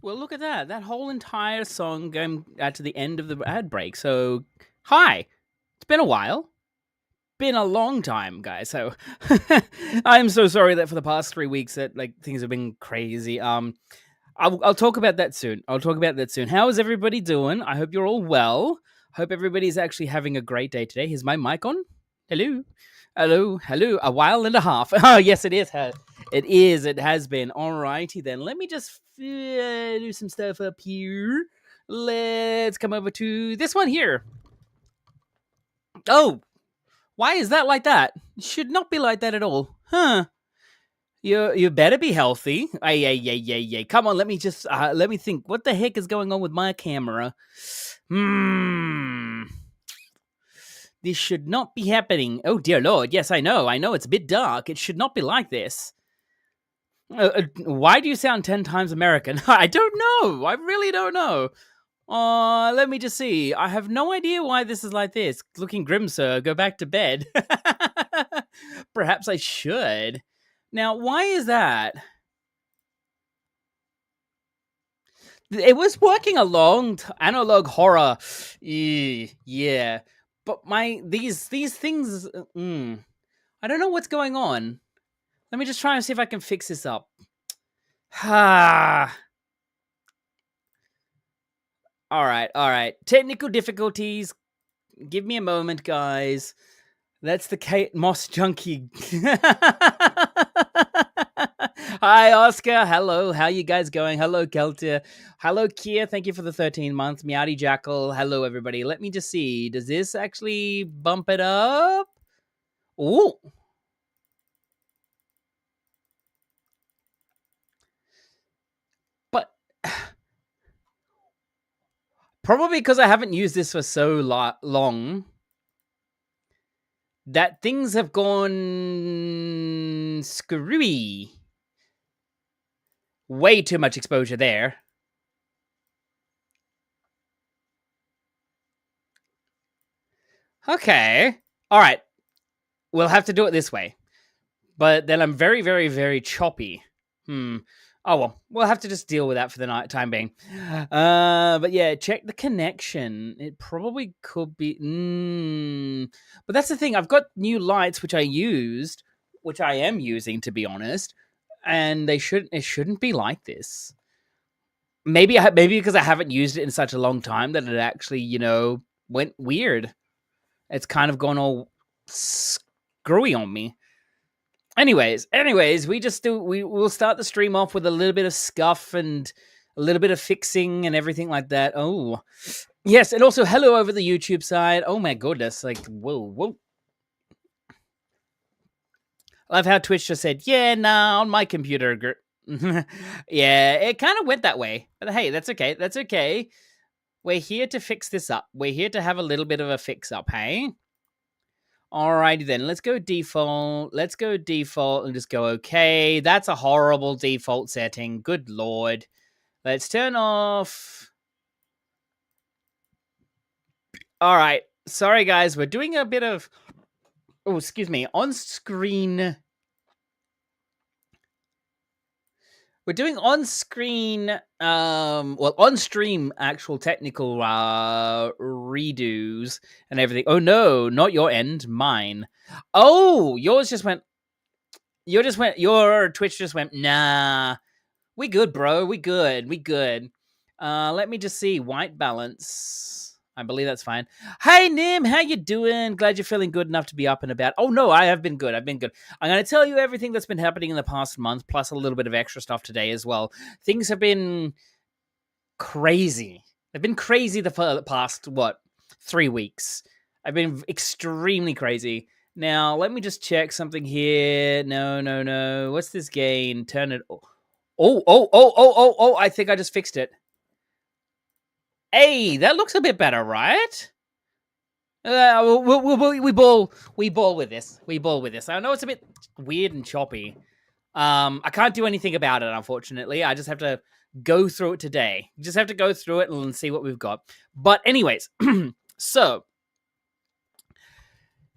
Well, look at that. That whole entire song going out to the end of the ad break. So, hi. It's been a while. Been a long time, guys. So, I'm so sorry that for the past 3 weeks that things have been crazy. I'll talk about that soon. How is everybody doing? I hope you're all well. Hope everybody's actually having a great day today. Is my mic on? Hello. Hello. A while and a half. Oh, yes, it is. It is. It has been. Alrighty then. Let me just do some stuff up here. Let's come over to this one here. Oh, why is that like that? It should not be like that at all. Huh. You better be healthy. Ay. Come on, let me think. What the heck is going on with my camera? This should not be happening. Oh dear Lord. Yes, I know. It's a bit dark. It should not be like this. Why do you sound 10 times American? I don't know. I really don't know. Let me just see. I have no idea why this is like this. Looking grim, sir. Go back to bed. Perhaps I should. Now, why is that? It was working along analog horror. Yeah. But these things I don't know what's going on. Let me just try and see if I can fix this up. All right. Technical difficulties. Give me a moment, guys. That's the Kate Moss junkie. Hi, Oscar. Hello. How you guys going? Hello, Keltia. Hello, Kia. Thank you for the 13 months. Meowdy Jackal. Hello, everybody. Let me just see. Does this actually bump it up? Ooh. But probably because I haven't used this for so long that things have gone screwy. Way too much exposure there. Okay. All right. We'll have to do it this way. But then I'm very, very, very choppy. Oh, well. We'll have to just deal with that for the time being. But yeah, check the connection. It probably could be... But that's the thing. I've got new lights, which I am using, to be honest. And it shouldn't be like this. Maybe because I haven't used it in such a long time that it actually, went weird. It's kind of gone all screwy on me. Anyways, we'll start the stream off with a little bit of scuff and a little bit of fixing and everything like that. Oh, yes, and also hello over the YouTube side. Oh my goodness, whoa. I love how Twitch just said, yeah, nah, on my computer. Yeah, it kind of went that way. But hey, that's okay. We're here to fix this up. We're here to have a little bit of a fix up, hey? Alrighty then, let's go default and just go okay. That's a horrible default setting. Good Lord. Let's turn off. All right. Sorry, guys. We're doing a bit of... Oh, excuse me. On-screen... We're doing on-screen... on-stream actual technical redos and everything. Oh, no. Not your end. Mine. Oh, yours just went... Your Twitch just went, nah. We good, bro. We good. Let me just see. White balance. I believe that's fine. Hey, Nim, how you doing? Glad you're feeling good enough to be up and about. Oh, no, I have been good. I'm going to tell you everything that's been happening in the past month, plus a little bit of extra stuff today as well. Things have been crazy. They've been crazy the past, 3 weeks. I've been extremely crazy. Now, let me just check something here. No. What's this gain? Turn it... Oh, I think I just fixed it. Hey, that looks a bit better, right? We ball with this. I know it's a bit weird and choppy. I can't do anything about it, unfortunately. I just have to go through it today. Just have to go through it and see what we've got. But anyways, so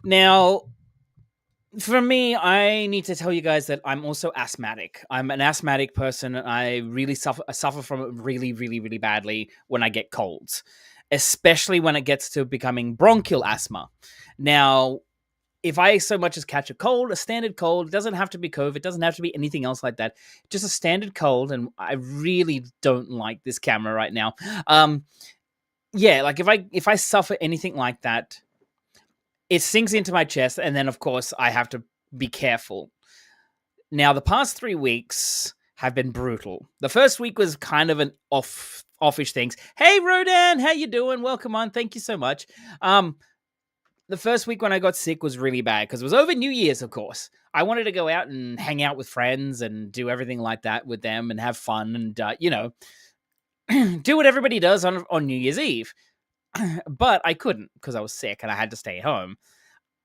now For me, I need to tell you guys that I'm also asthmatic. I'm an asthmatic person. I suffer from it really, really, really badly when I get colds, especially when it gets to becoming bronchial asthma. Now, if I so much as catch a cold, a standard cold, it doesn't have to be COVID, it doesn't have to be anything else like that. Just a standard cold, and I really don't like this camera right now. Um, yeah, like if I suffer anything like that, it sinks into my chest, and then of course I have to be careful. Now, the past 3 weeks have been brutal. The first week was kind of an offish things. Hey, Rodan, how you doing? Welcome on. Thank you so much. Um, the first week when I got sick was really bad because it was over New Year's, of course. I wanted to go out and hang out with friends and do everything like that with them and have fun and, do what everybody does on New Year's Eve. But I couldn't because I was sick and I had to stay home.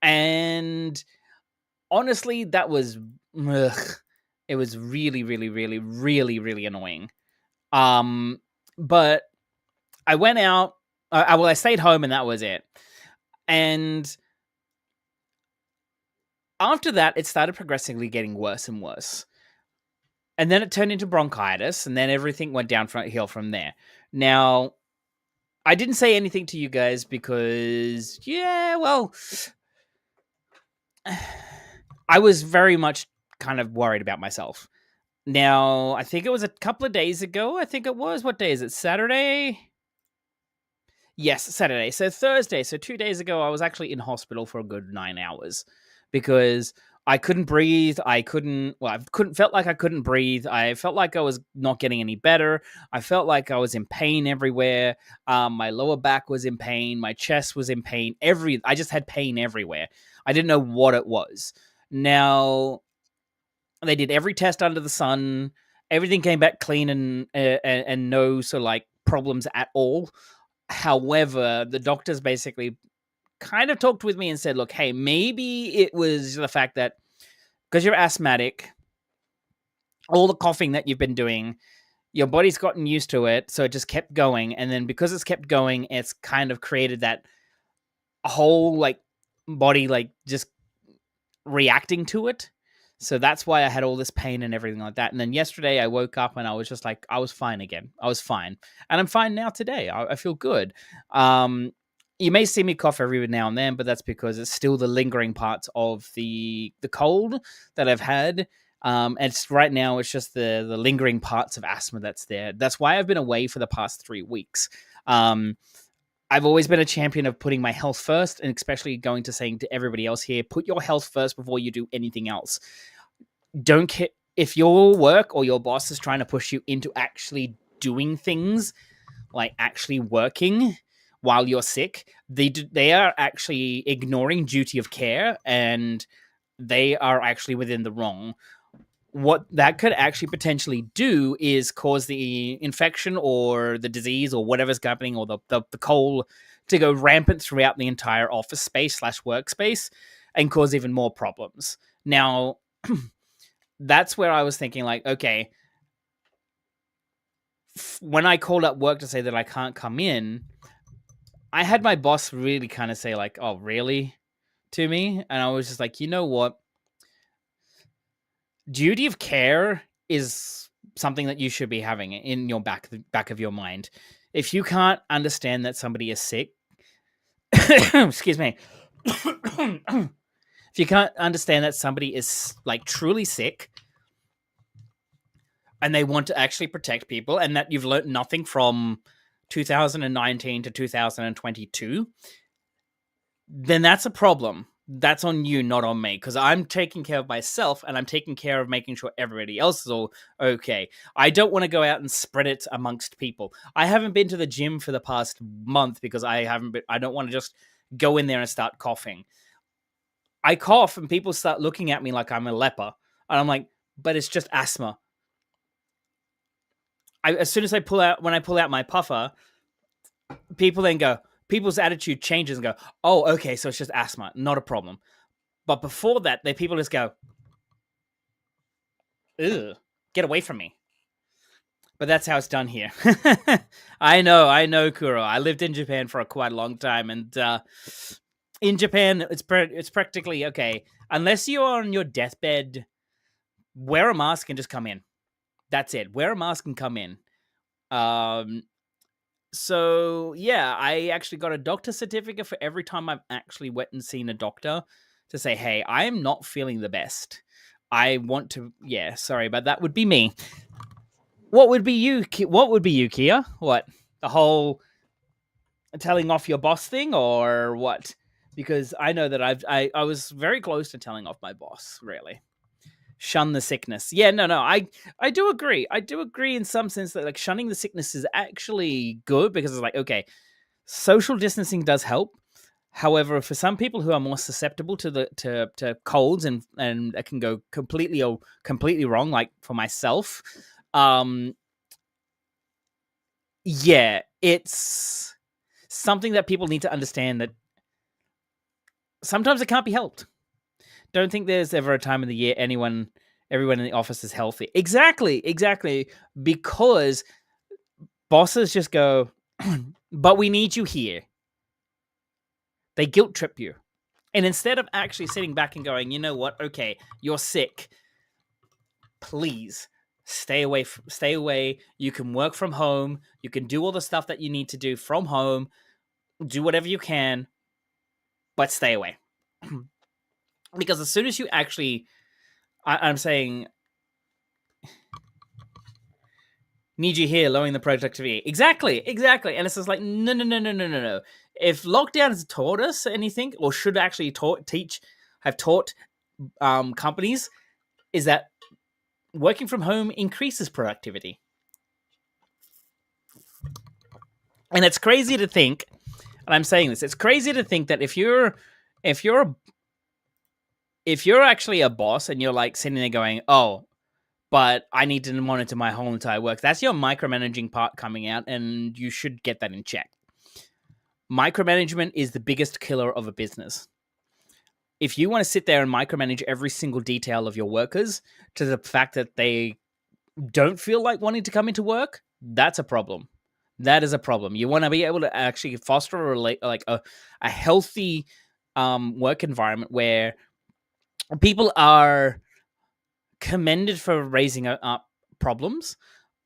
And honestly, that was, ugh, it was really, really, really, really, really annoying. But I went out, I stayed home and that was it. And after that, it started progressively getting worse and worse. And then it turned into bronchitis, and then everything went downhill from there. Now, I didn't say anything to you guys because, yeah, well, I was very much kind of worried about myself. Now, I think it was a couple of days ago. I think it was. What day is it? Saturday? Yes, Saturday. So Thursday. So 2 days ago, I was actually in hospital for a good 9 hours because I couldn't breathe. Felt like I couldn't breathe. I felt like I was not getting any better. I felt like I was in pain everywhere. My lower back was in pain. My chest was in pain. I just had pain everywhere. I didn't know what it was. Now, they did every test under the sun. Everything came back clean and no sort of like problems at all. However, the doctors basically kind of talked with me and said, look, hey, maybe it was the fact that because you're asthmatic, all the coughing that you've been doing, your body's gotten used to it. So it just kept going. And then because it's kept going, it's kind of created that whole like body, like just reacting to it. So that's why I had all this pain and everything like that. And then yesterday I woke up and I was just like, I was fine again. I was fine. And I'm fine now today. I feel good. You may see me cough every now and then, but that's because it's still the lingering parts of the cold that I've had. And it's right now, it's just the lingering parts of asthma that's there. That's why I've been away for the past 3 weeks. I've always been a champion of putting my health first, and especially going to saying to everybody else here, put your health first before you do anything else. Don't care if your work or your boss is trying to push you into actually doing things, like actually working while you're sick. They are actually ignoring duty of care, and they are actually within the wrong. What that could actually potentially do is cause the infection or the disease or whatever's happening or the cold to go rampant throughout the entire office space / workspace and cause even more problems. Now, that's where I was thinking, like, okay, when I called up work to say that I can't come in, I had my boss really kind of say, like, oh, really? To me. And I was just like, you know what? Duty of care is something that you should be having in your back of your mind. If you can't understand that somebody is sick, excuse me. If you can't understand that somebody is like truly sick and they want to actually protect people and that you've learned nothing from 2019 to 2022, then that's a problem. That's on you, not on me, because I'm taking care of myself and I'm taking care of making sure everybody else is all okay. I don't want to go out and spread it amongst people. I haven't been to the gym for the past month because I don't want to just go in there and start coughing. I cough and people start looking at me like I'm a leper. And I'm like, but it's just asthma. As soon as when I pull out my puffer, people's attitude changes and go, oh, okay, so it's just asthma, not a problem. But before that, people just go, ugh, get away from me. But that's how it's done here. I know, Kuro. I lived in Japan for quite a long time, and In Japan, it's practically okay. Unless you're on your deathbed, wear a mask and just come in. That's it. Wear a mask and come in. So yeah, I actually got a doctor certificate for every time I've actually went and seen a doctor to say, hey, I am not feeling the best. I want to, yeah, sorry, but that would be me. What would be you? What would be you, Kia? What? The whole telling off your boss thing or what? Because I know that I was very close to telling off my boss, really. Shun the sickness. Yeah, no, I do agree. I do agree in some sense that like shunning the sickness is actually good because it's like, okay, social distancing does help. However, for some people who are more susceptible to the to colds and it can go completely wrong, like for myself, yeah, it's something that people need to understand that sometimes it can't be helped. Don't think there's ever a time of the year everyone in the office is healthy. Exactly. Because bosses just go, but we need you here. They guilt trip you. And instead of actually sitting back and going, you know what? Okay, you're sick. Please stay away. Stay away. You can work from home. You can do all the stuff that you need to do from home. Do whatever you can, but stay away. Because as soon as you actually, I'm saying, need you here, lowering the productivity. Exactly. And it's just like, no. If lockdown has taught us anything, or should actually have taught companies, is that working from home increases productivity. And it's crazy to think, and I'm saying this, it's crazy to think that if you're actually a boss and you're like sitting there going, oh, but I need to monitor my whole entire work, that's your micromanaging part coming out, and you should get that in check. Micromanagement is the biggest killer of a business. If you want to sit there and micromanage every single detail of your workers to the fact that they don't feel like wanting to come into work, that's a problem. That is a problem. You want to be able to actually foster a healthy work environment where people are commended for raising up problems.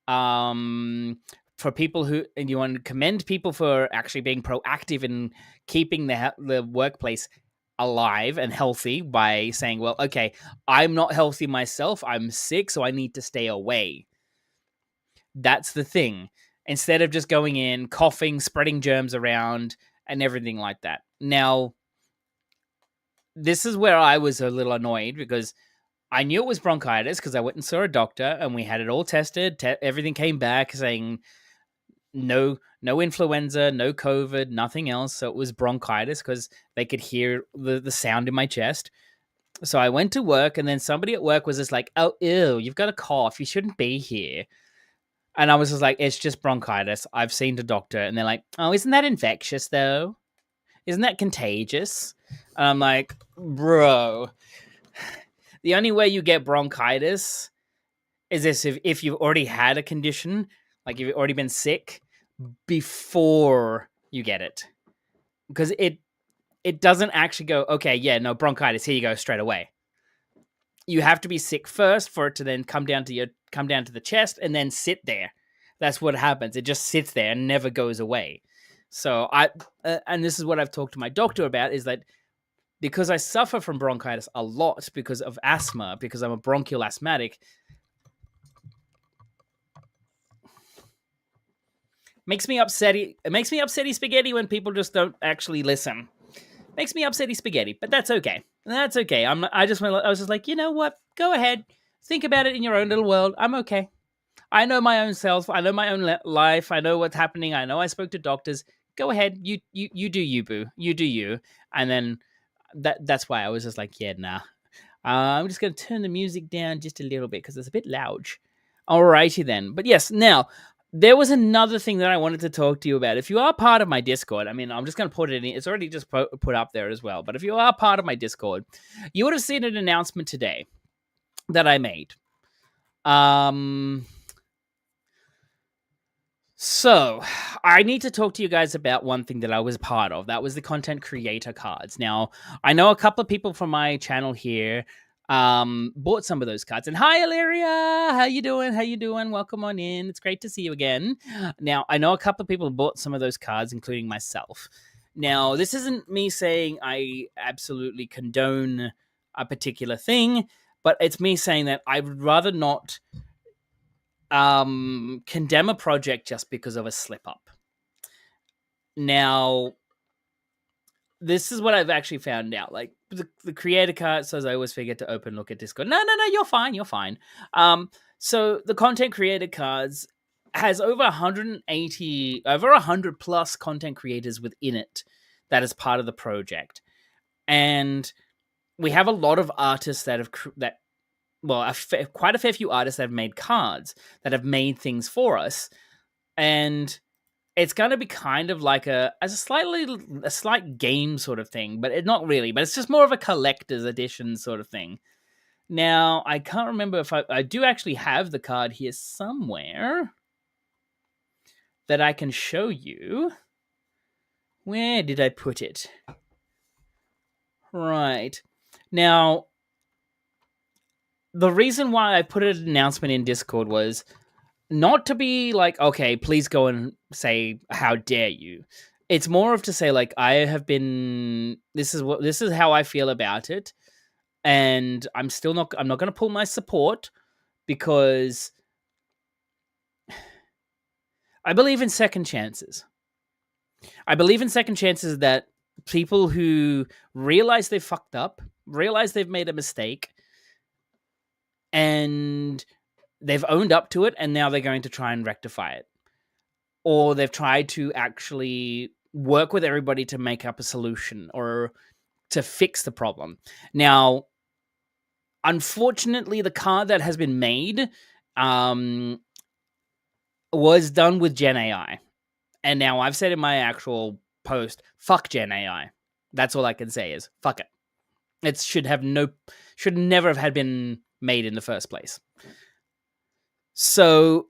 For people and you want to commend people for actually being proactive in keeping the workplace alive and healthy by saying, well, okay, I'm not healthy myself. I'm sick, so I need to stay away. That's the thing. Instead of just going in, coughing, spreading germs around, and everything like that. Now, this is where I was a little annoyed because I knew it was bronchitis because I went and saw a doctor and we had it all tested. Everything came back saying no influenza, no COVID, nothing else. So it was bronchitis because they could hear the sound in my chest. So I went to work and then somebody at work was just like, oh, ew, you've got a cough. You shouldn't be here. And I was just like, it's just bronchitis. I've seen the doctor. And they're like, oh, isn't that infectious though? Isn't that contagious? And I'm like, bro, the only way you get bronchitis is this if you've already had a condition, like you've already been sick before you get it. Because it doesn't actually go, okay, yeah, no, bronchitis, here you go straight away. You have to be sick first for it to then come down to the chest and then sit there. That's what happens. It just sits there and never goes away. So and this is what I've talked to my doctor about, is that because I suffer from bronchitis a lot because of asthma, because I'm a bronchial asthmatic, makes me upsetty. It makes me upsetty spaghetti when people just don't actually listen. Makes me upsetty spaghetti, but that's okay. That's okay. I was just like, you know what? Go ahead. Think about it in your own little world. I'm okay. I know my own self. I know my own life. I know what's happening. I know I spoke to doctors. Go ahead. You do you, boo. You do you. And then that's why I was just like, yeah, nah. I'm just going to turn the music down just a little bit because it's a bit loud. Alrighty then. But yes, now, there was another thing that I wanted to talk to you about. If you are part of my Discord, I mean, I'm just going to put it in. It's already just put up there as well. But if you are part of my Discord, you would have seen an announcement today that I made. So, I need to talk to you guys about one thing that I was part of. That was the content creator cards. Now, I know a couple of people from my channel here bought some of those cards. And hi, Illyria, how you doing? How you doing? Welcome on in. It's great to see you again. Now, I know a couple of people bought some of those cards, including myself. Now, this isn't me saying I absolutely condone a particular thing, but it's me saying that I would rather not condemn a project just because of a slip up. Now, this is what I've actually found out. Like the creator card says, I always forget to open look at Discord. No, you're fine. You're fine. So the content creator cards has over 180, over 100 plus content creators within it that is part of the project, and we have a lot of artists that have quite a fair few artists that have made cards that have made things for us, and it's going to be kind of like a slight game sort of thing, but not really. But it's just more of a collector's edition sort of thing. Now, I can't remember if I do actually have the card here somewhere that I can show you. Where did I put it? Right. Now, the reason why I put an announcement in Discord was not to be like, okay, please go and say, how dare you. It's more of to say, like, I have been, this is how I feel about it. And I'm not going to pull my support because I believe in second chances. I believe in second chances that people who realize they fucked up, realize they've made a mistake, and they've owned up to it, and now they're going to try and rectify it. Or they've tried to actually work with everybody to make up a solution or to fix the problem. Now, unfortunately, the card that has been made was done with Gen AI. And now I've said in my actual post, fuck Gen AI. That's all I can say is fuck it. It should never have had been made in the first place. So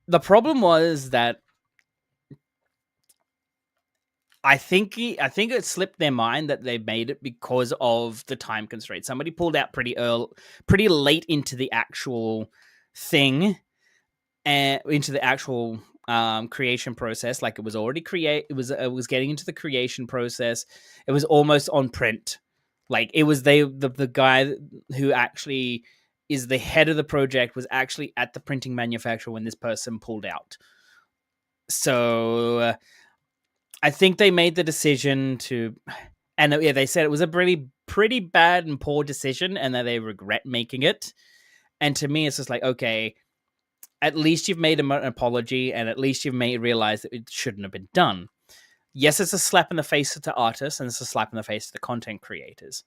the problem was that I think it slipped their mind that they made it because of the time constraint. Somebody pulled out pretty late into the actual thing, and into the actual creation process. Like it was already it was getting into the creation process. It was almost on print. Like it was the guy who actually is the head of the project was actually at the printing manufacturer when this person pulled out. So I think they made the decision to, and yeah, they said it was a pretty bad and poor decision, and that they regret making it. And to me, it's just like, okay, at least you've made an apology, and at least you've realized that it shouldn't have been done. Yes, it's a slap in the face to artists, and it's a slap in the face to the content creators.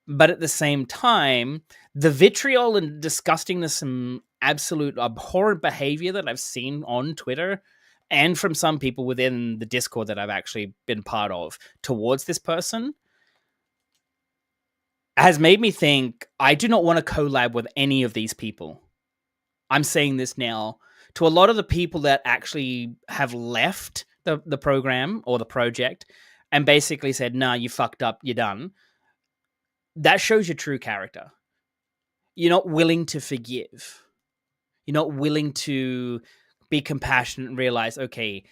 But at the same time, the vitriol and disgustingness and absolute abhorrent behavior that I've seen on Twitter and from some people within the Discord that I've actually been part of towards this person has made me think I do not want to collab with any of these people. I'm saying this now to a lot of the people that actually have left the program or the project and basically said, nah, you fucked up, you're done. That shows your true character. You're not willing to forgive. You're not willing to be compassionate and realize, okay,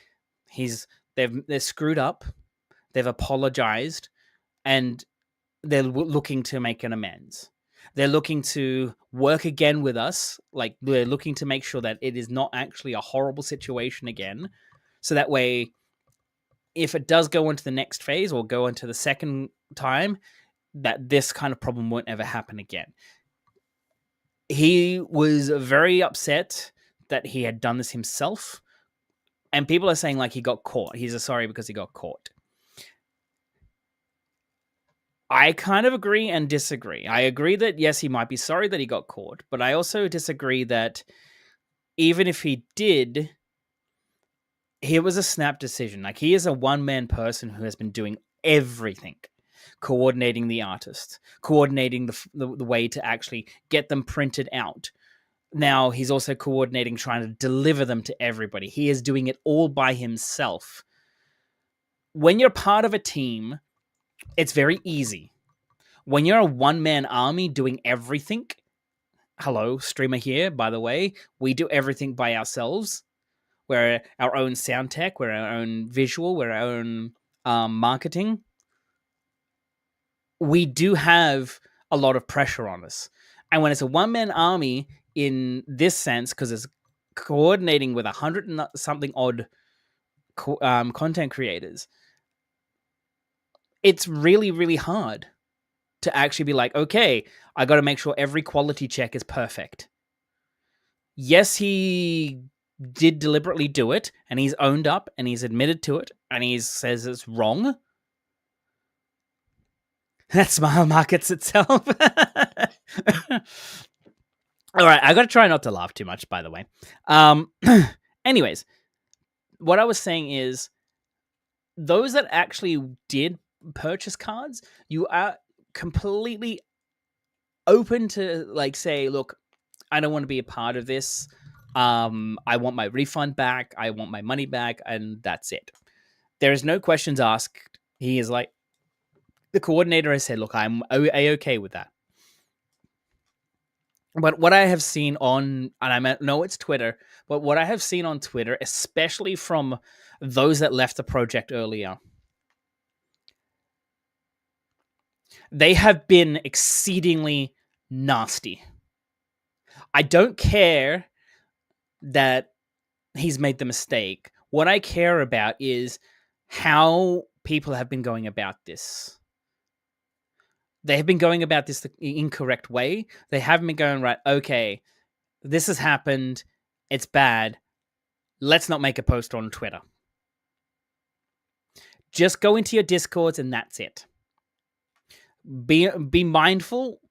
they're screwed up, they've apologized, and they're looking to make an amends. They're looking to work again with us. Like they're looking to make sure that it is not actually a horrible situation again. So that way, if it does go into the next phase or go into the second time, that this kind of problem won't ever happen again. He was very upset that he had done this himself. And people are saying like he got caught. He's sorry because he got caught. I kind of agree and disagree. I agree that, yes, he might be sorry that he got caught, but I also disagree that even if he did, it was a snap decision. Like, he is a one-man person who has been doing everything, coordinating the artists, coordinating the way to actually get them printed out, Now he's also coordinating, trying to deliver them to everybody. He is doing it all by himself. When you're part of a team, it's very easy. When you're a one-man army doing everything, hello, streamer here, by the way, we do everything by ourselves. We're our own sound tech, we're our own visual, we're our own marketing. We do have a lot of pressure on us. And when it's a one-man army in this sense, because it's coordinating with 100 and something odd content creators, it's really, really hard to actually be like, okay, I got to make sure every quality check is perfect. Yes, he did deliberately do it, and he's owned up, and he's admitted to it, and he says it's wrong. That smile markets itself. All right, I got to try not to laugh too much, by the way. Anyways, what I was saying is, those that actually did purchase cards, you are completely open to, like, say, look, I don't want to be a part of this. I want my refund back. I want my money back, and that's it. There is no questions asked. He is like, the coordinator has said, look, I'm A-okay with that. But what I have seen on, and I know it's Twitter, but what I have seen on Twitter, especially from those that left the project earlier, they have been exceedingly nasty. I don't care that he's made the mistake. What I care about is how people have been going about this. They have been going about this the incorrect way. They haven't been going, right, okay, this has happened. It's bad. Let's not make a post on Twitter. Just go into your Discords and that's it. Be mindful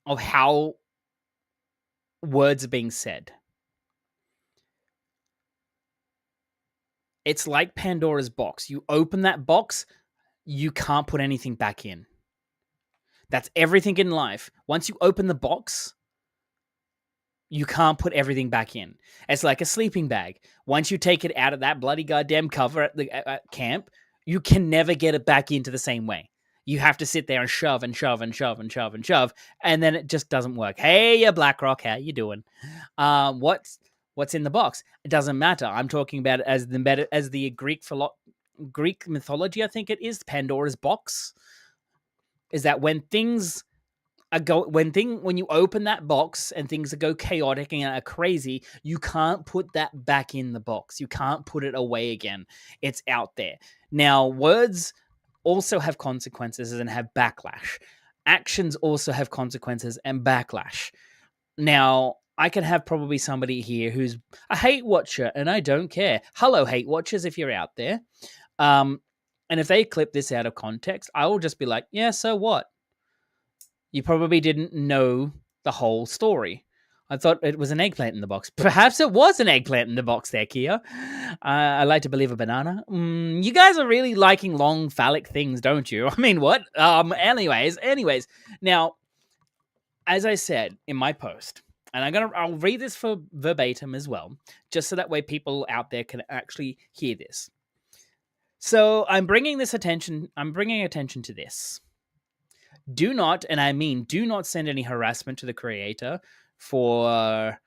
of how words are being said. It's like Pandora's box. You open that box, you can't put anything back in. That's everything in life. Once you open the box, you can't put everything back in. It's like a sleeping bag. Once you take it out of that bloody goddamn cover at the camp, you can never get it back into the same way. You have to sit there and shove and shove and shove and shove and shove, and then it just doesn't work. Hey, you BlackRock, how you doing? What's in the box? It doesn't matter. I'm talking about it as the Greek mythology, I think it is, Pandora's box. Is that when things when you open that box and things go chaotic and are crazy, you can't put that back in the box. You can't put it away again. It's out there. Now, words also have consequences and have backlash. Actions also have consequences and backlash. Now, I can have probably somebody here who's a hate watcher, and I don't care. Hello, hate watchers, if you're out there. And if they clip this out of context, I will just be like, yeah, so what? You probably didn't know the whole story. I thought it was an eggplant in the box. Perhaps it was an eggplant in the box there, Kia. I like to believe a banana. You guys are really liking long phallic things, don't you? I mean, what? Anyways. Now, as I said in my post, and I'll read this for verbatim as well, just so that way people out there can actually hear this. So I'm bringing attention to this. Do not, and I mean do not, send any harassment to the creator for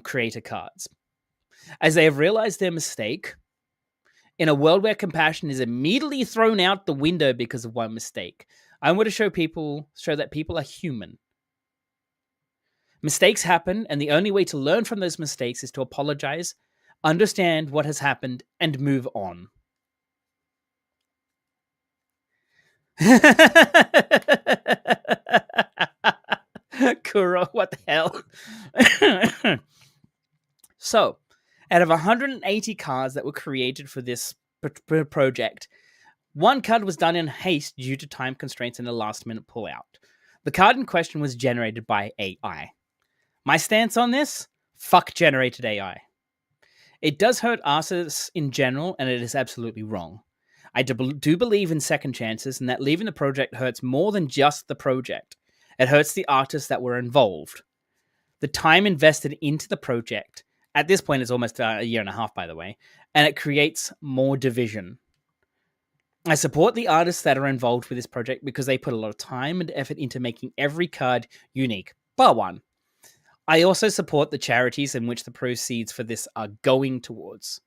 creator cards, as they have realized their mistake in a world where compassion is immediately thrown out the window because of one mistake. I want to show that people are human. Mistakes happen, and the only way to learn from those mistakes is to apologize, understand what has happened, and move on. Kuro, what the hell? So, out of 180 cards that were created for this project, one card was done in haste due to time constraints and a last-minute pullout. The card in question was generated by AI. My stance on this? Fuck generated AI. It does hurt artists in general, and it is absolutely wrong. I do believe in second chances, and that leaving the project hurts more than just the project. It hurts the artists that were involved. the time invested into the project, at this point, is almost a year and a half, by the way, and it creates more division. I support the artists that are involved with this project because they put a lot of time and effort into making every card unique, bar one. I also support the charities in which the proceeds for this are going towards.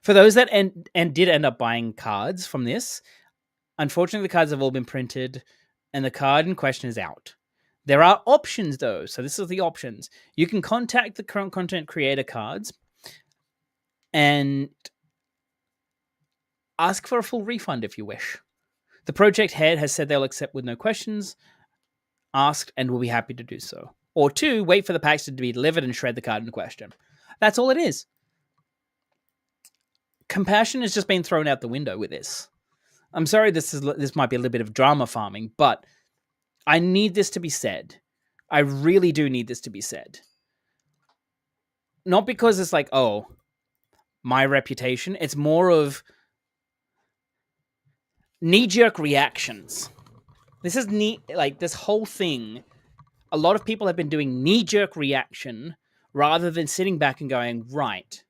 For those that did end up buying cards from this, unfortunately, the cards have all been printed and the card in question is out. There are options, though. So this is the options. You can contact the current content creator cards and ask for a full refund if you wish. The project head has said they'll accept with no questions asked and will be happy to do so. Or 2, wait for the packs to be delivered and shred the card in question. That's all it is. Compassion has just been thrown out the window with this. I'm sorry this might be a little bit of drama farming, but I need this to be said. I really do need this to be said. Not because it's like, oh, my reputation. It's more of knee-jerk reactions. This is this whole thing. A lot of people have been doing knee-jerk reaction rather than sitting back and going, right,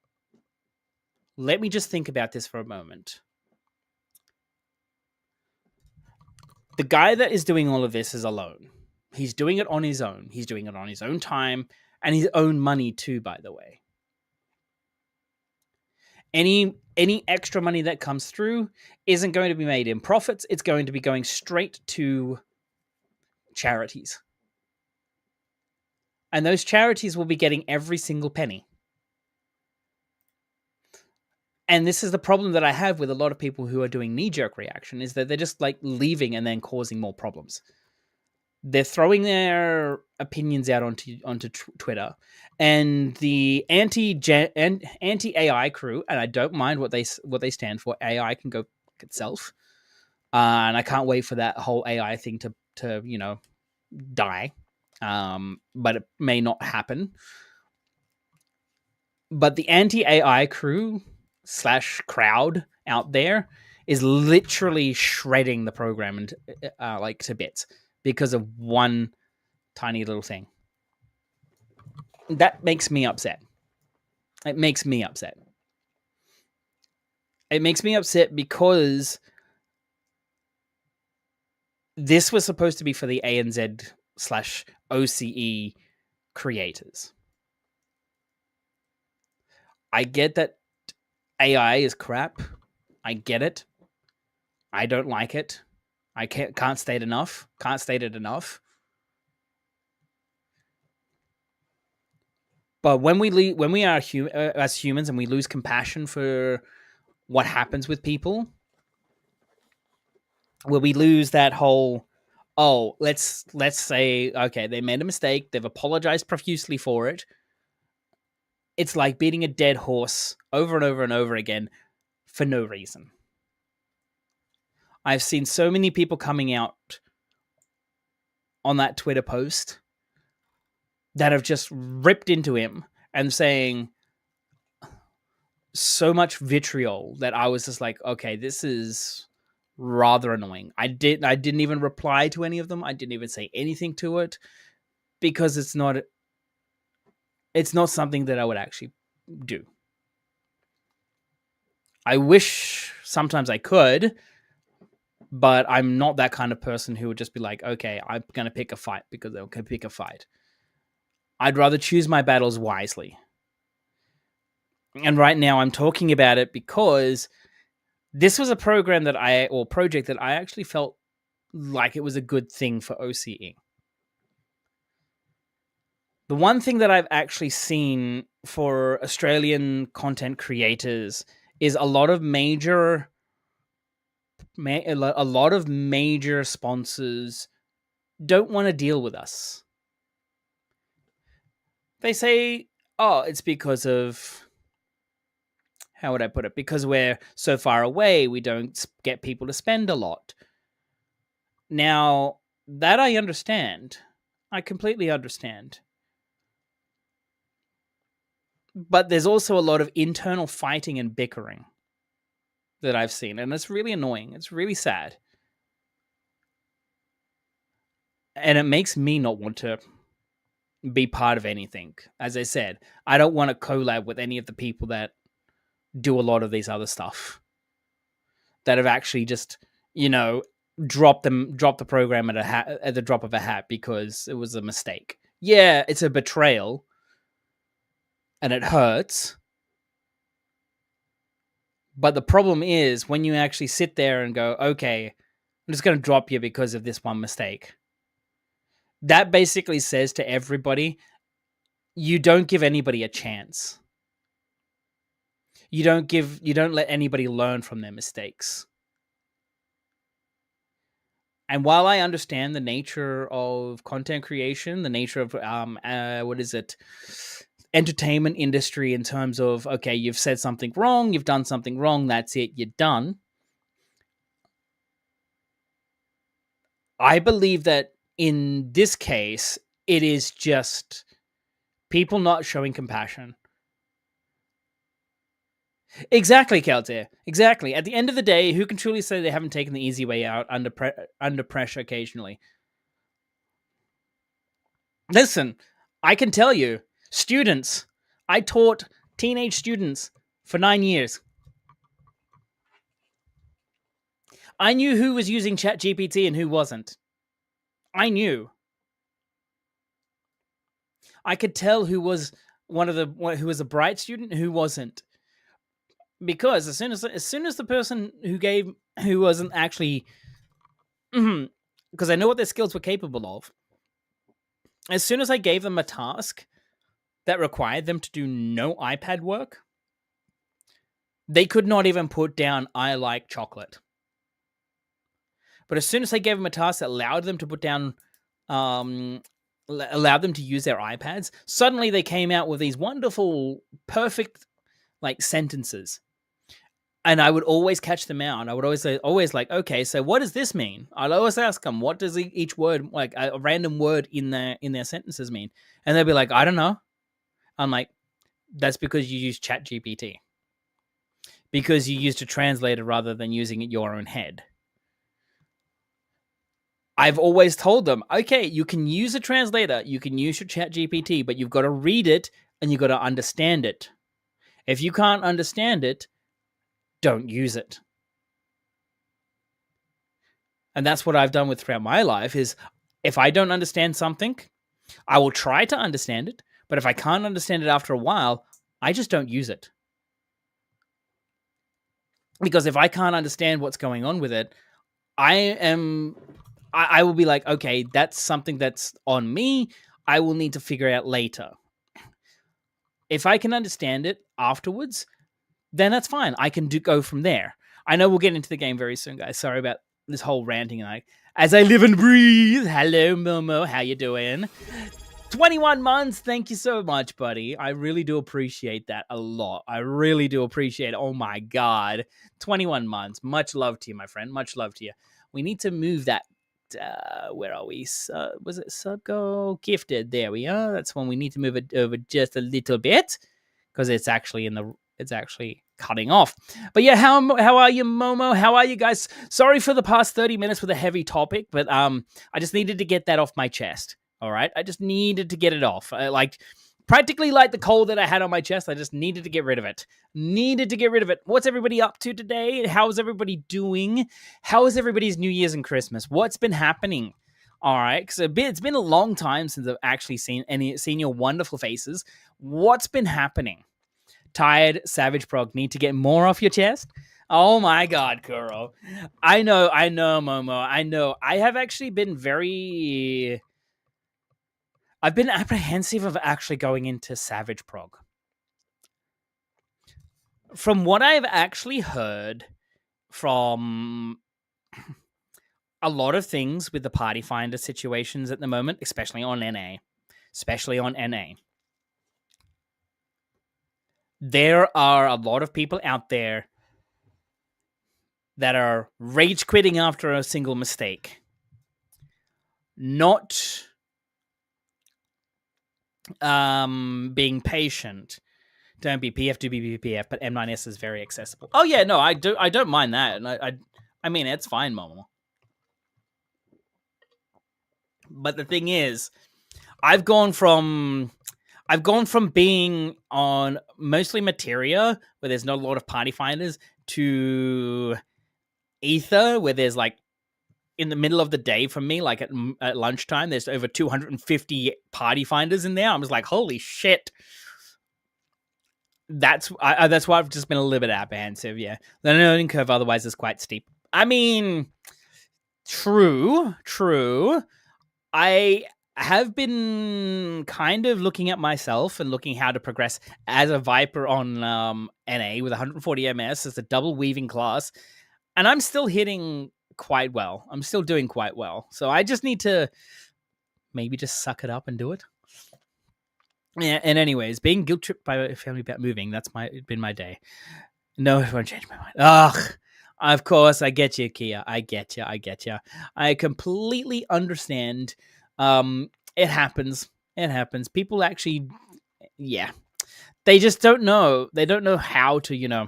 let me just think about this for a moment. The guy that is doing all of this is alone. He's doing it on his own. He's doing it on his own time and his own money too, by the way. Any extra money that comes through isn't going to be made in profits. It's going to be going straight to charities. And those charities will be getting every single penny. And this is the problem that I have with a lot of people who are doing knee-jerk reaction, is that they're just like leaving and then causing more problems. They're throwing their opinions out onto Twitter, and the anti-AI crew, and I don't mind what they stand for. AI can go itself, and I can't wait for that whole AI thing to die. But it may not happen. But the anti-AI crew / crowd out there is literally shredding the program and to bits because of one tiny little thing. That makes me upset. It makes me upset. It makes me upset because this was supposed to be for the ANZ / OCE creators. I get that AI is crap. I get it. I don't like it. I can't state enough. Can't state it enough. But when we are as humans and we lose compassion for what happens with people, where we lose that whole, oh, let's say, okay, they made a mistake, they've apologized profusely for it. It's like beating a dead horse over and over and over again for no reason. I've seen so many people coming out on that Twitter post that have just ripped into him and saying so much vitriol that I was just like, okay, this is rather annoying. I didn't even reply to any of them. I didn't even say anything to it because it's not something that I would actually do. I wish sometimes I could, but I'm not that kind of person who would just be like, okay, I'm going to pick a fight because they'll pick a fight. I'd rather choose my battles wisely. And right now I'm talking about it because this was a project that I actually felt like it was a good thing for OCE. The one thing that I've actually seen for Australian content creators is a lot of major sponsors don't want to deal with us. They say, oh, it's because of, how would I put it? Because we're so far away, we don't get people to spend a lot. Now, that I understand. I completely understand. But there's also a lot of internal fighting and bickering that I've seen, and it's really annoying. It's really sad. And it makes me not want to be part of anything. As I said, I don't want to collab with any of the people that do a lot of these other stuff, that have actually just, you know, drop the program at the drop of a hat because it was a mistake. Yeah, it's a betrayal and it hurts. But the problem is when you actually sit there and go, okay, I'm just going to drop you because of this one mistake. That basically says to everybody, you don't give anybody a chance. You don't let anybody learn from their mistakes. And while I understand the nature of content creation, the nature of entertainment industry in terms of, okay, you've said something wrong, you've done something wrong, that's it, you're done. I believe that in this case, it is just people not showing compassion. Exactly, Keltier. Exactly. At the end of the day, who can truly say they haven't taken the easy way out under pressure occasionally? Listen, I can tell you, students, I taught teenage students for 9 years. I knew who was using ChatGPT and who wasn't. I knew. I could tell who was who was a bright student and who wasn't. Because as soon as the person who wasn't actually, because I know what their skills were capable of, as soon as I gave them a task that required them to do no iPad work, they could not even put down "I like chocolate." But as soon as I gave them a task that allowed them to put down, allowed them to use their iPads, suddenly they came out with these wonderful, perfect, like, sentences. And I would always catch them out. I would always say, okay, so what does this mean? I'd always ask them, what does each word, like a random word in their sentences mean? And they'd be like, I don't know. I'm like, that's because you use ChatGPT. Because you used a translator rather than using it your own head. I've always told them, okay, you can use a translator, you can use your ChatGPT, but you've got to read it and you've got to understand it. If you can't understand it, don't use it. And that's what I've done with throughout my life is if I don't understand something, I will try to understand it. But if I can't understand it after a while, I just don't use it. Because if I can't understand what's going on with it, I will be like, okay, that's something that's on me. I will need to figure out later. If I can understand it afterwards, then that's fine. I can go from there. I know we'll get into the game very soon, guys. Sorry about this whole ranting. As I live and breathe. Hello, Momo. How you doing? 21 months. Thank you so much, buddy. I really do appreciate that a lot. I really do appreciate it. Oh, my God. 21 months. Much love to you, my friend. Much love to you. We need to move that. Where are we? Was it Subgo Gifted? There we are. That's when we need to move it over just a little bit because it's actually cutting off. But yeah, how are you, Momo? How are you guys? Sorry for the past 30 minutes with a heavy topic, but I just needed to get that off my chest. All right, I just needed to get it off. Practically like the cold that I had on my chest. I just needed to get rid of it. What's everybody up to today? How's everybody doing? How is everybody's New Year's and Christmas? What's been happening? All right, because it's been a long time since I've actually seen your wonderful faces. What's been happening? Tired, Savage Prog, need to get more off your chest? Oh my God, Kuro. I know, Momo. I know. I have actually been I've been apprehensive of actually going into Savage Prog. From what I've actually heard from a lot of things with the Party Finder situations at the moment, especially on NA, there are a lot of people out there that are rage quitting after a single mistake. Not being patient. Don't be PF, do be PF, but M9S is very accessible. Oh yeah, no, I don't mind that. And I mean, it's fine, Momo. But the thing is, I've gone from being on mostly materia where there's not a lot of party finders to ether where there's like in the middle of the day for me, like at lunchtime, there's over 250 party finders in there. I was like, holy shit. That's why I've just been a little bit apprehensive. Yeah, the learning curve otherwise is quite steep. I mean, true. I have been kind of looking at myself and looking how to progress as a Viper on NA with 140 MS as a double weaving class, and I'm still hitting quite well. I'm still doing quite well. So I just need to maybe just suck it up and do it. Yeah, and anyways, being guilt tripped by a family about moving, that's been my day. No, it won't change my mind. Ugh. Of course, I get you, Kia. I get you. I completely understand. It happens. People actually, yeah. They just don't know. They don't know how to,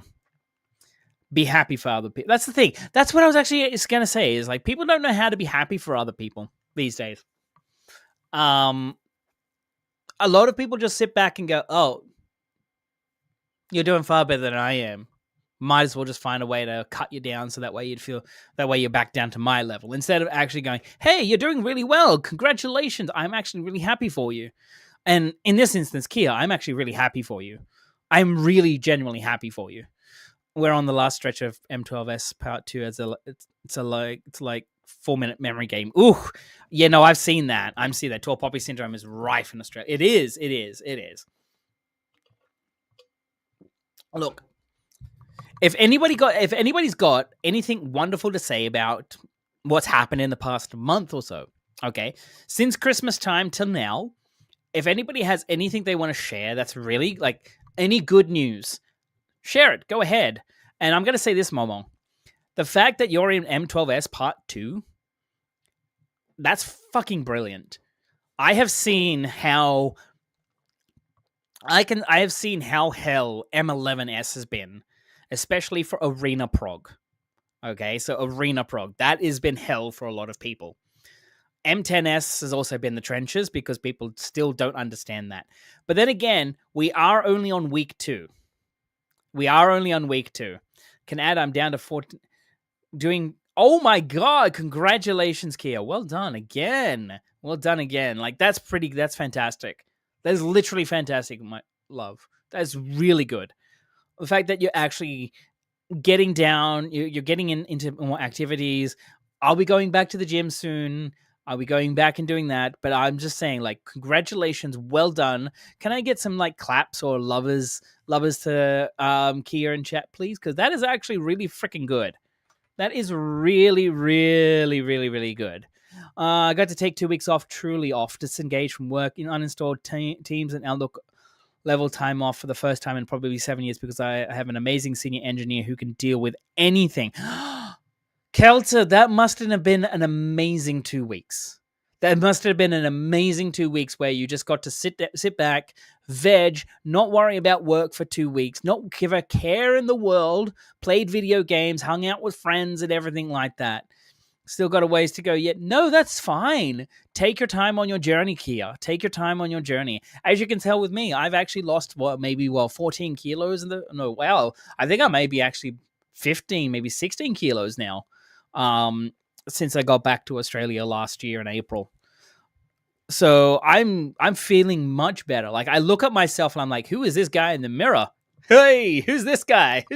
be happy for other people. That's the thing. That's what I was actually going to say is like people don't know how to be happy for other people these days. A lot of people just sit back and go, "Oh, you're doing far better than I am. Might as well just find a way to cut you down so that way you're back down to my level." Instead of actually going, "Hey, you're doing really well. Congratulations. I'm actually really happy for you." And in this instance, Kia, I'm actually really happy for you. I'm really genuinely happy for you. We're on the last stretch of M12S Part 2 as it's like 4-minute memory game. Ooh. Yeah, no, I've seen that. I'm seeing that. Tall poppy syndrome is rife in Australia. It is. Look, if anybody's got anything wonderful to say about what's happened in the past month or so, okay, since Christmas time till now, if anybody has anything they want to share that's really like any good news, share it. Go ahead. And I'm going to say this, Momo. The fact that you're in M12S Part 2, that's fucking brilliant. I have seen how hell M11S has been, especially for Arena Prog. Okay, so Arena Prog, that has been hell for a lot of people. M10S has also been the trenches because people still don't understand that. But then again, we are only on week 2. Can add, I'm down to 14. Oh my god, congratulations, Kia. Well done again. Like, that's fantastic. That is literally fantastic, my love. That's really good. The fact that you're actually getting down, you're getting into more activities. I'll be going back to the gym soon. I'll be going back and doing that. But I'm just saying, like, congratulations. Well done. Can I get some, like, claps or lovers to Kia in chat, please? Because that is actually really freaking good. That is really, really, really, really good. I got to take 2 weeks off, truly off, disengage from work, uninstalled Teams and Outlook level time off for the first time in probably 7 years because I have an amazing senior engineer who can deal with anything. Kelter, that must have been an amazing 2 weeks. That must have been an amazing 2 weeks where you just got to sit back, veg, not worry about work for 2 weeks, not give a care in the world, played video games, hung out with friends and everything like that. Still got a ways to go yet. No, that's fine. Take your time on your journey, Kia. Take your time on your journey. As you can tell with me, I've actually lost 14 kilos I think I may be actually 15, maybe 16 kilos now. Since I got back to Australia last year in April. So I'm feeling much better. Like, I look at myself and I'm like, who is this guy in the mirror? Hey, who's this guy?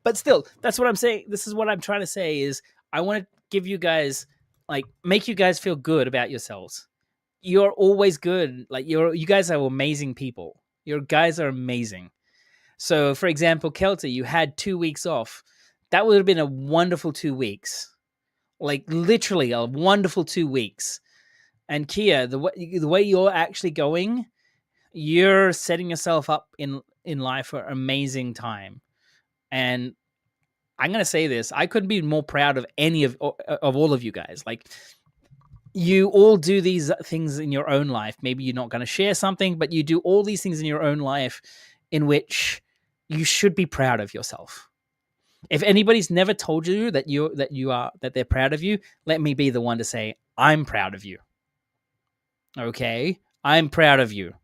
But still, that's what I'm saying. This is what I'm trying to say is I want to give you guys, like, make you guys feel good about yourselves. You're always good. Like, you guys are amazing people. Your guys are amazing. So, for example, Kelter, you had 2 weeks off. That would have been a wonderful 2 weeks. Like, literally a wonderful 2 weeks. And Kia, the way you're actually going, you're setting yourself up in life for an amazing time. And I'm going to say this, I couldn't be more proud of any of all of you guys. Like, you all do these things in your own life. Maybe you're not going to share something, but you do all these things in your own life in which you should be proud of yourself. If anybody's never told you that they're proud of you, let me be the one to say, I'm proud of you. Okay? I'm proud of you.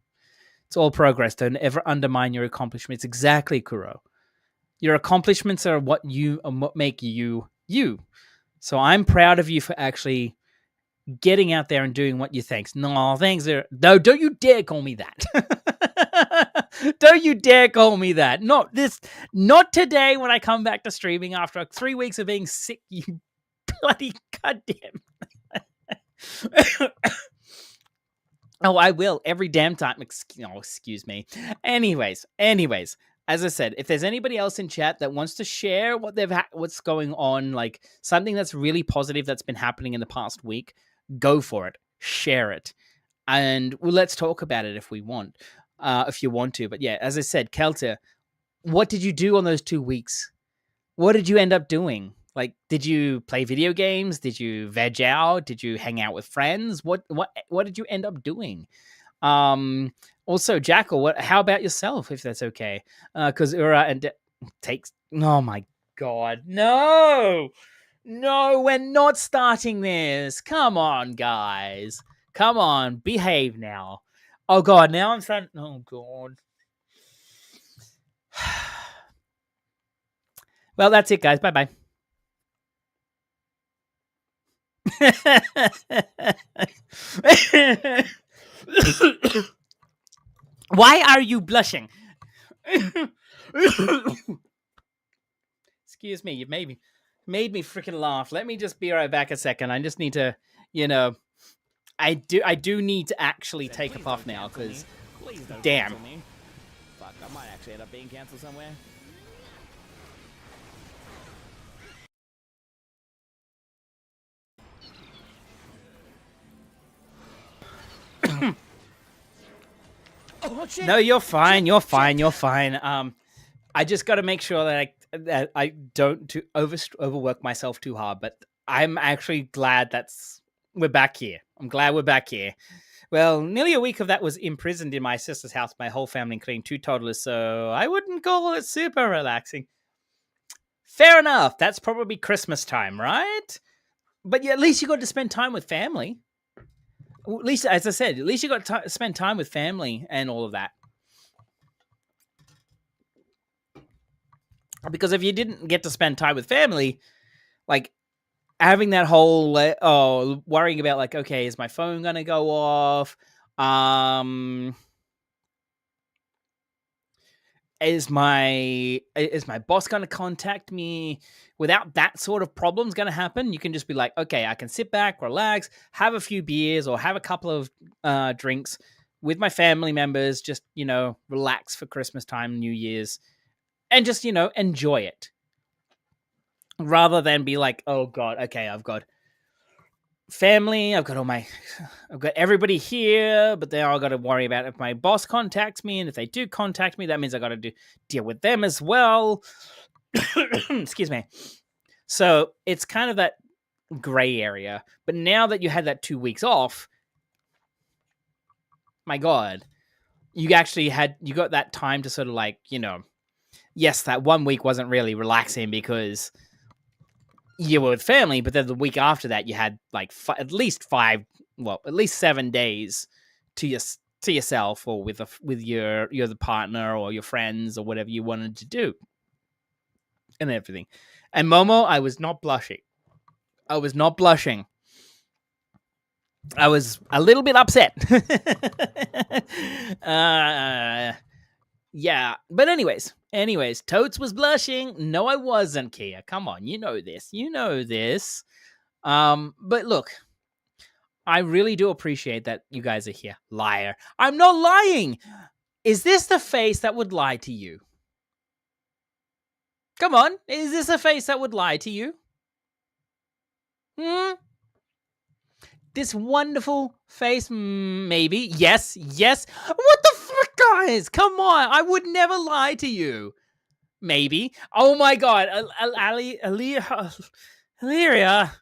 It's all progress. Don't ever undermine your accomplishments. Exactly, Kuro. Your accomplishments are what make you you. So I'm proud of you for actually getting out there and doing what you think. No, thanks. No, don't you dare call me that. Don't you dare call me that. Not today when I come back to streaming after 3 weeks of being sick, you bloody goddamn. Oh, I will every damn time. Excuse me. Anyways, as I said, if there's anybody else in chat that wants to share what's going on, like something that's really positive that's been happening in the past week, go for it. Share it. And let's talk about it if you want to. But yeah, as I said, Kelter, what did you do on those 2 weeks? What did you end up doing? Like, did you play video games? Did you veg out? Did you hang out with friends? What did you end up doing? Also, Jackal, how about yourself, if that's okay? Because Ura and takes. Oh my god, no, we're not starting this. Come on, guys, come on, behave now. Oh god, now I'm starting. Oh god. Well, that's it, guys. Bye bye. Why are you blushing? Excuse me, you've made me freaking laugh. Let me just be right back a second. I just need to, I do need to actually take a puff now, because damn. Fuck, I might actually end up being cancelled somewhere. Oh, shit. No, you're fine. You're fine. You're fine. I just got to make sure that I don't overwork myself too hard. But I'm actually glad we're back here. I'm glad we're back here. Well, nearly a week of that was imprisoned in my sister's house, my whole family, including 2 toddlers. So I wouldn't call it super relaxing. Fair enough. That's probably Christmas time, right? But yeah, at least you got to spend time with family. At least, as I said, at least you got to spend time with family and all of that. Because if you didn't get to spend time with family, like having that whole worrying about like, okay, is my phone gonna go off? Is my boss gonna contact me? Without that sort of problems gonna happen, you can just be like, okay, I can sit back, relax, have a few beers or have a couple of drinks with my family members, just relax for Christmas time, New Year's, and just enjoy it, rather than be like, oh god, okay, I've got family, I've got everybody here, but then I've got to worry about if my boss contacts me, and if they do contact me, that means I got to deal with them as well. Excuse me. So it's kind of that gray area. But now that you had that 2 weeks off, my god, you got that time to sort of like, yes, that 1 week wasn't really relaxing because you were with family, but then the week after that, you had like at least 7 days to yourself, or with your partner or your friends or whatever you wanted to do, and everything. And Momo, I was not blushing. I was a little bit upset. Yeah, but anyways, Totes was blushing. No, I wasn't, Kia. Come on, you know this. But look, I really do appreciate that you guys are here. Liar. I'm not lying. Is this the face that would lie to you? Come on, is this a face that would lie to you? This wonderful face, maybe. Yes. What the frick, guys? Come on, I would never lie to you. Maybe. Oh my god, Illyria.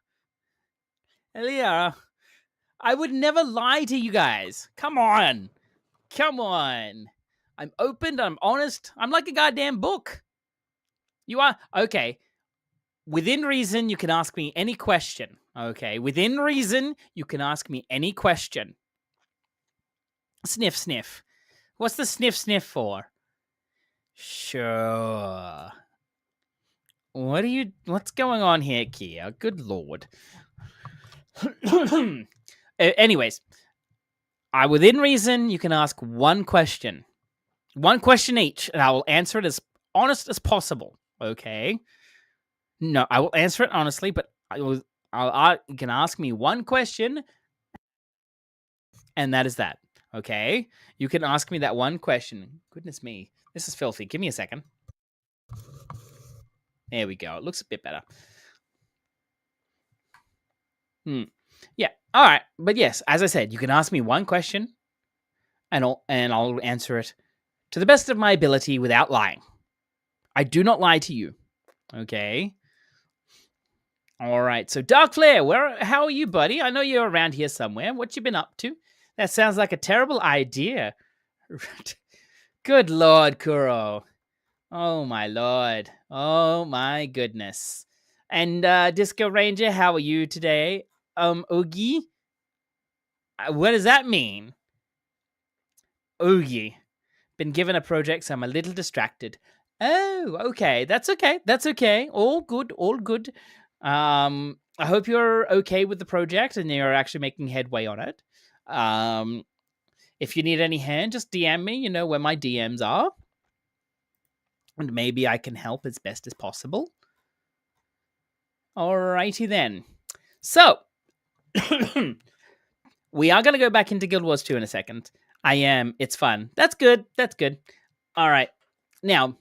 I would never lie to you guys. Come on. I'm open, I'm honest. I'm like a goddamn book. You are? Okay. Within reason, you can ask me any question. Okay. Within reason, you can ask me any question. Sniff, sniff. What's the sniff, sniff for? Sure. What's going on here, Kia? Good lord. Anyways, within reason, you can ask one question. One question each, and I will answer it as honest as possible. Okay? No, I will answer it honestly, but you can ask me one question, and that is that. Okay? You can ask me that one question. Goodness me. This is filthy. Give me a second. There we go. It looks a bit better. Yeah. All right. But yes, as I said, you can ask me one question, and I'll answer it to the best of my ability without lying. I do not lie to you. Okay. All right. So Dark Flare, how are you, buddy? I know you're around here somewhere. What you been up to? That sounds like a terrible idea. Good Lord, Kuro. Oh my Lord. Oh my goodness. And Disco Ranger, how are you today? Oogie? What does that mean? Oogie. Been given a project, so I'm a little distracted. Oh, okay. That's okay. That's okay. All good. All good. I hope you're okay with the project and you're actually making headway on it. If you need any hand, just DM me. You know where my DMs are. And maybe I can help as best as possible. Alrighty then. So, we are going to go back into Guild Wars 2 in a second. I am. It's fun. That's good. That's good. All right. Now,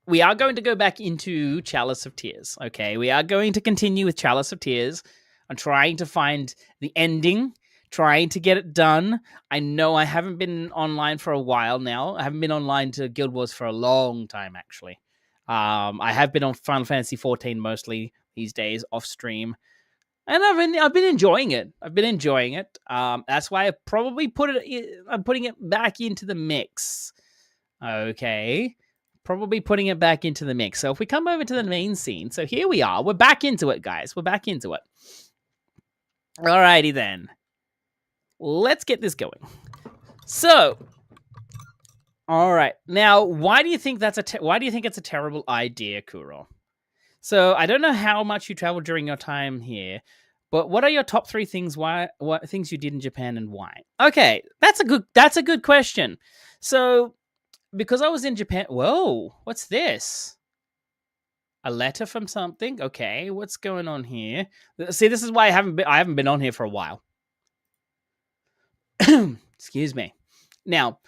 we are going to go back into Chalice of Tears. Okay. We are going to continue with Chalice of Tears. I'm trying to find the ending, trying to get it done. I know I haven't been online for a while now. I haven't been online to Guild Wars for a long time, actually. I have been on Final Fantasy 14 mostly these days off stream. And I've been enjoying it. That's why I probably I'm putting it back into the mix. Okay. Probably putting it back into the mix. So if we come over to the main scene, so here we are. We're back into it, guys. We're back into it. Alrighty then. Let's get this going. So, all right. Now, why do you think it's a terrible idea, Kuro? So I don't know how much you traveled during your time here, but what are your top 3 things? What things you did in Japan and why? Okay, that's a good question. So because I was in Japan, whoa, what's this? A letter from something? Okay, what's going on here? See, this is why I haven't been on here for a while. Excuse me. Now,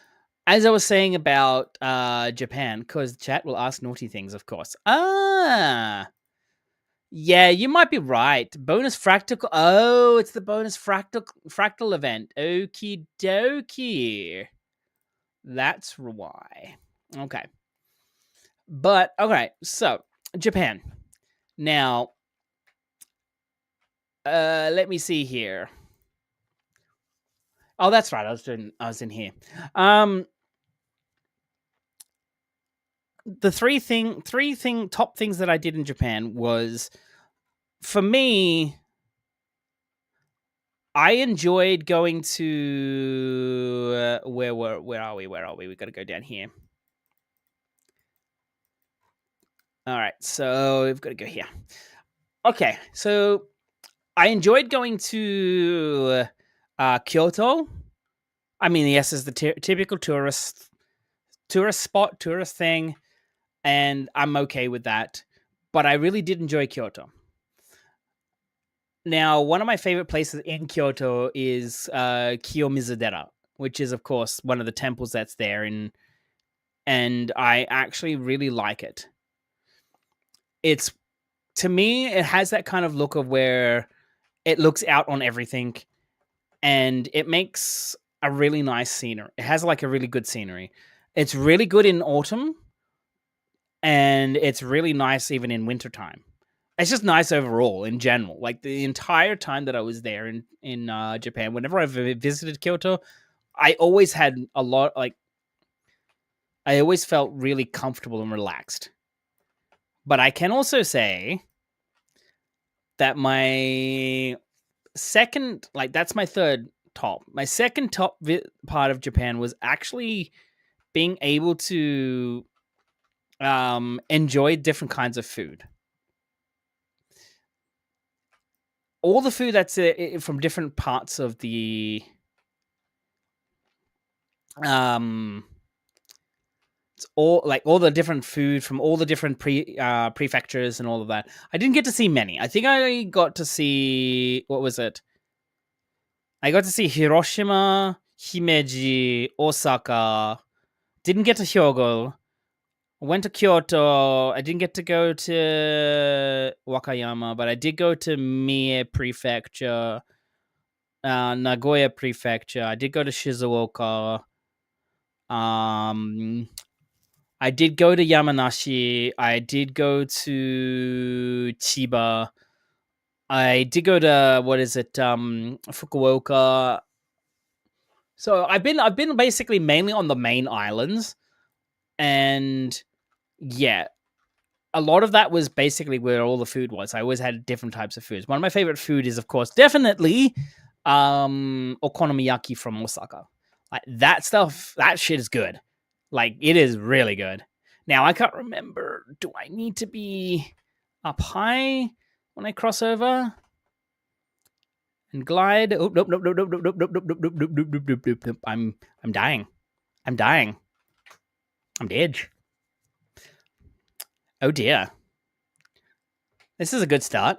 as I was saying about Japan, because chat will ask naughty things, of course. Yeah, you might be right. Bonus fractal. Oh, it's the bonus fractal event. Okie dokie. That's why. Okay. But, okay, so, Japan. Now, let me see here. Oh, that's right. I was in here. The three top things that I did in Japan was, for me, I enjoyed going to where are we? We got to go down here. All right, so we've got to go here. Okay, so I enjoyed going to Kyoto. I mean, yes, it's the typical tourist spot, tourist thing, and I'm okay with that. But I really did enjoy Kyoto. Now, one of my favorite places in Kyoto is Kiyomizu-dera, which is, of course, one of the temples that's there, and I actually really like it. To me, it has that kind of look of where it looks out on everything, and it makes a really nice scenery. It has like a really good scenery. It's really good in autumn, and it's really nice even in wintertime. It's just nice overall in general. Like the entire time that I was there in Japan, whenever I've visited Kyoto, I always had I always felt really comfortable and relaxed. But I can also say that my second, that's my third top. My second top part of Japan was actually being able to enjoy different kinds of food. All the food that's from different parts of the it's all the different food from all the different prefectures and all of that. I didn't get to see many. I think I got to see, what was it? I got to see Hiroshima, Himeji, Osaka. Didn't get to Hyogo. Went to Kyoto. I didn't get to go to Wakayama, but I did go to Mie Prefecture, Nagoya Prefecture. I did go to Shizuoka. I did go to Yamanashi. I did go to Chiba. I did go to Fukuoka. So I've been basically mainly on the main islands, and yeah, a lot of that was basically where all the food was. I always had different types of foods. One of my favorite food is, of course, definitely okonomiyaki from Osaka. Like that stuff, that shit is good. Like it is really good. Now I can't remember. Do I need to be up high when I cross over and glide? Oh nope nope nope nope nope nope nope nope nope nope nope nope nope nope nope. I'm dying. I'm dying. I'm dead. Oh dear. This is a good start.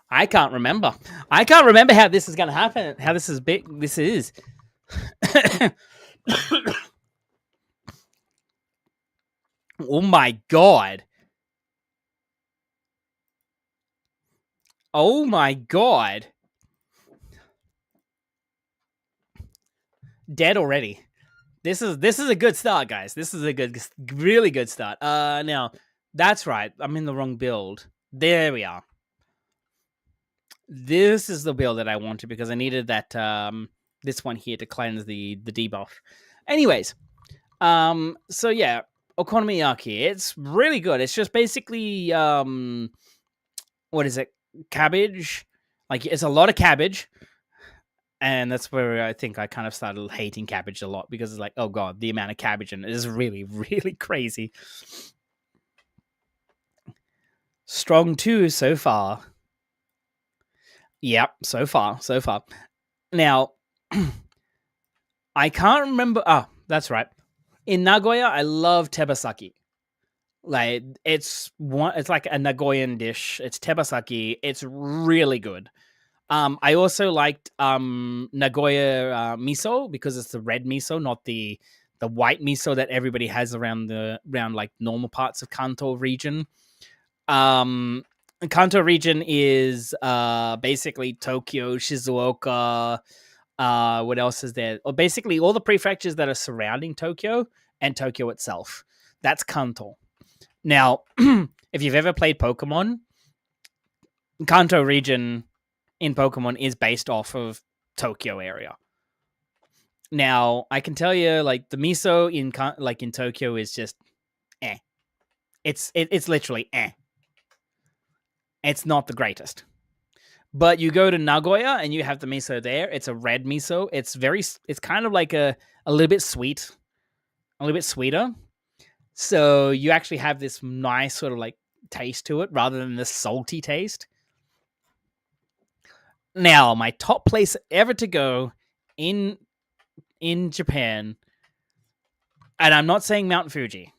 I can't remember. I can't remember how this is going to happen. How this is big. This is. Oh my god. Oh my god. Dead already. This is a good start, guys. This is a really good start. Now, that's right. I'm in the wrong build. There we are. This is the build that I wanted because I needed that this one here to cleanse the debuff. Anyways, so yeah, okonomiyaki. It's really good. It's just basically what is it? Cabbage. Like it's a lot of cabbage. And that's where I think I kind of started hating cabbage a lot because it's like, oh god, the amount of cabbage in it is really, really crazy. Strong 2 so far. Yep, so far. Now, I can't remember. That's right. In Nagoya, I love tebasaki. Like it's like a Nagoyan dish. It's tebasaki. It's really good. I also liked Nagoya miso because it's the red miso, not the white miso that everybody has around like normal parts of Kanto region. Kanto region is basically Tokyo, Shizuoka. What else is there? Or basically all the prefectures that are surrounding Tokyo and Tokyo itself. That's Kanto. Now, if you've ever played Pokemon, Kanto region in Pokemon is based off of Tokyo area. Now, I can tell you, like the miso in Tokyo is just, eh. It's literally eh. It's not the greatest. But you go to Nagoya and you have the miso there. It's a red miso. It's kind of like a little bit sweet, a little bit sweeter. So you actually have this nice sort of like taste to it rather than the salty taste. Now, my top place ever to go in Japan, and I'm not saying Mount Fuji,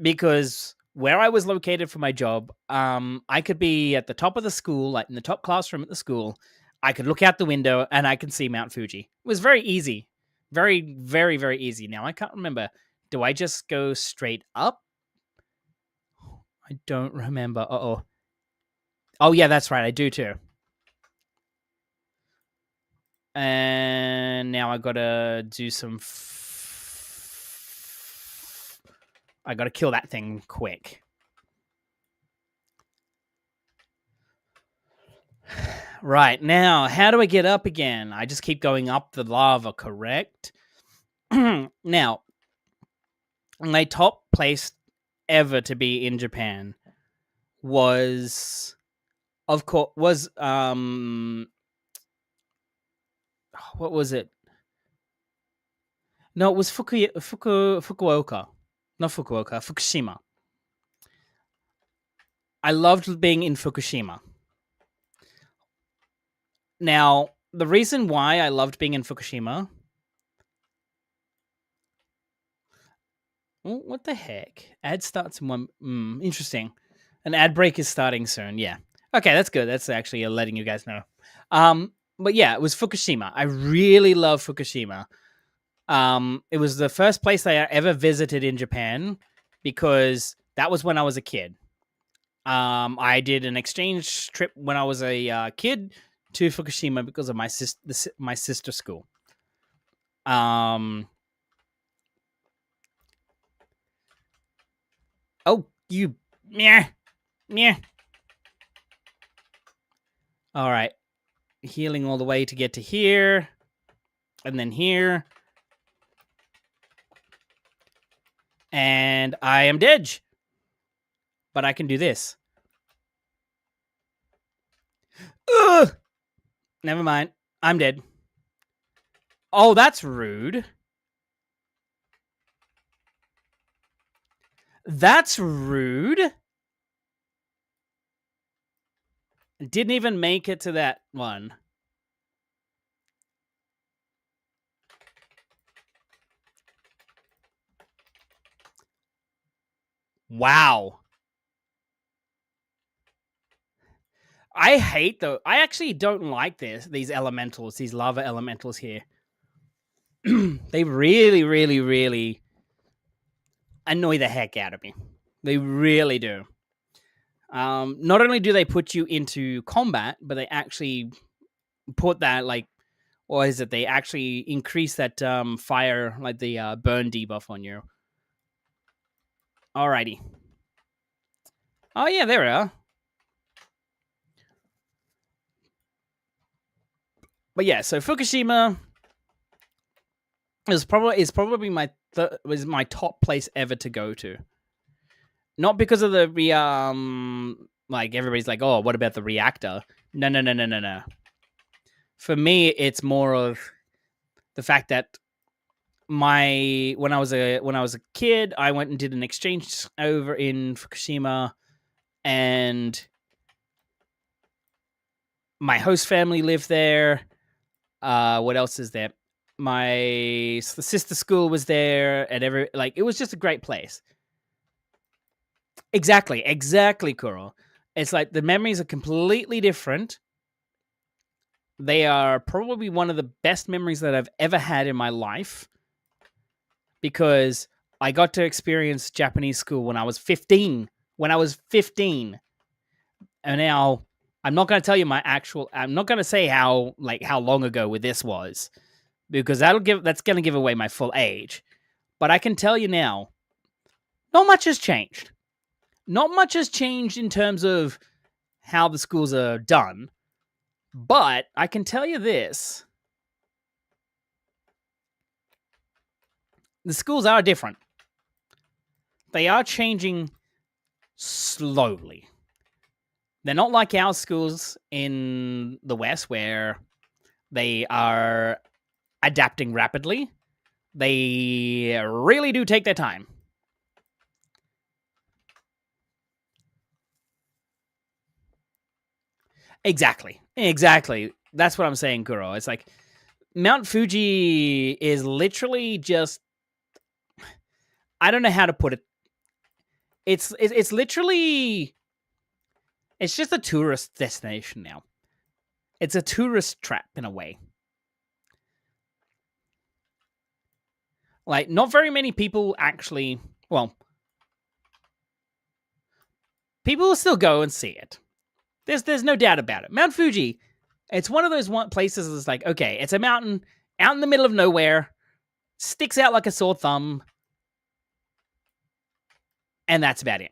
because where I was located for my job, I could be at the top of the school, like in the top classroom at the school. I could look out the window and I could see Mount Fuji. It was very easy. Very, very, very easy. Now, I can't remember. Do I just go straight up? I don't remember. Uh-oh. Oh, yeah, that's right. I do too. And now I gotta do some... I gotta kill that thing quick. Right, now, how do I get up again? I just keep going up the lava, correct? Now, my top place ever to be in Japan was, of course, what was it? No, it was Fukuoka. Not Fukuoka, Fukushima. I loved being in Fukushima. Now, the reason why I loved being in Fukushima... Oh, what the heck? Ad starts in one... interesting. An ad break is starting soon, yeah. Okay, that's good. That's actually letting you guys know. But yeah, it was Fukushima. I really love Fukushima. It was the first place I ever visited in Japan because that was when I was a kid. I did an exchange trip when I was a kid to Fukushima because of my sister's school. Oh, you... Meh. All right. Healing all the way to get to here. And then here. And I am dead. But I can do this. Ugh! Never mind. I'm dead. Oh, that's rude. That's rude. Didn't even make it to that one. Wow. I hate though. I actually don't like these elementals, these lava elementals here. They really, really, really annoy the heck out of me. They really do. Not only do they put you into combat, but they actually put that, like, or is it they actually increase that fire, like the burn debuff on you. Alrighty. Oh yeah, there we are. But yeah, so Fukushima is probably was my top place ever to go to. Not because of the like everybody's like, oh, what about the reactor? No. For me, it's more of the fact that when I was a kid, I went and did an exchange over in Fukushima, and my host family lived there. What else is there? The sister school was there, and it was just a great place. Exactly, Kuro. It's like the memories are completely different. They are probably one of the best memories that I've ever had in my life because I got to experience Japanese school when I was 15. And now I'm not going to tell you I'm not going to say how long ago this was because that's going to give away my full age. But I can tell you now, not much has changed. Not much has changed in terms of how the schools are done. But I can tell you this. The schools are different. They are changing slowly. They're not like our schools in the West where they are adapting rapidly. They really do take their time. Exactly. That's what I'm saying, Kuro. It's like Mount Fuji is literally just... I don't know how to put it. It's literally... It's just a tourist destination now. It's a tourist trap in a way. Like, not very many people actually... Well, people will still go and see it. There's no doubt about it. Mount Fuji, it's one of those places that's like, okay, it's a mountain out in the middle of nowhere, sticks out like a sore thumb, and that's about it.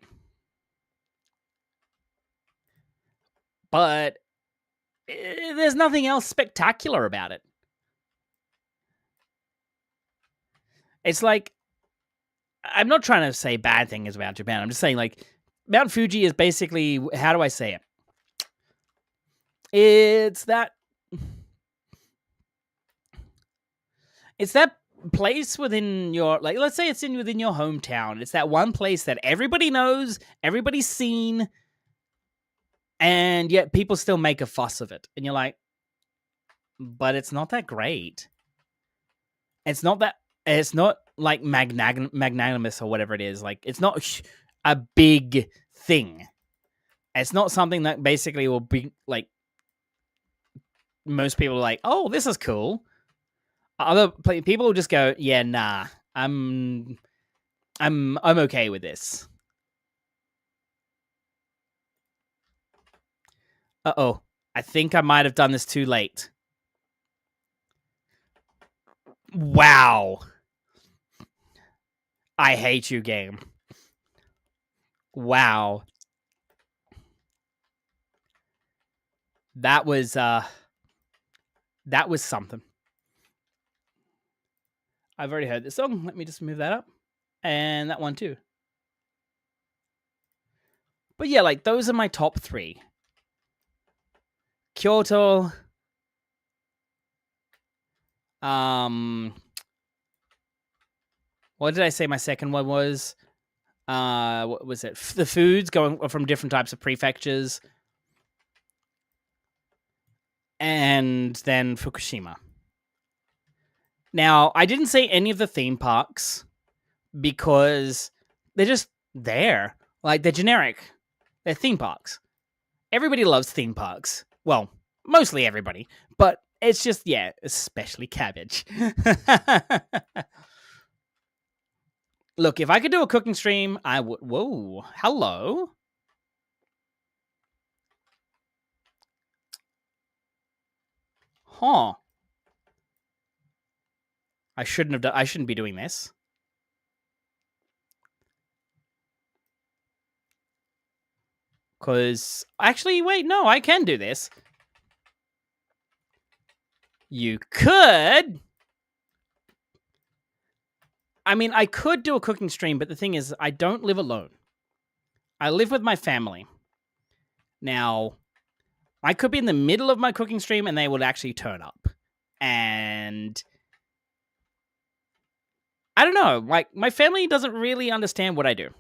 But there's nothing else spectacular about it. It's like, I'm not trying to say bad things about Japan. I'm just saying, like, Mount Fuji is basically, how do I say it? It's that... It's that place within your, like, let's say it's within your hometown. It's that one place that everybody knows, everybody's seen, and yet people still make a fuss of it. And you're like, but it's not that great. It's not like magnanimous or whatever it is. Like, it's not a big thing. It's not something that basically will be like, most people are like, oh, this is cool. Other people will just go, yeah, nah, I'm okay with this. Uh-oh. I think I might have done this too late. Wow. I hate you, game. Wow. That was something. I've already heard this song. Let me just move that up. And that one too. But yeah, like, those are my top 3. Kyoto. What did I say my second one was? What was it? The foods going from different types of prefectures. And then Fukushima. Now, I didn't say any of the theme parks because they're just there. Like, they're generic. They're theme parks. Everybody loves theme parks. Well, mostly everybody. But it's just, yeah, especially Cabbage. Look, if I could do a cooking stream, I would. Whoa, hello. Huh. I shouldn't be doing this. Because, actually, wait, no, I can do this. You could. I mean, I could do a cooking stream, but the thing is, I don't live alone. I live with my family. Now, I could be in the middle of my cooking stream and they would actually turn up. And I don't know, like, my family doesn't really understand what I do.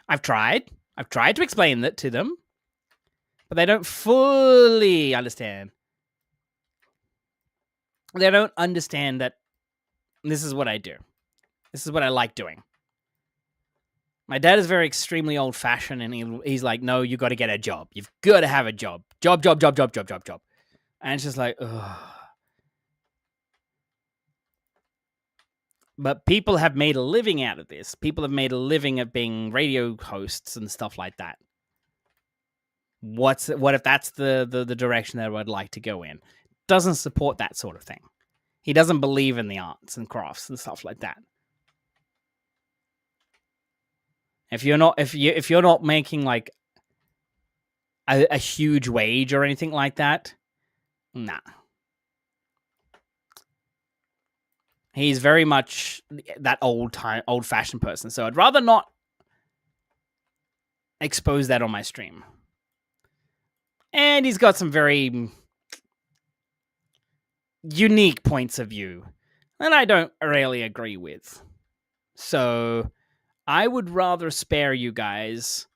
I've tried to explain that to them, but they don't fully understand. They don't understand that this is what I do. This is what I like doing. My dad is very extremely old-fashioned, and he's like, no, you got to get a job. You've got to have a job. Job. And it's just like, ugh. But people have made a living out of this. People have made a living of being radio hosts and stuff like that. What if that's the direction that I would like to go in? Doesn't support that sort of thing. He doesn't believe in the arts and crafts and stuff like that. If you're not making like a huge wage or anything like that, nah. He's very much that old-fashioned person. So I'd rather not expose that on my stream. And he's got some very unique points of view that I don't really agree with. So I would rather spare you guys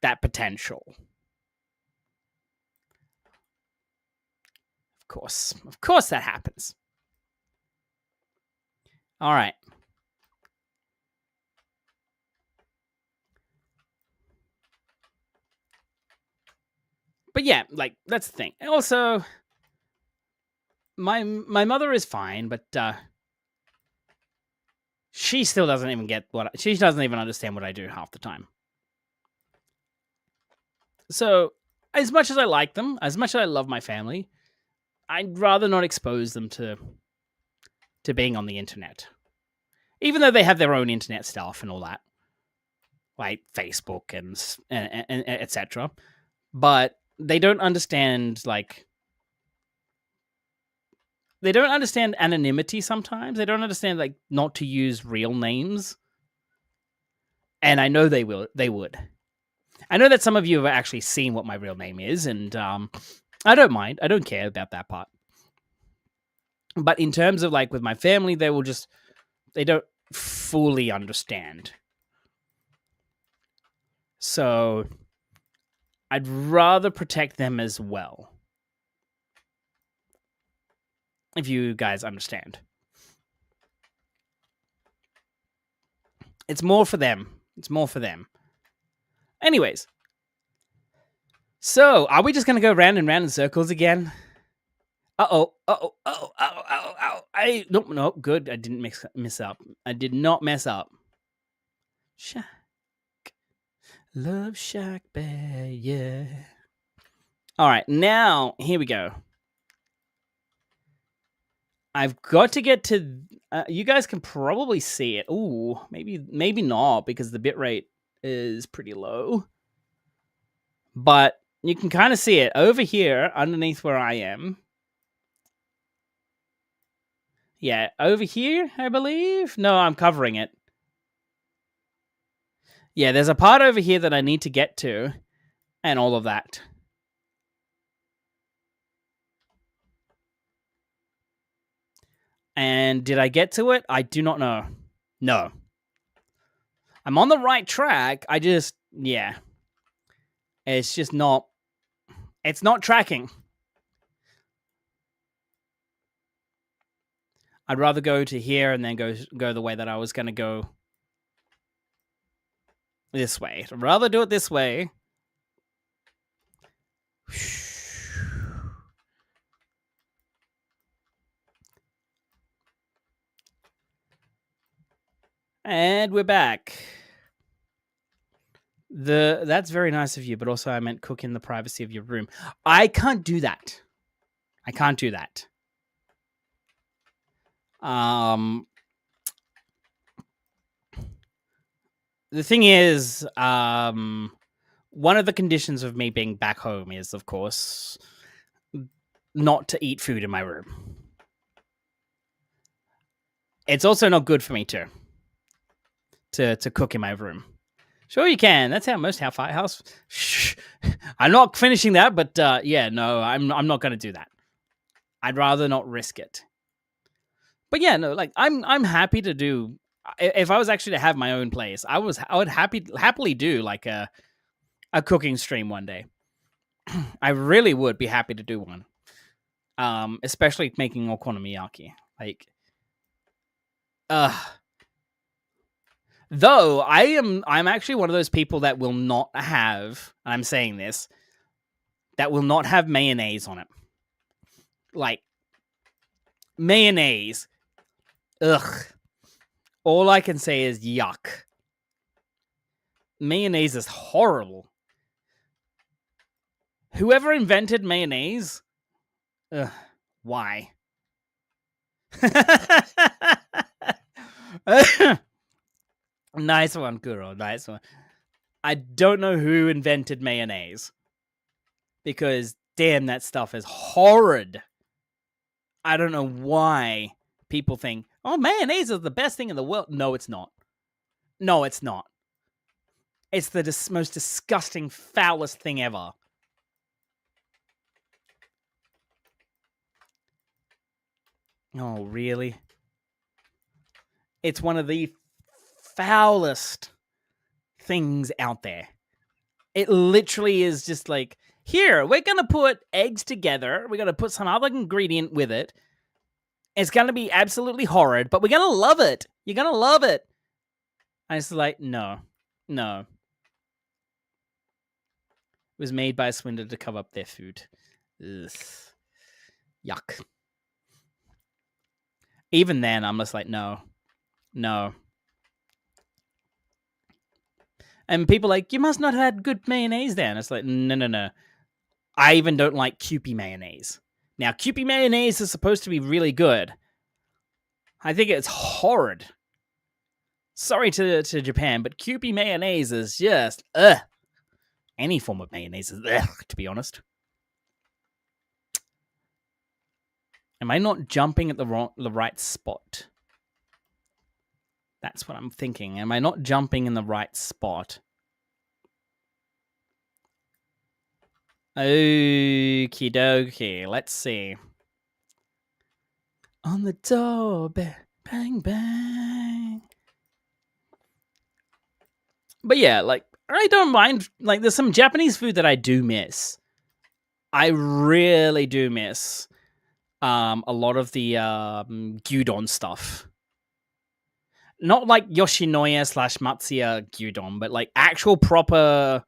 that potential. Of course that happens. All right. But yeah, like, that's the thing. And also, my mother is fine, but she still doesn't even get she doesn't even understand what I do half the time. So, as much as I like them, as much as I love my family, I'd rather not expose them to being on the internet. Even though they have their own internet stuff and all that, like Facebook and etc. But they don't understand, like, they don't understand anonymity sometimes. They don't understand, like, not to use real names. And I know they would. I know that some of you have actually seen what my real name is, and I don't mind. I don't care about that part. But in terms of like with my family, they don't fully understand. So I'd rather protect them as well. If you guys understand. It's more for them. It's more for them. Anyways. So, are we just going to go round and round in circles again? Uh-oh. No, good. I didn't mess up. I did not mess up. Shack. Love Shack, bear, yeah. All right, now, here we go. I've got to get to... you guys can probably see it. Ooh, maybe not, because the bitrate is pretty low. But you can kind of see it over here, underneath where I am. Yeah, over here, I believe. No, I'm covering it. Yeah, there's a part over here that I need to get to, and all of that. And did I get to it? I do not know. No. I'm on the right track. Yeah. It's just not... It's not tracking. I'd rather go to here and then go the way that I was going to go. This way. I'd rather do it this way. And we're back. That's very nice of you, but also I meant cook in the privacy of your room. I can't do that. I can't do that. The thing is, one of the conditions of me being back home is, of course, not to eat food in my room. It's also not good for me to cook in my room. Sure you can. That's how most house. Shh. I'm not finishing that, but yeah, no, I'm not going to do that. I'd rather not risk it. But yeah, no, like I'm happy to do. If I was actually to have my own place, I would happily do like a cooking stream one day. I really would be happy to do one. Especially making okonomiyaki. Like, though I'm actually one of those people that will not have, and I'm saying this, that will not have mayonnaise on it. Like, mayonnaise. Ugh. All I can say is yuck. Mayonnaise is horrible. Whoever invented mayonnaise, why? Nice one, Kuro. Nice one. I don't know who invented mayonnaise. Because, damn, that stuff is horrid. I don't know why people think, oh, mayonnaise is the best thing in the world. No, it's not. No, it's not. It's the most disgusting, foulest thing ever. Oh, really? It's one of the foulest things out there. It literally is just like, here, we're going to put eggs together. We're going to put some other ingredient with it. It's going to be absolutely horrid, but we're going to love it. You're going to love it. And it's like, no. It was made by a swindler to cover up their food. Ugh. Yuck. Even then, I'm just like, no. And people are like, you must not have had good mayonnaise then. It's like, no. I even don't like Kewpie mayonnaise. Now, Kewpie mayonnaise is supposed to be really good. I think it's horrid. Sorry to Japan, but Kewpie mayonnaise is just, ugh. Any form of mayonnaise is ugh, to be honest. Am I not jumping at the right spot? That's what I'm thinking. Am I not jumping in the right spot? Okie dokie. Let's see. On the door, bang, bang. But yeah, like, I don't mind. Like, there's some Japanese food that I do miss. I really do miss a lot of the gyudon stuff. Not like Yoshinoya / Matsuya gyudon, but like actual proper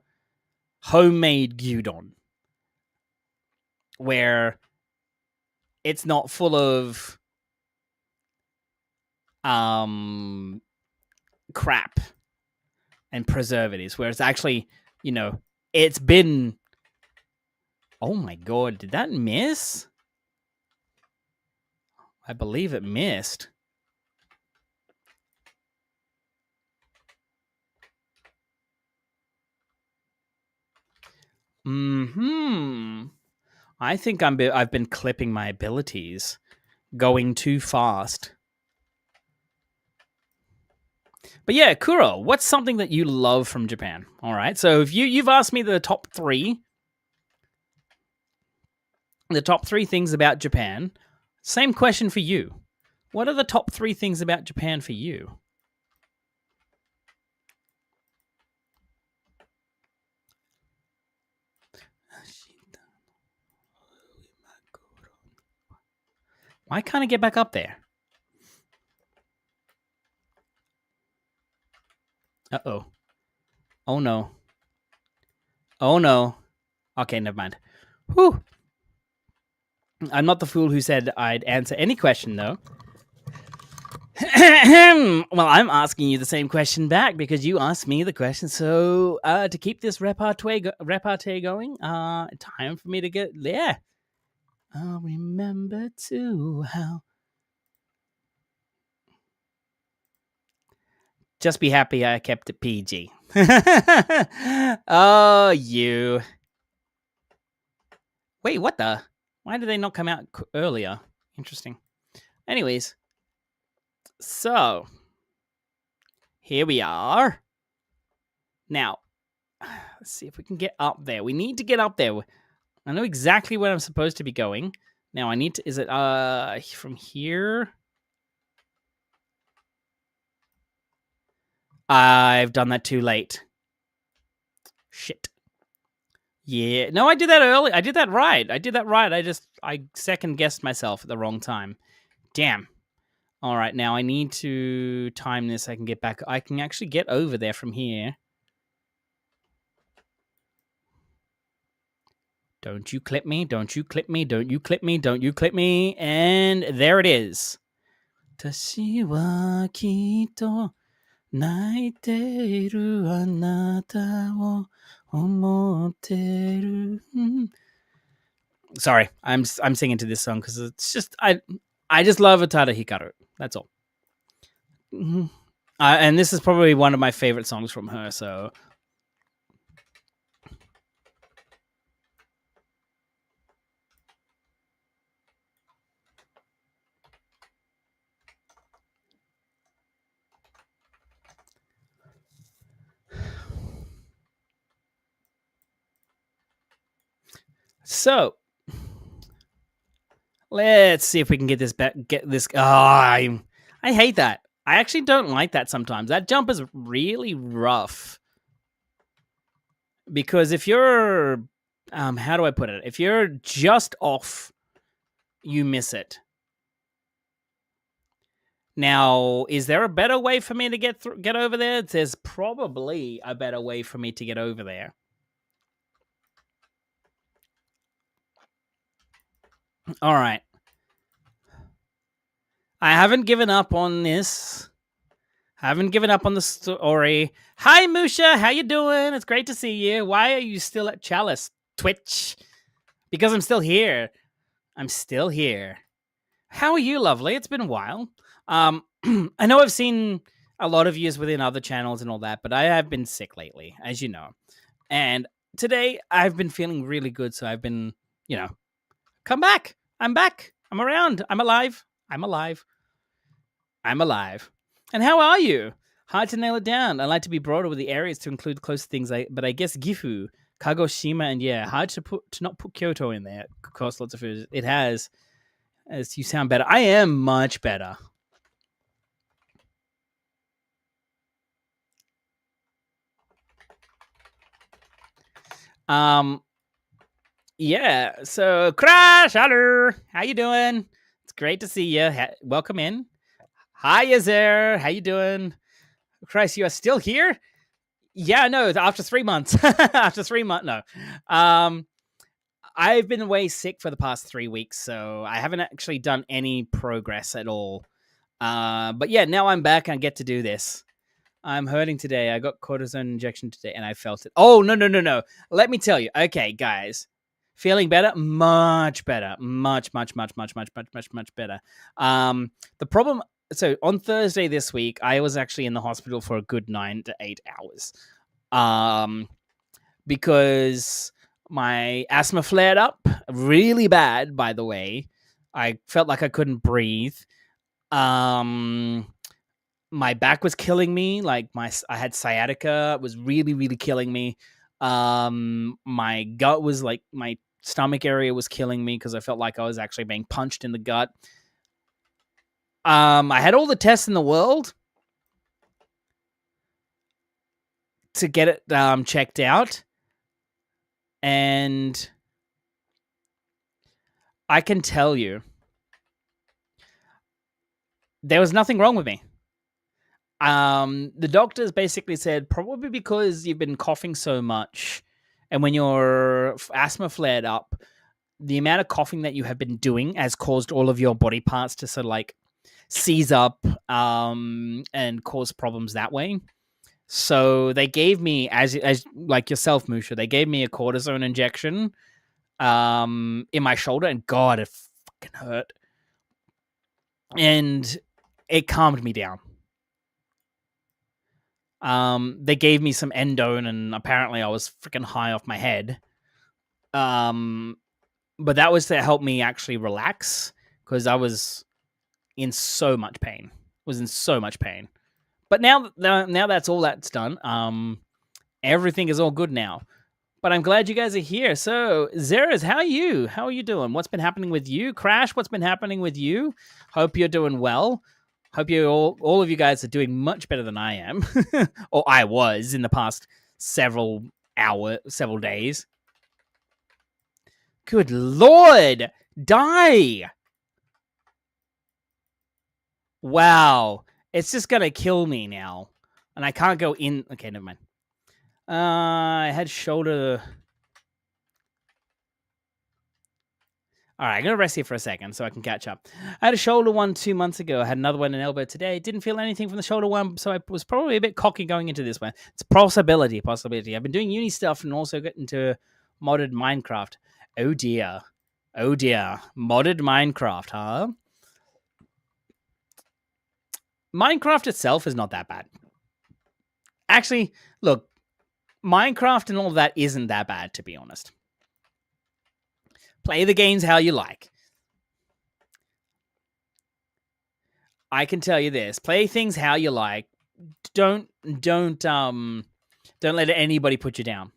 homemade gyudon. Where it's not full of crap and preservatives, where it's actually, it's been. Oh my god, did that miss? I believe it missed. I think I've been clipping my abilities, going too fast. But yeah, Kuro, what's something that you love from Japan? All right, so if you've asked me the top three things about Japan, same question for you. What are the top 3 things about Japan for you? Why can't I get back up there? Uh-oh. Oh, no. Oh, no. Okay, never mind. Whew. I'm not the fool who said I'd answer any question, though. Well, I'm asking you the same question back because you asked me the question. So, to keep this repartee going, time for me to get there. I'll remember too how. Just be happy I kept it PG. Oh, you. Wait, what the? Why did they not come out earlier? Interesting. Anyways, so here we are. Now, let's see if we can get up there. We need to get up there. I know exactly where I'm supposed to be going. Now I need to, is it from here? I've done that too late. Shit. Yeah. No, I did that early. I did that right. I second guessed myself at the wrong time. Damn. All right. Now I need to time this. I can get back. I can actually get over there from here. Don't you clip me. Don't you clip me. Don't you clip me. Don't you clip me. And there it is. 私はきっと泣いているあなたを思ってる Sorry, I'm singing to this song because it's just I just love Utada Hikaru. That's all. And this is probably one of my favorite songs from her. So. So, let's see if we can get this back. Get this. Oh, I hate that. I actually don't like that sometimes. That jump is really rough. Because if you're, how do I put it? If you're just off, you miss it. Now, is there a better way for me to get over there? There's probably a better way for me to get over there. All right. I haven't given up on this. Haven't given up on the story. Hi, Musha. How you doing? It's great to see you. Why are you still at Chalice? Twitch? Because I'm still here. I'm still here. How are you, lovely? It's been a while. I know I've seen a lot of yous within other channels and all that, but I have been sick lately, as you know. And today I've been feeling really good, so I've been, come back. I'm back. I'm around. I'm alive. I'm alive. I'm alive. And how are you? Hard to nail it down. I like to be broader with the areas to include close things, but I guess Gifu, Kagoshima, and hard to not put Kyoto in there. Of course, lots of food. It has. as you sound better. I am much better. Yeah. So, Crash, hello. How you doing? It's great to see you. Welcome in. Hi, there. How you doing? Christ, you are still here? Yeah, no. After 3 months. After 3 months, no. I've been away sick for the past 3 weeks, so I haven't actually done any progress at all. But yeah, now I'm back and I get to do this. I'm hurting today. I got cortisone injection today and I felt it. Oh, no. Let me tell you. Okay, guys. Feeling better? Much better. Much better. The problem, so on Thursday this week, I was actually in the hospital for a good 9 to 8 hours. Because my asthma flared up really bad, by the way. I felt like I couldn't breathe. My back was killing me. Like I had sciatica. It was really killing me. My gut was like my stomach area was killing me because I felt like I was actually being punched in the gut. I had all the tests in the world to get it checked out, and I can tell you there was nothing wrong with me. The doctors basically said probably because you've been coughing so much, and when your asthma flared up, the amount of coughing that you have been doing has caused all of your body parts to sort of like seize up and cause problems that way. So they gave me, as like yourself, Musha, they gave me a cortisone injection in my shoulder, and God, it fucking hurt. And it calmed me down. They gave me some endone, and apparently I was freaking high off my head. But that was to help me actually relax because I was in so much pain. But now that's all that's done. Everything is all good now. But I'm glad you guys are here. So, Zeras, how are you? How are you doing? What's been happening with you? Crash, what's been happening with you? Hope you're doing well. Hope you all of you guys are doing much better than I am. Or I was in the past several days. Good Lord! Die! Wow. It's just gonna kill me now. And I can't go in. Okay, never mind. I had shoulder. All right, I'm going to rest here for a second so I can catch up. I had a shoulder one 2 months ago. I had another one in elbow today. Didn't feel anything from the shoulder one, so I was probably a bit cocky going into this one. It's a possibility. I've been doing uni stuff and also getting into modded Minecraft. Oh dear. Modded Minecraft, huh? Minecraft itself is not that bad. Actually, look, Minecraft and all that isn't that bad, to be honest. Play the games how you like. I can tell you this: play things how you like. Don't let anybody put you down.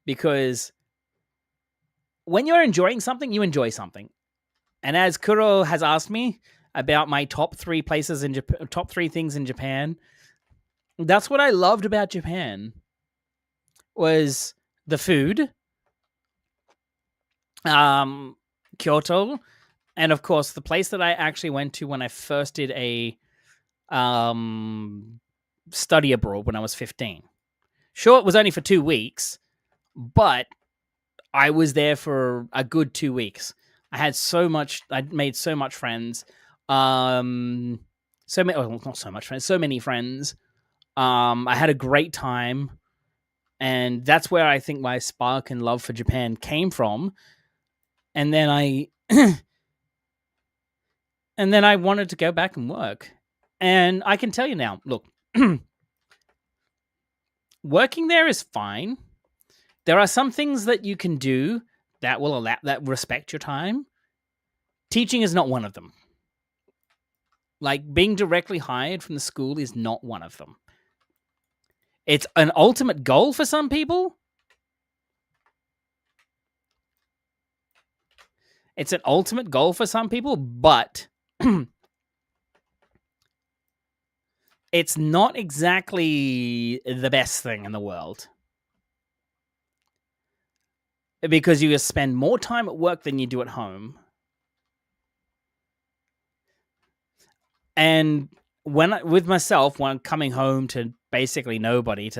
Because when you're enjoying something, you enjoy something. And as Kuro has asked me about my top 3 places in Japan, top 3 things in Japan, that's what I loved about Japan. Was the food, Kyoto, and of course the place that I actually went to when I first did a study abroad when I was 15. Sure, it was only for 2 weeks, but I was there for a good 2 weeks. I made so much friends. So many friends. I had a great time. And that's where I think my spark and love for Japan came from. And then I wanted to go back and work. And I can tell you now, look, working there is fine. There are some things that you can do that will allow that respect your time. Teaching is not one of them. Like being directly hired from the school is not one of them. It's an ultimate goal for some people. It's an ultimate goal for some people, but it's not exactly the best thing in the world. Because you spend more time at work than you do at home. And with myself, when I'm coming home to basically nobody,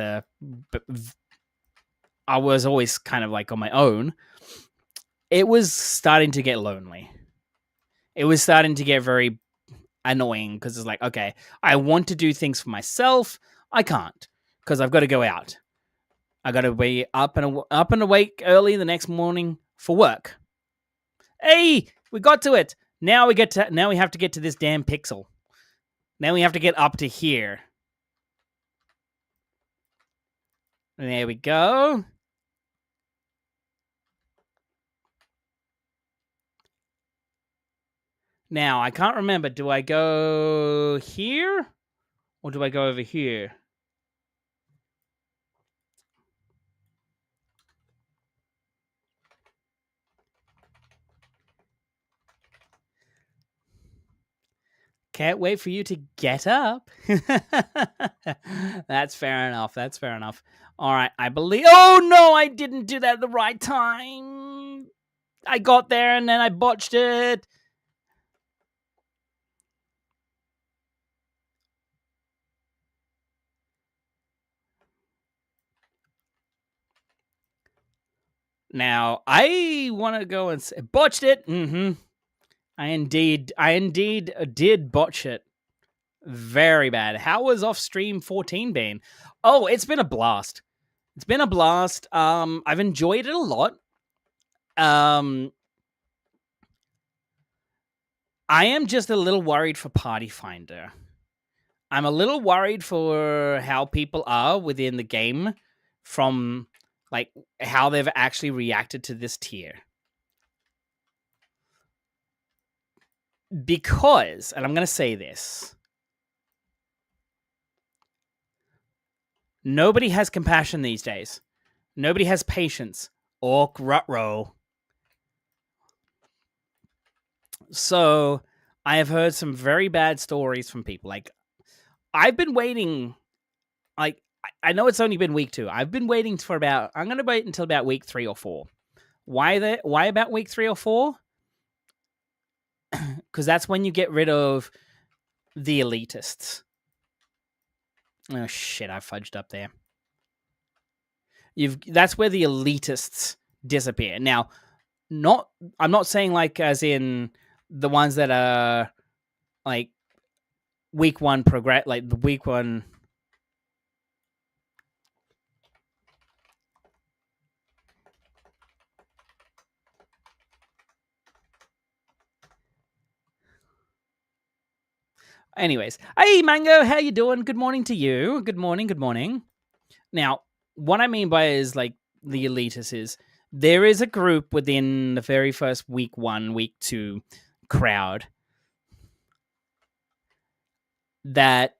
I was always kind of like on my own. It was starting to get lonely. It was starting to get very annoying because it's like, okay, I want to do things for myself. I can't because I've got to go out. I got to be up and awake early the next morning for work. Hey, we got to it. Now we have to get to this damn pixel. Now we have to get up to here. And there we go. Now, I can't remember. Do I go here? Or do I go over here? Can't wait for you to get up. That's fair enough. That's fair enough. All right, I believe... Oh, no, I didn't do that at the right time. I got there and then I botched it. Now, I want to go and say... Botched it. Mm-hmm. I indeed did botch it. Very bad. How was off stream 14 been? Oh, it's been a blast. It's been a blast. I've enjoyed it a lot. I am just a little worried for Party Finder. I'm a little worried for how people are within the game from like how they've actually reacted to this tier. Because, and I'm going to say this, nobody has compassion these days. Nobody has patience or rutro. So I have heard some very bad stories from people. Like, I've been waiting, like, I know it's only been week 2. I've been waiting for I'm going to wait until about week 3 or 4. Why about week 3 or 4? Because that's when you get rid of the elitists. Oh, shit, I fudged up there. That's where the elitists disappear. Now, I'm not saying like as in the ones that are like week 1 progress, like the week 1. Anyways, hey Mango, how you doing? Good morning to you. Good morning. Good morning. Now, what I mean by is like the elitists is there is a group within the very first week 1, week 2 crowd that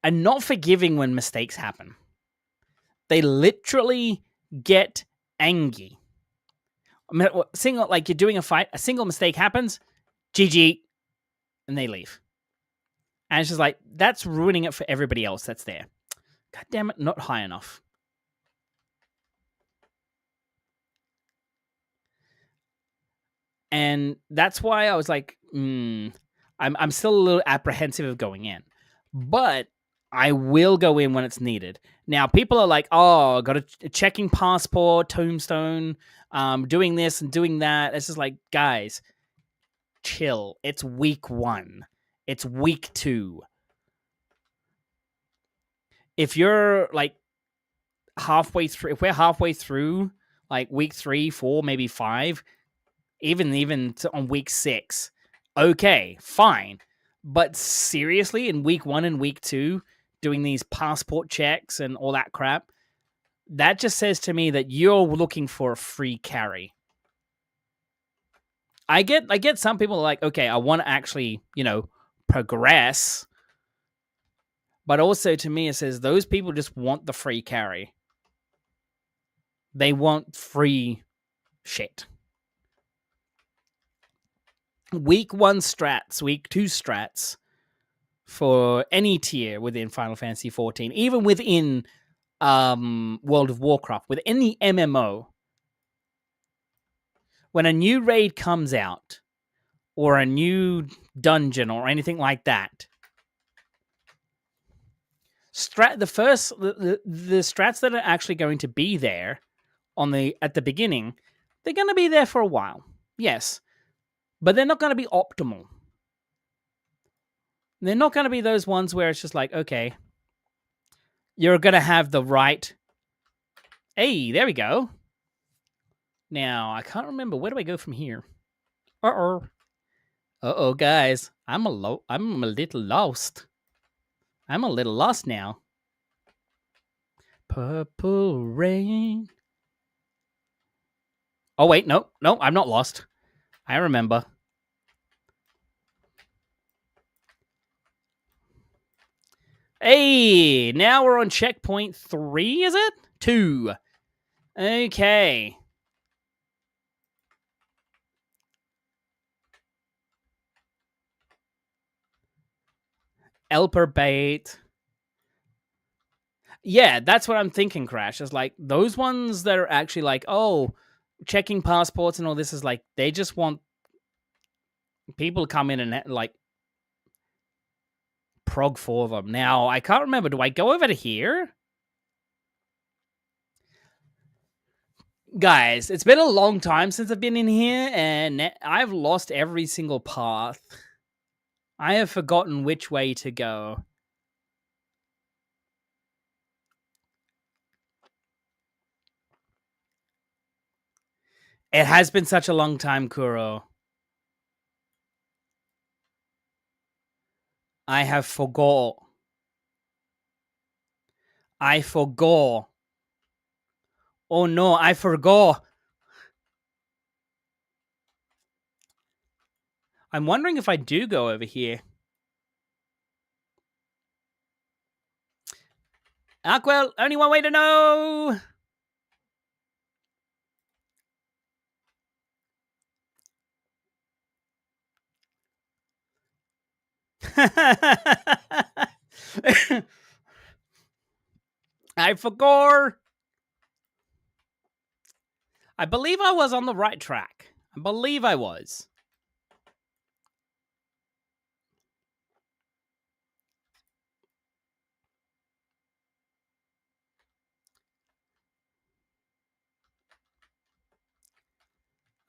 are not forgiving when mistakes happen. They literally get angry. Single, like you're doing a fight, a single mistake happens, GG, and they leave. And it's just like, that's ruining it for everybody else that's there. God damn it, not high enough. And that's why I was like, I'm still a little apprehensive of going in. But I will go in when it's needed. Now, people are like, oh, got a checking passport, tombstone, doing this and doing that. It's just like, guys, chill. It's week 1. It's week 2. If you're like halfway through, if we're halfway through like week 3, 4, maybe 5, even on week 6, okay, fine. But seriously, in week 1 and week 2, doing these passport checks and all that crap, that just says to me that you're looking for a free carry. I get some people like, okay, I want to actually, progress. But also to me, it says those people just want the free carry. They want free shit. week 1 strats, week 2 strats for any tier within Final Fantasy 14, even within World of Warcraft, with any MMO. When a new raid comes out, or a new dungeon, or anything like that, the strats that are actually going to be there at the beginning, they're going to be there for a while, yes, but they're not going to be optimal. They're not going to be those ones where it's just like, okay, you're going to have the right. Hey, there we go. Now I can't remember, where do I go from here? Guys, I'm a little lost. I'm a little lost now. Purple rain. Oh wait, no, I'm not lost. I remember. Hey, now we're on checkpoint 3, is it? 2. Okay. Elper bait. Yeah, that's what I'm thinking, Crash. It's like those ones that are actually like, oh, checking passports and all this is like, they just want people to come in and like prog for them. Now, I can't remember. Do I go over to here? Guys, it's been a long time since I've been in here, and I've lost every single path. I have forgotten which way to go. It has been such a long time, Kuro. I have forgot. I forgot. Oh no, I forgot. I'm wondering if I do go over here. Aquel, only one way to know. I forgot. I believe I was on the right track. I believe I was.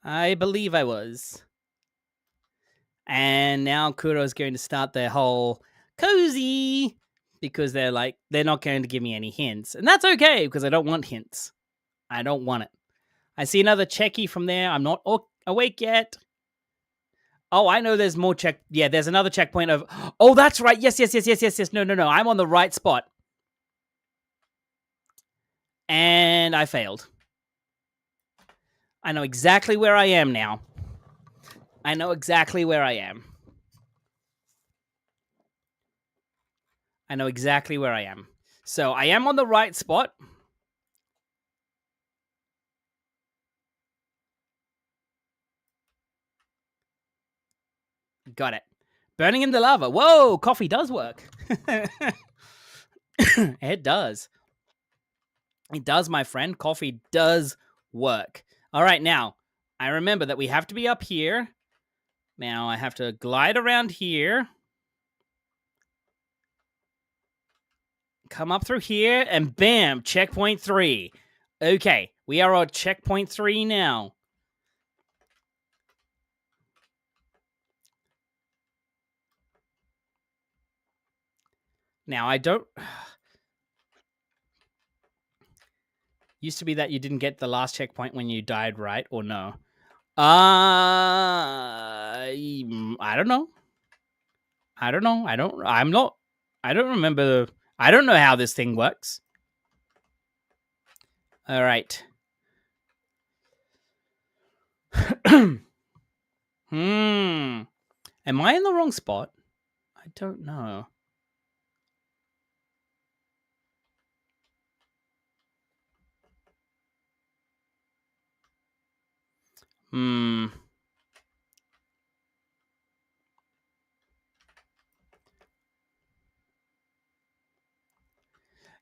I believe I was. And now Kuro's going to start their whole cozy because they're not going to give me any hints. And that's okay because I don't want hints. I don't want it. I see another checky from there. I'm not awake yet. Oh, I know there's more check. Yeah, there's another checkpoint of. Oh, that's right. Yes. No. I'm on the right spot. And I failed. I know exactly where I am now. I know exactly where I am. I know exactly where I am. So I am on the right spot. Got it. Burning in the lava. Whoa, coffee does work. It does. It does, my friend. Coffee does work. All right, now, I remember that we have to be up here. Now, I have to glide around here. Come up through here, and bam, checkpoint 3. Okay, we are on checkpoint 3 now. Now, I don't... Used to be that you didn't get the last checkpoint when you died, right? Or no? I don't know. I don't know. I don't remember. I don't know how this thing works. All right. Am I in the wrong spot? I don't know.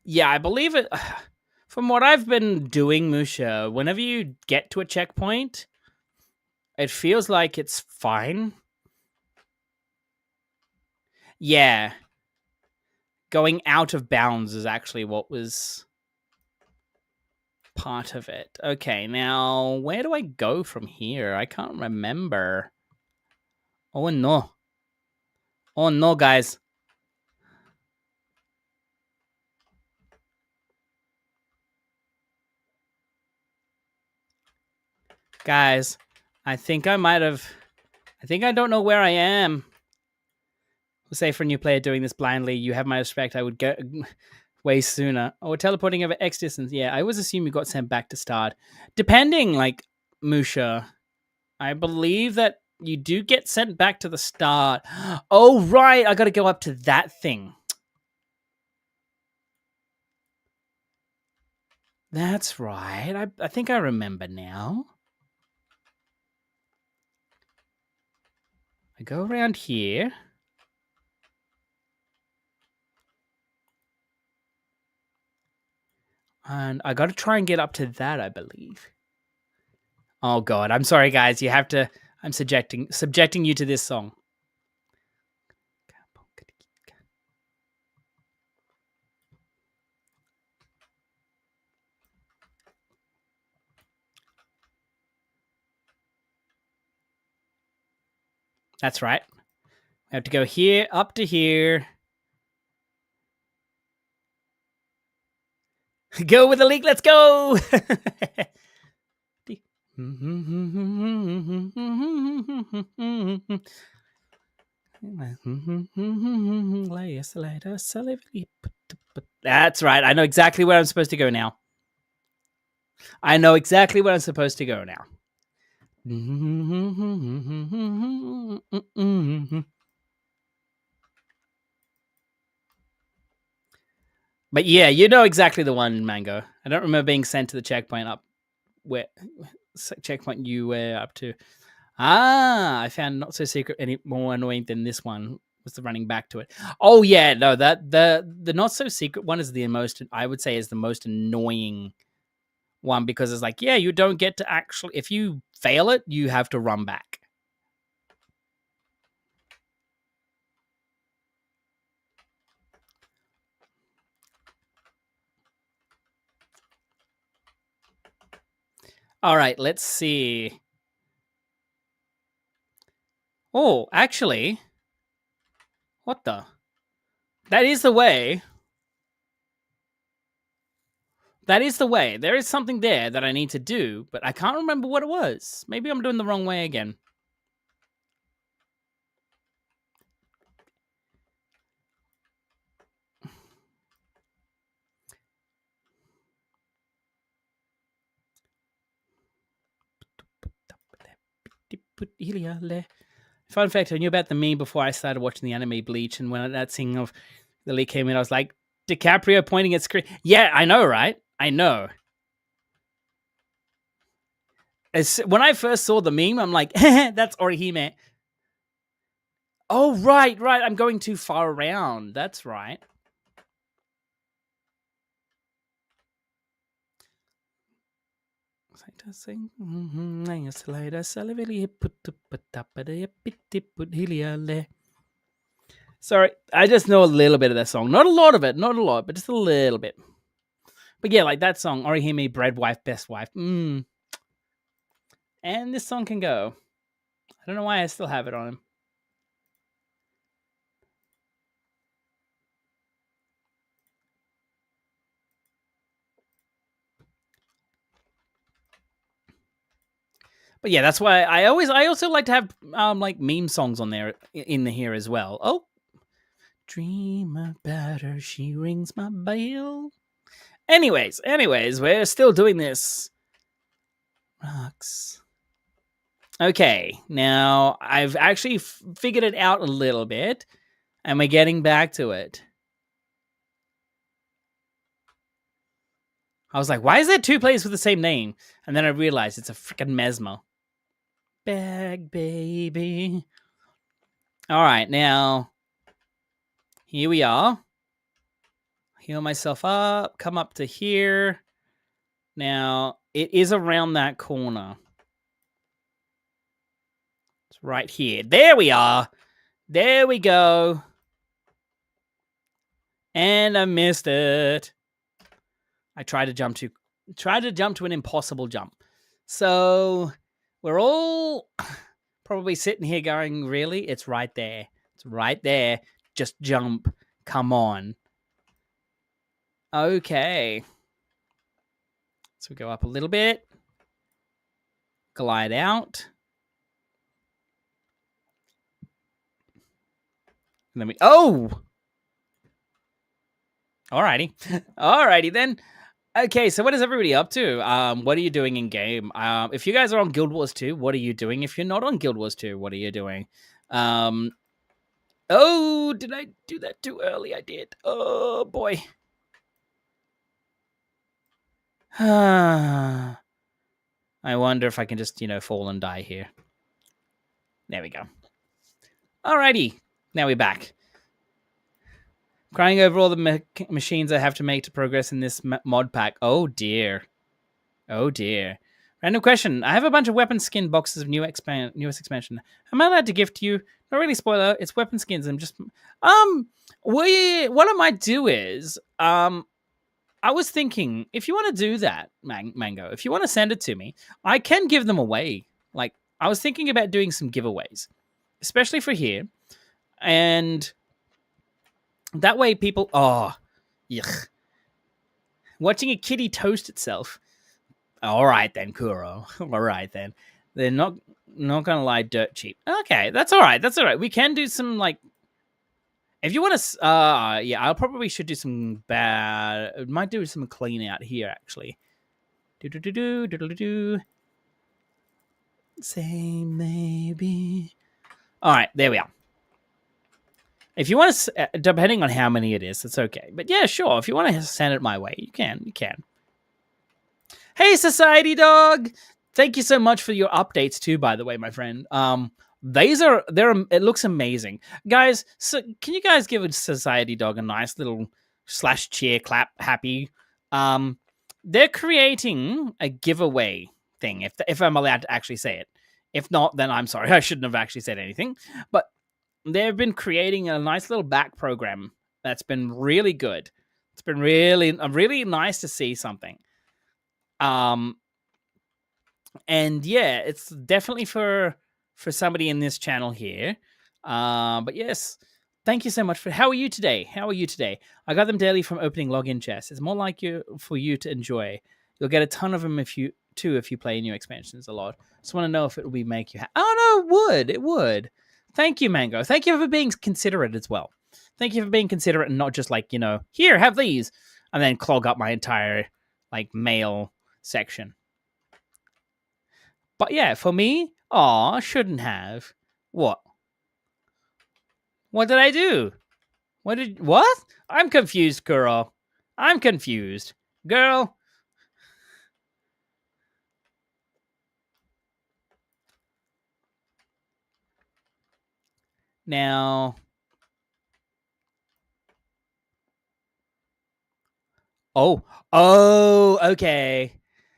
Yeah, I believe it. From what I've been doing, Musha, whenever you get to a checkpoint, it feels like it's fine. Yeah. Going out of bounds is actually what was part of it. Okay, now where do I go from here? I can't remember. Oh no. Oh no, guys. Guys, I think I might have. I think I don't know where I am. We'll say for a new player doing this blindly, you have my respect. I would go way sooner. Oh, teleporting over X distance. Yeah, I always assume you got sent back to start. Depending, like, Musha, I believe that you do get sent back to the start. Oh, right. I got to go up to that thing. That's right. I think I remember now. I go around here. And I got to try and get up to that, I believe. Oh, God. I'm sorry, guys. You have to... I'm subjecting you to this song. That's right. I have to go here, up to here. Go with the leak. Let's go. That's right. I know exactly where I'm supposed to go now. I know exactly where I'm supposed to go now. But yeah, you know exactly the one, Mango. I don't remember being sent to the checkpoint up where checkpoint you were up to. Ah, I found not so secret any more annoying than this one was the running back to it. Oh yeah, no, that the not so secret one is the most, I would say, is the most annoying one because it's like, yeah, you don't get to actually, if you fail it, you have to run back. All right, let's see. Oh, actually, what the? That is the way. That is the way. There is something there that I need to do, but I can't remember what it was. Maybe I'm doing the wrong way again. Fun fact, I knew about the meme before I started watching the anime Bleach, and when that scene of the leak came in, I was like, DiCaprio pointing at screen. Yeah, I know, right? I know. When I first saw the meme, I'm like, that's Orihime. Oh, right. I'm going too far around. That's right. Sorry, I just know a little bit of that song. Not a lot of it, not a lot, but just a little bit. But yeah, like that song, Orihime, Bread Wife, Best Wife. And this song can go. I don't know why I still have it on him. But yeah, that's why I also like to have like meme songs on there in here as well. Oh, dream about her, she rings my bell. Anyways, we're still doing this. Rocks. Okay, now I've actually figured it out a little bit, and we're getting back to it. I was like, why is there two players with the same name? And then I realized it's a freaking Mesmer. Bag baby. All right, now here we are. Heal myself up. Come up to here. Now, it is around that corner. It's right here. There we are. There we go. And I missed it. I tried to jump to an impossible jump. So we're all probably sitting here going, really? It's right there. It's right there. Just jump. Come on. Okay. So we go up a little bit. Glide out. And then we... Oh! Alrighty. Alrighty then. Okay, so what is everybody up to? What are you doing in game? If you guys are on Guild Wars 2, what are you doing? If you're not on Guild Wars 2, what are you doing? Oh, did I do that too early? I did. Oh, boy. I wonder if I can just, fall and die here. There we go. Alrighty. Now we're back. Crying over all the machines I have to make to progress in this mod pack. Oh, dear. Oh, dear. Random question. I have a bunch of weapon skin boxes of newest expansion. Am I allowed to gift you? Not really spoiler. It's weapon skins. I'm just... what I might do is... I was thinking, if you want to do that, Mango, if you want to send it to me, I can give them away. Like, I was thinking about doing some giveaways, especially for here. And that way people... Oh, yuck. Watching a kitty toast itself. All right then, Kuro. All right then. They're not gonna lie dirt cheap. Okay, that's all right. That's all right. We can do some, like... If you want to... yeah, I probably should do some bad... Might do some clean out here, actually. Do-do-do-do. Say maybe... All right, there we are. If you want to... depending on how many it is, it's okay. But yeah, sure. If you want to send it my way, you can. You can. Hey, Society Dog! Thank you so much for your updates too, by the way, my friend. It looks amazing. Guys, so can you guys give a Society Dog a nice little / cheer clap happy? They're creating a giveaway thing, if I'm allowed to actually say it. If not, then I'm sorry. I shouldn't have actually said anything. But they've been creating a nice little back program that's been really good. It's been really nice to see something. And yeah, it's definitely for somebody in this channel here. But yes, thank you so much how are you today? I got them daily from opening login chests. It's more like for you to enjoy. You'll get a ton of them if you play new expansions a lot. Just want to know if it will make you happy. Oh no, it would. Thank you, Mango. Thank you for being considerate as well. Thank you for being considerate and not just like, here, have these, and then clog up my entire mail section. But yeah, for me, shouldn't have. What? What did I do? What? I'm confused, girl. I'm confused. Girl. Now. Oh, okay.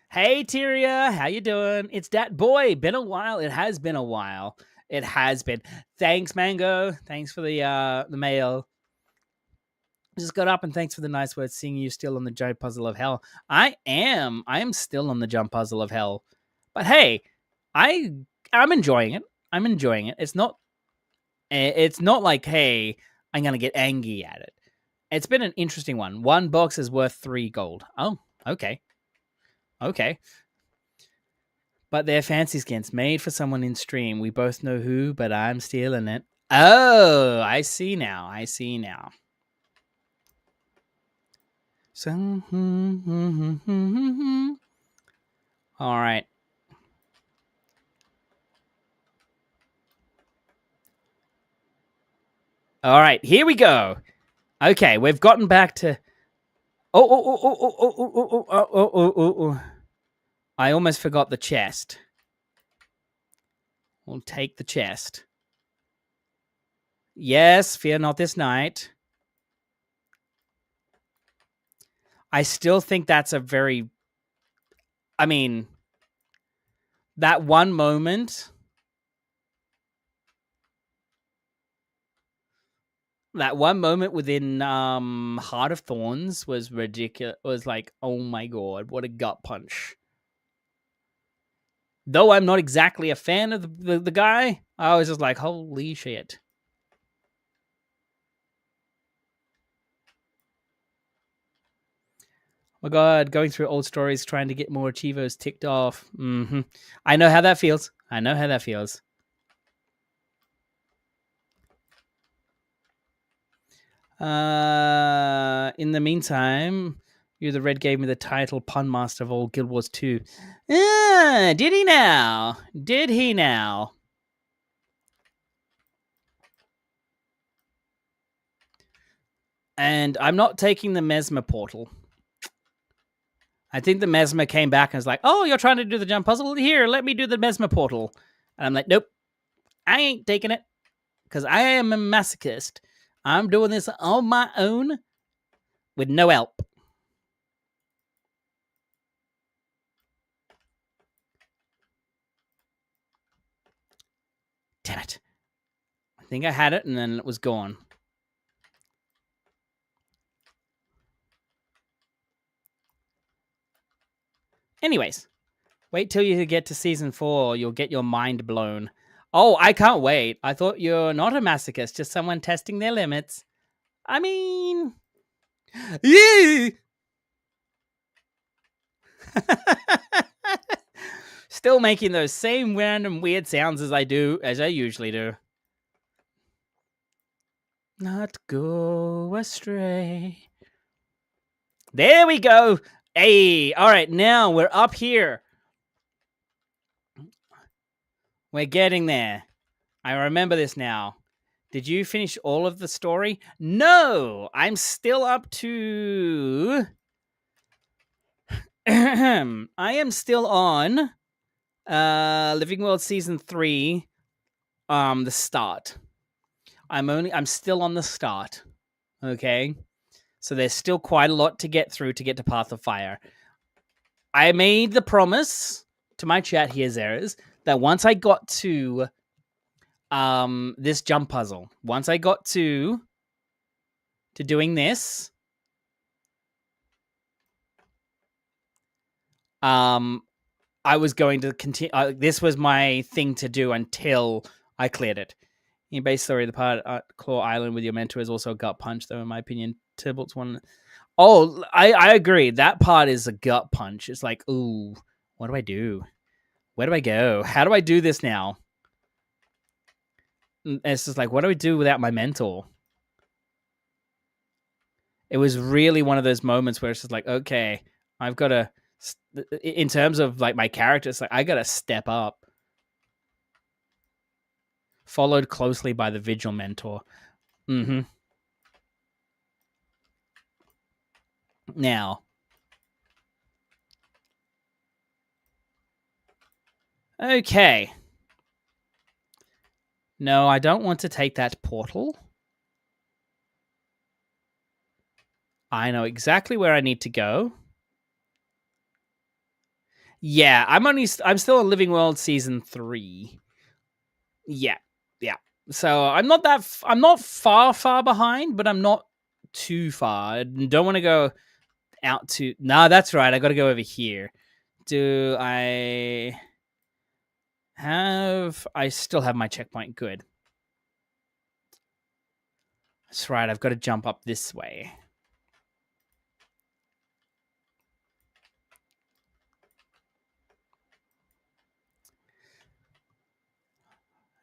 Hey, Tyria, how you doing? It's that boy. Been a while. It has been a while. It has been. Thanks, Mango. Thanks for the mail. Just got up and thanks for the nice words. Seeing you still on the giant puzzle of hell. I am still on the jump puzzle of hell. But hey, I'm enjoying it. It's not like, hey, I'm gonna get angry at it. It's been an interesting one. One box is worth 3 gold. Oh, okay. But they're fancy skins made for someone in stream. We both know who, but I'm stealing it. Oh, I see now. So, all right. All right, here we go. Okay, we've gotten back to... Oh. I almost forgot the chest. We'll take the chest. Yes, fear not this night. I still think that's a very, I mean, that one moment, within Heart of Thorns was ridiculous. Was like, oh my god, what a gut punch. Though I'm not exactly a fan of the guy, I was just like, holy shit. Oh my god, going through old stories trying to get more achievos ticked off. I know how that feels. In the meantime, you the Red gave me the title Pun Master of all Guild Wars 2. Did he now? And I'm not taking the Mesmer portal. I think the Mesmer came back and was like, oh, you're trying to do the jump puzzle? Here, let me do the Mesmer portal. And I'm like, nope, I ain't taking it. Because I am a masochist. I'm doing this on my own with no help. Damn it. I think I had it and then it was gone. Anyways, wait till you get to season 4. You'll get your mind blown. Oh, I can't wait. I thought you're not a masochist, just someone testing their limits. I mean... Yee! Still making those same random weird sounds as I usually do. Not go astray. There we go. Hey, all right, now we're up here. We're getting there. I remember this now. Did you finish all of the story? No, I'm still up to... I am still on Living World Season 3, the start. I'm still on the start. Okay? So there's still quite a lot to get through to get to Path of Fire. I made the promise to my chat here, Zeras, that once I got to this jump puzzle, once I got to doing this, I was going to continue. This was my thing to do until I cleared it. In base story, the part at Claw Island with your mentor is also a gut punch, though, in my opinion. Tybalt's one. Oh, I agree. That part is a gut punch. It's like, ooh, what do I do? Where do I go? How do I do this now? And it's just like, what do I do without my mentor? It was really one of those moments where it's just like, okay, I've got to, in terms of like my character, it's like, I got to step up. Followed closely by the Vigil mentor. Now. Okay. No, I don't want to take that portal. I know exactly where I need to go. Yeah, I'm still in Living World Season 3. Yeah. So I'm not far behind, but I'm not too far. I don't want to go out to... No, that's right. I got to go over here. Do I have... I still have my checkpoint. Good. That's right. I've got to jump up this way.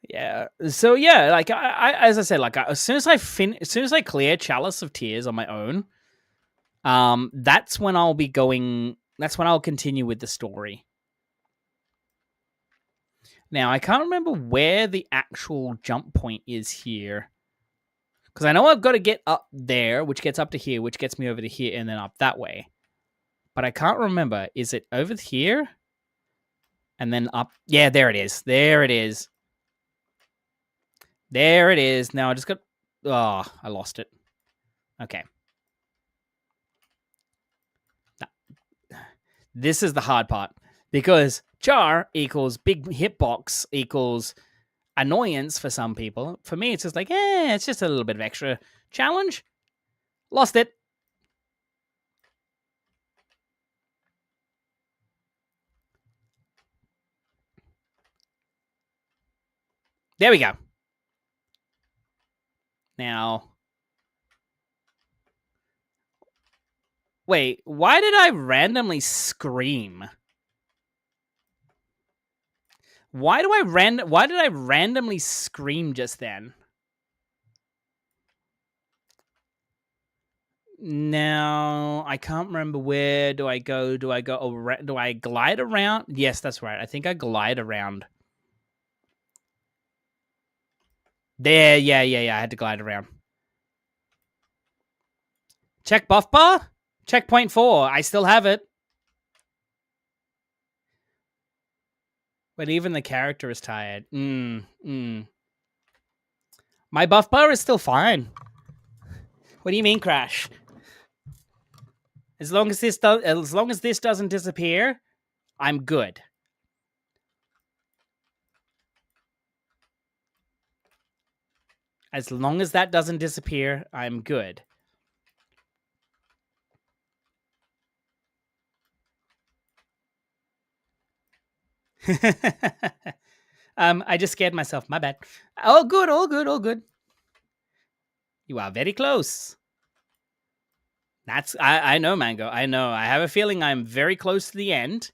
Yeah. So yeah, like I as I said, like as soon as I clear Chalice of Tears on my own, that's when I'll be going. That's when I'll continue with the story. Now I can't remember where the actual jump point is here, because I know I've got to get up there, which gets up to here, which gets me over to here, and then up that way. But I can't remember. Is it over here? And then up? Yeah, there it is. There it is. There it is. Now I just got... Oh, I lost it. Okay. This is the hard part because char equals big hitbox equals annoyance for some people. For me, it's just like, it's just a little bit of extra challenge. Lost it. There we go. Now, wait, why did I randomly scream? Why did I randomly scream just then? Now, I can't remember where do I go? Do I glide around? Yes, that's right. I think I glide around. There, yeah. I had to glide around. Check buff bar? Checkpoint 4. I still have it. But even the character is tired. My buff bar is still fine. What do you mean, Crash? As long as this doesn't disappear, I'm good. As long as that doesn't disappear, I'm good. I just scared myself. My bad. All good. You are very close. I know, Mango. I know. I have a feeling I'm very close to the end.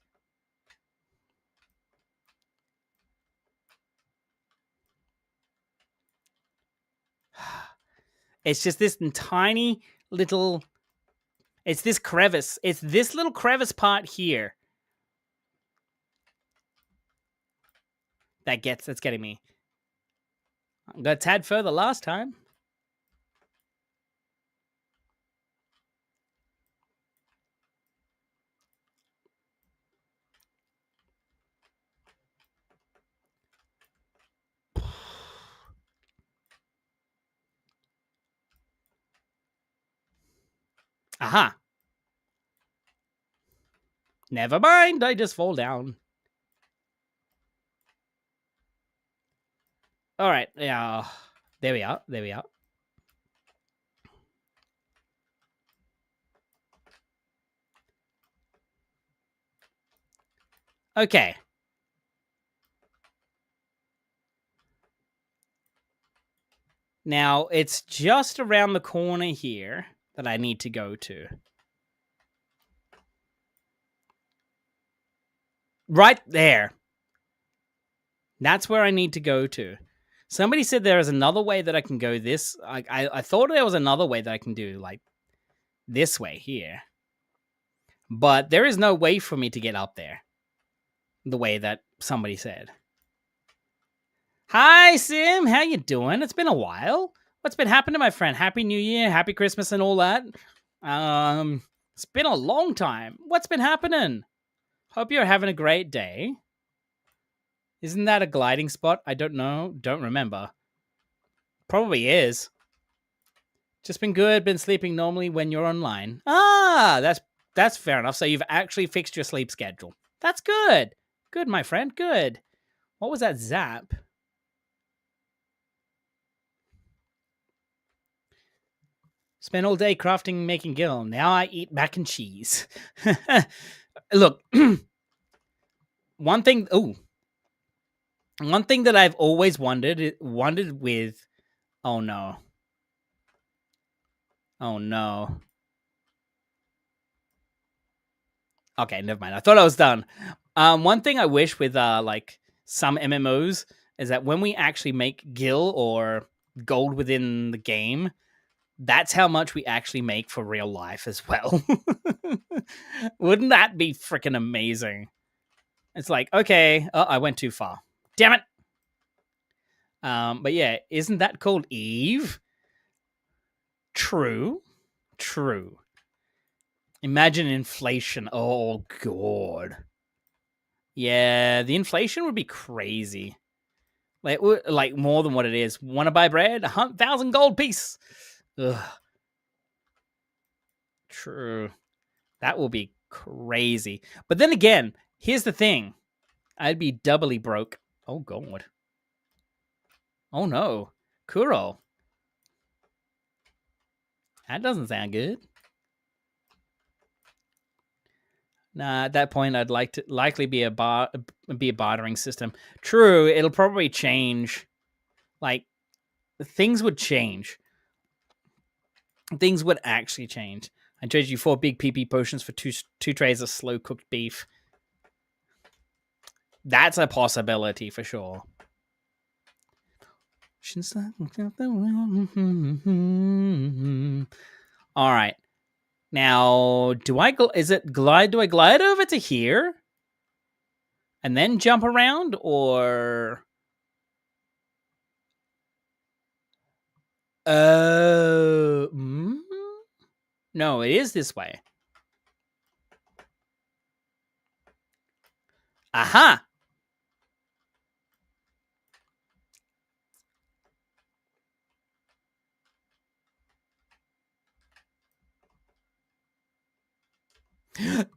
It's just this tiny little... It's this crevice. It's this little crevice part here. That's getting me. I got a tad further last time. Aha. Never mind. I just fall down. All right. Yeah. There we are. Okay. Now, it's just around the corner here that I need to go to. Right there. That's where I need to go to. Somebody said there is another way that I can go this. I thought there was another way that I can do, like, this way here. But there is no way for me to get up there. The way that somebody said. Hi, Sim. How you doing? It's been a while. What's been happening, my friend? Happy New Year, Happy Christmas, and all that. It's been a long time. What's been happening? Hope you're having a great day. Isn't that a gliding spot? I don't know. Don't remember. Probably is. Just been good. Been sleeping normally when you're online. Ah, that's fair enough. So you've actually fixed your sleep schedule. That's good. Good, my friend. Good. What was that zap? Spent all day crafting, making gil. Now I eat mac and cheese. Look, one thing that I've always wondered with... Oh, no. Okay, never mind. I thought I was done. One thing I wish with like some MMOs is that when we actually make gil or gold within the game, that's how much we actually make for real life as well. Wouldn't that be freaking amazing? It's like, okay, I went too far. Damn it. But yeah, isn't that called Eve? True. Imagine inflation. Oh, God. Yeah, the inflation would be crazy. Like more than what it is. Want to buy bread? 1,000 gold piece. Ugh. True. That will be Crazy. But then again, here's the thing. I'd be doubly broke. Oh, God. Oh, no. Kuro. That doesn't sound good. Nah, at that point, I'd likely be a bartering system. True, it'll probably change. Like, things would change. Things would actually change. I trade you 4 big PP potions for two trays of slow cooked beef. That's a possibility for sure. All right. Now, do I glide over to here and then jump around, or no, it is this way. Aha.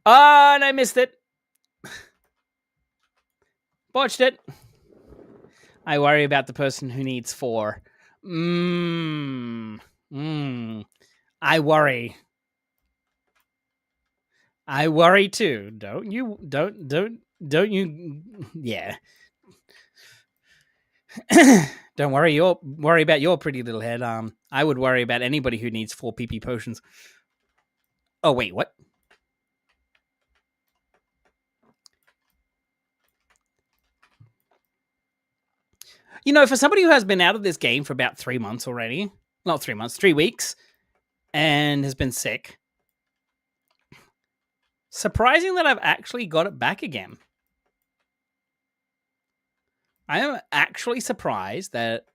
Oh, and I missed it. Botched it. I worry about the person who needs 4. I worry. I worry too. Don't you? Yeah. Don't worry. Worry about your pretty little head. I would worry about anybody who needs 4 PP potions. Oh wait, what? You know, for somebody who has been out of this game for about 3 months already, not 3 months, 3 weeks, and has been sick, surprising that I've actually got it back again. I am actually surprised that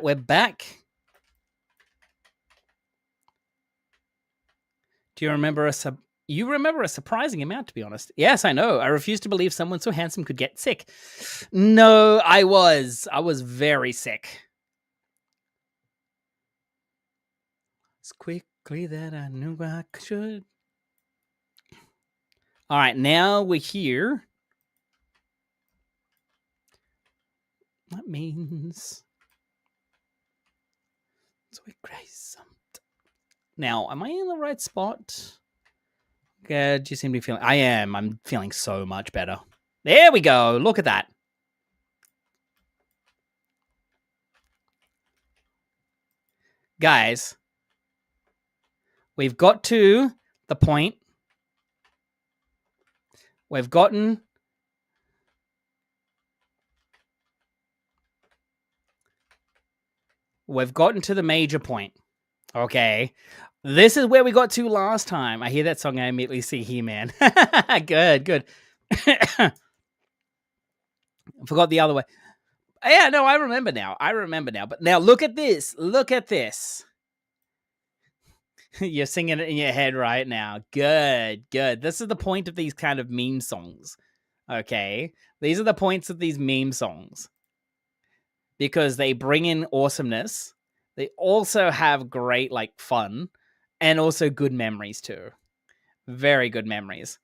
we're back. Do you remember You remember a surprising amount, to be honest. Yes, I know. I refuse to believe someone so handsome could get sick. No, I was very sick. As quickly that I knew I should. All right, now we're here. That means so we grace. Now, am I in the right spot? Good. You seem to be feeling. I am. I'm feeling so much better. There we go. Look at that. Guys, we've got to the point. We've gotten to the major point. Okay. This is where we got to last time. I hear that song, I immediately see He-Man. Good. I forgot the other way. Yeah, no, I remember now. But now look at this. You're singing it in your head right now. Good. This is the point of these kind of meme songs. Okay? These are the points of these meme songs. Because they bring in awesomeness. They also have great, fun. And also good memories, too. Very good memories.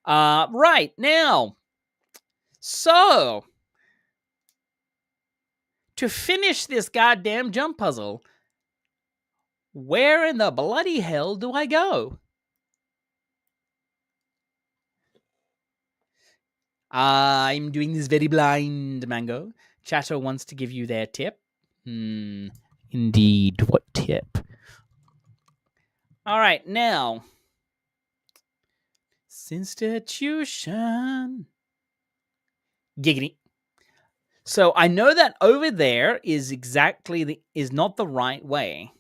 Right, now. So, to finish this goddamn jump puzzle, where in the bloody hell do I go? I'm doing this very blind, Mango. Chato wants to give you their tip. Indeed, what tip? All right, now. Institution. Giggity. So I know that over there is is not the right way.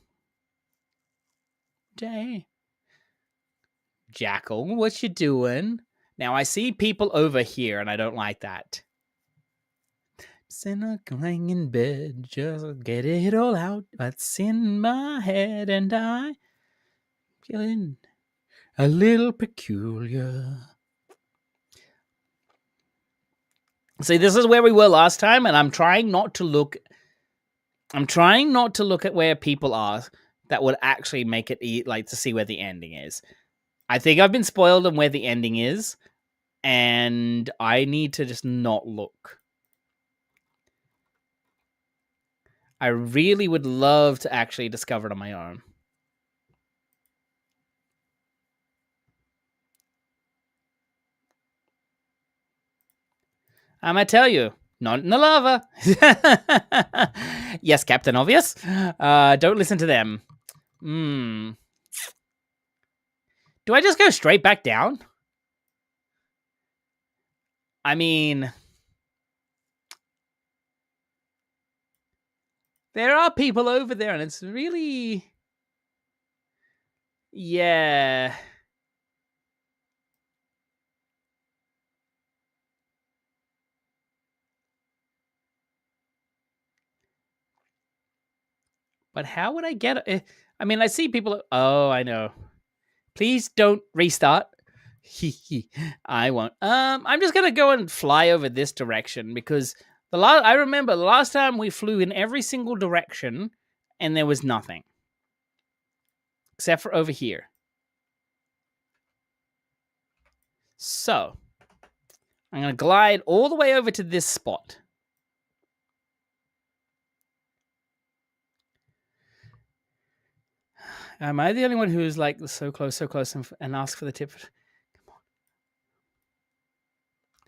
Jackal, what you doing? Now I see people over here, and I don't like that. Lying in bed, just get it all out. What's in my head, and I feeling a little peculiar. See, this is where we were last time, and I'm trying not to look at where people are. that would actually make it like to see where the ending is. I think I've been spoiled on where the ending is, and I need to just not look. I really would love to actually discover it on my own. I'm gonna tell you, not in the lava. Yes, Captain Obvious. Don't listen to them. Do I just go straight back down? I mean, there are people over there, and it's really... Yeah. But how would I get it? I mean, I see people... Oh, I know. Please don't restart. I won't. I'm just gonna go and fly over this direction because I remember the last time we flew in every single direction and there was nothing. Except for over here. So, I'm going to glide all the way over to this spot. Am I the only one who's like so close, and ask for the tip?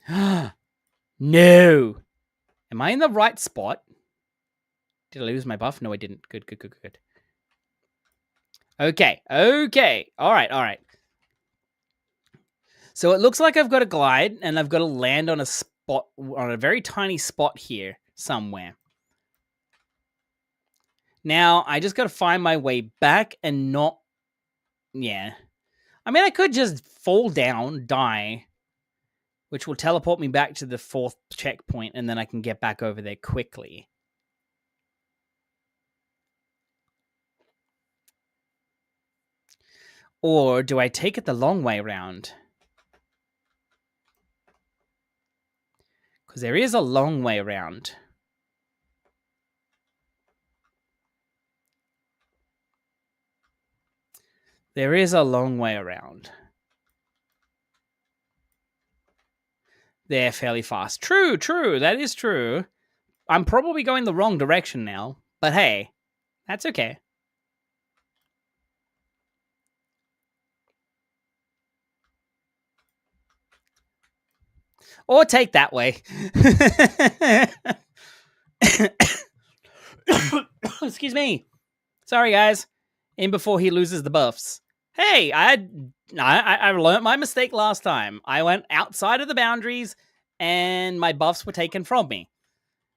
Come on. No. Am I in the right spot? Did I lose my buff? No, I didn't. Good. Okay. All right. So it looks like I've got to glide, and I've got to land on a very tiny spot here somewhere. Now, I just got to find my way back and not... Yeah. I mean, I could just fall down, die, which will teleport me back to the 4th checkpoint, and then I can get back over there quickly. Or do I take it the long way around? Because there is a long way around. There is a long way around. They're fairly fast. True. That is true. I'm probably going the wrong direction now. But hey, that's okay. Or take that way. Excuse me. Sorry, guys. In before he loses the buffs. Hey, I learned my mistake last time. I went outside of the boundaries and my buffs were taken from me.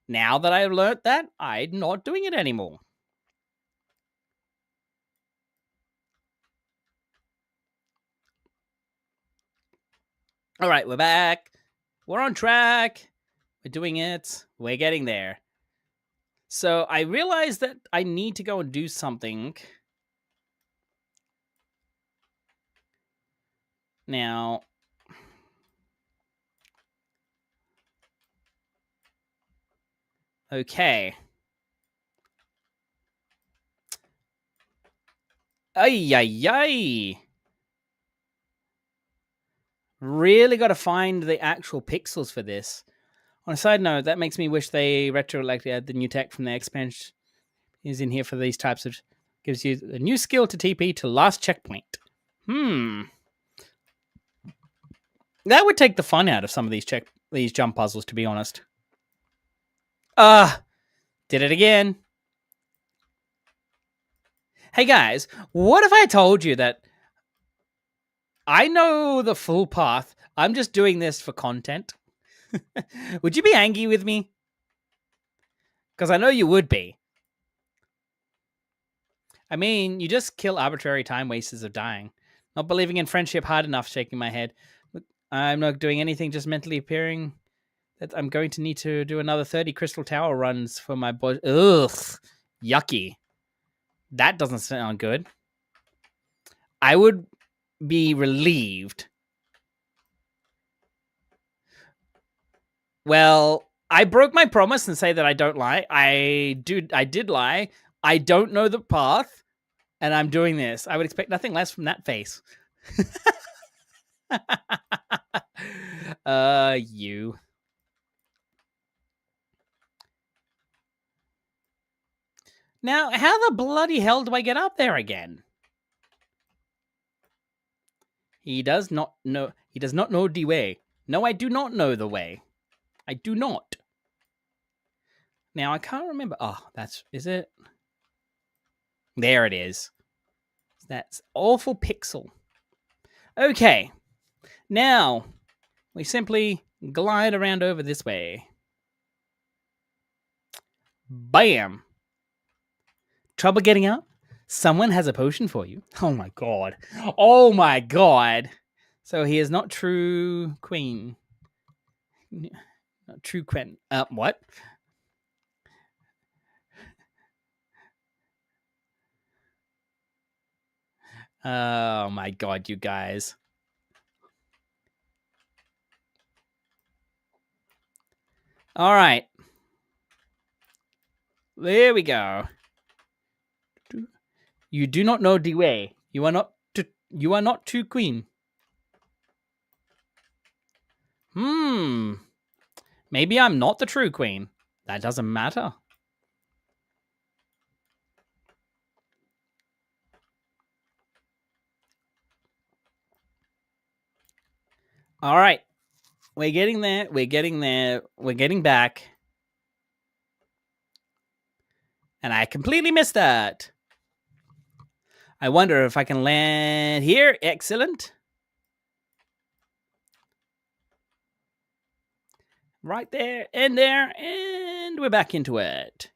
Now that I've learned that, I'm not doing it anymore. All right, we're back. We're on track. We're doing it. We're getting there. So I realized that I need to go and do something. Now, okay. Ay. Really got to find the actual pixels for this. On a side note, that makes me wish they retroactively add the new tech from the expansion is in here for these types of... Gives you a new skill to TP to last checkpoint. That would take the fun out of some of these jump puzzles, to be honest. Did it again. Hey guys, what if I told you that I know the full path? I'm just doing this for content. Would you be angry with me? Because I know you would be. I mean, you just kill arbitrary time wasters of dying. Not believing in friendship hard enough, shaking my head. I'm not doing anything, just mentally appearing that I'm going to need to do another 30 Crystal Tower runs for my body. Ugh, yucky. That doesn't sound good. I would be relieved. Well, I broke my promise and say that I don't lie. I did lie. I don't know the path. and I'm doing this. I would expect nothing less from that face. You. Now, how the bloody hell do I get up there again? He does not know. He does not know the way. No, I do not know the way. I do not. Now, I can't remember. Oh, is it? There it is. That's awful pixel. Okay. Now, we simply glide around over this way. Bam. Trouble getting up? Someone has a potion for you. Oh my god. Oh my god. So he is not true queen. Not true queen. What? Oh my god, you guys. All right. There we go. You do not know the way. You are not true queen. Maybe I'm not the true queen. That doesn't matter. All right. We're getting there. We're getting there. We're getting back. And I completely missed that. I wonder if I can land here. Excellent. Right there and there. And we're back into it.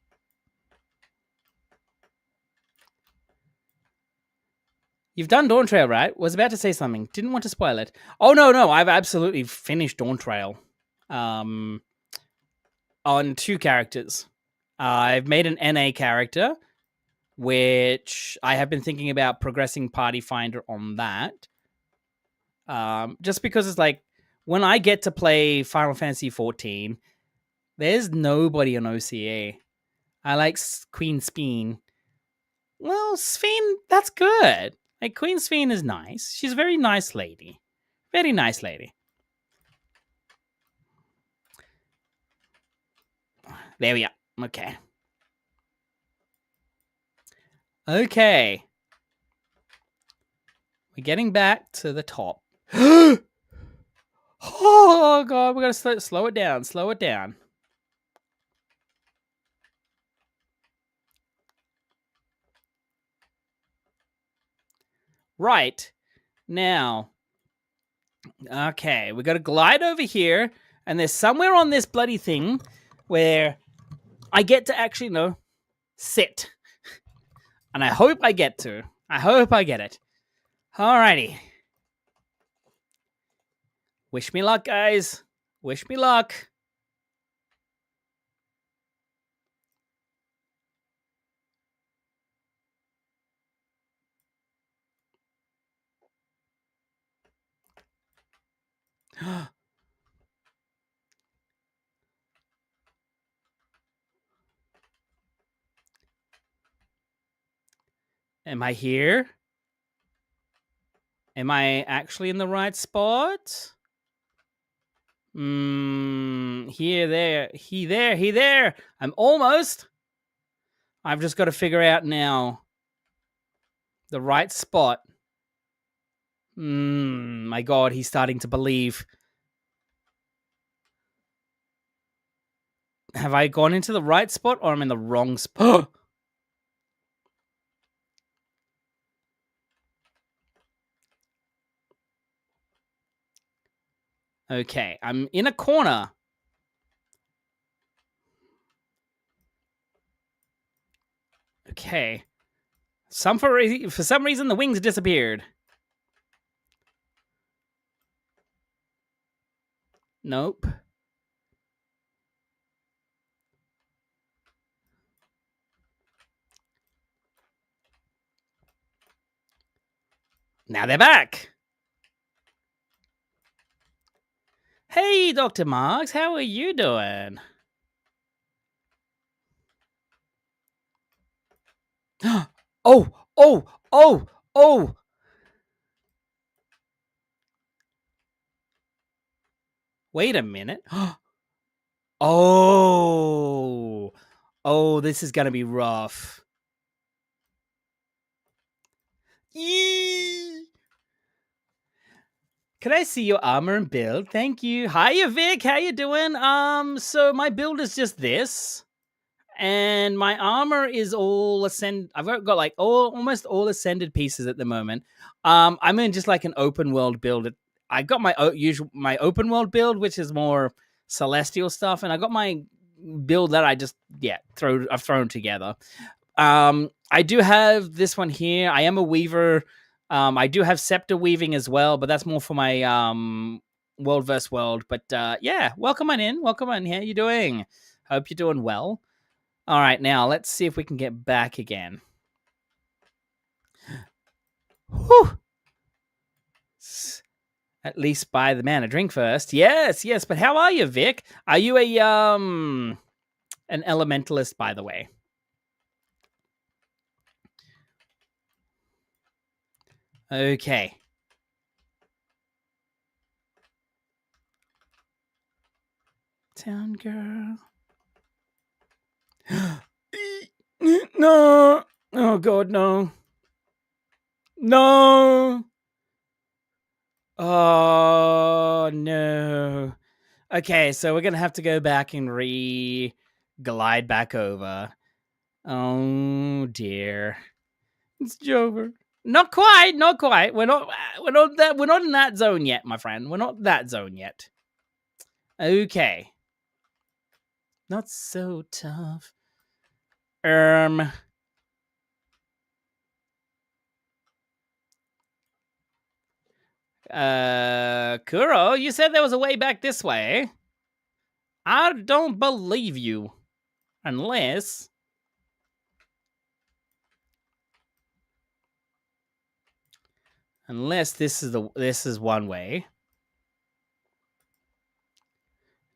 You've done Dawn Trail, right? Was about to say something. Didn't want to spoil it. Oh, no. I've absolutely finished Dawn Trail. On 2 characters. I've made an NA character, which I have been thinking about progressing Party Finder on that. Just because it's like, when I get to play Final Fantasy XIV, there's nobody on OCA. I like Queen Speen. Well, Speen, that's good. Like, Queen Speen is nice. She's a very nice lady. Very nice lady. There we are. Okay. Okay. We're getting back to the top. Oh, God. We got to slow it down. Slow it down. Right. Now. Okay. We got to glide over here. And there's somewhere on this bloody thing where I get to actually, sit. And I hope I get to. I hope I get it. Alrighty. Wish me luck, guys. Wish me luck. Am I here? Am I actually in the right spot? Here, there, he there. I'm almost. I've just got to figure out now the right spot. My God, he's starting to believe. Have I gone into the right spot or I'm in the wrong spot? Okay, I'm in a corner. Okay. For some reason, the wings disappeared. Nope. Now they're back. Hey, Dr. Marks, how are you doing? Oh, Oh, oh, oh. Wait a minute. Oh. Oh, this is going to be rough. Yee. Can I see your armor and build? Thank you. Hiya, Vic. How you doing? So my build is just this. And my armor is all I've got like almost all ascended pieces at the moment. I'm in just like an open world build. I got my my open world build, which is more celestial stuff, and I got my build that I've thrown together. I do have this one here. I am a weaver. I do have scepter weaving as well, but that's more for my world versus world. But yeah, welcome on in. Welcome on. How you doing? Hope you're doing well. All right, now let's see if we can get back again. Whew. At least buy the man a drink first. Yes, yes. But how are you, Vic? Are you an elementalist, by the way? Okay. Town girl. No. Oh, God, no. No. Oh, no. Okay, so we're going to have to go back and glide back over. Oh, dear. It's Jover. Not quite, not quite. We're not in that zone yet, my friend. We're not that zone yet. Okay. Not so tough. Kuro, you said there was a way back this way. I don't believe you. Unless this is one way.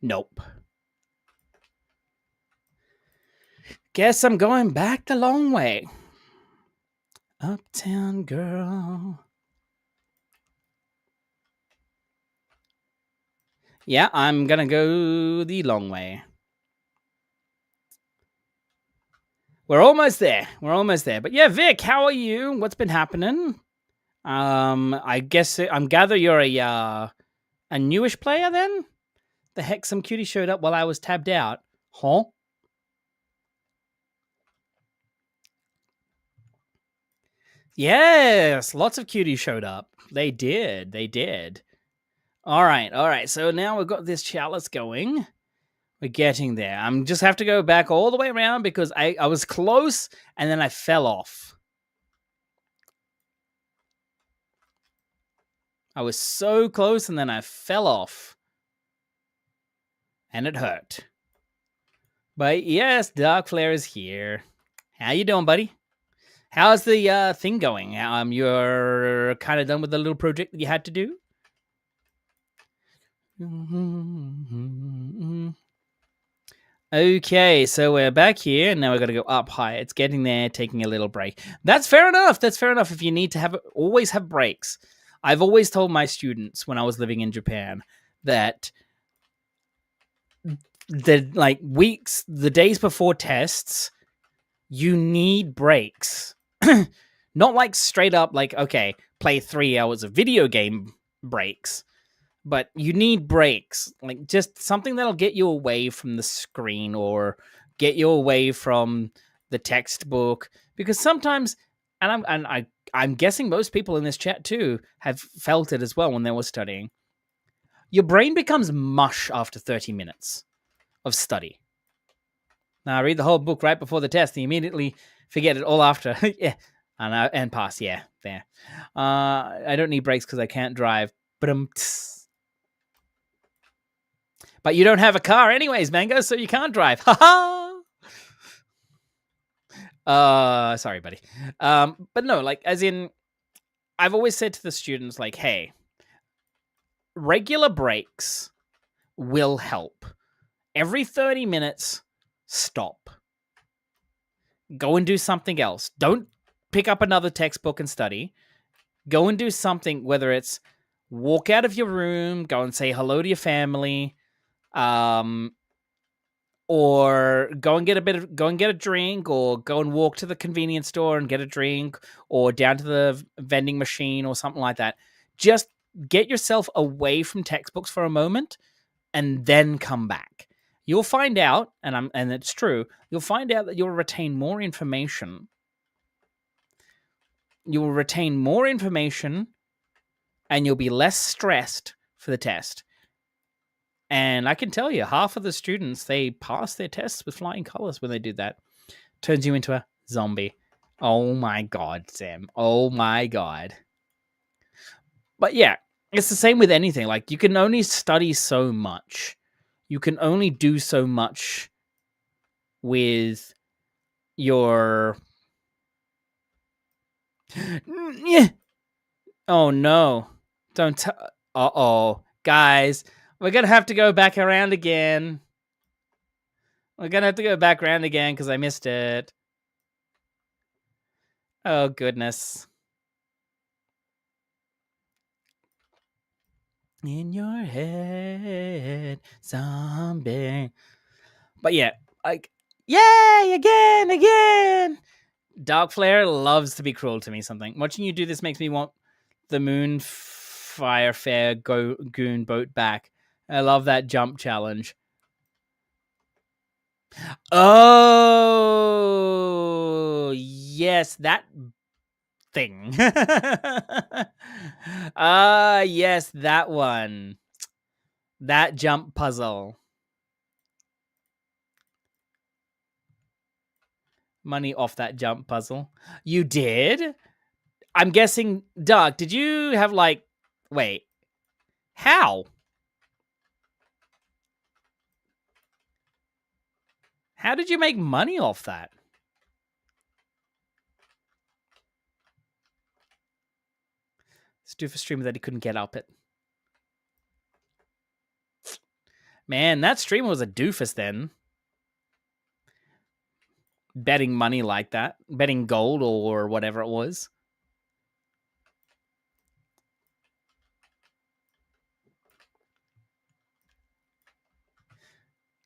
Nope. Guess I'm going back the long way. Uptown girl. Yeah, I'm gonna go the long way. We're almost there. We're almost there. But yeah, Vic, how are you? What's been happening? I guess I'm gather you're a newish player then? The heck, some cutie showed up while I was tabbed out. Huh? Yes, lots of cuties showed up. They did. They did. All right. All right. So now we've got this chalice going. We're getting there. I'm just have to go back all the way around because I was close and then I fell off. I was so close and then I fell off. And it hurt. But yes, Dark Flare is here. How you doing, buddy? How's the thing going? You're kind of done with the little project that you had to do? Okay, so we're back here, and now we're going to go up high. It's getting there, taking a little break. That's fair enough. That's fair enough if you need to always have breaks. I've always told my students when I was living in Japan that the days before tests, you need breaks. Not like straight up like, okay, play 3 hours of video game breaks. But you need breaks, like just something that'll get you away from the screen or get you away from the textbook. Because sometimes, and I'm guessing most people in this chat too have felt it as well when they were studying. Your brain becomes mush after 30 minutes of study. Now I read the whole book right before the test, and you immediately forget it all after. Yeah, and pass. Yeah, there. I don't need breaks because I can't drive. But you don't have a car anyways, Mango, so you can't drive. Ha ha! Sorry, buddy. But no, like, as in, I've always said to the students, like, hey, regular breaks will help. Every 30 minutes, stop. Go and do something else. Don't pick up another textbook and study. Go and do something, whether it's walk out of your room, go and say hello to your family, or go and get a drink, or go and walk to the convenience store and get a drink, or down to the vending machine or something like that. Just get yourself away from textbooks for a moment and then come back. You'll find out, and it's true, you'll find out that you'll retain more information. You will retain more information and you'll be less stressed for the test. And I can tell you, half of the students, they pass their tests with flying colors when they do that. Turns you into a zombie. Oh my God, Sam. Oh my God. But yeah, it's the same with anything. Like, you can only study so much. You can only do so much with your... Yeah. Oh no. Don't uh-oh. Guys, we're going to have to go back around again. We're going to have to go back around again because I missed it. Oh, goodness. In your head, zombie. But yeah, like, yay, again. Dark Flare loves to be cruel to me, something. Watching you do this makes me want the Moon Fire Fair Goon boat back. I love that jump challenge. Oh, yes, that thing. Yes, that one. That jump puzzle. Money off that jump puzzle. You did? I'm guessing, Doug, did you have wait, how? How did you make money off that? Let's do for streamer that he couldn't get up it. Man, that streamer was a doofus then. Betting money like that. Betting gold or whatever it was.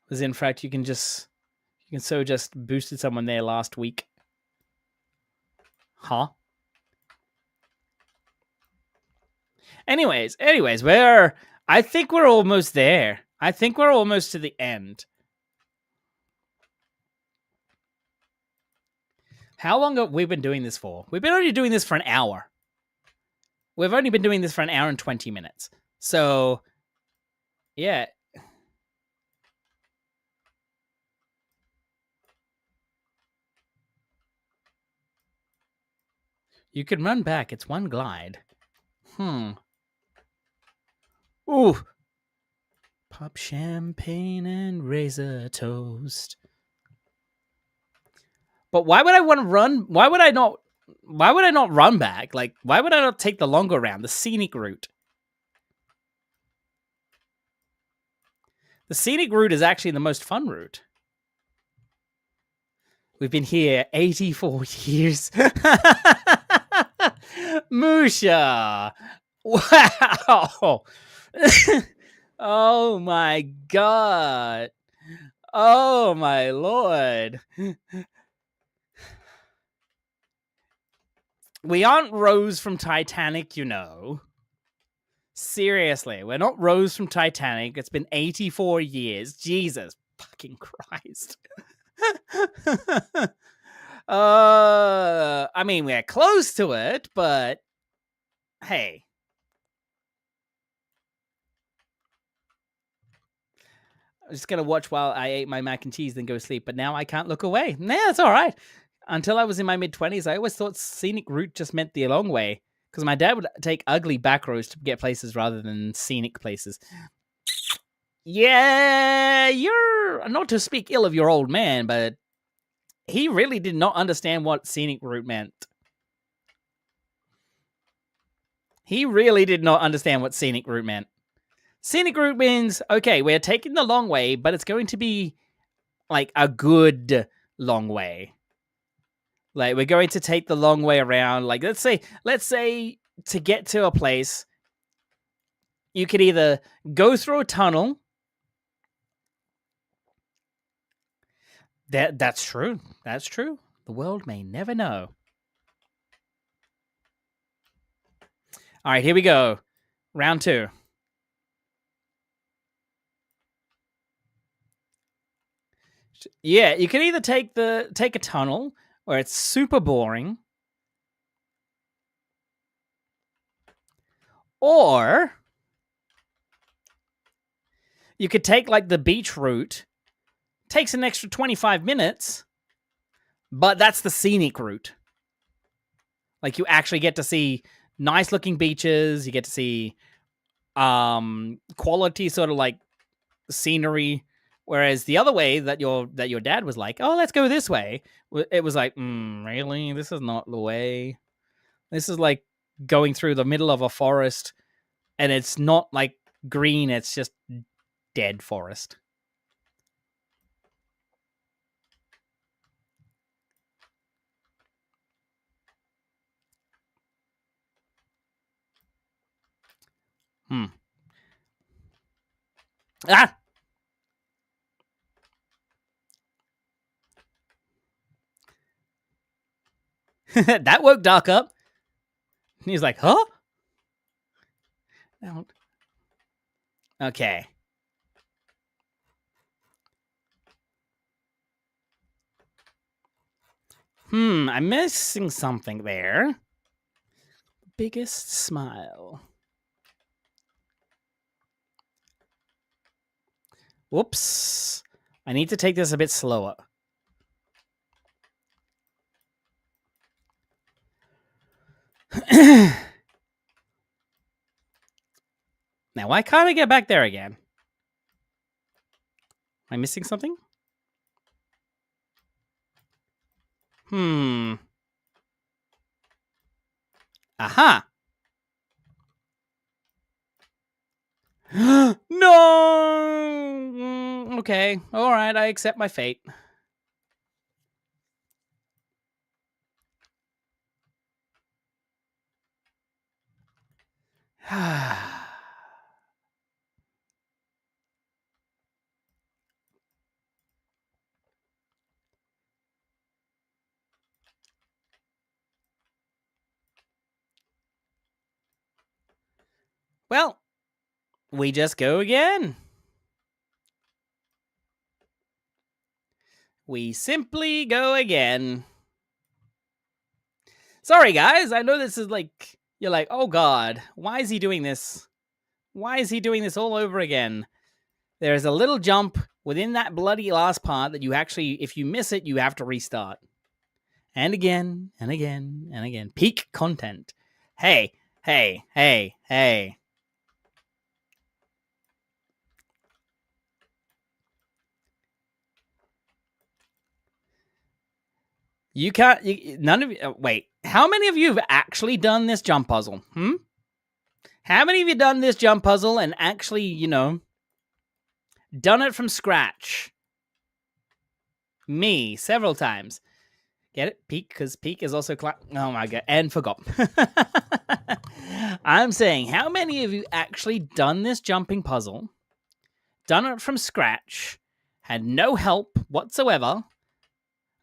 Because in fact, you can just boosted someone there last week. Huh? Anyways, I think we're almost there. I think we're almost to the end. How long have we been doing this for? We've been only doing this for an hour. We've only been doing this for an hour and 20 minutes. So, yeah. You can run back. It's one glide. Ooh. Pop champagne and razor toast. But why would I want to run? Why would I not run back? Like, why would I not take the longer route, the scenic route? The scenic route is actually the most fun route. We've been here 84 years. Musha. Wow. Oh my God. Oh my Lord. We aren't Rose from Titanic, you know. Seriously, we're not Rose from Titanic. It's been 84 years. Jesus fucking Christ. I mean, we're close to it, but hey. I'm just going to watch while I ate my mac and cheese, then go sleep. But now I can't look away. Nah, that's all right. Until I was in my mid-20s, I always thought scenic route just meant the long way. Because my dad would take ugly back roads to get places rather than scenic places. Yeah, you're... Not to speak ill of your old man, but he really did not understand what scenic route meant. He really did not understand what scenic route meant. Scenic route means, okay, we're taking the long way, but it's going to be like a good long way. Like, we're going to take the long way around. Like, let's say to get to a place, you could either go through a tunnel. That's true. That's true. The world may never know. All right, here we go. Round 2. Yeah, you can either take a tunnel where it's super boring, or you could take like the beach route. Takes an extra 25 minutes, but that's the scenic route. Like, you actually get to see nice looking beaches, you get to see quality sort of like scenery. Whereas the other way that your dad was like, oh, let's go this way, it was like, really? This is not the way. This is like going through the middle of a forest, and it's not like green, it's just dead forest. Ah! That woke Doc up. He's like, huh? Okay. I'm missing something there. Biggest smile. Whoops. I need to take this a bit slower. Now, why can't I get back there again? Am I missing something? Aha! No! Okay. All right, I accept my fate. Well, we just go again. We simply go again. Sorry, guys. I know this is like, you're like, oh God, why is he doing this? Why is he doing this all over again? There's a little jump within that bloody last part that you actually, if you miss it, you have to restart. And again, and again, and again. Peak content. Hey, hey, hey, hey. You can't, none of you, wait, how many of you have actually done this jump puzzle? How many of you done this jump puzzle and actually, done it from scratch? Me, several times. Get it? Peak, because peak is also, oh my God, and forgot. I'm saying, how many of you actually done this jumping puzzle, done it from scratch, had no help whatsoever?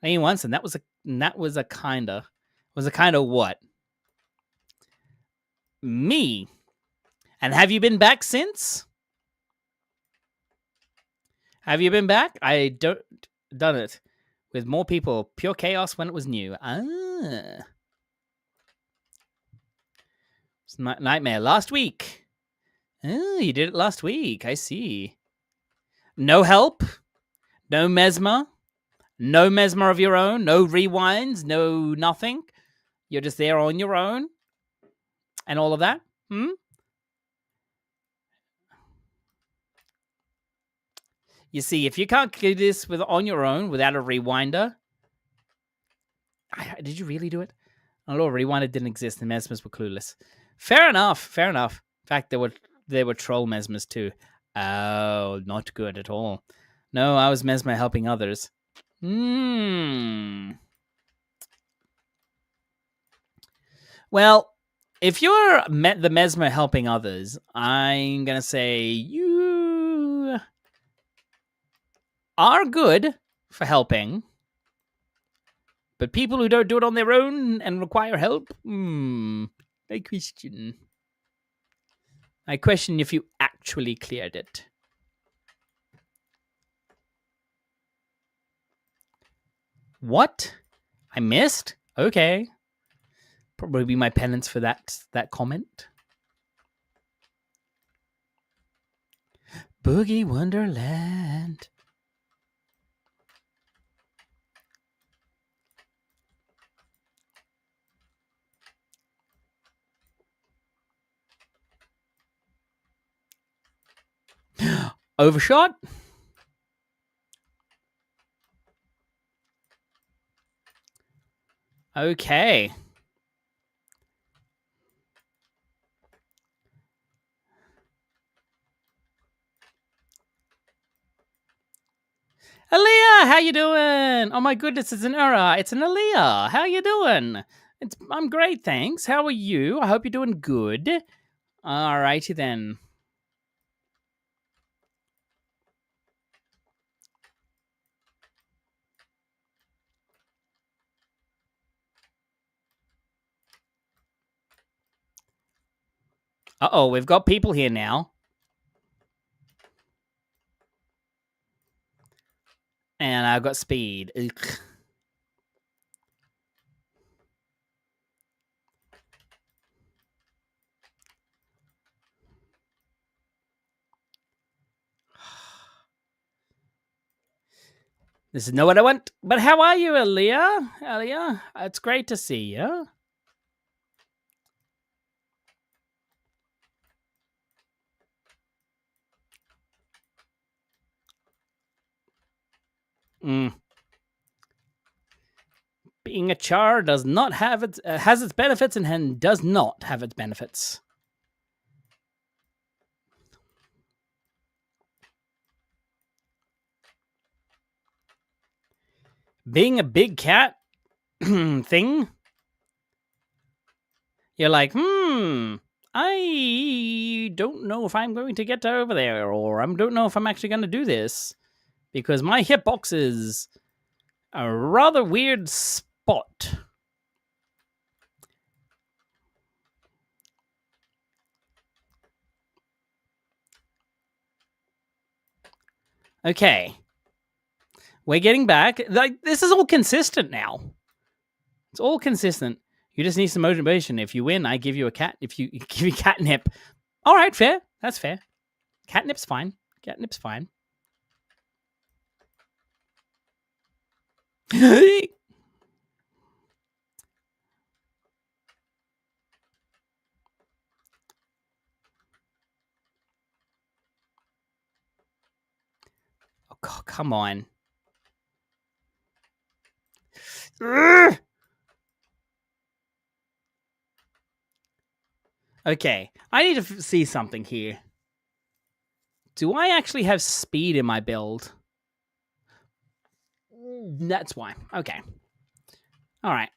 Only once, and that was a kind of what? Me. And have you been back since? Have you been back? I don't done it with more people. Pure chaos when it was new. It's nightmare last week. Oh, you did it last week. I see. No help. No mesmer. No mesmer of your own. No rewinds. No nothing. You're just there on your own. And all of that. You see, if you can't do this on your own without a rewinder, did you really do it? Oh, rewinder didn't exist. The mesmers were clueless. Fair enough. Fair enough. In fact, there were troll mesmers too. Oh, not good at all. No, I was mesmer helping others. Well, if you're the mesmer helping others, I'm gonna say you are good for helping, but people who don't do it on their own and require help, I question. I question if you actually cleared it. What? I missed? Okay. Probably be my penance for that comment. Boogie Wonderland. Overshot? Okay. Aaliyah, how you doing? Oh my goodness, it's an error. It's an Aaliyah. How you doing? I'm great, thanks. How are you? I hope you're doing good. Alrighty then. Uh-oh, we've got people here now. And I've got speed. Ugh. This is not what I want. But how are you, Aaliyah? Aaliyah, it's great to see you. Being a char does not have its has its benefits and does not have its benefits. Being a big cat thing, you're like, I don't know if I'm going to get over there, or I don't know if I'm actually going to do this because my hitbox is a rather weird spot. Okay. We're getting back. Like, this is all consistent now. It's all consistent. You just need some motivation. If you win, I give you a cat. If you give you catnip. All right, fair. That's fair. Catnip's fine. Catnip's fine. Oh, God, come on. Okay, I need to see something here. Do I actually have speed in my build? That's why. Okay. All right.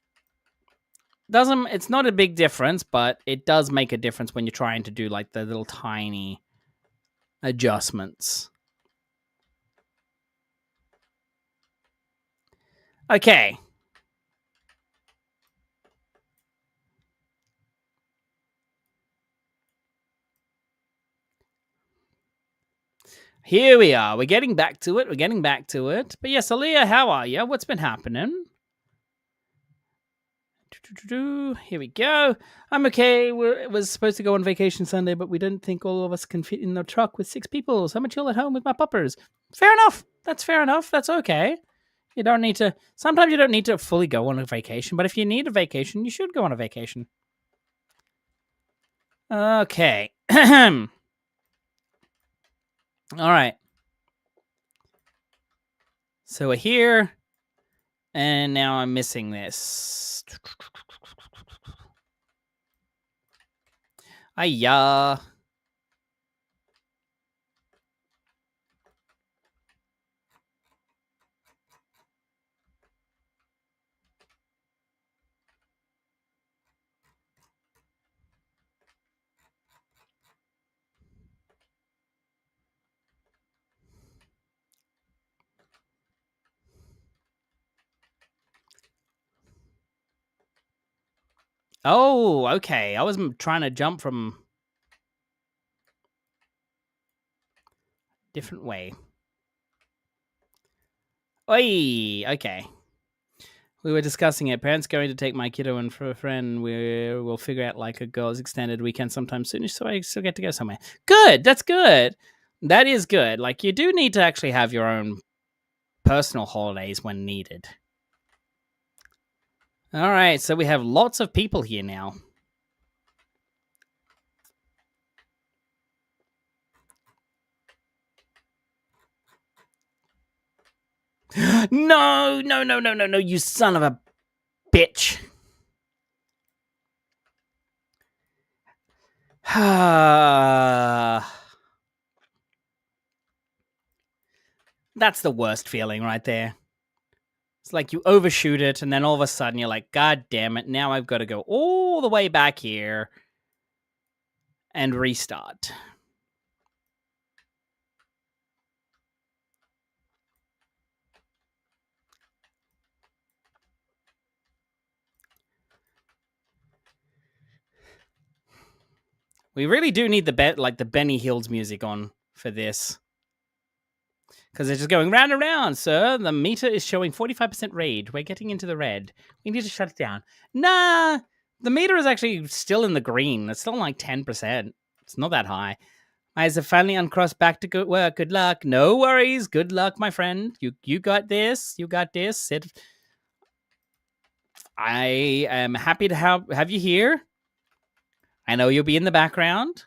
It's not a big difference, but it does make a difference when you're trying to do like the little tiny adjustments. Okay. Here we are. We're getting back to it. But yes, Aaliyah, how are you? What's been happening? Here we go. I'm okay. It was supposed to go on vacation Sunday, but we didn't think all of us can fit in the truck with 6 people, so I'm gonna chill at home with my puppers. Fair enough. That's fair enough. That's okay. You don't need to. Sometimes you don't need to fully go on a vacation, but if you need a vacation, you should go on a vacation. Okay. All right. So we're here, and now I'm missing this. Hiya. Oh, okay. I was trying to jump from different way. Oi, okay. We were discussing it. Parents going to take my kiddo in for a friend. We'll figure out like a girls' extended weekend sometime soon, so I still get to go somewhere. Good. That's good. That is good. Like, you do need to actually have your own personal holidays when needed. All right, so we have lots of people here now. No, you son of a bitch. That's the worst feeling right there. It's like you overshoot it, and then all of a sudden you're like, God damn it, now I've got to go all the way back here and restart. We really do need the Benny Hills music on for this. Because they're just going round and round, sir. The meter is showing 45% rage. We're getting into the red. We need to shut it down. Nah, the meter is actually still in the green. It's still like 10%. It's not that high. Eyes have finally uncrossed back to good work. Good luck. No worries. Good luck, my friend. You got this. You got this. I am happy to have you here. I know you'll be in the background.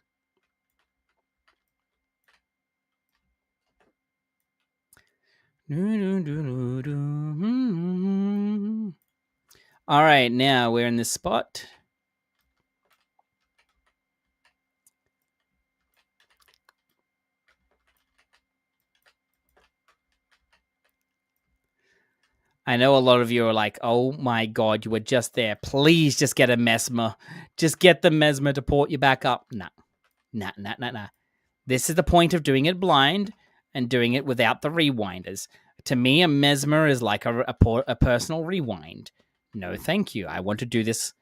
All right, now we're in this spot. I know a lot of you are like, oh my God, you were just there. Please just get a mesmer. Just get the mesmer to port you back up. Nah. This is the point of doing it blind and doing it without the rewinders. To me, a mesmer is like a personal rewind. No, thank you. I want to do this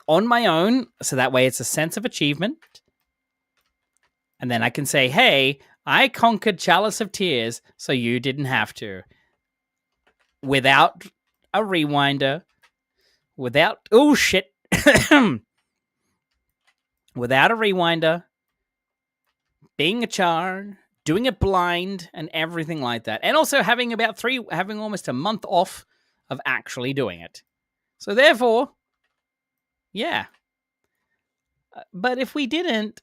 on my own, so that way it's a sense of achievement. And then I can say, hey, I conquered Chalice of Tears, so you didn't have to. Without a rewinder, without... Oh, shit. Without a rewinder, being a char, doing it blind, and everything like that. And also having almost a month off of actually doing it. So therefore, yeah. But if we didn't,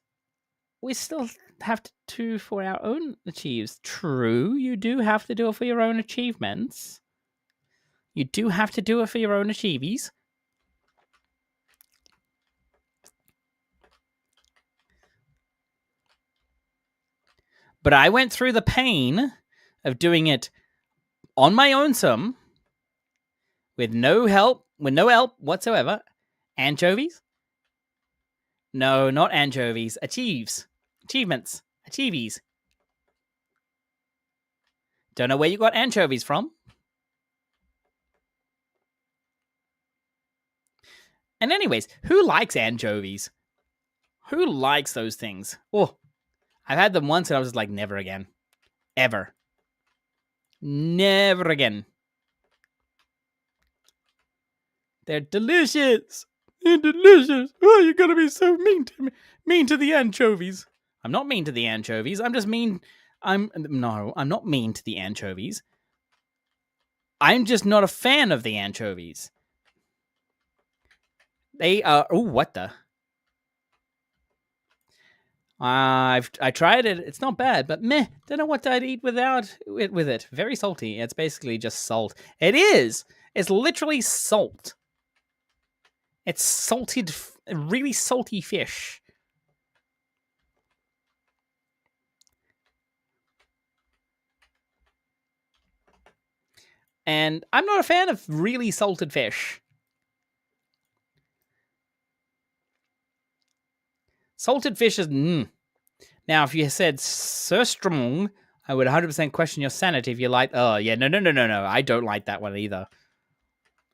we still have to for our own achieves. True, you do have to do it for your own achievements. You do have to do it for your own achievies. But I went through the pain of doing it on my own with no help whatsoever. Anchovies? No, not anchovies. Achievements. Achievies. Don't know where you got anchovies from. And anyways, who likes anchovies? Who likes those things? Oh, I've had them once and I was like, never again. Ever. Never again. They're delicious. They're delicious. Oh, you're going to be so mean to me. Mean to the anchovies. I'm not mean to the anchovies. I'm just mean. I'm not mean to the anchovies. I'm just not a fan of the anchovies. They are... Oh, what the... I tried it. It's not bad, but meh. Don't know what I'd eat with it. Very salty. It's basically just salt. It is. It's literally salt. It's salted, really salty fish. And I'm not a fan of really salted fish. Salted fish is... Now, if you said so strong, I would 100% question your sanity if you like... Oh, yeah, no. I don't like that one either.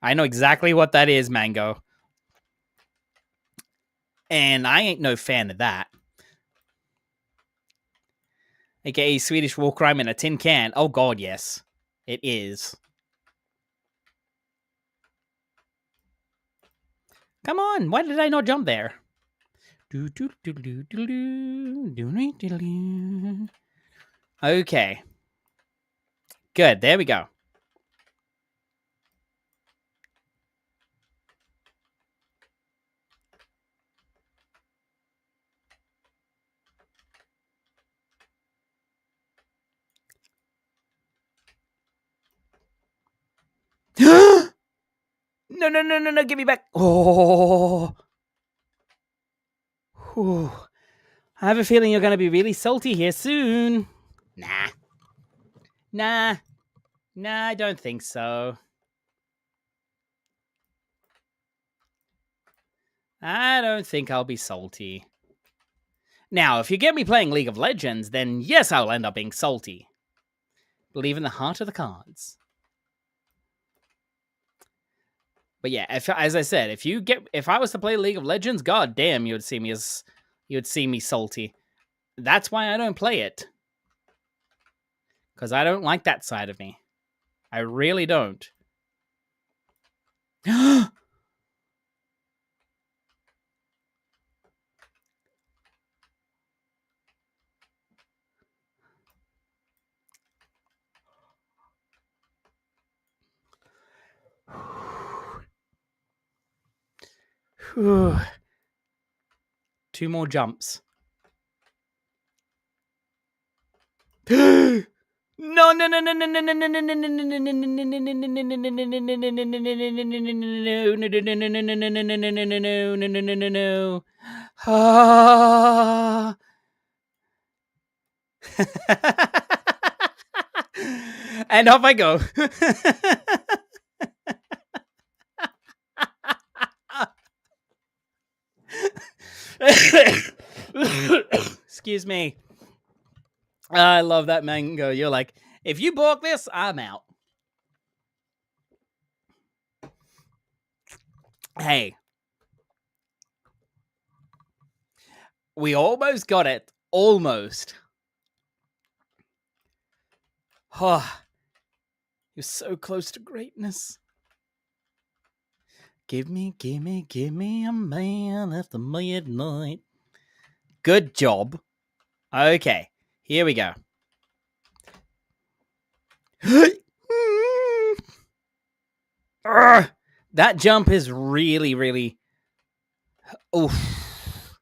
I know exactly what that is, Mango. And I ain't no fan of that. AKA Swedish war crime in a tin can. Oh god, yes. It is. Come on, why did I not jump there? Okay. Good, there we go. No, give me back. Oh. Whew. I have a feeling you're going to be really salty here soon. Nah. Nah, I don't think so. I don't think I'll be salty. Now, if you get me playing League of Legends, then yes, I'll end up being salty. Believe in the heart of the cards. But yeah, as I said, if I was to play League of Legends, god damn, you would see me salty. That's why I don't play it. Because I don't like that side of me. I really don't. Two more jumps. No. And off I go. Excuse me. I love that mango. You're like, if you balk this, I'm out. Hey. We almost got it. Almost. Oh, you're so close to greatness. Give me a man after midnight. Good job. Okay, here we go. That jump is really, really... Oof.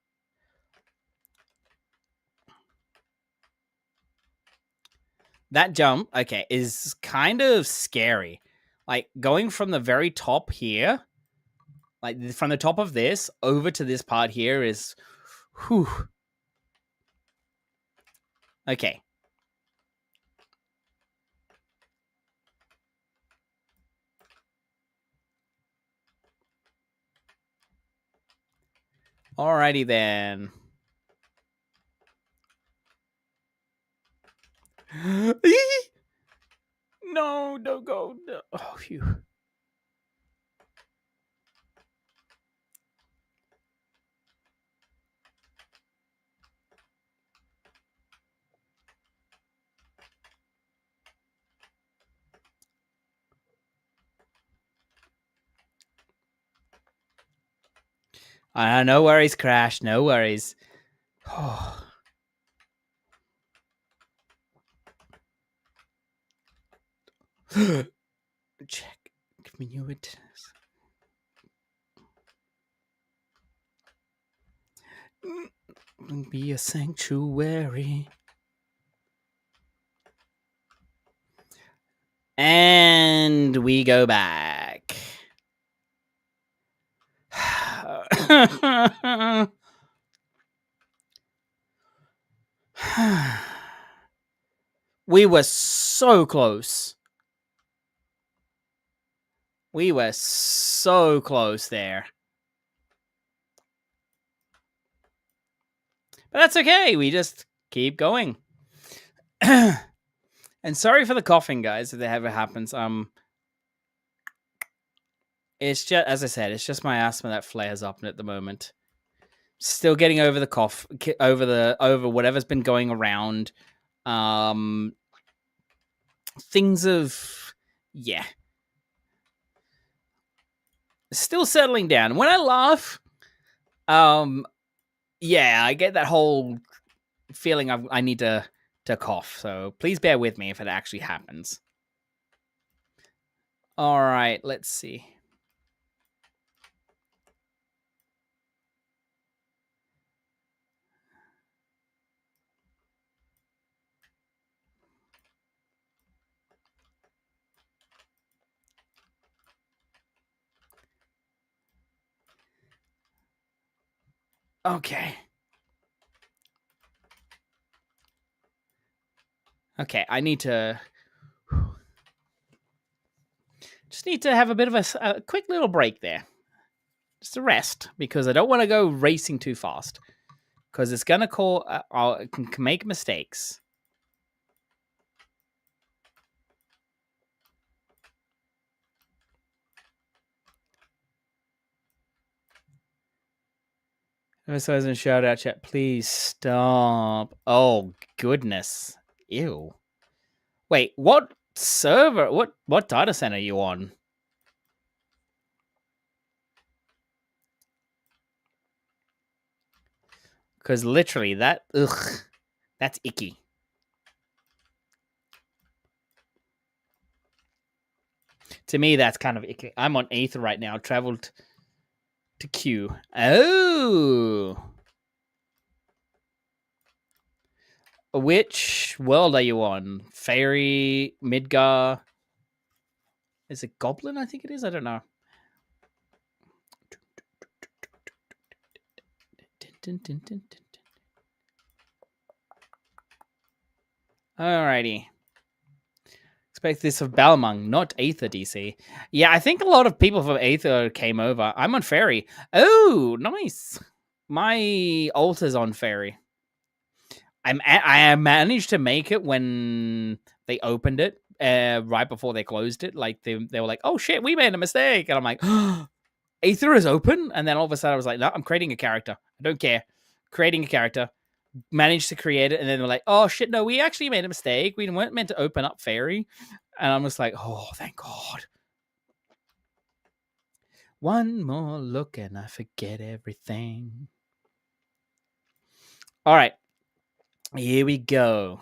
That jump, okay, is kind of scary. Like, going from the very top here, like, from the top of this over to this part here is... Whew. Okay. Alrighty then. No, don't go. No. Oh, phew. No worries, Crash. No worries. Check. Give me new witness. Be a sanctuary. And we go back. We were so close. We were so close there. But that's okay. We just keep going. And sorry for the coughing, guys, if that ever happens. It's just, as I said, it's just my asthma that flares up at the moment. Still getting over the cough, over whatever's been going around. Things of still settling down. When I laugh, I get that whole feeling I need to cough. So please bear with me if it actually happens. All right, let's see. Okay. Okay, I need to just need to have a bit of a quick little break there. Just a rest, because I don't want to go racing too fast, because it's going to can make mistakes. Emphasize and shout out chat, please stop. Oh, goodness. Ew. Wait, what server, what data center are you on? Because literally, that's icky. To me, that's kind of icky. I'm on Aether right now, traveled to Q. Oh. Which world are you on? Fairy, Midgar? Is it Goblin? I think it is. I don't know. Alrighty. Expect this of Balmung, not Aether DC. Yeah, I think a lot of people from Aether came over. I'm on Fairy. Oh, nice. My altar's on Fairy. I managed to make it when they opened it, right before they closed it. Like they were like, "Oh shit, we made a mistake," and I'm like, "Aether is open," and then all of a sudden I was like, "No, I'm creating a character. I don't care." Creating a character, managed to create it, and then they're like, "Oh shit, no, we actually made a mistake. We weren't meant to open up Fairy," and I'm just like, "Oh, thank God." One more look and I forget everything. All right. Here we go.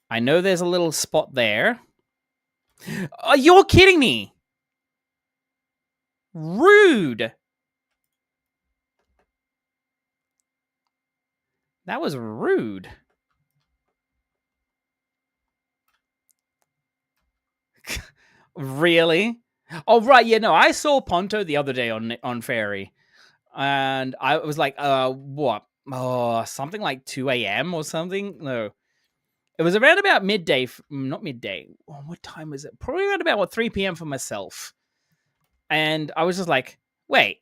I know there's a little spot there. Oh, you're kidding me. Rude. That was rude. Really? Oh, right. Yeah, no, I saw Ponto the other day on Fairy. And I was like, what? Oh, something like 2 a.m. or something? No. It was around about midday. Not midday. Oh, what time was it? Probably around about, 3 p.m. for myself. And I was just like, wait,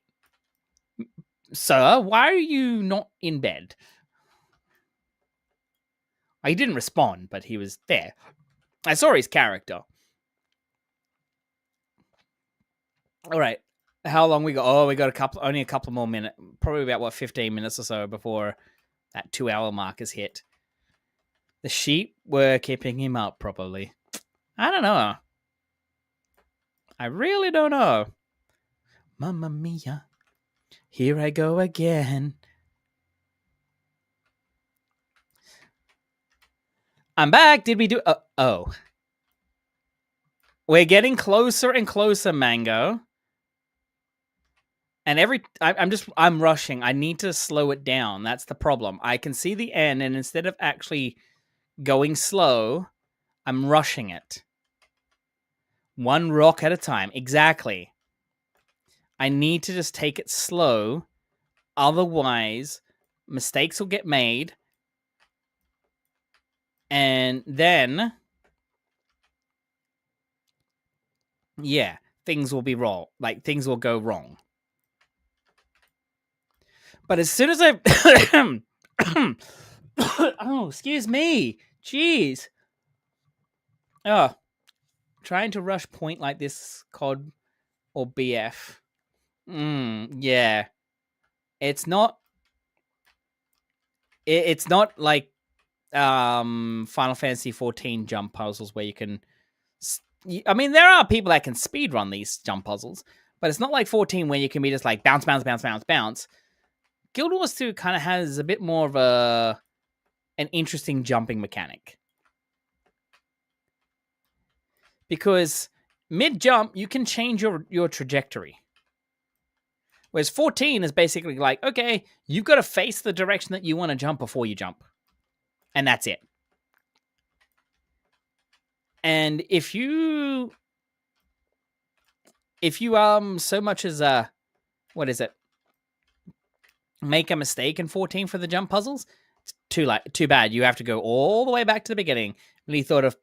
sir, why are you not in bed? I didn't respond, but he was there. I saw his character. All right. How long we got? Oh, we got only a couple more minutes. Probably about 15 minutes or so before that 2-hour mark is hit. The sheep were keeping him up, probably. I don't know. I really don't know. Mamma mia. Here I go again. I'm back. Did we do? Oh. We're getting closer and closer, Mango. And I'm rushing. I need to slow it down. That's the problem. I can see the end, and instead of actually going slow, I'm rushing it. One rock at a time. Exactly. I need to just take it slow. Otherwise, mistakes will get made. And then, yeah, things will be wrong. Like, things will go wrong. But as soon as I... oh, excuse me. Jeez. Oh, trying to rush point like this, COD or BF. Yeah. It's not. It's not like Final Fantasy 14 jump puzzles where you can. I mean, there are people that can speed run these jump puzzles, but it's not like 14 where you can be just like bounce, bounce, bounce, bounce, bounce. Guild Wars 2 kind of has a bit more of an interesting jumping mechanic. Because mid jump, you can change your trajectory. Whereas 14 is basically like, okay, you've got to face the direction that you want to jump before you jump. And that's it. And if you so much as what is it? Make a mistake in 14 for the jump puzzles, it's too bad. You have to go all the way back to the beginning. Really thought of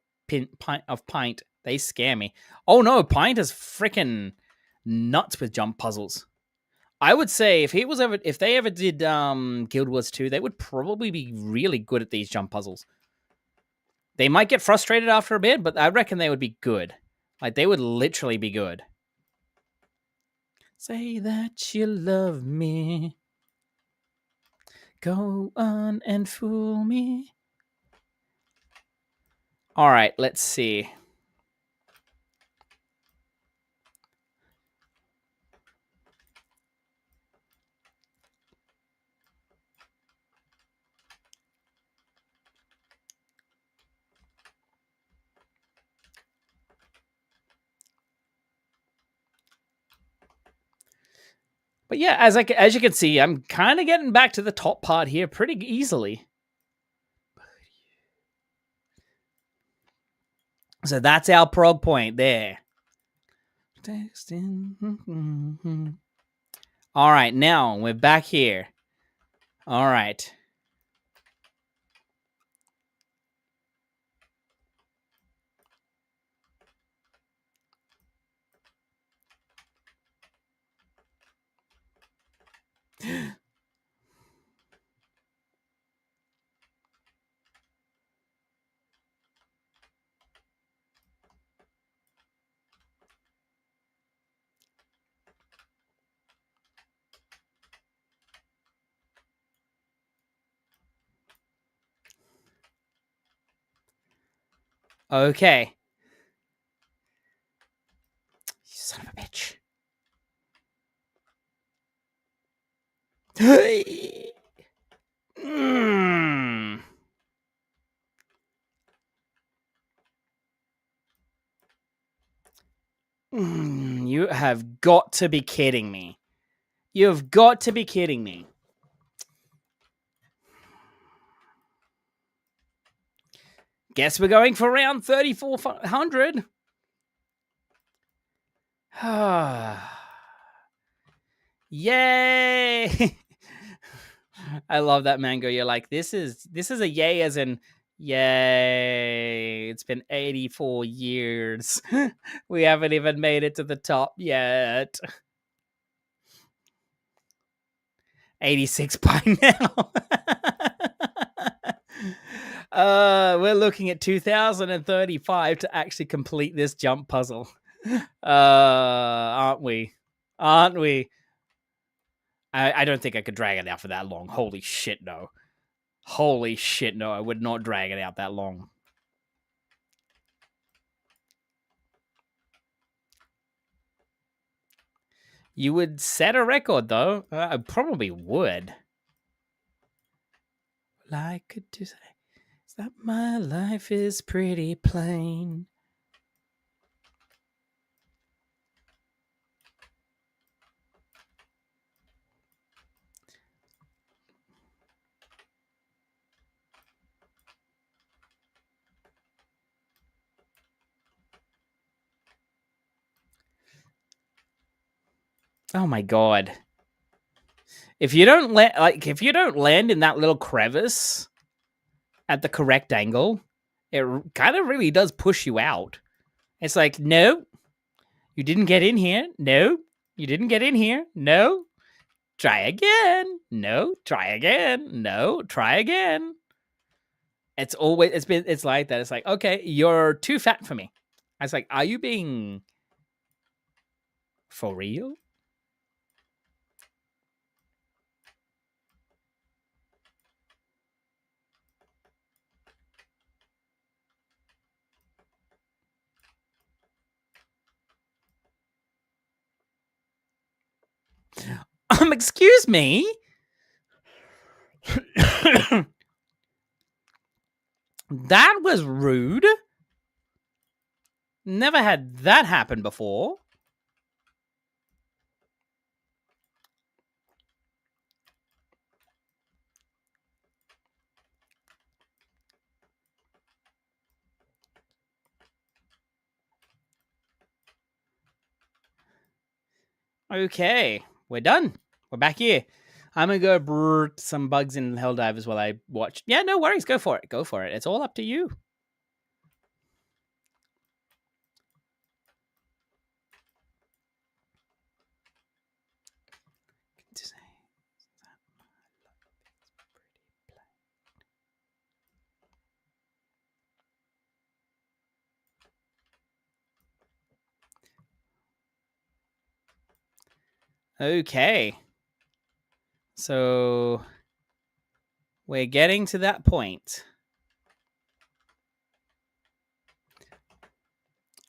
Pint. They scare me. Oh no, Pint is freaking nuts with jump puzzles. I would say if they ever did Guild Wars 2, they would probably be really good at these jump puzzles. They might get frustrated after a bit, but I reckon they would be good. Like, they would literally be good. Say that you love me. Go on and fool me. All right, let's see. But yeah, as you can see, I'm kind of getting back to the top part here pretty easily. So that's our prog point there. All right, now we're back here. All right. Okay. You son of a bitch. You have got to be kidding me. You've got to be kidding me. Guess we're going for round 3,400. Yay! I love that, Mango. You're like, this is a yay as in yay. It's been 84 years. We haven't even made it to the top yet. 86 by now. We're looking at 2035 to actually complete this jump puzzle. Aren't we? Aren't we? I don't think I could drag it out for that long. Holy shit, no. Holy shit, no. I would not drag it out that long. You would set a record, though. I probably would. Well, I could do say that my life is pretty plain. Oh my god. If you don't land in that little crevice at the correct angle, it kind of really does push you out. It's like, no, you didn't get in here. No, you didn't get in here. No, try again. No, try again. No, try again. It's like that. It's like, okay, you're too fat for me. I was like, are you being for real? Excuse me? That was rude. Never had that happen before. Okay, we're done. We're back here. I'm gonna go brrr some bugs in Helldivers while I watch. Yeah, no worries. Go for it. Go for it. It's all up to you. Okay. So we're getting to that point.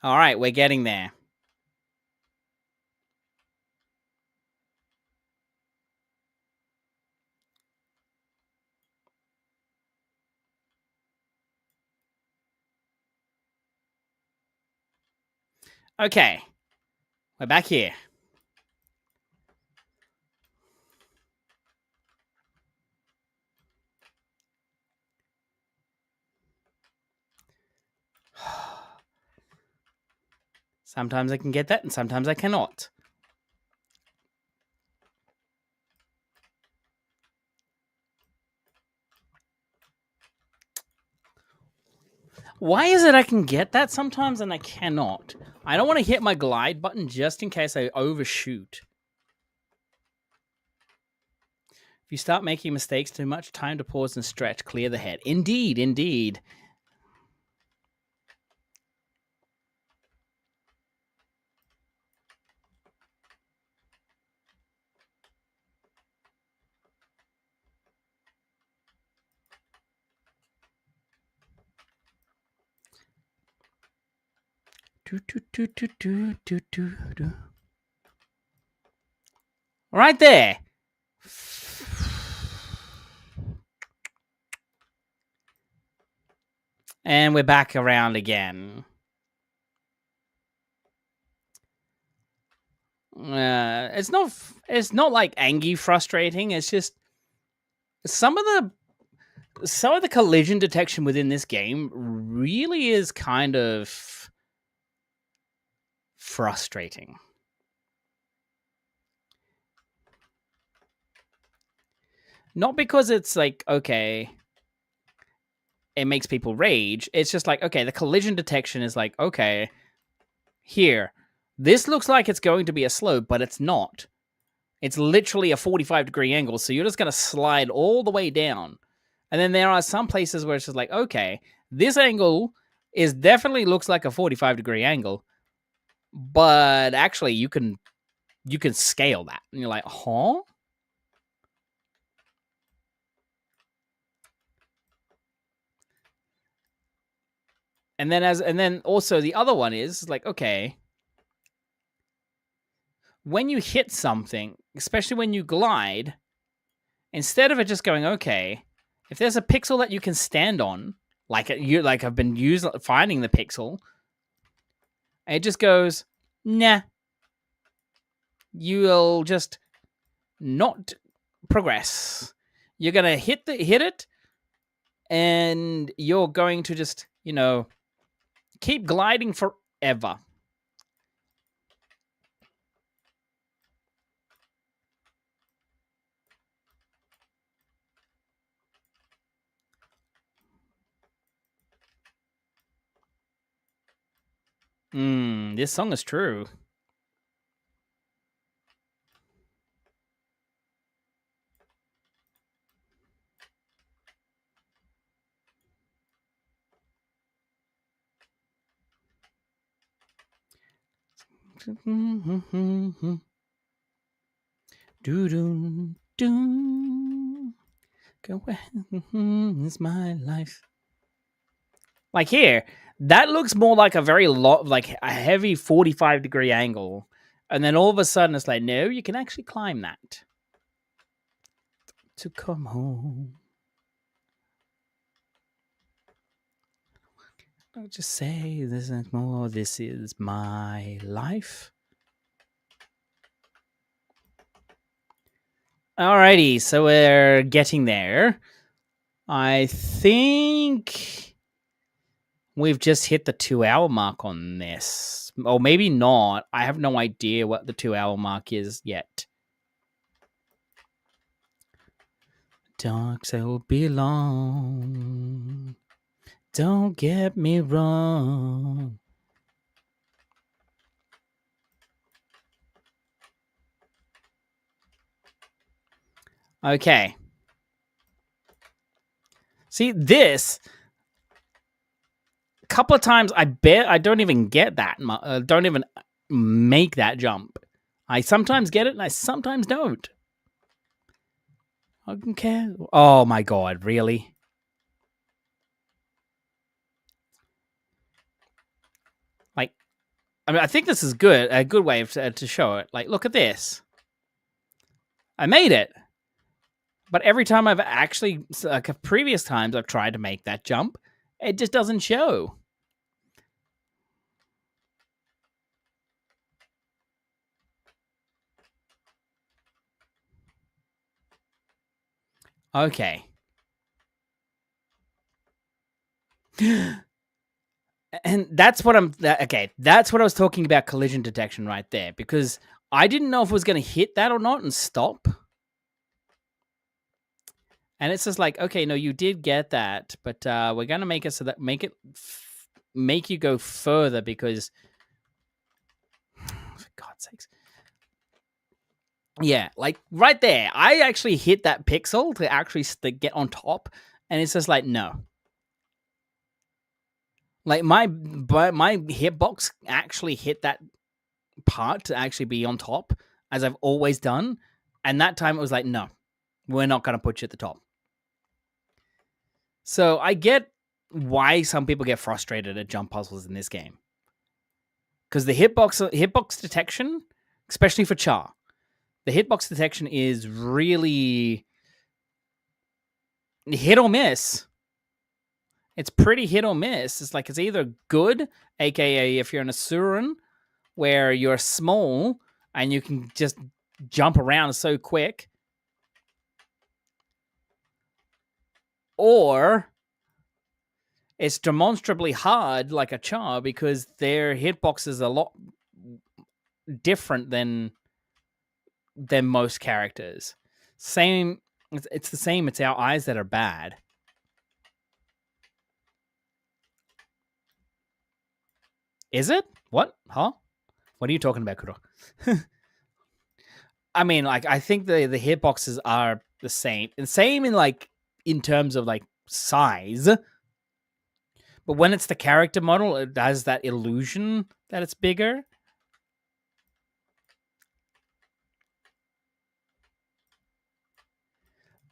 All right, we're getting there. Okay. We're back here. Sometimes I can get that and sometimes I cannot. Why is it I can get that sometimes and I cannot? I don't want to hit my glide button just in case I overshoot. If you start making mistakes too much, time to pause and stretch, clear the head. Indeed, indeed. Right there. And we're back around again. It's not like angry frustrating. It's just some of the collision detection within this game really is kind of frustrating. Not because it's like, okay, it makes people rage. It's just like, okay, the collision detection is like, okay, here, this looks like it's going to be a slope, but it's not. It's literally a 45-degree angle, so you're just going to slide all the way down. And then there are some places where it's just like, okay, this angle is definitely looks like a 45-degree angle, but actually you can scale that. And you're like, huh? And then also the other one is like, okay, when you hit something, especially when you glide, instead of it just going, okay, if there's a pixel that you can stand on, like I've been finding the pixel, it just goes, nah. You'll just not progress. You're gonna hit it, and you're going to just, keep gliding forever. This song is true. Do go is my life. Like here, that looks more like a very like a heavy 45-degree angle, and then all of a sudden it's like, no, you can actually climb that. to come home. Don't just say this is more. This is my life. Alrighty, so we're getting there. I think we've just hit the 2-hour mark on this. Or maybe not. I have no idea what the 2-hour mark is yet. Dark will be long. Don't get me wrong. Okay. See, this... a couple of times, I bet I don't even get that. Don't even make that jump. I sometimes get it, and I sometimes don't. I don't care. Oh my god, really? Like, I mean, I think this is good. A good way to show it. Like, look at this. I made it. But every time I've actually, like previous times I've tried to make that jump, it just doesn't show. Okay. And that's what that's what I was talking about, collision detection right there, because I didn't know if it was going to hit that or not and stop. And it's just like, okay, no, you did get that, but we're going to make it so that make you go further because for God's sakes. Yeah, like right there, I actually hit that pixel to actually get on top, and it's just like, no. Like my hitbox actually hit that part to actually be on top, as I've always done, and that time it was like, no, we're not going to put you at the top. So I get why some people get frustrated at jump puzzles in this game, because the hitbox detection, especially for Char, the hitbox detection is really hit or miss. It's pretty hit or miss. It's like it's either good, aka if you're an Asuran, where you're small and you can just jump around so quick, or it's demonstrably hard like a Char because their hitbox is a lot different than most characters. Same, it's the same. It's our eyes that are bad. Is it? What? Huh? What are you talking about, Kuro? I mean, like, I think the hitboxes are the same. And same in, like, in terms of, like, size. But when it's the character model, it has that illusion that it's bigger.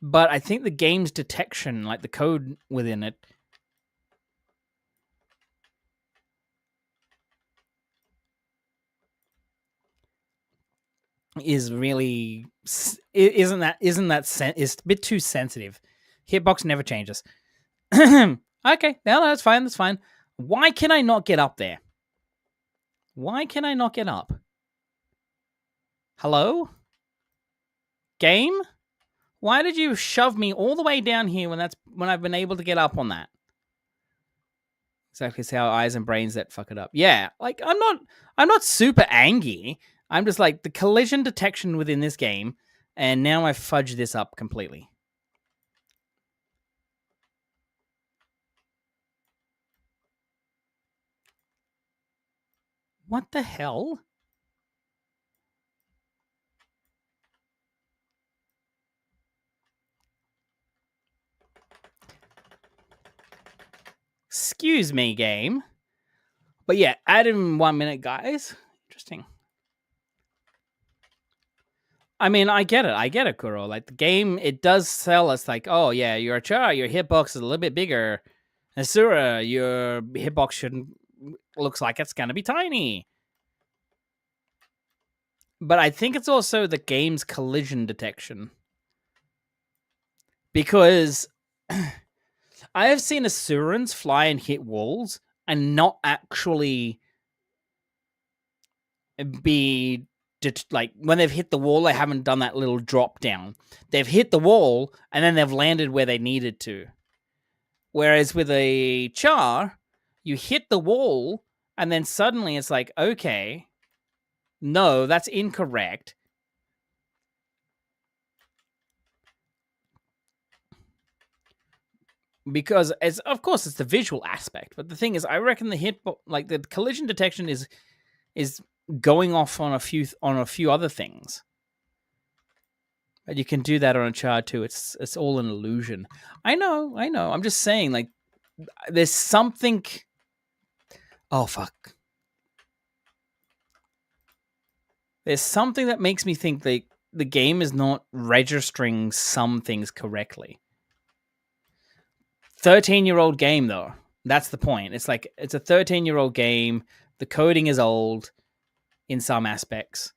But I think the game's detection, like the code within it, is really is a bit too sensitive. Hitbox never changes. Okay, no, that's fine. That's fine. Why can I not get up there? Why can I not get up? Hello? Game? Why did you shove me all the way down here when I've been able to get up on that? Exactly, it's our eyes and brains that fuck it up. Yeah, like I'm not super angry. I'm just like the collision detection within this game, and now I've fudged this up completely. What the hell? Excuse me, game. But yeah, add in 1 minute, guys. Interesting. I mean, I get it, Kuro. Like the game, it does sell us like, oh yeah, you're a Char, your hitbox is a little bit bigger. Asura, your hitbox shouldn't looks like it's gonna be tiny. But I think it's also the game's collision detection. because I have seen Asurans fly and hit walls and not actually be like when they've hit the wall, they haven't done that little drop down. They've hit the wall and then they've landed where they needed to. Whereas with a char, you hit the wall and then suddenly it's like, okay, no, that's incorrect. Because it's, of course, it's the visual aspect, but the thing is, I reckon the collision detection is going off on a few other things. But you can do that on a char too. It's all an illusion. I know. I'm just saying, like, there's something. Oh fuck. There's something that makes me think that the game is not registering some things correctly. 13-year-old game though. That's the point. It's like it's a 13-year-old game. The coding is old in some aspects.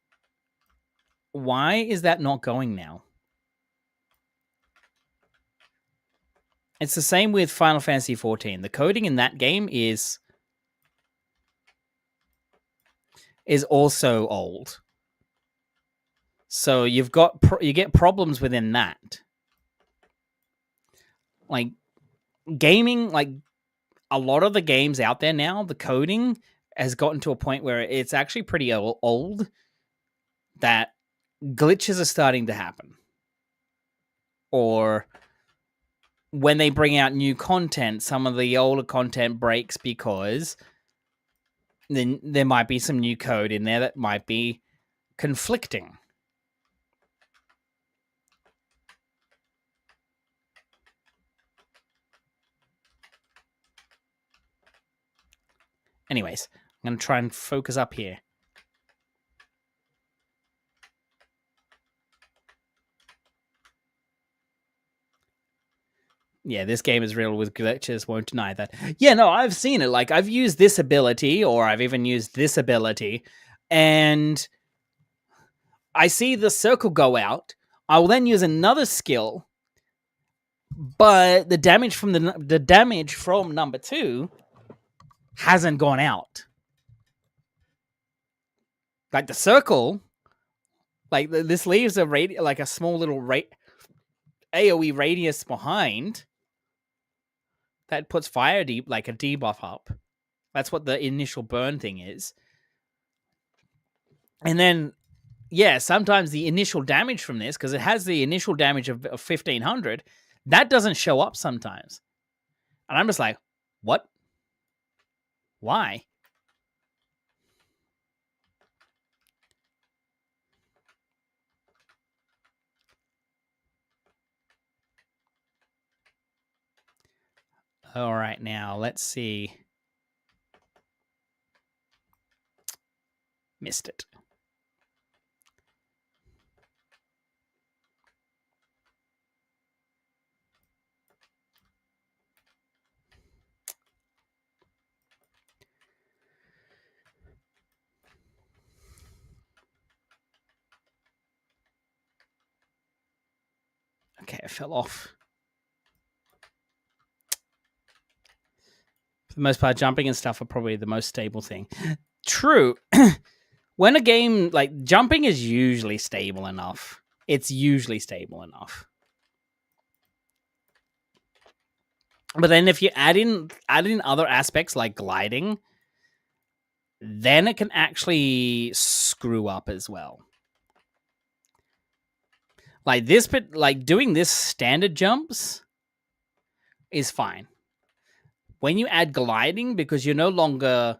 Why is that not going now? It's the same with Final Fantasy XIV. The coding in that game is also old. So you get problems within that. Like gaming, like a lot of the games out there now, the coding has gotten to a point where it's actually pretty old that glitches are starting to happen. Or when they bring out new content, some of the older content breaks because then there might be some new code in there that might be conflicting. Anyways, I'm going to try and focus up here. Yeah, this game is riddled with glitches, won't deny that. Yeah, no, I've seen it. Like, I've used this ability, or I've even used this ability, and I see the circle go out. I will then use another skill, but the damage from the damage from number 2 hasn't gone out. Like the circle, like this leaves a small little AOE radius behind that puts fire like a debuff up. That's what the initial burn thing is. And then, yeah, sometimes the initial damage from this, because it has the initial damage of 1500, that doesn't show up sometimes. And I'm just like, what? Why? All right, now let's see. Missed it. Okay, it fell off. For the most part, jumping and stuff are probably the most stable thing. True. When a game, like, jumping is usually stable enough. It's usually stable enough. But then if you add in other aspects like gliding, then it can actually screw up as well. Like this, but like doing this standard jumps is fine. When you add gliding, because you're no longer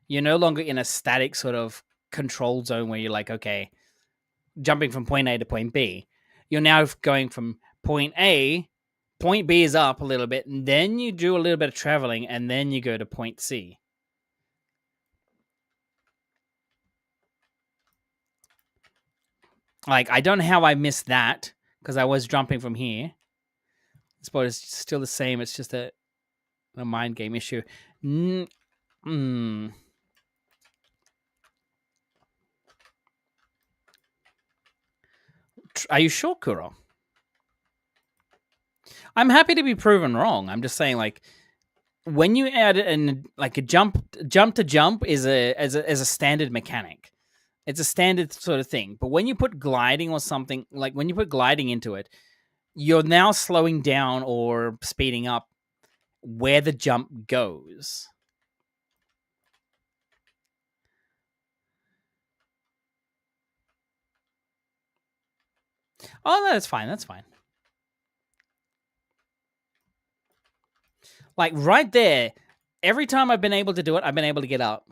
in a static sort of control zone where you're like, okay, jumping from point A to point B. You're now going from point A, point B is up a little bit, and then you do a little bit of traveling, and then you go to point C. Like, I don't know how I missed that, because I was jumping from here. I suppose it's still the same. It's just a mind game issue. Are you sure, Kuro? I'm happy to be proven wrong. I'm just saying, like, when you add a jump to jump is a standard mechanic. It's a standard sort of thing. But when you put gliding or something, like when you put gliding into it, you're now slowing down or speeding up where the jump goes. Oh, no, that's fine. That's fine. Like right there, every time I've been able to do it, I've been able to get up.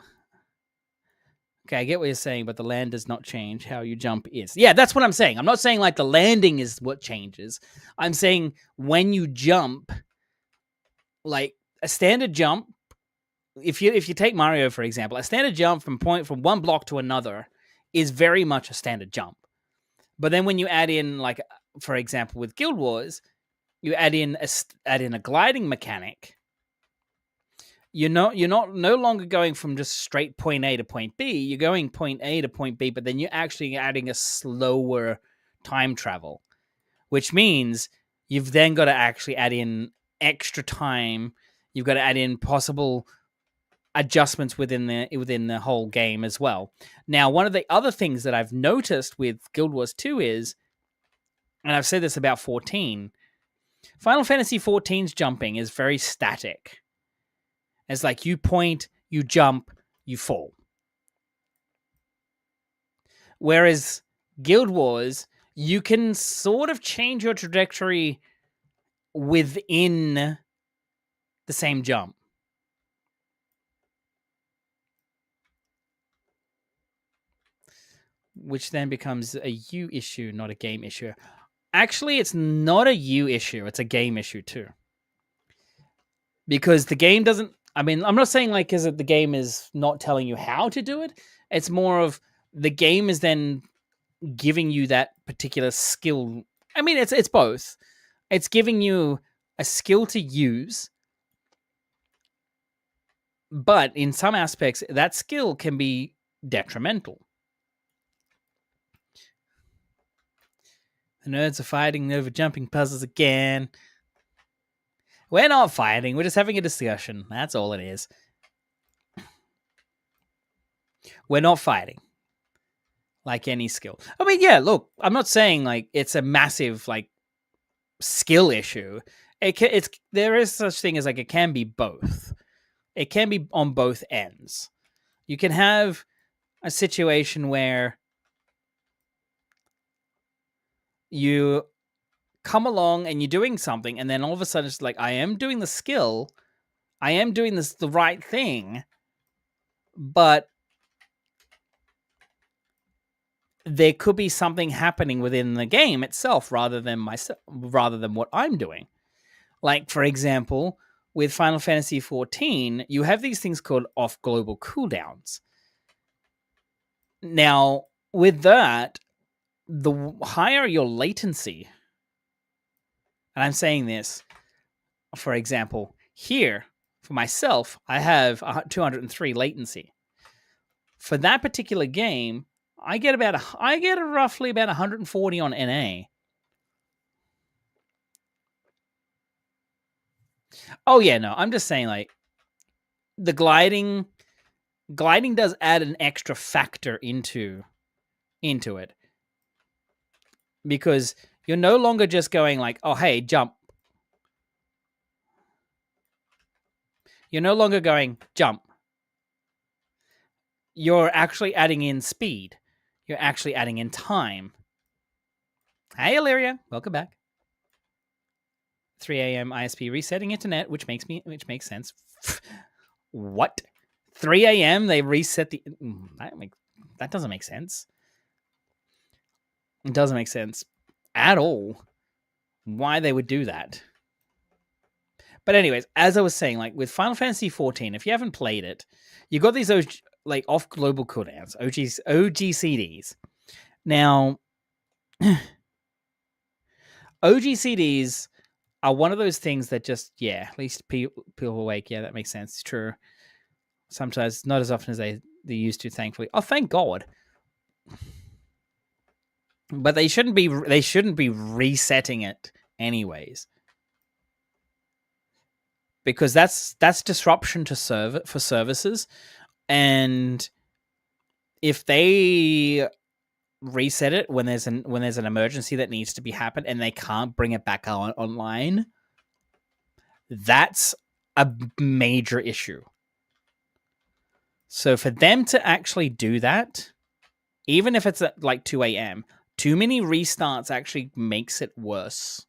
Okay, I get what you're saying, but the land does not change. How you jump is. Yeah, that's what I'm saying. I'm not saying like the landing is what changes. I'm saying when you jump, like a standard jump, if you take Mario for example, a standard jump from one block to another is very much a standard jump. But then when you add in, like, for example, with Guild Wars, you add in a gliding mechanic. You're no longer going from just straight point A to point B. You're going point A to point B, but then you're actually adding a slower time travel, which means you've then got to actually add in extra time. You've got to add in possible adjustments within the whole game as well. Now, one of the other things that I've noticed with Guild Wars 2 is, and I've said this about 14, Final Fantasy 14's jumping is very static. It's like you point, you jump, you fall. Whereas Guild Wars, you can sort of change your trajectory within the same jump. Which then becomes a you issue, not a game issue. Actually, it's not a you issue. It's a game issue too. Because the game doesn't... I mean, I'm not saying like the game is not telling you how to do it. It's more of the game is then giving you that particular skill. I mean, it's both. It's giving you a skill to use, but in some aspects, that skill can be detrimental. The nerds are fighting over jumping puzzles again. We're not fighting. We're just having a discussion. That's all it is. We're not fighting. Like any skill. I mean, yeah, look, I'm not saying like it's a massive like skill issue. There is such thing as like it can be both. It can be on both ends. You can have a situation where you come along and you're doing something, and then all of a sudden it's like, I am doing the skill, I am doing the right thing, but there could be something happening within the game itself rather than what I'm doing. Like, for example, with Final Fantasy XIV, you have these things called off-global cooldowns. Now, with that, the higher your latency, and I'm saying this, for example, here, for myself, I have 203 latency. For that particular game, I get roughly about 140 on NA. Oh yeah, no, I'm just saying like the gliding does add an extra factor into it. Because you're no longer just going like, oh hey, jump. You're no longer going jump. You're actually adding in speed. You're actually adding in time. Hey, Illyria, welcome back. 3 a.m. ISP resetting internet, which makes sense. What? 3 a.m. they reset the... That doesn't make sense. It doesn't make sense at all why they would do that. But anyways, as I was saying, like with Final Fantasy XIV, if you haven't played it, you got these like off global cooldowns, OGCDs. Now, OGCDs are one of those things that just, yeah, at least people awake. Yeah, that makes sense. It's true. Sometimes not as often as they used to, thankfully. Oh, thank God. But they shouldn't be resetting it anyways. because that's disruption to for services, and if they reset it when there's an emergency that needs to be happened and they can't bring it back online, that's a major issue. So for them to actually do that, even if it's at like 2 a.m., too many restarts actually makes it worse.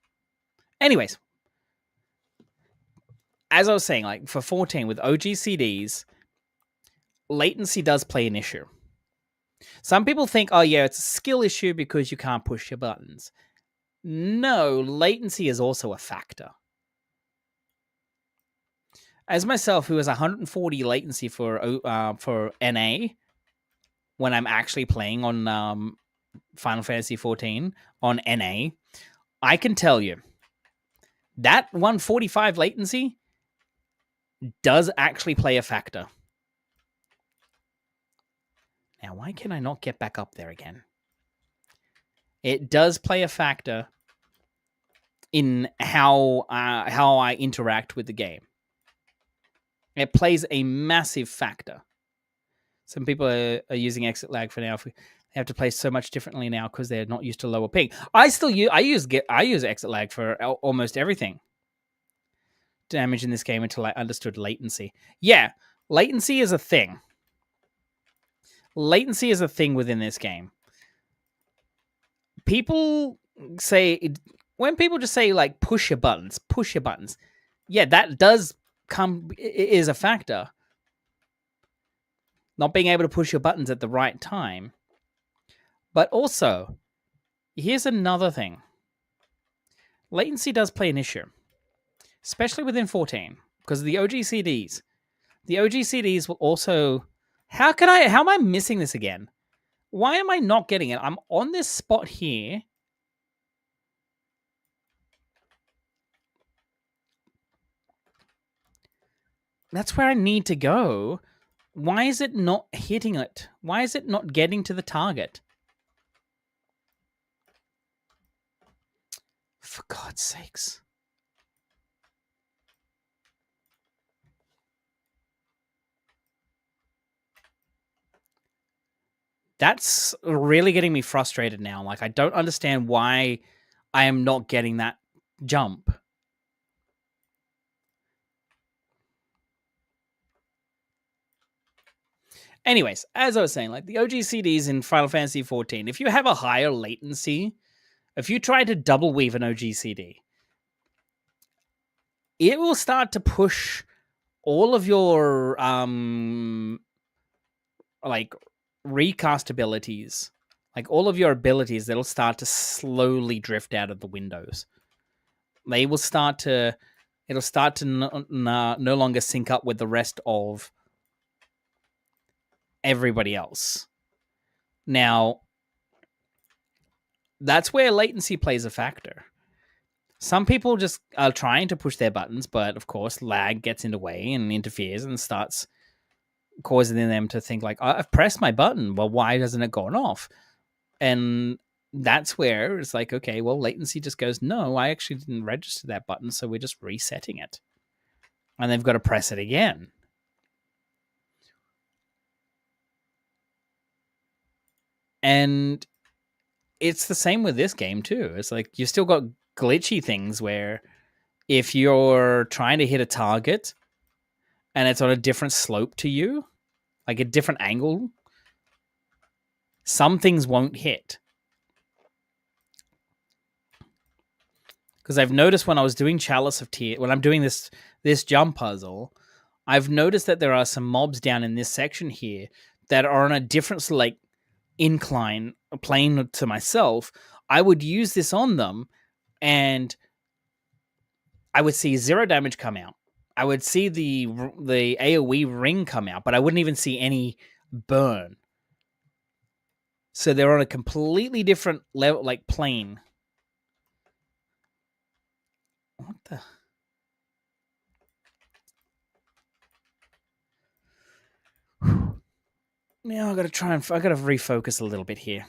Anyways, as I was saying, like for 14 with OGCDs, latency does play an issue. Some people think, oh yeah, it's a skill issue because you can't push your buttons. No, latency is also a factor. As myself, who has 140 latency for NA, when I'm actually playing on Final Fantasy 14 on NA, I can tell you that 145 latency does actually play a factor. Now, why can I not get back up there again? It does play a factor in how I interact with the game. It plays a massive factor. Some people are using exit lag for now. They have to play so much differently now because they're not used to lower ping. I use exit lag for almost everything. Damage in this game until I understood latency. Yeah, latency is a thing. Latency is a thing within this game. People say, when people just say like push your buttons. Yeah, that does is a factor. Not being able to push your buttons at the right time. But also, here's another thing. Latency does play an issue, especially within 14, because of the OGCDs. The OGCDs will also... How am I missing this again? Why am I not getting it? I'm on this spot here. That's where I need to go. Why is it not hitting it? Why is it not getting to the target? For God's sakes. That's really getting me frustrated now. Like, I don't understand why I am not getting that jump. Anyways, as I was saying, like the OGCDs in Final Fantasy 14, if you have a higher latency, if you try to double weave an OGCD, it will start to push all of your like recast abilities, like all of your abilities that'll start to slowly drift out of the windows. It'll start to no longer sync up with the rest of everybody else. Now, that's where latency plays a factor. Some people just are trying to push their buttons, but of course, lag gets in the way and interferes and starts causing them to think like, I've pressed my button. Well, why hasn't it gone off? And that's where it's like, okay, well, latency just goes, no, I actually didn't register that button, so we're just resetting it. And they've got to press it again. And it's the same with this game too. It's like you've still got glitchy things where if you're trying to hit a target and it's on a different slope to you, like a different angle, some things won't hit. Because I've noticed when I was doing Chalice of Tears, when I'm doing this jump puzzle, I've noticed that there are some mobs down in this section here that are on a different like incline plane to myself. I would use this on them and I would see 0 damage come out. I would see the AoE ring come out, but I wouldn't even see any burn. So they're on a completely different level, like plane. What the? Now I gotta refocus a little bit here.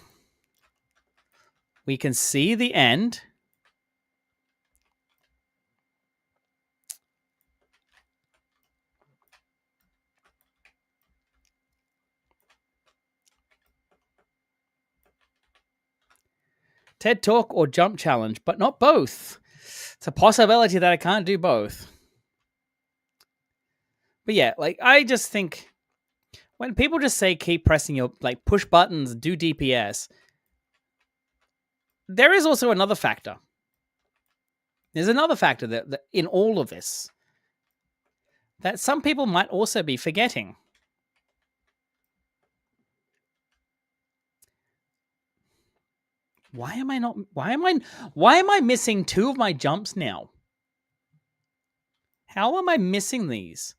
We can see the end. TED Talk or Jump Challenge, but not both. It's a possibility that I can't do both. But yeah, like, I just think when people just say keep pressing your, like, push buttons, do DPS, there is also another factor. There's another factor that in all of this that some people might also be forgetting. Why am I missing 2 of my jumps now? How am I missing these?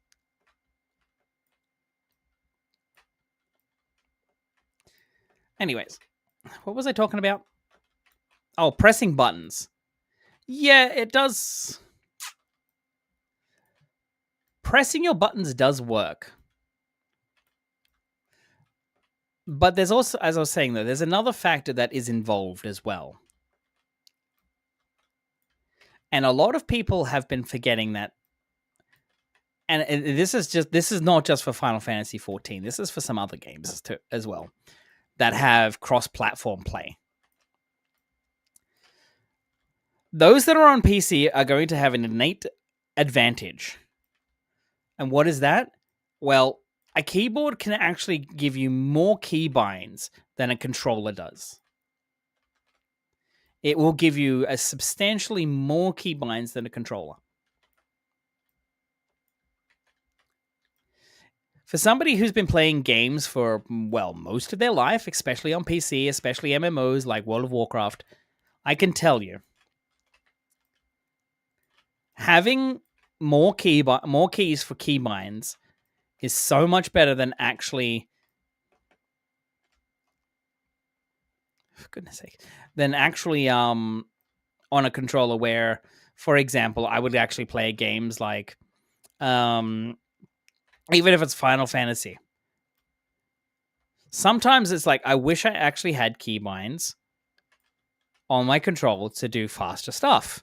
Anyways, what was I talking about? Oh, pressing buttons. Yeah, it does. Pressing your buttons does work. But there's also, as I was saying though, there's another factor that is involved as well. And a lot of people have been forgetting that. And this is not just for Final Fantasy 14. This is for some other games too, as well, that have cross-platform play. Those that are on PC are going to have an innate advantage. And what is that? Well, a keyboard can actually give you more keybinds than a controller does. It will give you a substantially more keybinds than a controller. For somebody who's been playing games for, well, most of their life, especially on PC, especially MMOs like World of Warcraft, I can tell you, having more keys for keybinds is so much better than actually, for goodness sake, on a controller where, for example, I would actually play games like, even if it's Final Fantasy. Sometimes it's like, I wish I actually had keybinds on my controller to do faster stuff.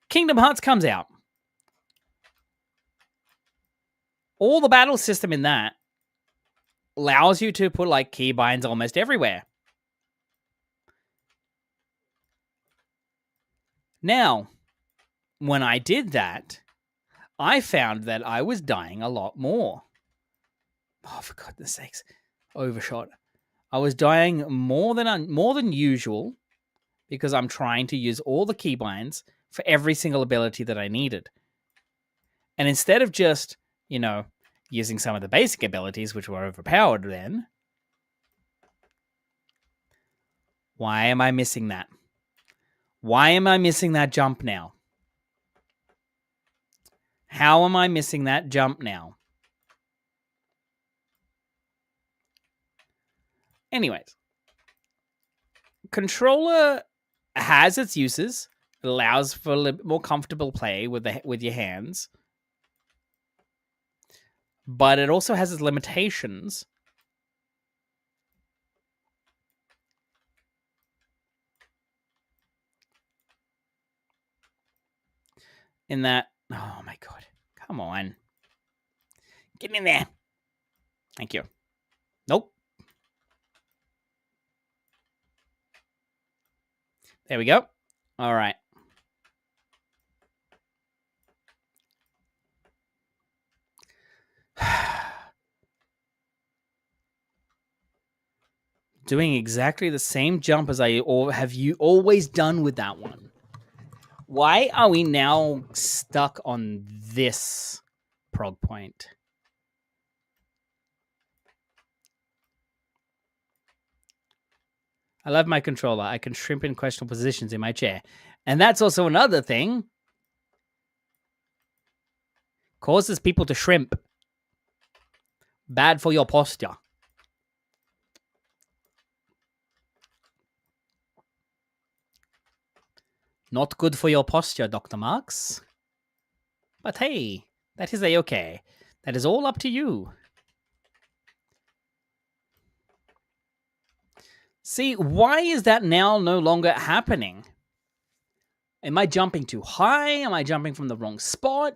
Kingdom Hearts comes out. All the battle system in that allows you to put like keybinds almost everywhere. Now, when I did that, I found that I was dying a lot more. Oh, for goodness sakes. Overshot. I was dying more than usual because I'm trying to use all the keybinds for every single ability that I needed. And instead of just, using some of the basic abilities, which were overpowered then, why am I missing that? Why am I missing that jump now? How am I missing that jump now? Anyways, controller has its uses. It allows for a little bit more comfortable play with your hands. But it also has its limitations. In that, oh my god, come on. Get in there. Thank you. Nope. There we go. All right. Doing exactly the same jump as have you always done with that one. Why are we now stuck on this prog point? I love my controller. I can shrimp in questionable positions in my chair. And that's also another thing. Causes people to shrimp. Bad for your posture. Not good for your posture, Dr. Marks. But hey, that is a-okay. That is all up to you. See, why is that now no longer happening? Am I jumping too high? Am I jumping from the wrong spot?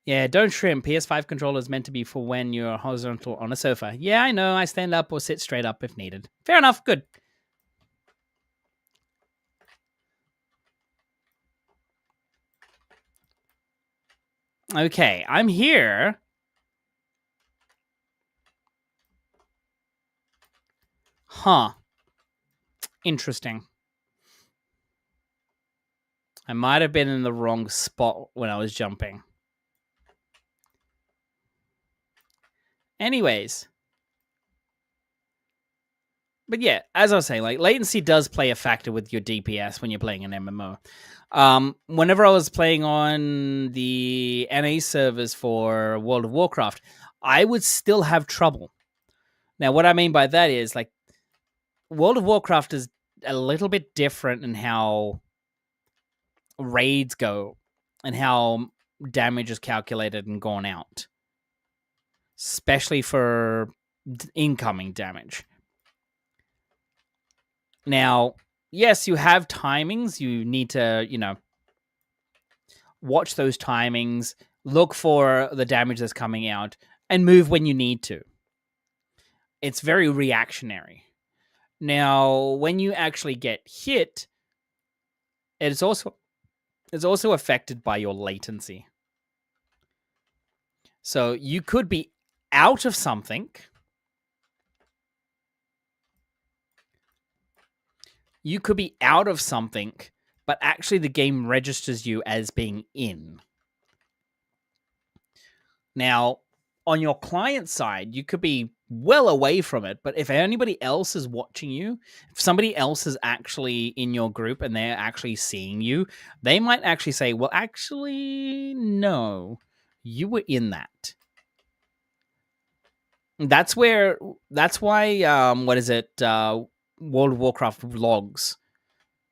Yeah, don't shrimp. PS5 controller is meant to be for when you're horizontal on a sofa. Yeah, I know. I stand up or sit straight up if needed. Fair enough. Good. Okay, I'm here. Huh. Interesting. I might have been in the wrong spot when I was jumping. Anyways. But yeah, as I was saying, like latency does play a factor with your DPS when you're playing an MMO. Whenever I was playing on the NA servers for World of Warcraft, I would still have trouble. Now, what I mean by that is like World of Warcraft is a little bit different in how raids go and how damage is calculated and gone out, especially for incoming damage. Now, yes, you have timings. You need to, watch those timings, look for the damage that's coming out, and move when you need to. It's very reactionary. Now, when you actually get hit, it's also affected by your latency. So you could be out of something. You could be out of something, but actually the game registers you as being in. Now, on your client side, you could be well away from it, but if anybody else is watching you, if somebody else is actually in your group and they're actually seeing you, they might actually say, well, actually, no, you were in that. That's why, World of Warcraft logs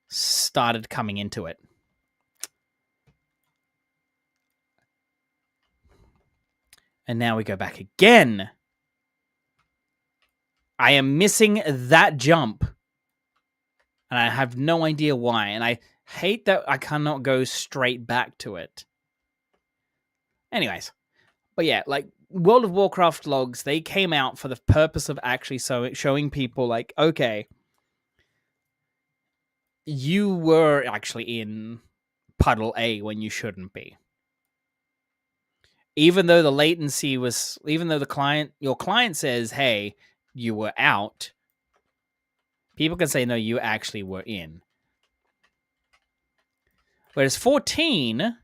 started coming into it. And now we go back again. I am missing that jump. And I have no idea why. And I hate that I cannot go straight back to it. Anyways. But yeah, like World of Warcraft logs, they came out for the purpose of actually showing people like, okay, you were actually in puddle A when you shouldn't be. Even though the latency was, even though your client says, hey, you were out, people can say, no, you actually were in. Whereas 14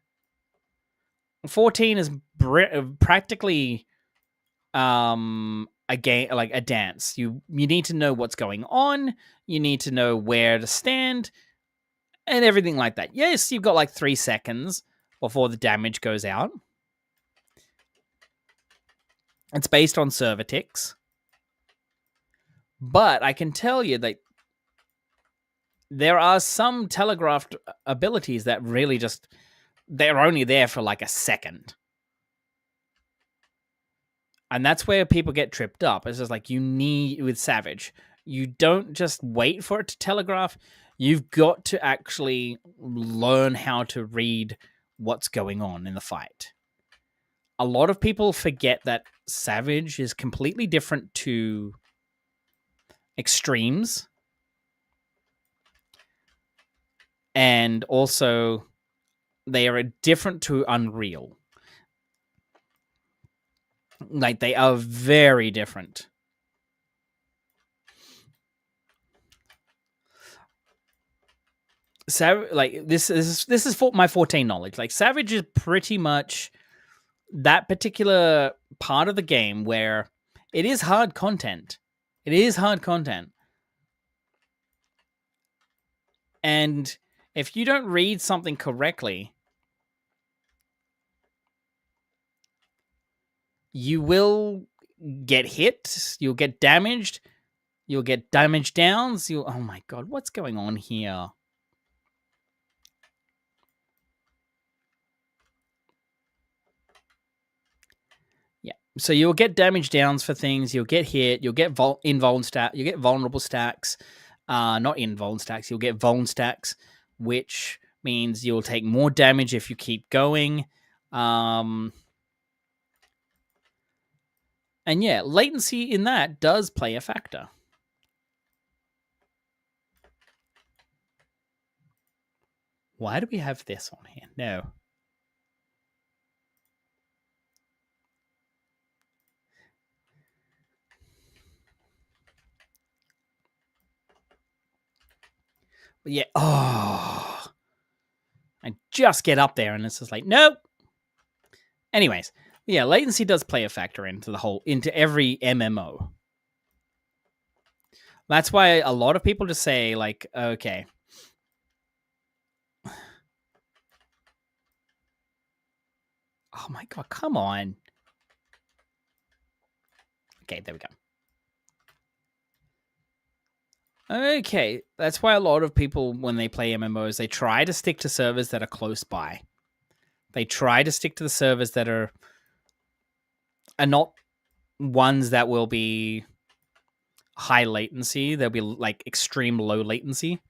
is practically a game, like a dance. You need to know what's going on. You need to know where to stand and everything like that. Yes, you've got like 3 seconds before the damage goes out. It's based on server ticks. But I can tell you that there are some telegraphed abilities that really just, they're only there for like a second. And that's where people get tripped up. It's just like with Savage, you don't just wait for it to telegraph. You've got to actually learn how to read what's going on in the fight. A lot of people forget that Savage is completely different to Extremes. And also, they are different to Unreal. Like, they are very different. Like, this is for my 14 knowledge. Like, Savage is pretty much that particular part of the game where it is hard content. It is hard content. And if you don't read something correctly, you will get hit, you'll get damaged, you'll get damage downs, oh my god, what's going on here? Yeah. So you'll get damage downs for things, you'll get hit, you'll get you'll get vulnerable stacks. Not invuln stacks, you'll get vuln stacks, which means you'll take more damage if you keep going. And yeah, latency in that does play a factor. Why do we have this on here? No. But yeah. Oh. I just get up there and it's just like, nope. Anyways, yeah, latency does play a factor into every MMO. That's why a lot of people just say, like, okay. Oh my god, come on. Okay, there we go. Okay, that's why a lot of people, when they play MMOs, they try to stick to servers that are close by. They try to stick to the servers that are not ones that will be high latency. They'll be like extreme low latency.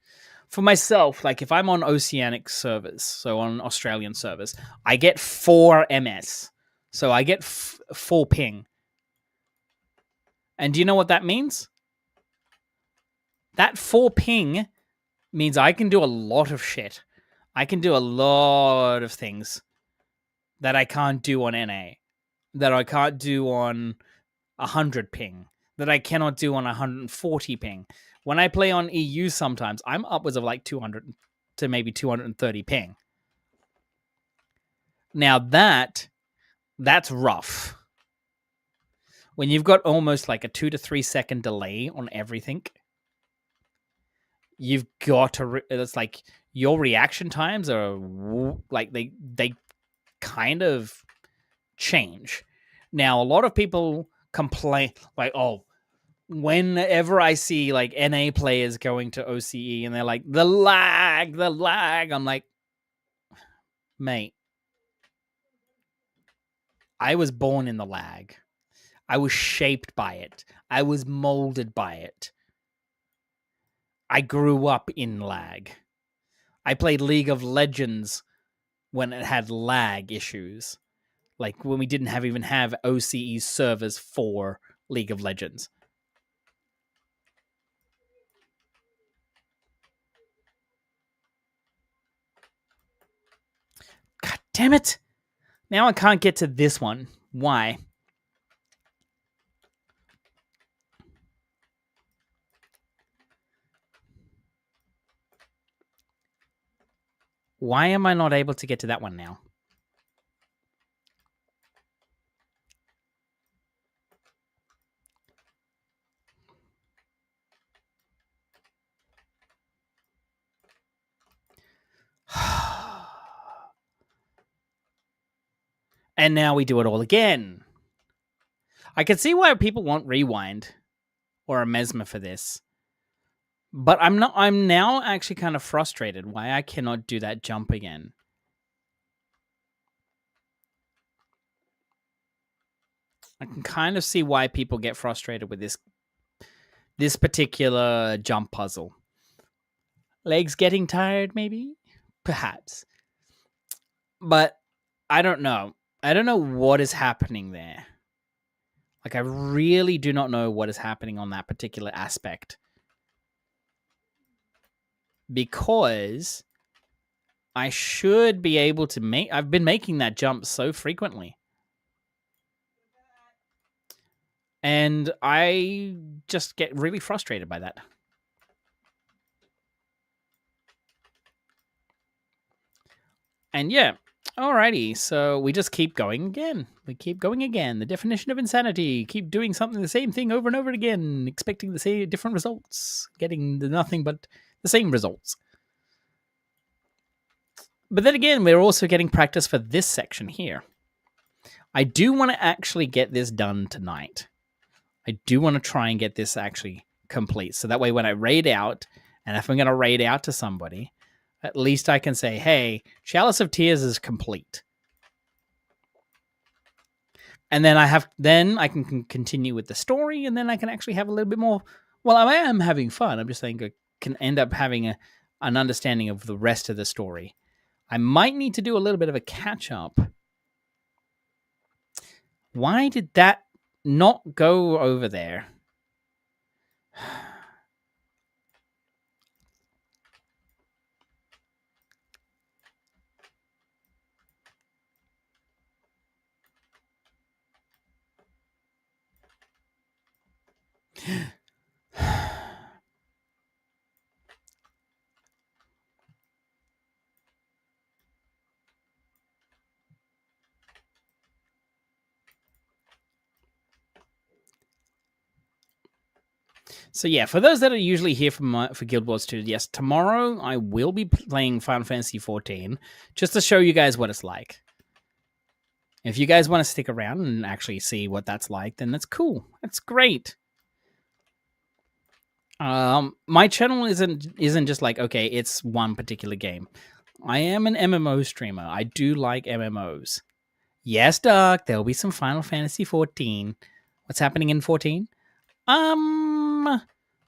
For myself, like if I'm on Oceanic servers, so on Australian servers, I get 4 MS. So I get full ping. And do you know what that means? That 4 ping means I can do a lot of shit. I can do a lot of things that I can't do on NA, that I can't do on 100 ping, that I cannot do on 140 ping. When I play on EU sometimes, I'm upwards of like 200 to maybe 230 ping. Now that's rough. When you've got almost like a 2 to 3 second delay on everything, you've got to, it's like your reaction times are like, they kind of change. Now, a lot of people complain like, oh, whenever I see like NA players going to OCE and they're like, the lag, I'm like, mate, I was born in the lag. I was shaped by it. I was molded by it. I grew up in lag. I played League of Legends when it had lag issues. Like when we didn't even have OCE servers for League of Legends. God damn it. Now I can't get to this one. Why? Why am I not able to get to that one now? And now we do it all again. I can see why people want rewind or a mesmer for this. But I'm now actually kind of frustrated why I cannot do that jump again. I can kind of see why people get frustrated with this particular jump puzzle. Legs getting tired, maybe? Perhaps. But I don't know. I don't know what is happening there. Like, I really do not know what is happening on that particular aspect. Because I should be able to I've been making that jump so frequently. And I just get really frustrated by that. And yeah, alrighty. So we just keep going again. We keep going again. The definition of insanity. Keep doing something, the same thing over and over again, expecting the same different results, getting nothing but the same results. But then again, we're also getting practice for this section here. I do want to actually get this done tonight. I do want to try and get this actually complete. So that way when I raid out, and if I'm going to raid out to somebody, at least I can say, hey, Chalice of Tears is complete. And then I can continue with the story, and then I can actually have a little bit more. Well, I am having fun. I'm just saying I can end up having an understanding of the rest of the story. I might need to do a little bit of a catch up. Why did that not go over there. So yeah, for those that are usually here for Guild Wars 2, yes, tomorrow I will be playing Final Fantasy 14 just to show you guys what it's like. If you guys want to stick around and actually see what that's like, then that's cool. That's great. My channel isn't just like, okay, it's one particular game. I am an MMO streamer. I do like MMOs. Yes, Doc, there'll be some Final Fantasy 14. What's happening in 14?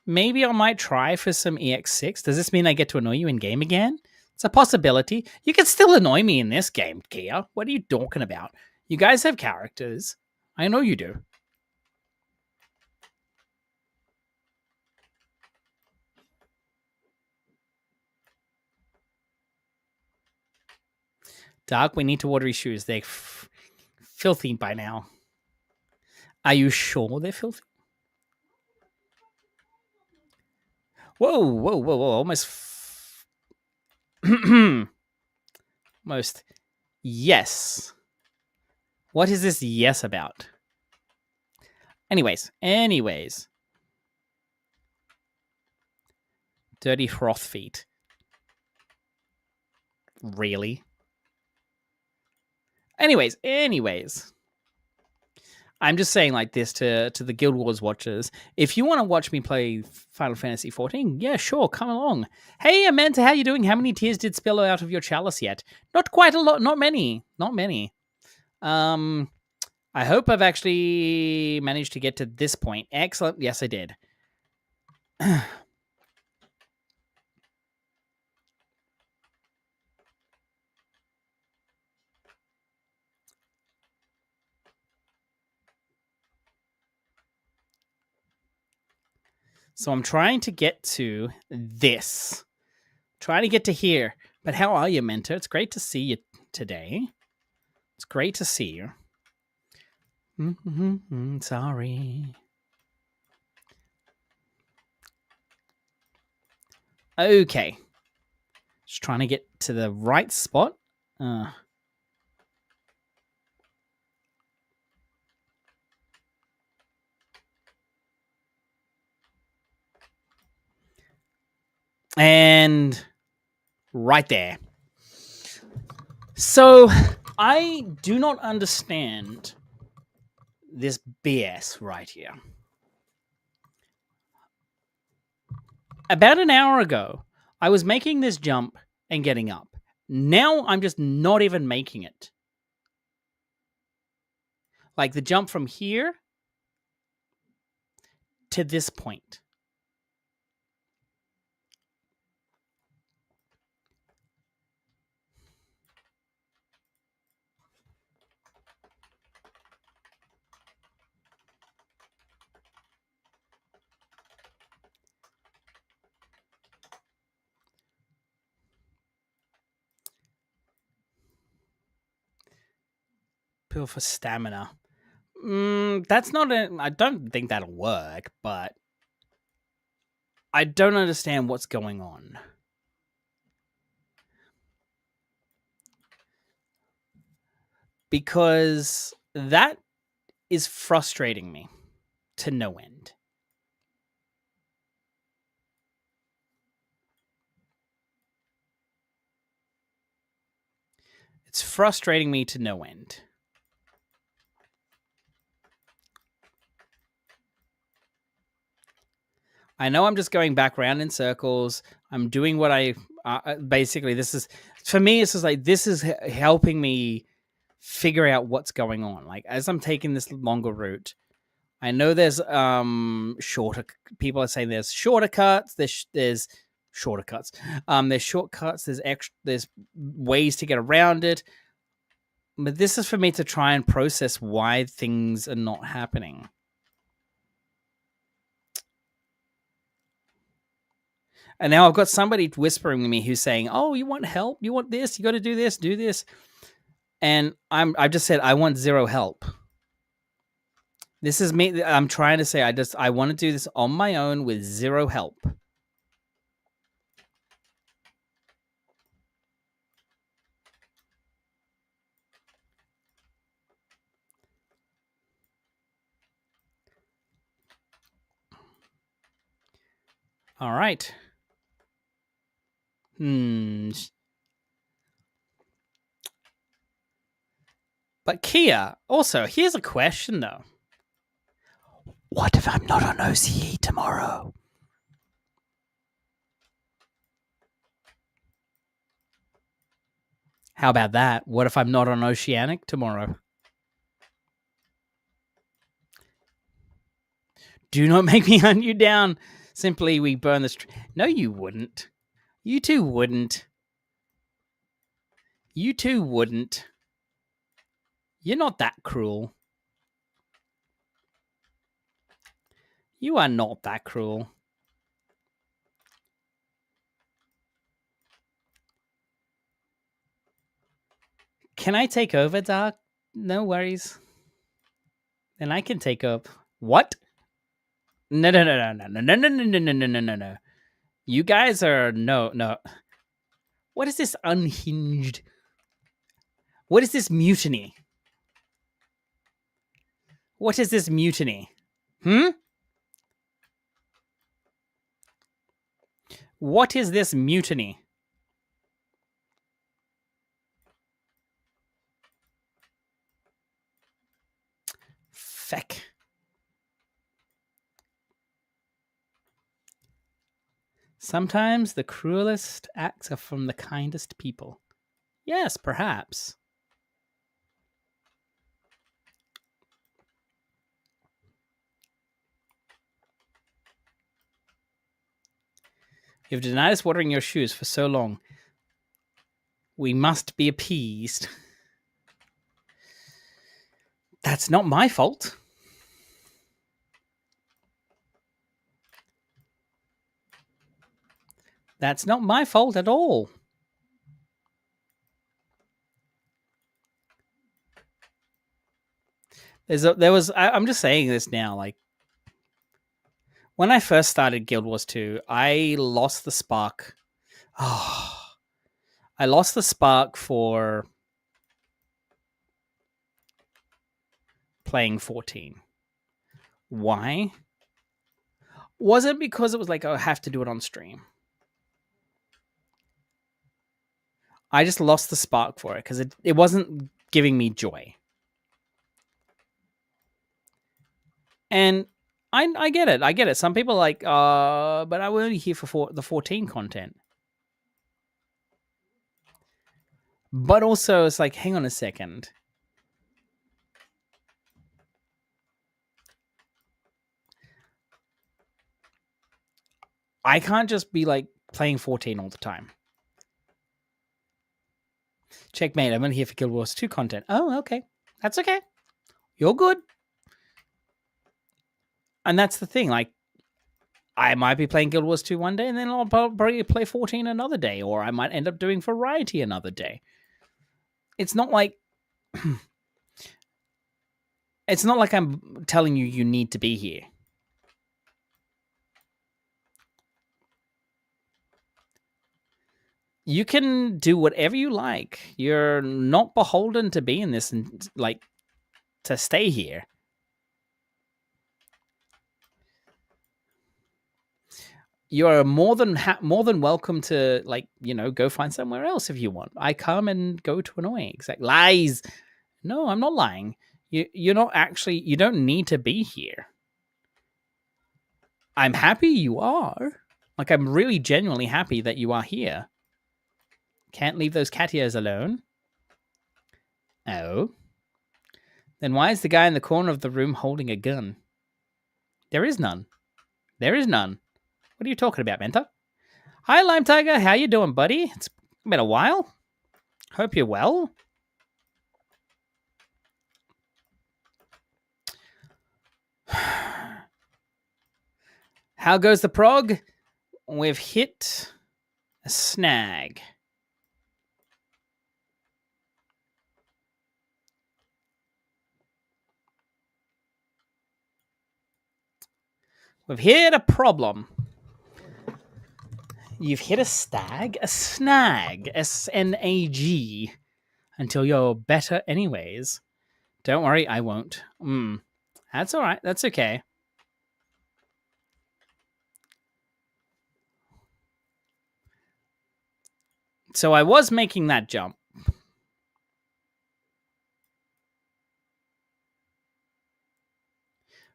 Maybe I might try for some EX6. Does this mean I get to annoy you in game again? It's a possibility. You can still annoy me in this game, Kia. What are you talking about? You guys have characters. I know you do. Doc, we need to order his shoes. They're filthy by now. Are you sure they're filthy? Whoa, whoa, whoa, whoa. Almost. Almost. Yes. What is this yes about? Anyways. Dirty froth feet. Really? Anyways. I'm just saying like this to the Guild Wars watchers. If you want to watch me play Final Fantasy 14, yeah, sure, come along. Hey, Amanda, how you doing? How many tears did spill out of your chalice yet? Not quite a lot. Not many. I hope I've actually managed to get to this point. Excellent. Yes, I did. So I'm trying to get to this. Trying to get to here. But how are you, Mentor? It's great to see you today. It's great to see you. Sorry. Okay. Just trying to get to the right spot. And right there. So I do not understand this BS right here. About an hour ago, I was making this jump and getting up. Now I'm just not even making it. Like the jump from here to this point. Pill for stamina. That's not I don't think that'll work, but I don't understand what's going on. Because that is frustrating me to no end. It's frustrating me to no end. I know I'm just going back around in circles. I'm doing what I basically, this is, for me, it's just like, this is helping me figure out what's going on. Like, as I'm taking this longer route, I know there's shorter, people are saying there's shorter cuts, there's shorter cuts. There's shortcuts, there's ways to get around it. But this is for me to try and process why things are not happening. And now I've got somebody whispering to me who's saying, "Oh, you want help? You want this? You got to do this, do this." And I've just said I want zero help. This is me. I'm trying to say I want to do this on my own with zero help. All right. But Kia, also, here's a question though. What if I'm not on OCE tomorrow? How about that? What if I'm not on Oceanic tomorrow? Do not make me hunt you down. Simply, we burn the street. No, you wouldn't. You two wouldn't. You two wouldn't. You're not that cruel. You are not that cruel. Can I take over, Dark? No worries. Then I can take up. What? No. You guys are no. What is this unhinged? What is this mutiny? What is this mutiny? What is this mutiny? Feck. Sometimes the cruelest acts are from the kindest people. Yes, perhaps. You've denied us watering your shoes for so long. We must be appeased. That's not my fault. That's not my fault at all. I'm just saying this now, like, when I first started Guild Wars 2, I lost the spark. I lost the spark for playing 14. Why? Was it because it was like, oh, I have to do it on stream? I just lost the spark for it because it wasn't giving me joy. And I get it. I get it. Some people are like, but I'm only here for the 14 content. But also, it's like, hang on a second. I can't just be like playing 14 all the time. Checkmate, I'm only here for Guild Wars 2 content. Oh, okay. That's okay. You're good. And that's the thing. Like, I might be playing Guild Wars 2 one day, and then I'll probably play 14 another day, or I might end up doing Variety another day. It's not like I'm telling you need to be here. You can do whatever you like. You're not beholden to be in this and like to stay here. You are more than welcome to, like, go find somewhere else if you want. I come and go to annoying. Exact lies. No, I'm not lying. You're not actually. You don't need to be here. I'm happy you are. Like, I'm really genuinely happy that you are here. Can't leave those cat ears alone. Oh. Then why is the guy in the corner of the room holding a gun? There is none. There is none. What are you talking about, Mentor? Hi, Lime Tiger. How you doing, buddy? It's been a while. Hope you're well. How goes the prog? We've hit a snag. We've hit a problem. You've hit a stag? A snag. S-N-A-G. Until you're better anyways. Don't worry, I won't. That's all right. That's okay. So I was making that jump.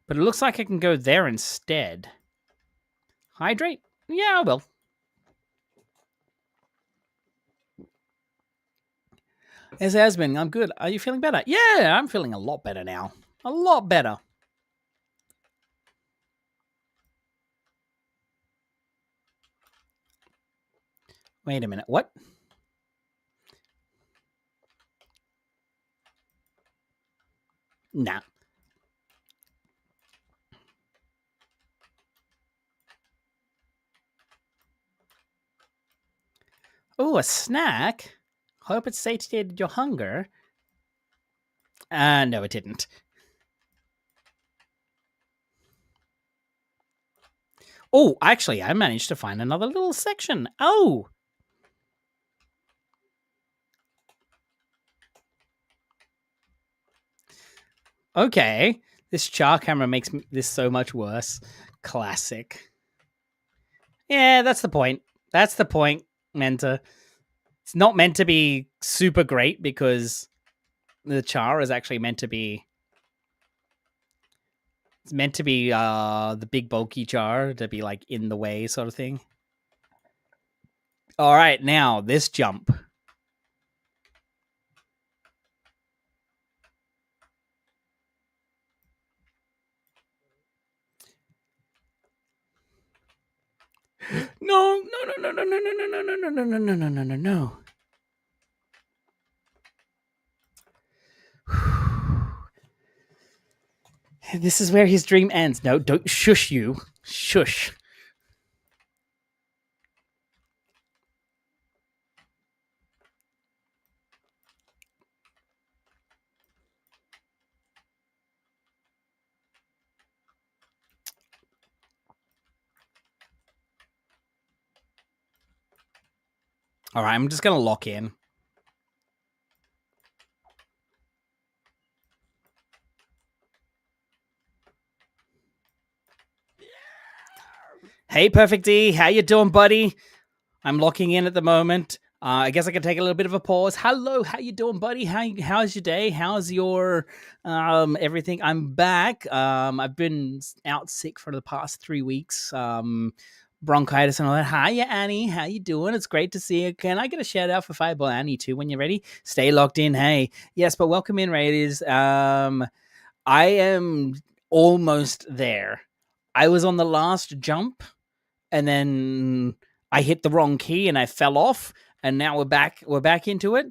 But it looks like I can go there instead. Hydrate? Yeah, I will. Yes, it has been. I'm good. Are you feeling better? Yeah, I'm feeling a lot better now. A lot better. Wait a minute. What? Nah. Oh, a snack? Hope it satiated your hunger. No, it didn't. Oh, actually, I managed to find another little section. Oh! Okay. This char camera makes this so much worse. Classic. Yeah, that's the point. That's the point, Menta. It's not meant to be super great because the char is actually meant to be... It's meant to be the big bulky char to be like in the way sort of thing. All right, now this jump. No. This is where his dream ends. No, don't shush you. Shush. All right, I'm just going to lock in. Hey, Perfect D, how you doing, buddy? I'm locking in at the moment. I guess I can take a little bit of a pause. Hello, how you doing, buddy? How's your day? How's your everything? I'm back. I've been out sick for the past 3 weeks. Bronchitis and all that. Hiya, Annie. How you doing? It's great to see you. Can I get a shout out for Fireball Annie too when you're ready? Stay locked in. Hey, yes, but welcome in, Raiders. I am almost there. I was on the last jump, and then I hit the wrong key and I fell off, and now we're back into it.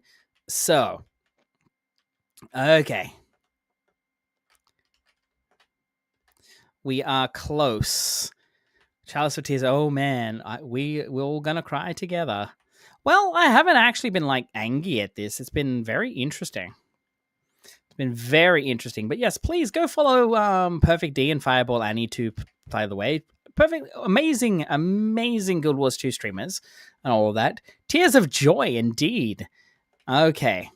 So, okay. We are close. Chalice of Tears. Oh man, we're all gonna cry together. Well, I haven't actually been like angry at this. It's been very interesting. It's been very interesting. But yes, please go follow Perfect D and Fireball Annie to play the way. Perfect, amazing Guild Wars 2 streamers and all of that. Tears of joy, indeed. Okay.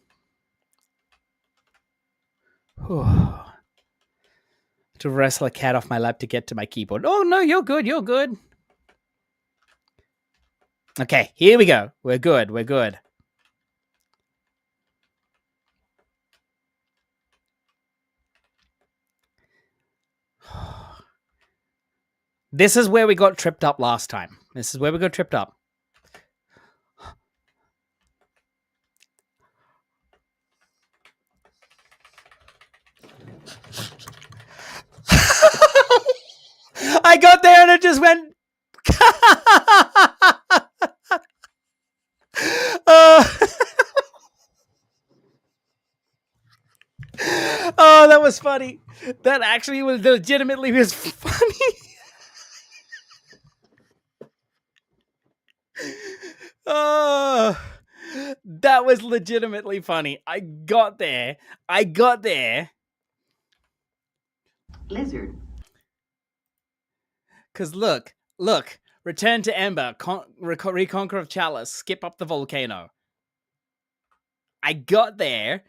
To wrestle a cat off my lap to get to my keyboard. Oh, no, you're good. You're good. Okay, here we go. We're good. We're good. This is where we got tripped up last time. This is where we got tripped up. I got there and it just went. Oh, that was funny. That actually was legitimately was funny. Oh, that was legitimately funny. I got there. Lizard. Because look. Return to Ember. Reconquer of Chalice. Skip up the volcano. I got there.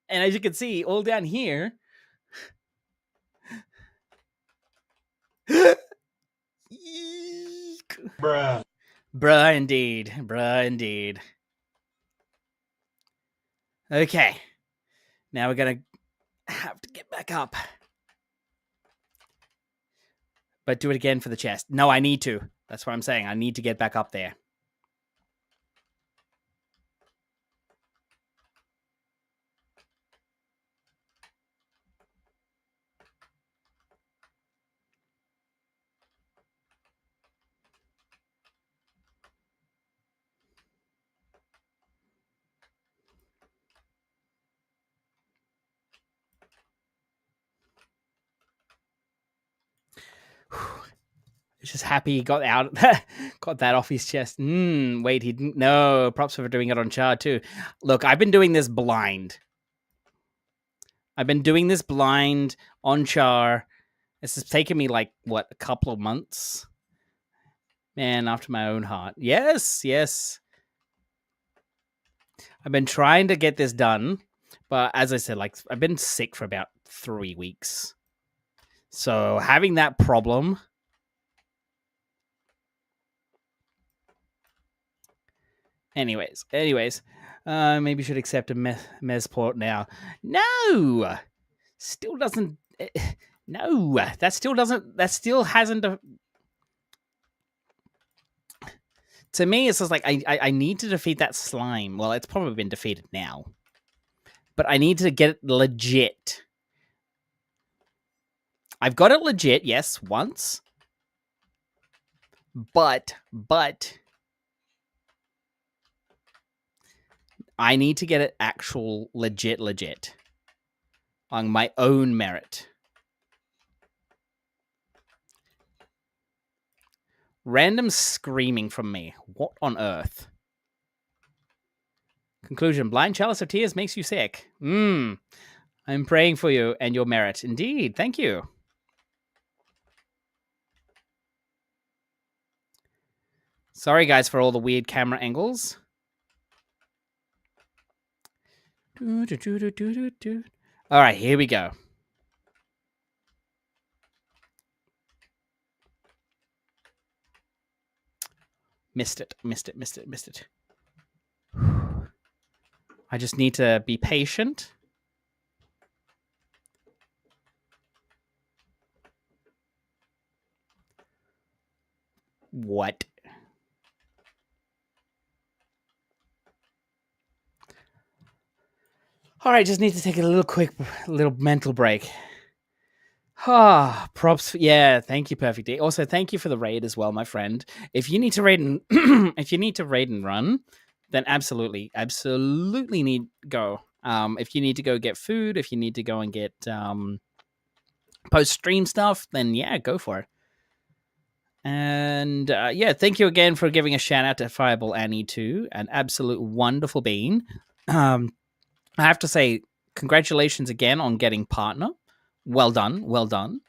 And as you can see, all down here. Bruh. Bruh, indeed. Okay. Now we're going to have to get back up. But do it again for the chest. No, I need to. That's what I'm saying. I need to get back up there. Just happy he got that off his chest. Wait, he didn't. No, props for doing it on Char too. Look, I've been doing this blind. On Char. This has taken me like a couple of months. Man, after my own heart. Yes. I've been trying to get this done, but as I said, I've been sick for about 3 weeks. So having that problem. Anyways, maybe should accept a Mesport now. No, still doesn't. No, that still doesn't. That still hasn't. To me, it's just like I need to defeat that slime. Well, it's probably been defeated now, but I need to get it legit. I've got it legit, yes, once, but I need to get it actual legit on my own merit. Random screaming from me. What on earth? Conclusion. Blind Chalice of Tears makes you sick. I'm praying for you and your merit. Indeed. Thank you. Sorry, guys, for all the weird camera angles. All right, here we go. Missed it. I just need to be patient. What? All right, just need to take a little mental break. Props. Yeah, thank you, Perfect D. Also, thank you for the raid as well, my friend. If you need to raid and run, then absolutely need go. If you need to go get food, if you need to go and get post stream stuff, then yeah, go for it. And thank you again for giving a shout out to Fireball Annie too, an absolute wonderful bean. I have to say, congratulations again on getting partner. Well done.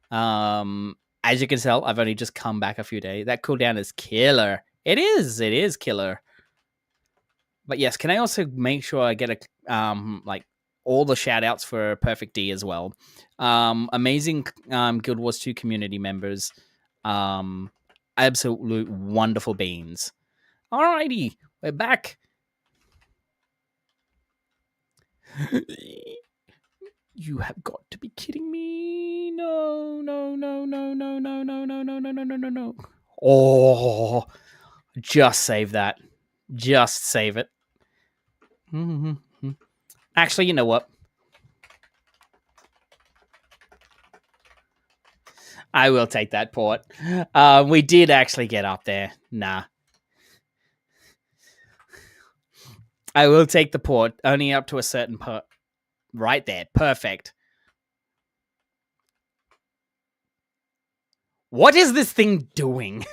As you can tell, I've only just come back a few days. That cooldown is killer. It is killer. But yes, can I also make sure I get all the shout outs for Perfect D as well? Amazing Guild Wars 2 community members. Absolute wonderful beans. Alrighty, we're back. You have got to be kidding me. No. Oh, just save that. Just save it. Actually, you know what? I will take that port. We did actually get up there. Nah. I will take the port, only up to a certain part. right there. Perfect. What is this thing doing?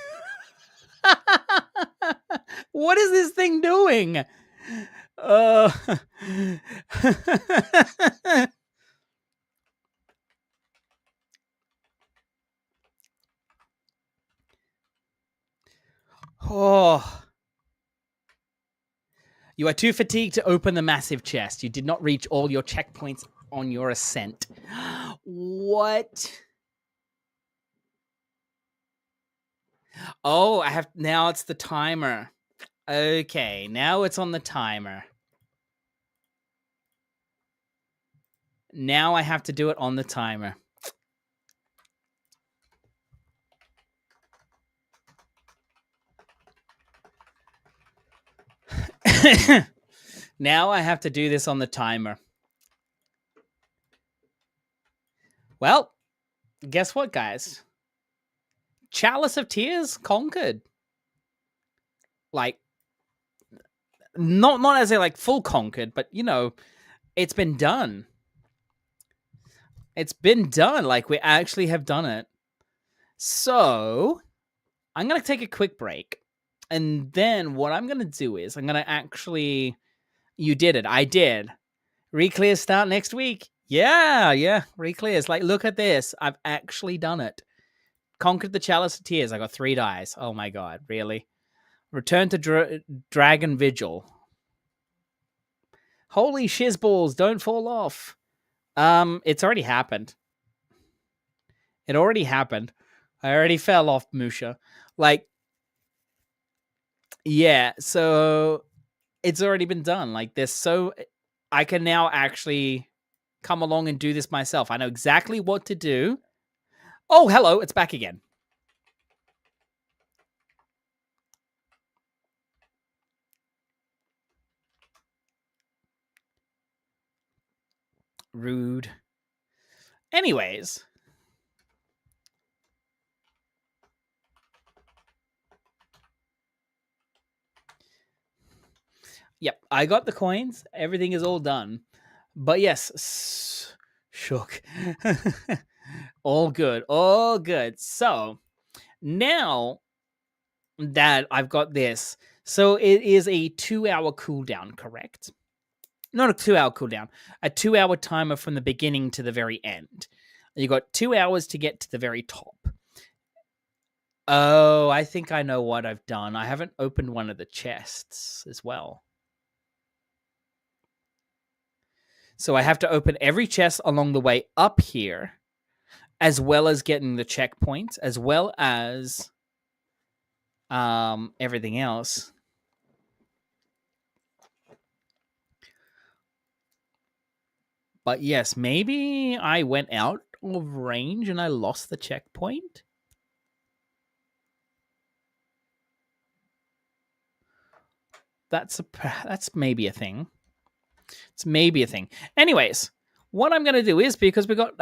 What is this thing doing? Uh... Oh. You are too fatigued to open the massive chest. You did not reach all your checkpoints on your ascent. What? Oh, I have now it's the timer. Okay, now it's on the timer. Now I have to do it on the timer. Now I have to do this on the timer. Well, guess what, guys? Chalice of Tears conquered. Like, not as a like full conquered, but you know, it's been done. It's been done. Like, we actually have done it. So, I'm going to take a quick break. And then what I'm going to do is I'm going to actually... You did it. I did. Reclears start next week. Yeah. Reclears. Like, look at this. I've actually done it. Conquered the Chalice of Tears. I got 3 dice. Oh my god. Really? Return to Dragon Vigil. Holy shizballs. Don't fall off. It's already happened. It already happened. I already fell off, Musha. Like, yeah, so it's already been done. Like, I can now actually come along and do this myself. I know exactly what to do. Oh, hello, it's back again. Rude. Anyways. Yep, I got the coins. Everything is all done. But yes, shook. All good. All good. So, now that I've got this, so it is a 2-hour cooldown, correct? Not a 2-hour cooldown, a 2-hour timer from the beginning to the very end. You got 2 hours to get to the very top. Oh, I think I know what I've done. I haven't opened one of the chests as well. So I have to open every chest along the way up here, as well as getting the checkpoints, as well as everything else. But yes, maybe I went out of range and I lost the checkpoint. That's maybe a thing. It's maybe a thing. Anyways, what I'm gonna do is, because we got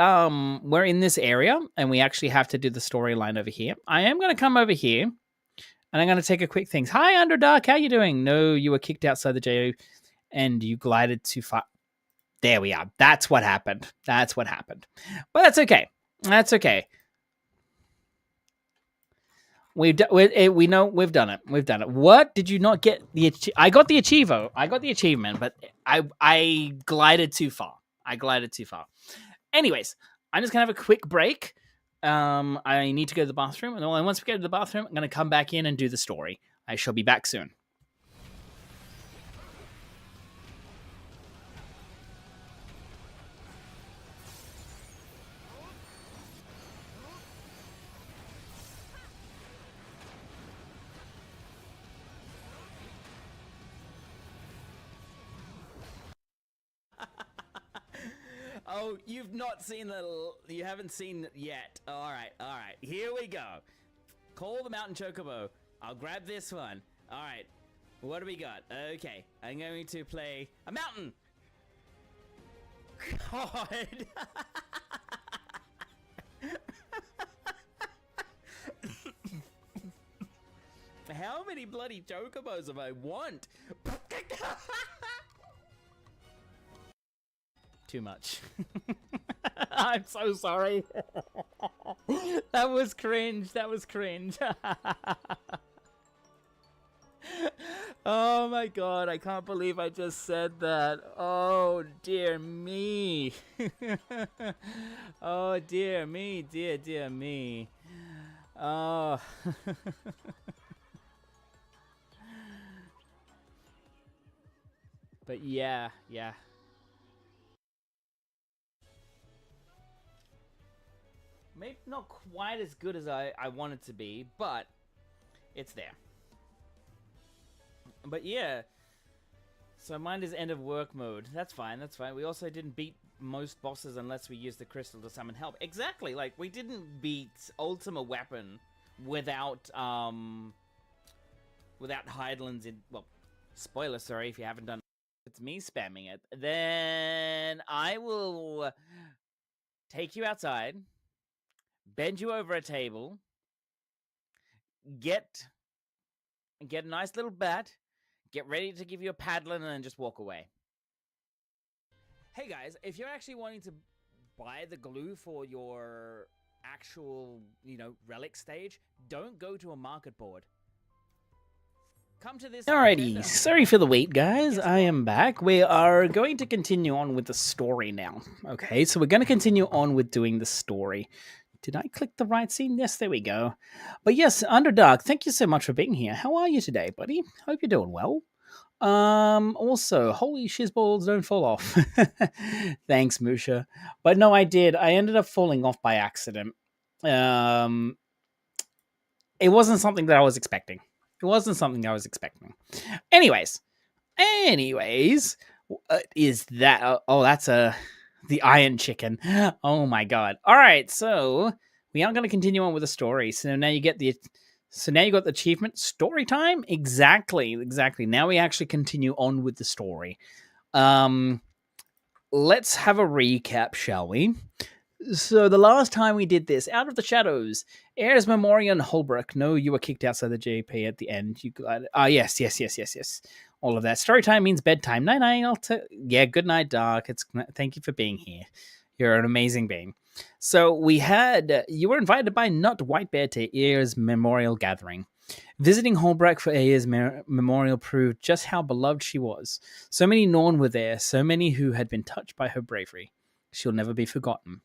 we're in this area and we actually have to do the storyline over here. I am gonna come over here and I'm gonna take a quick thing. Hi, Underdark, how you doing? No, you were kicked outside the jail and you glided too far. There we are. That's what happened. That's what happened. But that's okay. That's okay. We know we've done it. We've done it. What did you not get? I got the achievo. I got the achievement, but I glided too far. I glided too far. Anyways, I'm just gonna have a quick break. I need to go to the bathroom, and then once we get to the bathroom, I'm gonna come back in and do the story. I shall be back soon. Oh, you've not seen you haven't seen it yet. All right. Here we go. Call the mountain chocobo. I'll grab this one. All right. What do we got? Okay. I'm going to play a mountain. God. How many bloody chocobos have I want? too much. I'm so sorry. That was cringe. That was cringe. Oh my god, I can't believe I just said that. Oh dear me. Oh dear me, dear me. Oh. But yeah. Maybe not quite as good as I want it to be, but it's there. But yeah, so mine is end of work mode. That's fine. We also didn't beat most bosses unless we used the crystal to summon help. Exactly, like we didn't beat Ultima Weapon without Hydaelyn's in. Well, spoiler, sorry if you haven't done. It's me spamming it. Then I will take you outside, bend you over a table, get a nice little bat, get ready to give you a paddling, and then just walk away. Hey guys, if you're actually wanting to buy the glue for your actual, relic stage, don't go to a market board. Come to this. Alrighty, sorry for the wait, guys. I am back. We are going to continue on with the story now. Okay, so we're going to continue on with doing the story. Did I click the right scene? Yes, there we go. But yes, Underdark, thank you so much for being here. How are you today, buddy? Hope you're doing well. Also, holy shizballs, don't fall off. Thanks, Musha. But no, I did. I ended up falling off by accident. It wasn't something that I was expecting. Anyways, what is that? Oh, that's the Iron Chicken. Oh my god. All right, so we are going to continue on with the story. So now you got the achievement story time. Exactly. Now we actually continue on with the story. Let's have a recap, shall we? So the last time we did this, Out of the Shadows, Ayers, Memoria, and Holbrook. No, you were kicked outside the JP at the end. Yes. All of that. Story time means bedtime. Night. Good night, Dark. Thank you for being here. You're an amazing being. So you were invited by Nut Whitebear to Ayers' memorial gathering. Visiting Holbrook for Ayers' memorial proved just how beloved she was. So many Norn were there, so many who had been touched by her bravery. She'll never be forgotten.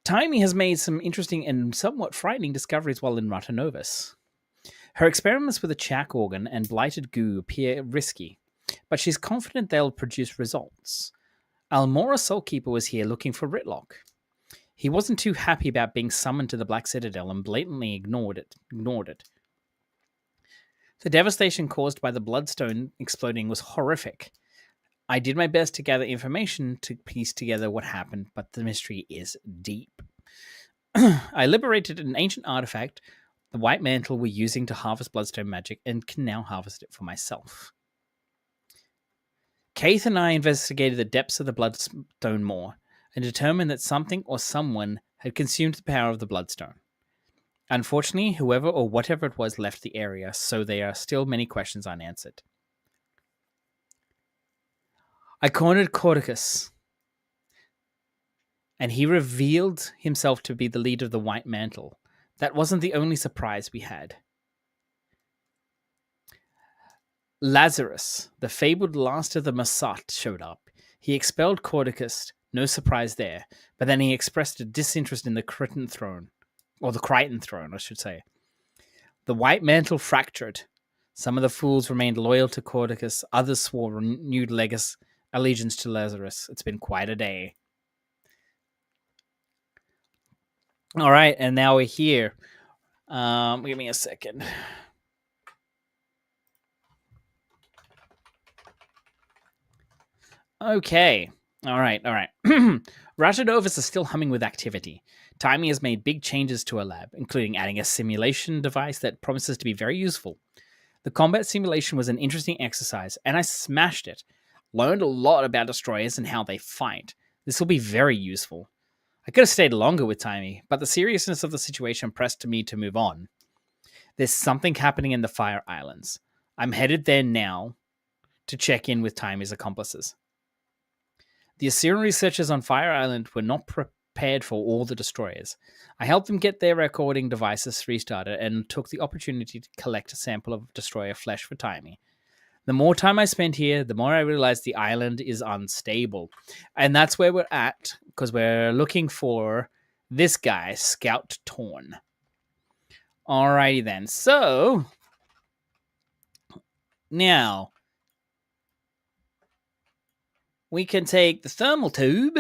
Taimi has made some interesting and somewhat frightening discoveries while in Ratonovus. Her experiments with the Chak organ and blighted goo appear risky, but she's confident they'll produce results. Almora Soulkeeper was here looking for Ritlock. He wasn't too happy about being summoned to the Black Citadel and blatantly ignored it. The devastation caused by the Bloodstone exploding was horrific. I did my best to gather information to piece together what happened, but the mystery is deep. I liberated an ancient artifact the White Mantle were using to harvest Bloodstone magic and can now harvest it for myself. Keith and I investigated the depths of the Bloodstone more and determined that something or someone had consumed the power of the Bloodstone. Unfortunately, whoever or whatever it was left the area, so there are still many questions unanswered. I cornered Cordicus, and he revealed himself to be the leader of the White Mantle. That wasn't the only surprise we had. Lazarus, the fabled last of the Masat, showed up. He expelled Cordicus, no surprise there, but then he expressed a disinterest in the Crichton throne, or the Crichton throne, I should say. The White Mantle fractured. Some of the fools remained loyal to Cordicus, others swore renewed allegiance to Lazarus. It's been quite a day. All right, and now we're here. Give me a second. Okay. All right. Ratonovus is still humming with activity. Taimi has made big changes to her lab, including adding a simulation device that promises to be very useful. The combat simulation was an interesting exercise, and I smashed it. Learned a lot about destroyers and how they fight. This will be very useful. I could have stayed longer with Taimi, but the seriousness of the situation pressed me to move on. There's something happening in the Fire Islands. I'm headed there now to check in with Taimi's accomplices. The Assyrian researchers on Fire Island were not prepared for all the destroyers. I helped them get their recording devices restarted and took the opportunity to collect a sample of destroyer flesh for Timey. The more time I spent here, the more I realized the island is unstable. And that's where we're at, because we're looking for this guy, Scout Torn. Alrighty then. So, now, we can take the thermal tube,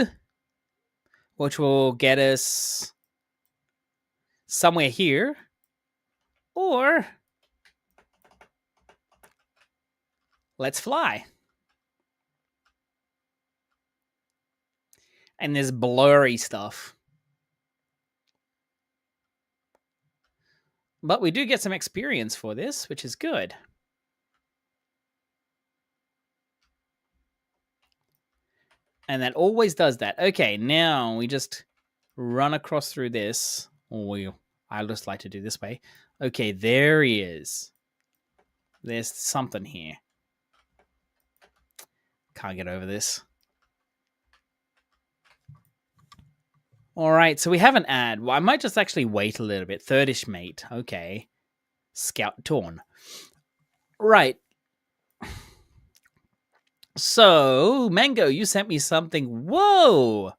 which will get us somewhere here, or let's fly. And there's blurry stuff. But we do get some experience for this, which is good. And that always does that. Okay, now we just run across through this. I just like to do this way. Okay, there he is. There's something here. Can't get over this. All right, so we have an ad. Well, I might just actually wait a little bit. Thirdish mate. Okay. Scout Torn. Right. So, Mango, you sent me something. Whoa!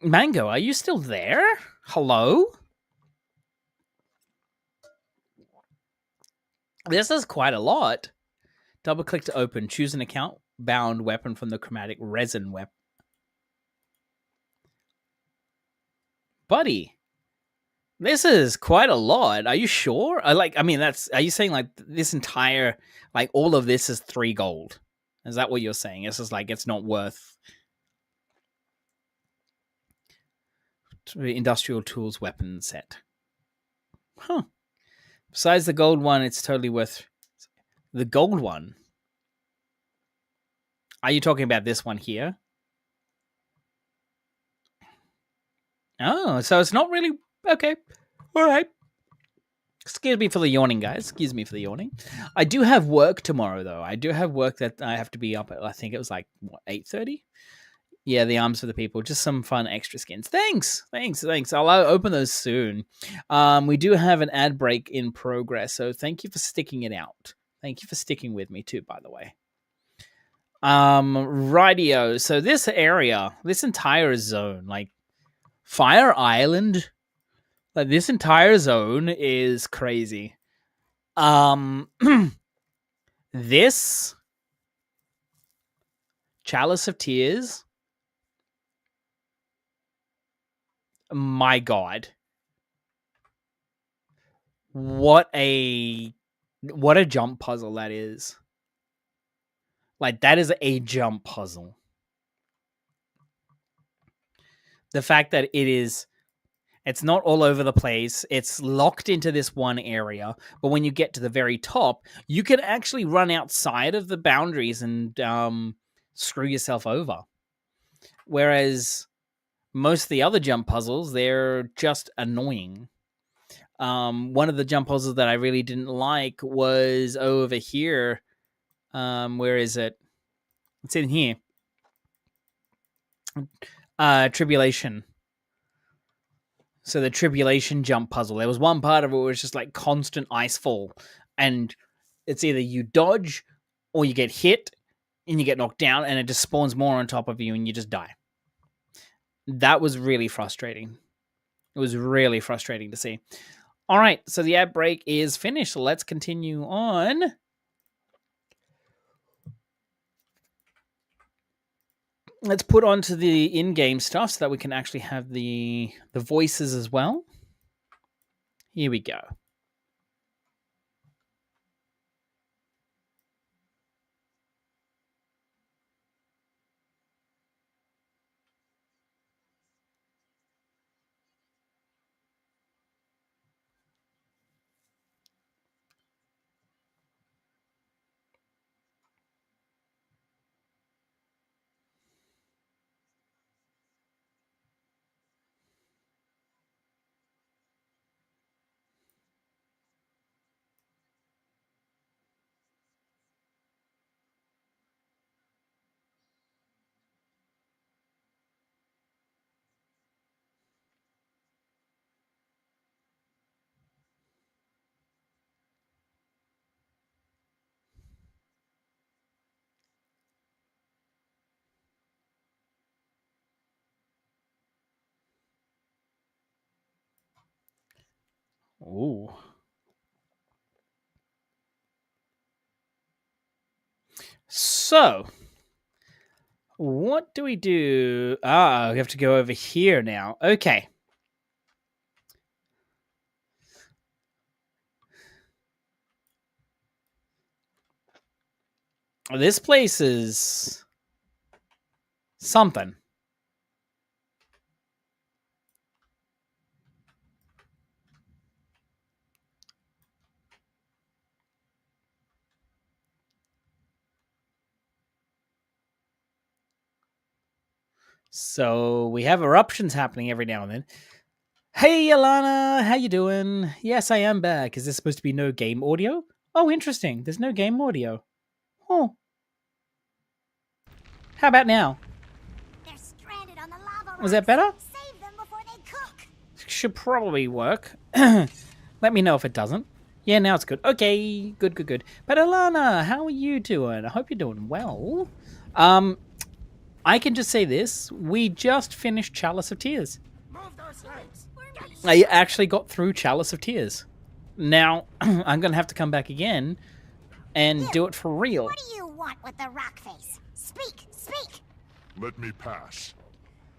Mango, are you still there? Hello? This is quite a lot. Double click to open. Choose an account bound weapon from the chromatic resin weapon. Buddy, this is quite a lot. Are you sure? Are you saying like this entire, like all of this is 3 gold? Is that what you're saying? It's just like it's not worth industrial tools weapon set. Huh. Besides the gold one, it's totally worth the gold one. Are you talking about this one here? Oh, so it's not really okay. All right. Excuse me for the yawning, guys. Excuse me for the yawning. I do have work tomorrow, though. I do have work that I have to be up at. I think it was like 8:30. Yeah, the arms for the people. Just some fun extra skins. Thanks. I'll open those soon. We do have an ad break in progress, so thank you for sticking it out. Thank you for sticking with me too, by the way. Rightio. So this area, this entire zone, like Fire Island, like this entire zone is crazy. This Chalice of Tears, my god. What a jump puzzle that is. Like, that is a jump puzzle. The fact that it's not all over the place. It's locked into this one area. But when you get to the very top, you can actually run outside of the boundaries and screw yourself over. Whereas most of the other jump puzzles, they're just annoying. One of the jump puzzles that I really didn't like was over here. Where is it? It's in here. Tribulation. So the tribulation jump puzzle. There was one part of it where it was just like constant ice fall. And it's either you dodge or you get hit and you get knocked down and it just spawns more on top of you and you just die. That was really frustrating. It was really frustrating to see. All right, so the ad break is finished. Let's continue on. Let's put onto the in-game stuff so that we can actually have the voices as well. Here we go. Ooh. So, what do we do? Ah, we have to go over here now. Okay. This place is something. So we have eruptions happening every now and then. Hey, Alana, how you doing? Yes, I am back. Is this supposed to be no game audio? Oh, interesting. There's no game audio. Oh. How about now? They're stranded on the lava Was that better? Save them before they cook. Should probably work. Let me know if it doesn't. Yeah, now it's good. Okay, good, good, good. But Alana, how are you doing? I hope you're doing well. I can just say this. We just finished Chalice of Tears. Move those legs. I actually got through Chalice of Tears. Now, I'm going to have to come back again and do it for real. What do you want with the rock face? Speak, speak. Let me pass.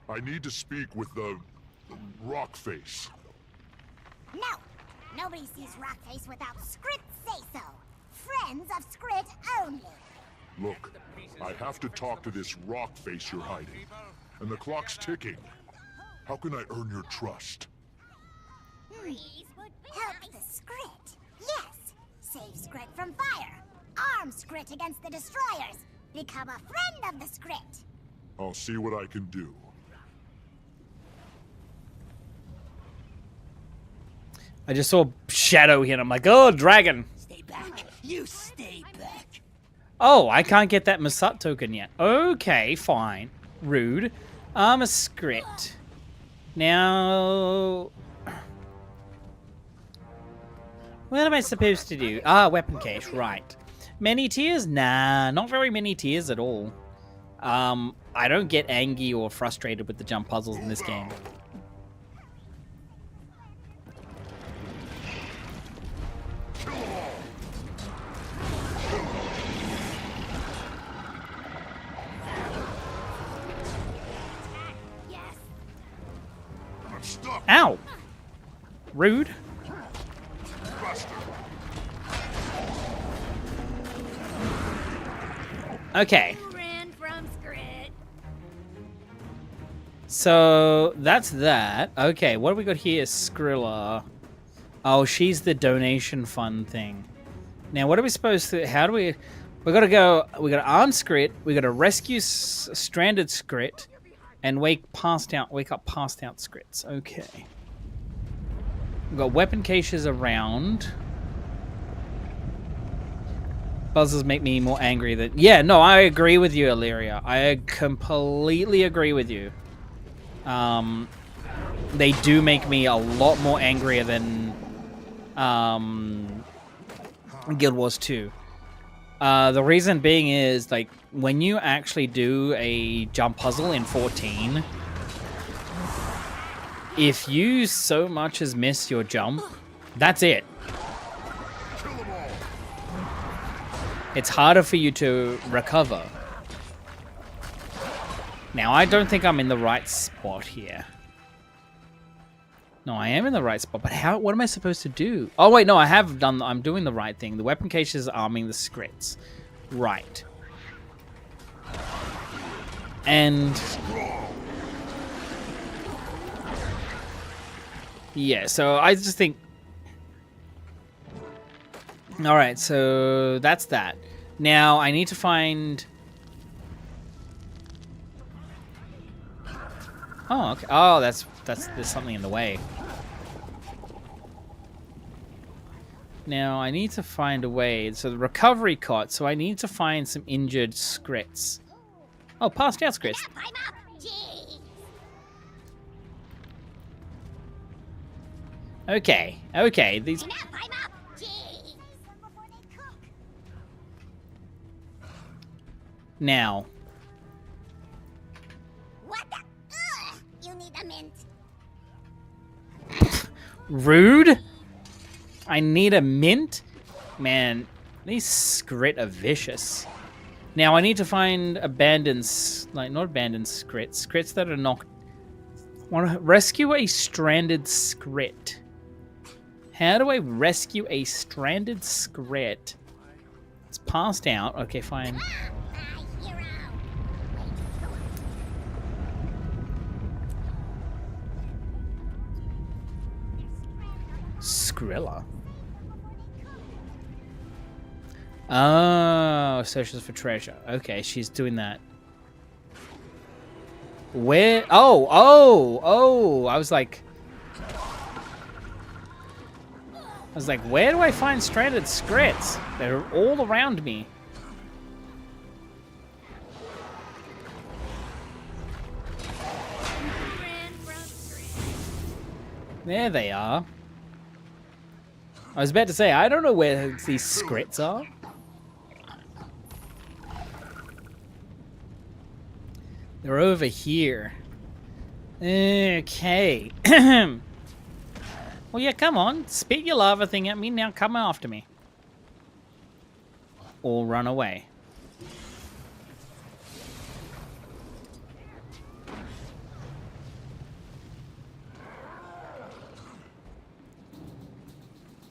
I need to speak with the rock face. No, nobody sees rock face without Scrit say so. Friends of Scrit only. Look, I have to talk to this rock face you're hiding. And the clock's ticking. How can I earn your trust? Help the Scrit. Yes. Save Scrit from fire. Arm Scrit against the destroyers. Become a friend of the Scrit. I'll see what I can do. I just saw Shadow here and I'm like, oh, dragon. Stay back. You stay back. Oh, I can't get that Masat token yet. Okay, fine. Rude. A script. Now... What am I supposed to do? Ah, weapon cache, right. Many tears? Nah, not very many tears at all. I don't get angry or frustrated with the jump puzzles in this game. Yes. I'm stuck. Ow! Rude. Buster. Okay. You ran from Scrit. So, that's that. Okay, what do we got here? Skrilla. Oh, she's the donation fund thing. Now, what are we supposed to... How do we... We gotta go... We gotta arm Scrit. We gotta rescue stranded Scrit. And wake up passed out Scrits. Okay. We've got weapon caches around. Buzzers make me more angry than... Yeah, no, I agree with you, Illyria. I completely agree with you. They do make me a lot more angrier than Guild Wars 2. The reason being is, like, when you actually do a jump puzzle in 14, if you so much as miss your jump, that's it. It's harder for you to recover. Now, I don't think I'm in the right spot here. No, I am in the right spot, but how? What am I supposed to do? Oh, wait, no, I'm doing the right thing. The weapon cache is arming the Scrits. Right. And... yeah, so I just think... Alright, so that's that. Now, I need to find... Oh, okay. Oh, there's something in the way. Now, I need to find a way. So, the recovery cot. So, I need to find some injured Scrits. Oh, passed out Scrits. I'm up. Jeez. Okay, okay. These... I'm up. Jeez. Before they cook. Now. What the? Ugh. You need a mint. Rude? I need a mint? Man, these Skrit are vicious. Now I need to find abandoned, like not abandoned Skrits. Skrits that are not... Want to rescue a stranded Skrit. How do I rescue a stranded Skrit? It's passed out. Okay, fine. Skrilla. Oh, searches for treasure. Okay, she's doing that. Where? Oh! I was like, where do I find stranded Skrits? They're all around me. There they are. I was about to say, I don't know where these Skrits are. They're over here. Okay. Well, yeah, come on. Spit your lava thing at me. Now come after me. Or run away.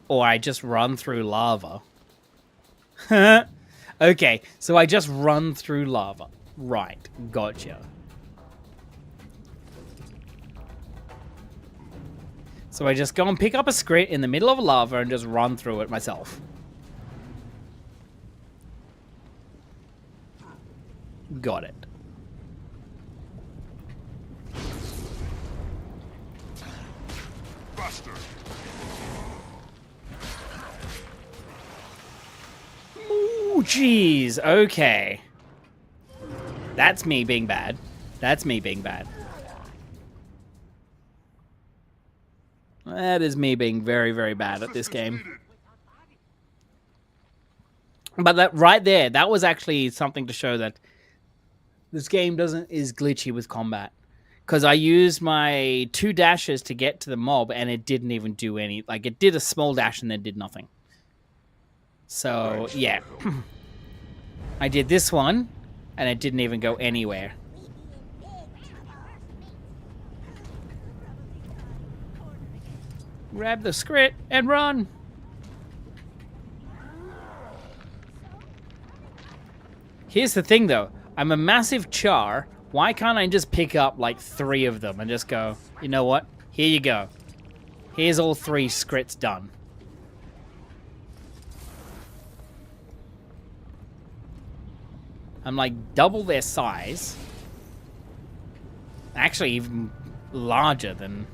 Or I just run through lava. Okay, so I just run through lava. Right, gotcha. So I just go and pick up a Skrit in the middle of lava and just run through it myself. Got it. Buster. Ooh, jeez. Okay. That's me being bad. That's me being bad. That is me being very, very bad at this game. But that right there, that was actually something to show that this game is glitchy with combat. Because I used my 2 dashes to get to the mob, and it didn't even do any... Like, it did a small dash and then did nothing. So, yeah. I did this one, and it didn't even go anywhere. Grab the Skrit and run! Here's the thing, though. I'm a massive char. Why can't I just pick up, like, 3 of them and just go, you know what? Here you go. Here's all 3 Skrits done. I'm, like, double their size. Actually, even larger than...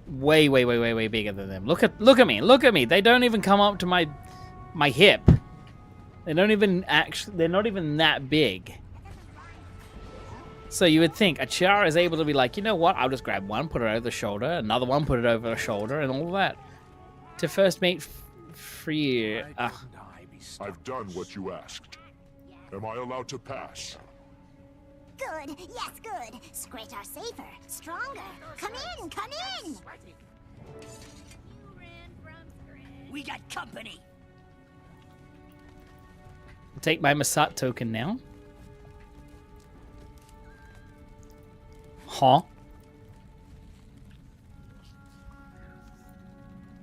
Way, way, way, way, way bigger than them. Look at me. Look at me. They don't even come up to my hip. They don't even actually... They're not even that big. So you would think a char is able to be like, you know what? I'll just grab one, put it over the shoulder, another one, put it over the shoulder, and all that. To first meet free... I've done what you asked. Am I allowed to pass? Good, yes, good. Skrit are safer, stronger. Come in, come in! We got company. Take my Masat token now. Huh?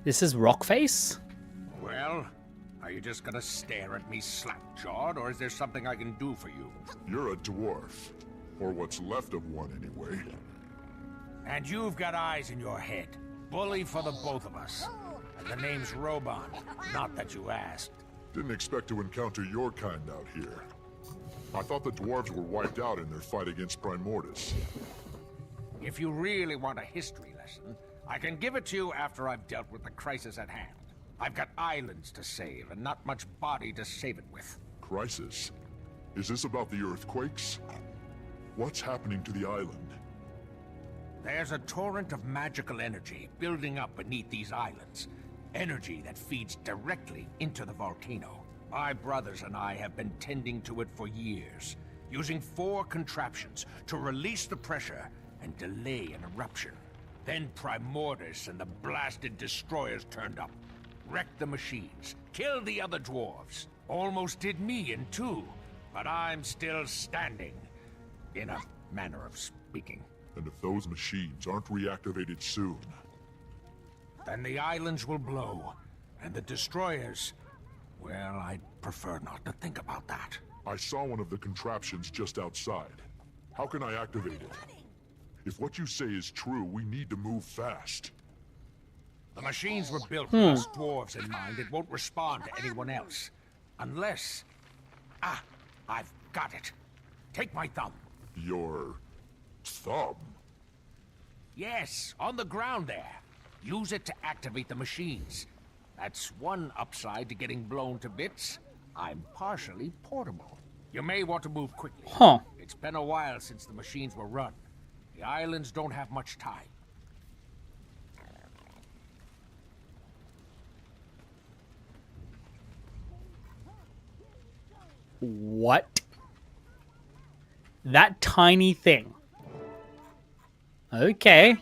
This is Rockface? Well, are you just gonna stare at me slack-jawed, or is there something I can do for you? You're a dwarf. Or what's left of one, anyway. And you've got eyes in your head. Bully for the both of us. And the name's Roban. Not that you asked. Didn't expect to encounter your kind out here. I thought the dwarves were wiped out in their fight against Primordius. If you really want a history lesson, I can give it to you after I've dealt with the crisis at hand. I've got islands to save, and not much body to save it with. Crisis? Is this about the earthquakes? What's happening to the island? There's a torrent of magical energy building up beneath these islands. Energy that feeds directly into the volcano. My brothers and I have been tending to it for years, using 4 contraptions to release the pressure and delay an eruption. Then Primordus and the blasted destroyers turned up. Wrecked the machines. Killed the other dwarves. Almost did me in two. But I'm still standing. In a manner of speaking. And if those machines aren't reactivated soon... Then the islands will blow. And the destroyers... Well, I'd prefer not to think about that. I saw one of the contraptions just outside. How can I activate it? If what you say is true, we need to move fast. The machines were built with us dwarves in mind. It won't respond to anyone else. Unless... Ah, I've got it. Take my thumb. Your... thumb? Yes, on the ground there. Use it to activate the machines. That's one upside to getting blown to bits. I'm partially portable. You may want to move quickly. Huh. It's been a while since the machines were run. The islands don't have much time. What? That tiny thing. Okay.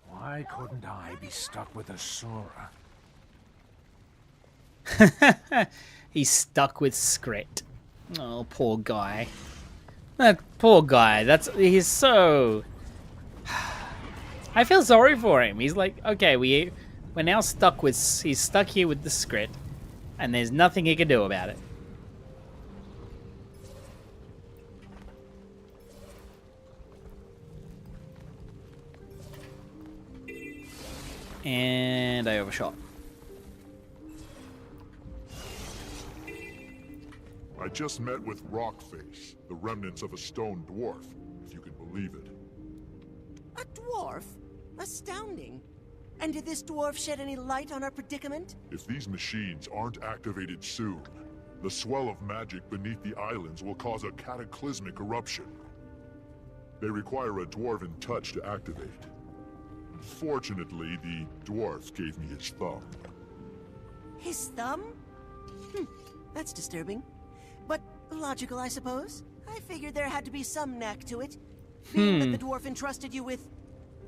Why couldn't I be stuck with a Sora? He's stuck with Scrit. Oh, poor guy. That poor guy. He's so... I feel sorry for him. He's like, okay, we're now stuck with... He's stuck here with the Scrit. And there's nothing he can do about it. And I overshot. I just met with Rockface, the remnants of a stone dwarf, if you can believe it. A dwarf? Astounding. And did this dwarf shed any light on our predicament? If these machines aren't activated soon, the swell of magic beneath the islands will cause a cataclysmic eruption. They require a dwarven touch to activate. Fortunately, the dwarf gave me his thumb. His thumb? That's disturbing. But logical, I suppose. I figured there had to be some knack to it. Being that the dwarf entrusted you with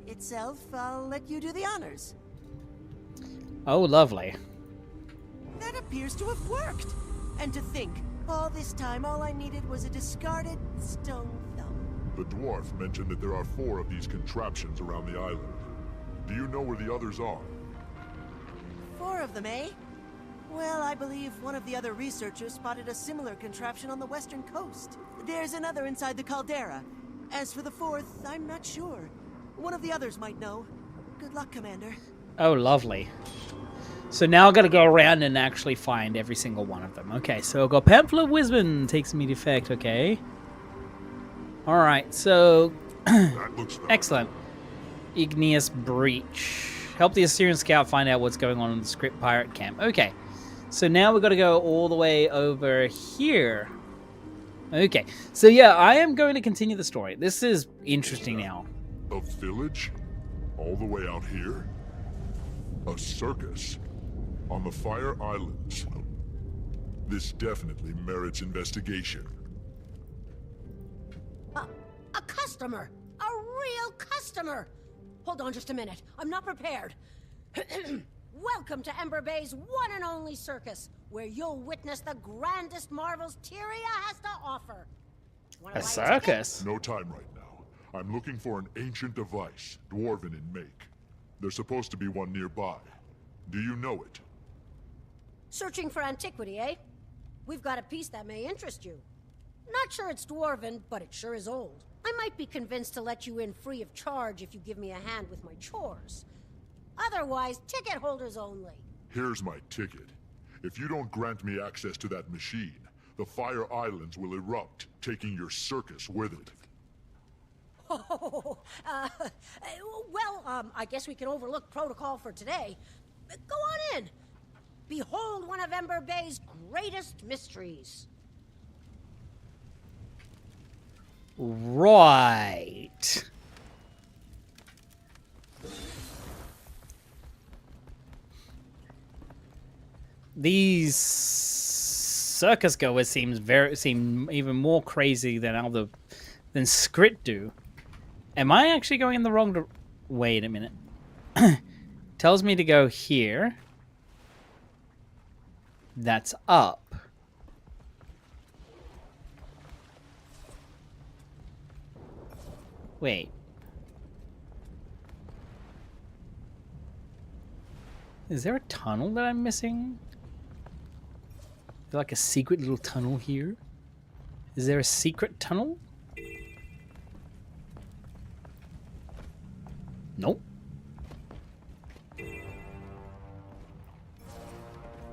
itself, I'll let you do the honors. Oh, lovely. That appears to have worked. And to think, all this time all I needed was a discarded stone thumb. The dwarf mentioned that there are 4 of these contraptions around the island. Do you know where the others are? 4 of them, eh? Well, I believe one of the other researchers spotted a similar contraption on the western coast. There's another inside the caldera. As for the 4th, I'm not sure. One of the others might know. Good luck, Commander. Oh, lovely. So now I've got to go around and actually find every single one of them. Okay, so I've got Pamphlet of Wisdom takes me effect, okay. Alright, so... That looks valid. Excellent. Igneous Breach. Help the Assyrian scout find out what's going on in the Script Pirate camp. Okay, so now we've got to go all the way over here. Okay, so yeah, I am going to continue the story. This is interesting now. A village? All the way out here? A circus? On the Fire Islands? This definitely merits investigation. A customer! A real customer! Hold on just a minute. I'm not prepared. Welcome to Ember Bay's one and only circus, where you'll witness the grandest marvels Tyria has to offer. Wanna A buy circus? No time right now. I'm looking for an ancient device, dwarven in make. There's supposed to be one nearby. Do you know it? Searching for antiquity, eh? We've got a piece that may interest you. Not sure it's dwarven, but it sure is old. I might be convinced to let you in free of charge if you give me a hand with my chores. Otherwise, ticket holders only. Here's my ticket. If you don't grant me access to that machine, the Fire Islands will erupt, taking your circus with it. Oh, I guess we can overlook protocol for today. Go on in. Behold one of Ember Bay's greatest mysteries. Right. These circus goers seem even more crazy than Scrit do. Am I actually going in the wrong Wait a minute. Tells me to go here. That's up. Wait. Is there a tunnel that I'm missing? Is there like a secret little tunnel here? Is there a secret tunnel? Nope.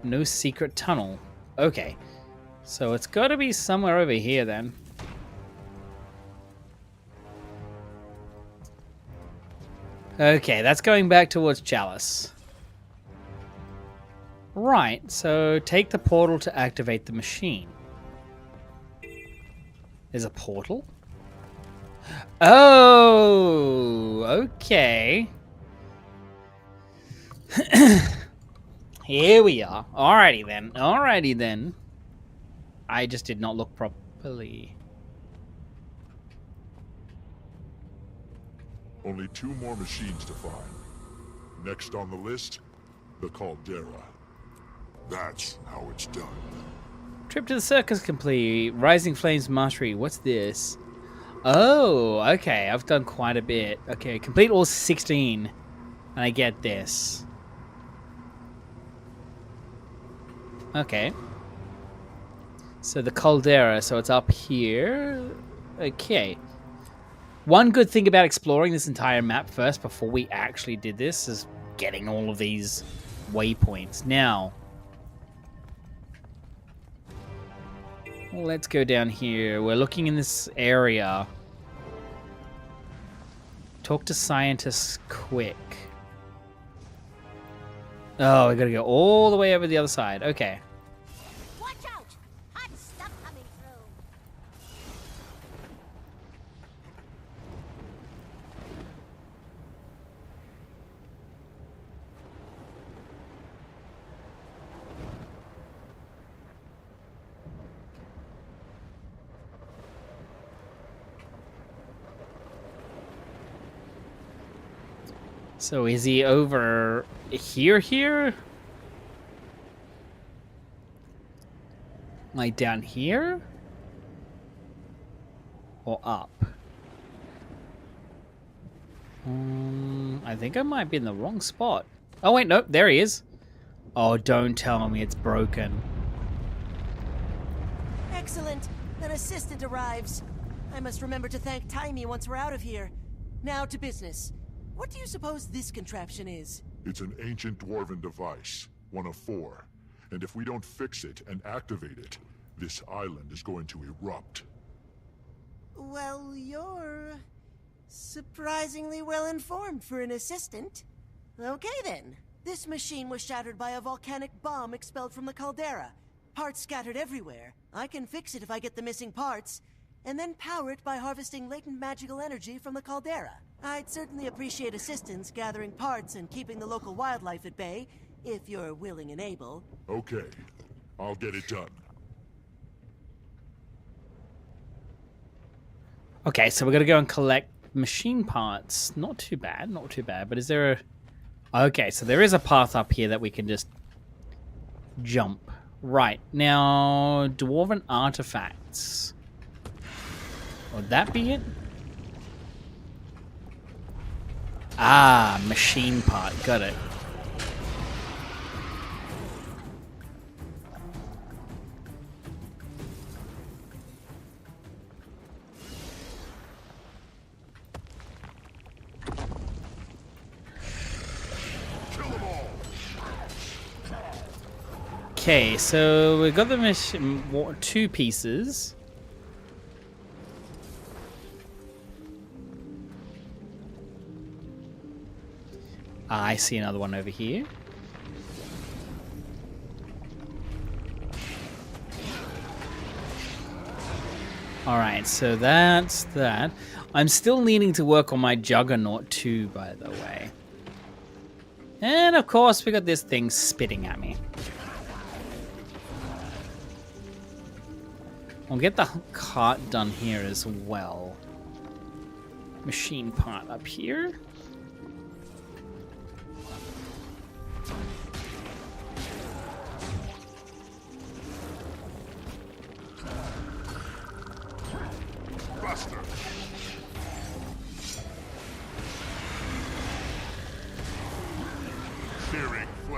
No secret tunnel. Okay. So it's got to be somewhere over here then. Okay, that's going back towards Chalice. Right, so take the portal to activate the machine. There's a portal? Oh, okay. Here we are. Alrighty then. Alrighty then. I just did not look properly. Only 2 more machines to find. Next on the list, the Caldera. That's how it's done. Trip to the circus complete. Rising Flames Mastery. What's this? Oh, okay. I've done quite a bit. Okay, complete all 16. And I get this. Okay. So the Caldera, so it's up here. Okay. One good thing about exploring this entire map first before we actually did this is getting all of these waypoints. Now, let's go down here. We're looking in this area. Talk to scientists quick. Oh, we gotta go all the way over the other side. Okay. Watch out! Hot stuff coming through. So is he over here? Like down here? Or up? I think I might be in the wrong spot. Oh wait, nope, there he is. Oh, don't tell me it's broken. Excellent. An assistant arrives. I must remember to thank Timey once we're out of here. Now to business. What do you suppose this contraption is? It's an ancient dwarven device, one of 4. And if we don't fix it and activate it, this island is going to erupt. Well, you're surprisingly well informed for an assistant. Okay then. This machine was shattered by a volcanic bomb expelled from the caldera. Parts scattered everywhere. I can fix it if I get the missing parts, and then power it by harvesting latent magical energy from the caldera. I'd certainly appreciate assistance gathering parts and keeping the local wildlife at bay, if you're willing and able. Okay, I'll get it done. Okay, so we're gonna go and collect machine parts. Not too bad, not too bad. But is there a... Okay, so there is a path up here that we can just jump. Right, now, dwarven artifacts. Would that be it? Ah, machine part. Got it. Okay, so we got the mission, 2 pieces. I see another one over here. Alright, so that's that. I'm still needing to work on my Juggernaut too, by the way. And of course, we got this thing spitting at me. I'll get the cart done here as well. Machine part up here.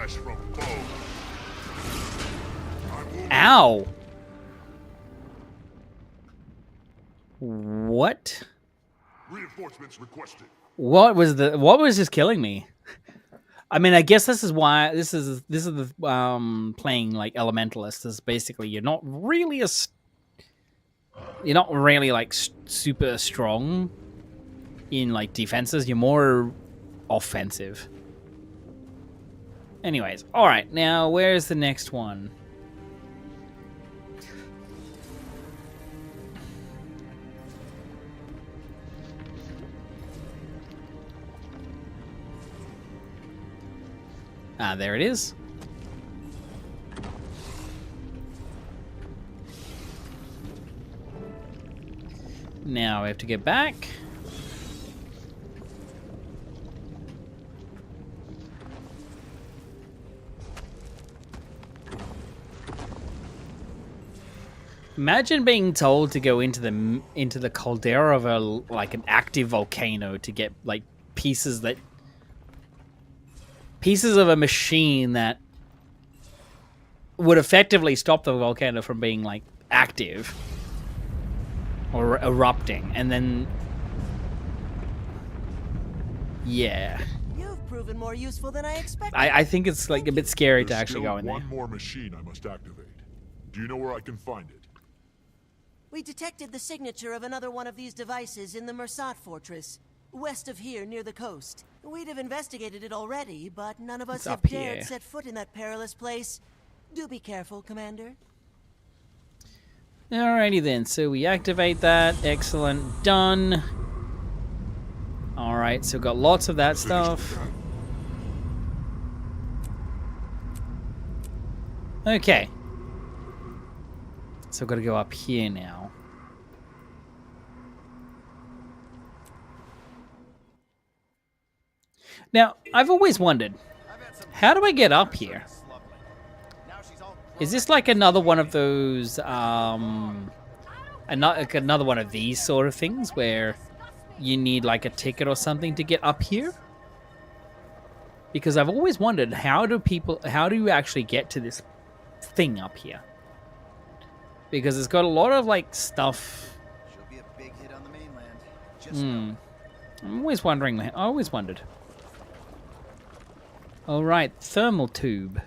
flesh from bone. Ow! What? Reinforcements requested. What was just killing me? I mean, I guess this is why this is the playing like Elementalist is basically you're not really like super strong in like defenses. You're more offensive. Anyways, all right. Now, where's the next one? Ah, there it is. Now we have to get back. Imagine being told to go into the caldera of an active volcano to get like pieces of a machine that would effectively stop the volcano from being like active or erupting, and then yeah, You've proven more useful than I expected. I think it's like a bit scary to There's actually still go in there. one more machine I must activate. Do you know where I can find it? We detected the signature of another one of these devices in the Mersat fortress, west of here near the coast. We'd have investigated it already, but none of us It's have up dared here. set foot in that perilous place. Do be careful, Commander. Alrighty then, so we activate that. Excellent, done. Alright, so got lots of that stuff. Okay. So got to go up here now. Now, I've always wondered, how do I get up here? Is this like another one of those, another one of these sort of things where you need like a ticket or something to get up here? Because I've always wondered, how do you actually get to this thing up here? Because it's got a lot of like stuff. She'll be a big hit on the mainland. Just know. I'm always wondering. I always wondered. All right, thermal tube.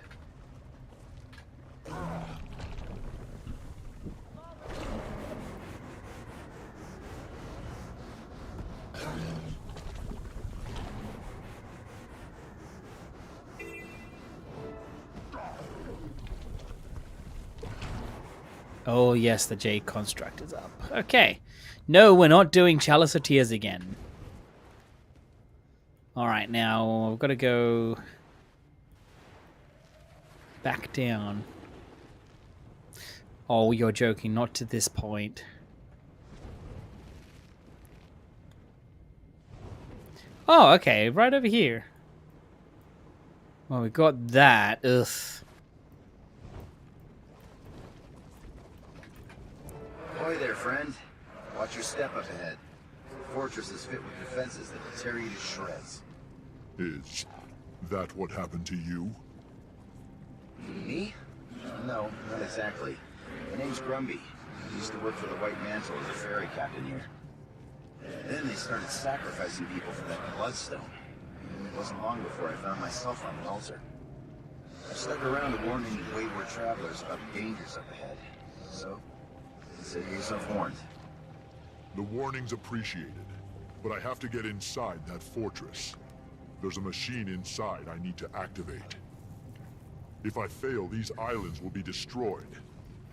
Oh yes, the J construct is up. Okay. No, we're not doing Chalice of Tears again. Alright, now I've got to go back down. Oh, you're joking, not to this point. Oh, okay, right over here. Well, we got that. Ugh. Ahoy there, friend. Watch your step up ahead. The fortress is fit with defenses that will tear you to shreds. Is that what happened to you? Me? No, not exactly. My name's Grumby. I used to work for the White Mantle as a ferry captain here. Then they started sacrificing people for that bloodstone. And it wasn't long before I found myself on an altar. I stuck around to warn any wayward travelers about the dangers up ahead. So, consider yourself warned. The warning's appreciated, but I have to get inside that fortress. There's a machine inside I need to activate. If I fail, these islands will be destroyed.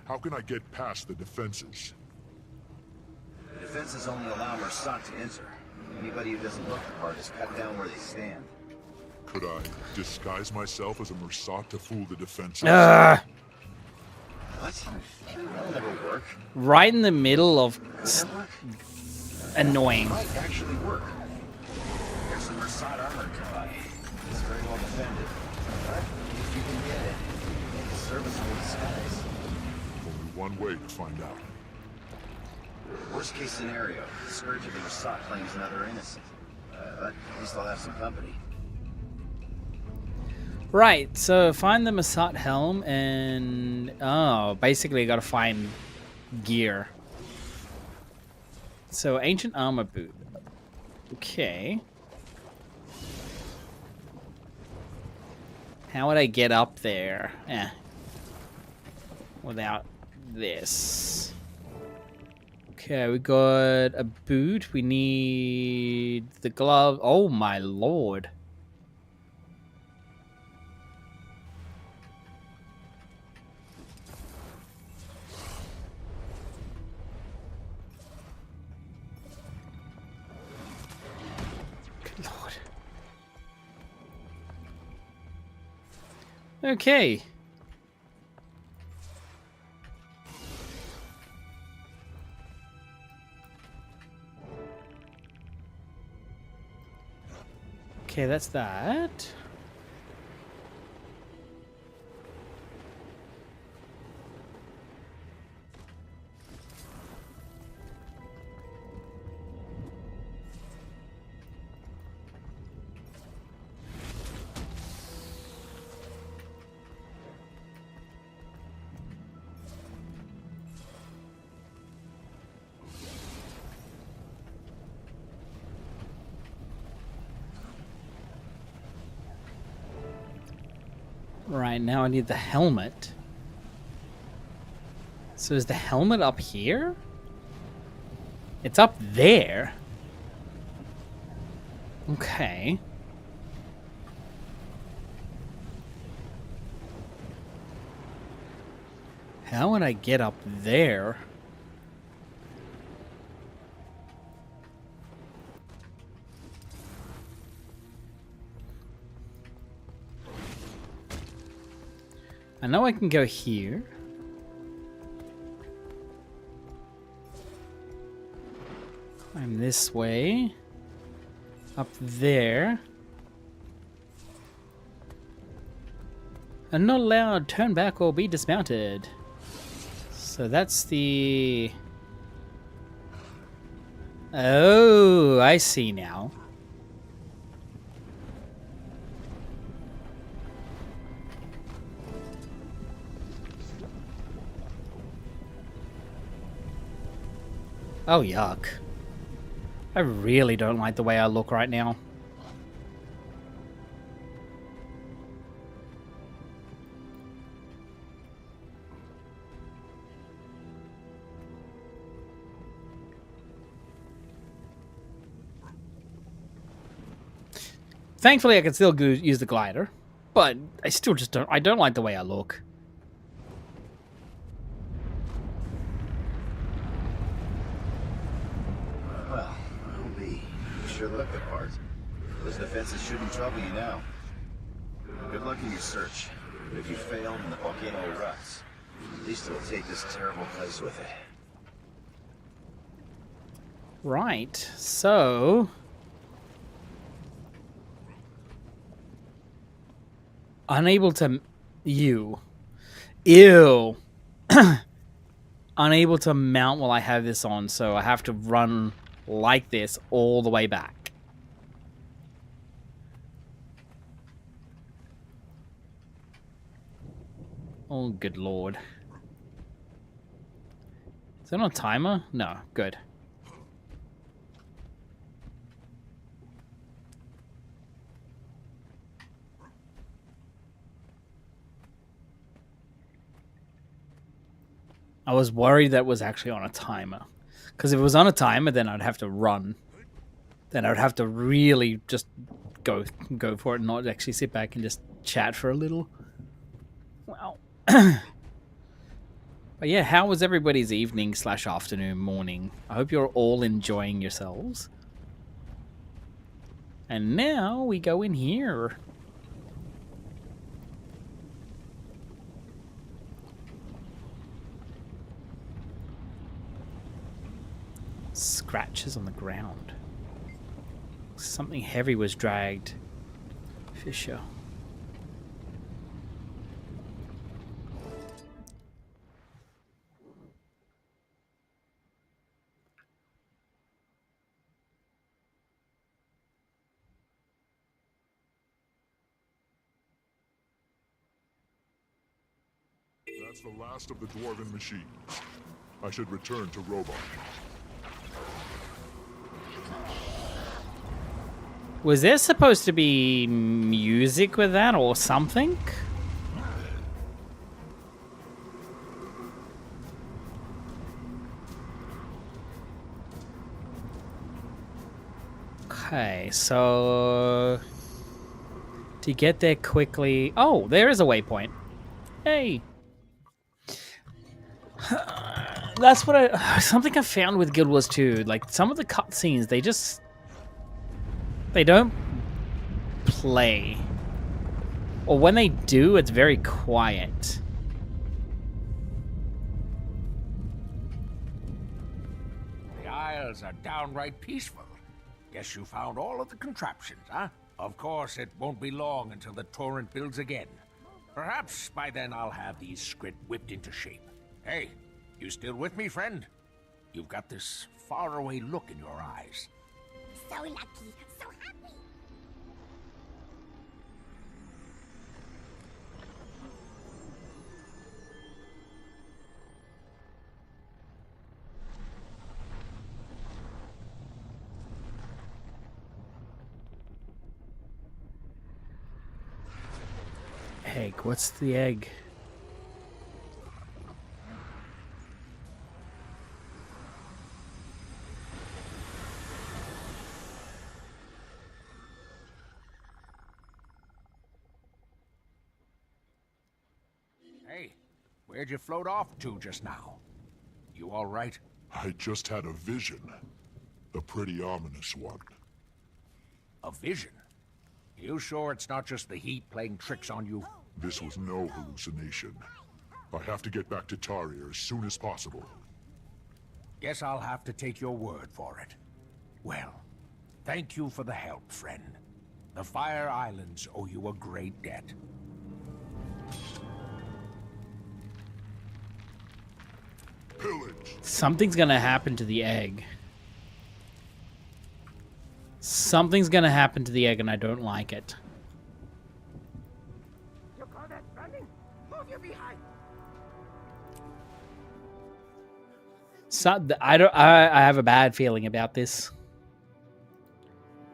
How can I get past the defenses? The defenses only allow Mersat to enter. Anybody who doesn't look the part is cut down where they stand. Could I disguise myself as a Mersat to fool the defenses? What? That'll never work. Right in the middle of annoying. It might actually work. There's some Mersat armor nearby. It's very well defended. But if you can get it, make a serviceable disguise. Only one way to find out. Worst case scenario, the Scourge of the Mersat claims another innocent. But at least I'll have some company. Right, so find the Masat helm and basically you gotta find gear. So ancient armor boot. Okay. How would I get up there? Without this. Okay, we got a boot. We need the glove. Oh my lord. Good lord. Okay. Okay, that's that. Right, now I need the helmet. So is the helmet up here? It's up there. Okay. How would I get up there? I know I can go here. Climb this way. Up there. And not allowed. Turn back or be dismounted. So that's the... Oh, I see now. Oh, yuck. I really don't like the way I look right now. Thankfully, I can still use the glider, but I still just don't. I don't like the way I look. Well, I'll be. You sure look the part. Those defenses shouldn't trouble you now. Good luck in your search. But if you fail and the volcano erupts, at least it'll take this terrible place with it. Right, so... Unable to... Ew. Unable to mount while I have this on, so I have to run like this all the way back. Oh, good lord. Is that on a timer? No, good. I was worried that was actually on a timer. Because if it was on a timer, then I'd have to run. Then I'd have to really just go for it and not actually sit back and just chat for a little. Wow. But yeah, how was everybody's evening / afternoon, morning? I hope you're all enjoying yourselves. And now we go in here. Scratches on the ground. Something heavy was dragged. Fisher. That's the last of the dwarven machines. I should return to Robot. Was there supposed to be music with that or something? Okay, so to get there quickly... Oh, there is a waypoint. Hey. That's what I... Something I found with Guild Wars 2. Like, some of the cutscenes, they just... They don't play. Or when they do, it's very quiet. The Isles are downright peaceful. Guess you found all of the contraptions, huh? Of course, it won't be long until the torrent builds again. Perhaps by then I'll have these Skrit whipped into shape. Hey, you still with me, friend? You've got this faraway look in your eyes. So lucky, so happy. Egg, what's the egg? Hey, where'd you float off to just now? You all right? I just had a vision. A pretty ominous one. A vision? You sure it's not just the heat playing tricks on you? This was no hallucination. I have to get back to Taria as soon as possible. Guess I'll have to take your word for it. Well, thank you for the help, friend. The Fire Islands owe you a great debt. Pillage! Something's gonna happen to the egg. Something's gonna happen to the egg and I don't like it. You call that running? Move your behind! So, I have a bad feeling about this.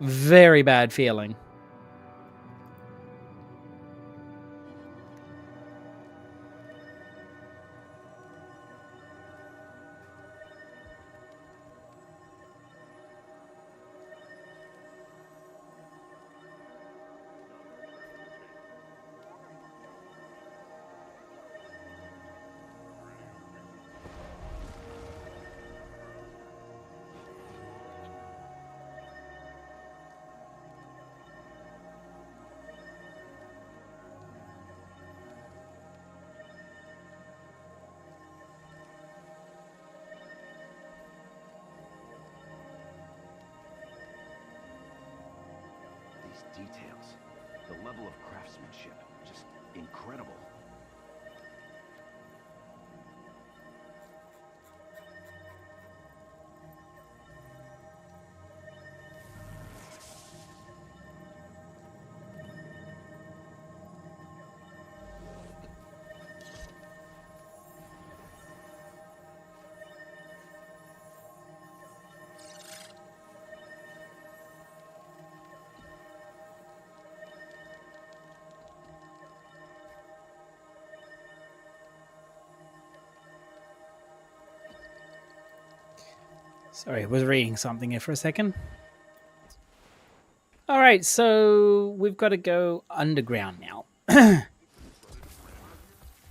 Very bad feeling. These details, the level of craftsmanship, just incredible. Sorry, I was reading something here for a second. Alright, so we've got to go underground now.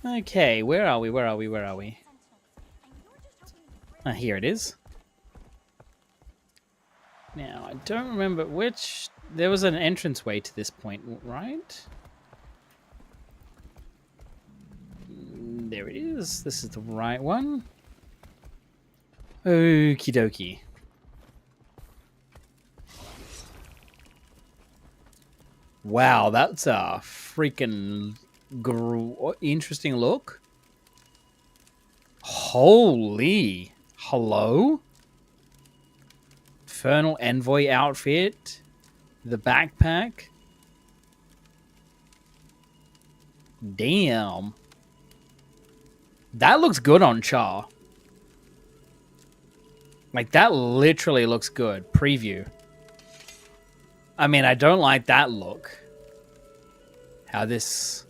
Okay, where are we? Where are we? Where are we? Here it is. Now, I don't remember which... There was an entranceway to this point, right? There it is. This is the right one. Okie dokie. Wow, that's a freaking interesting look. Holy. Hello? Infernal Envoy outfit. The backpack. Damn. That looks good on Char. Like, that literally looks good. Preview. I mean, I don't like that look. How this...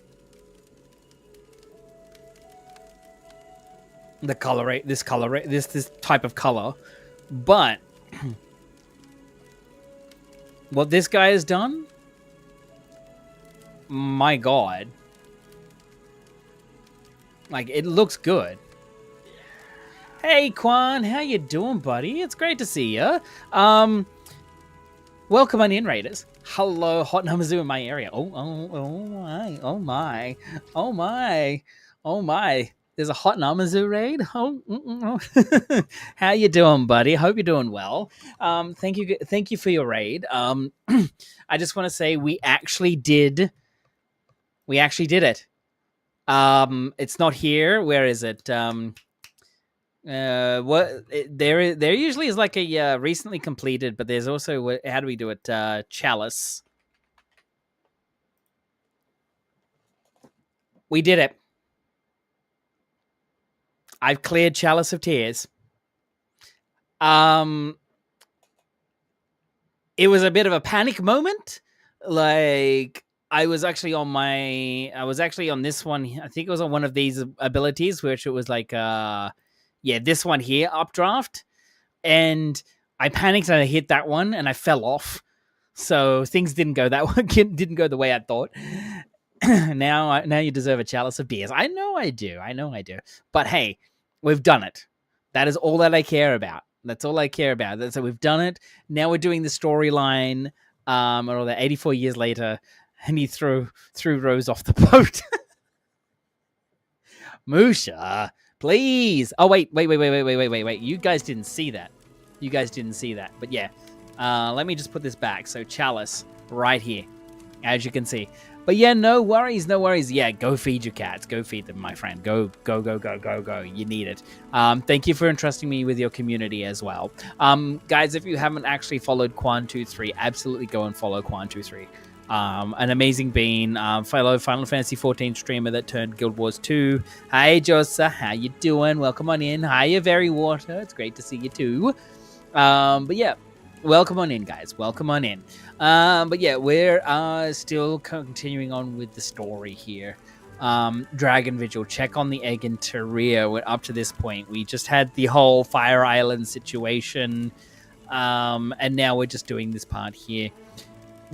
The color, this type of color. But... what this guy has done... My God. Like, it looks good. Hey, Quan, how you doing, buddy? It's great to see you. Welcome on in, Raiders. Hello, Hot Namazu in my area. Oh my. There's a Hot Namazu raid. How you doing, buddy? Hope you're doing well. Thank you for your raid. I just want to say we actually did it. It's not here. Where is it? There usually is like a recently completed, but there's also, how do we do it? Chalice. We did it. I've cleared Chalice of Tears. It was a bit of a panic moment. Like, I was actually on this one. I think it was on one of these abilities, which it was like, this one here, Updraft. And I panicked and I hit that one and I fell off. So things didn't go the way I thought. Now you deserve a Chalice of Tears. I know I do. But hey, we've done it. That is all that I care about. That's all I care about. So we've done it. Now we're doing the storyline. Or that 84 years later, and he threw Rose off the boat. Musha, please. Oh wait. You guys didn't see that. But yeah, let me just put this back. So Chalice right here, as you can see. But yeah, no worries. Yeah, go feed your cats. Go feed them, my friend. Go. You need it. Thank you for entrusting me with your community as well. Guys, if you haven't actually followed Quan23, absolutely go and follow Quan23. An amazing bean, fellow Final Fantasy 14 streamer that turned Guild Wars 2. Hi, Josa. How you doing? Welcome on in. Hiya, Very Water. It's great to see you too. But yeah, welcome on in, guys. Welcome on in. But yeah, we're still continuing on with the story here. Dragon Vigil, check on the egg in Teria. We're up to this point. We just had the whole Fire Island situation. And now we're just doing this part here.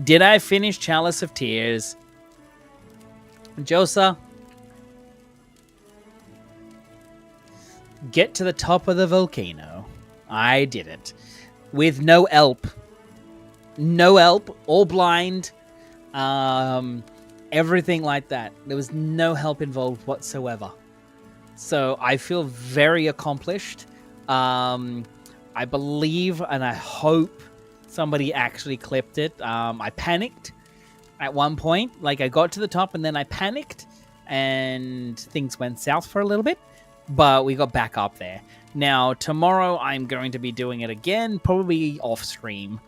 Did I finish Chalice of Tears? Josa? Get to the top of the volcano. I did it. With no help. No help. All blind. Everything like that. There was no help involved whatsoever. So I feel very accomplished. I believe and I hope somebody actually clipped it. I panicked at one point. Like, I got to the top and then I panicked and things went south for a little bit. But we got back up there. Now, tomorrow I'm going to be doing it again, probably off stream,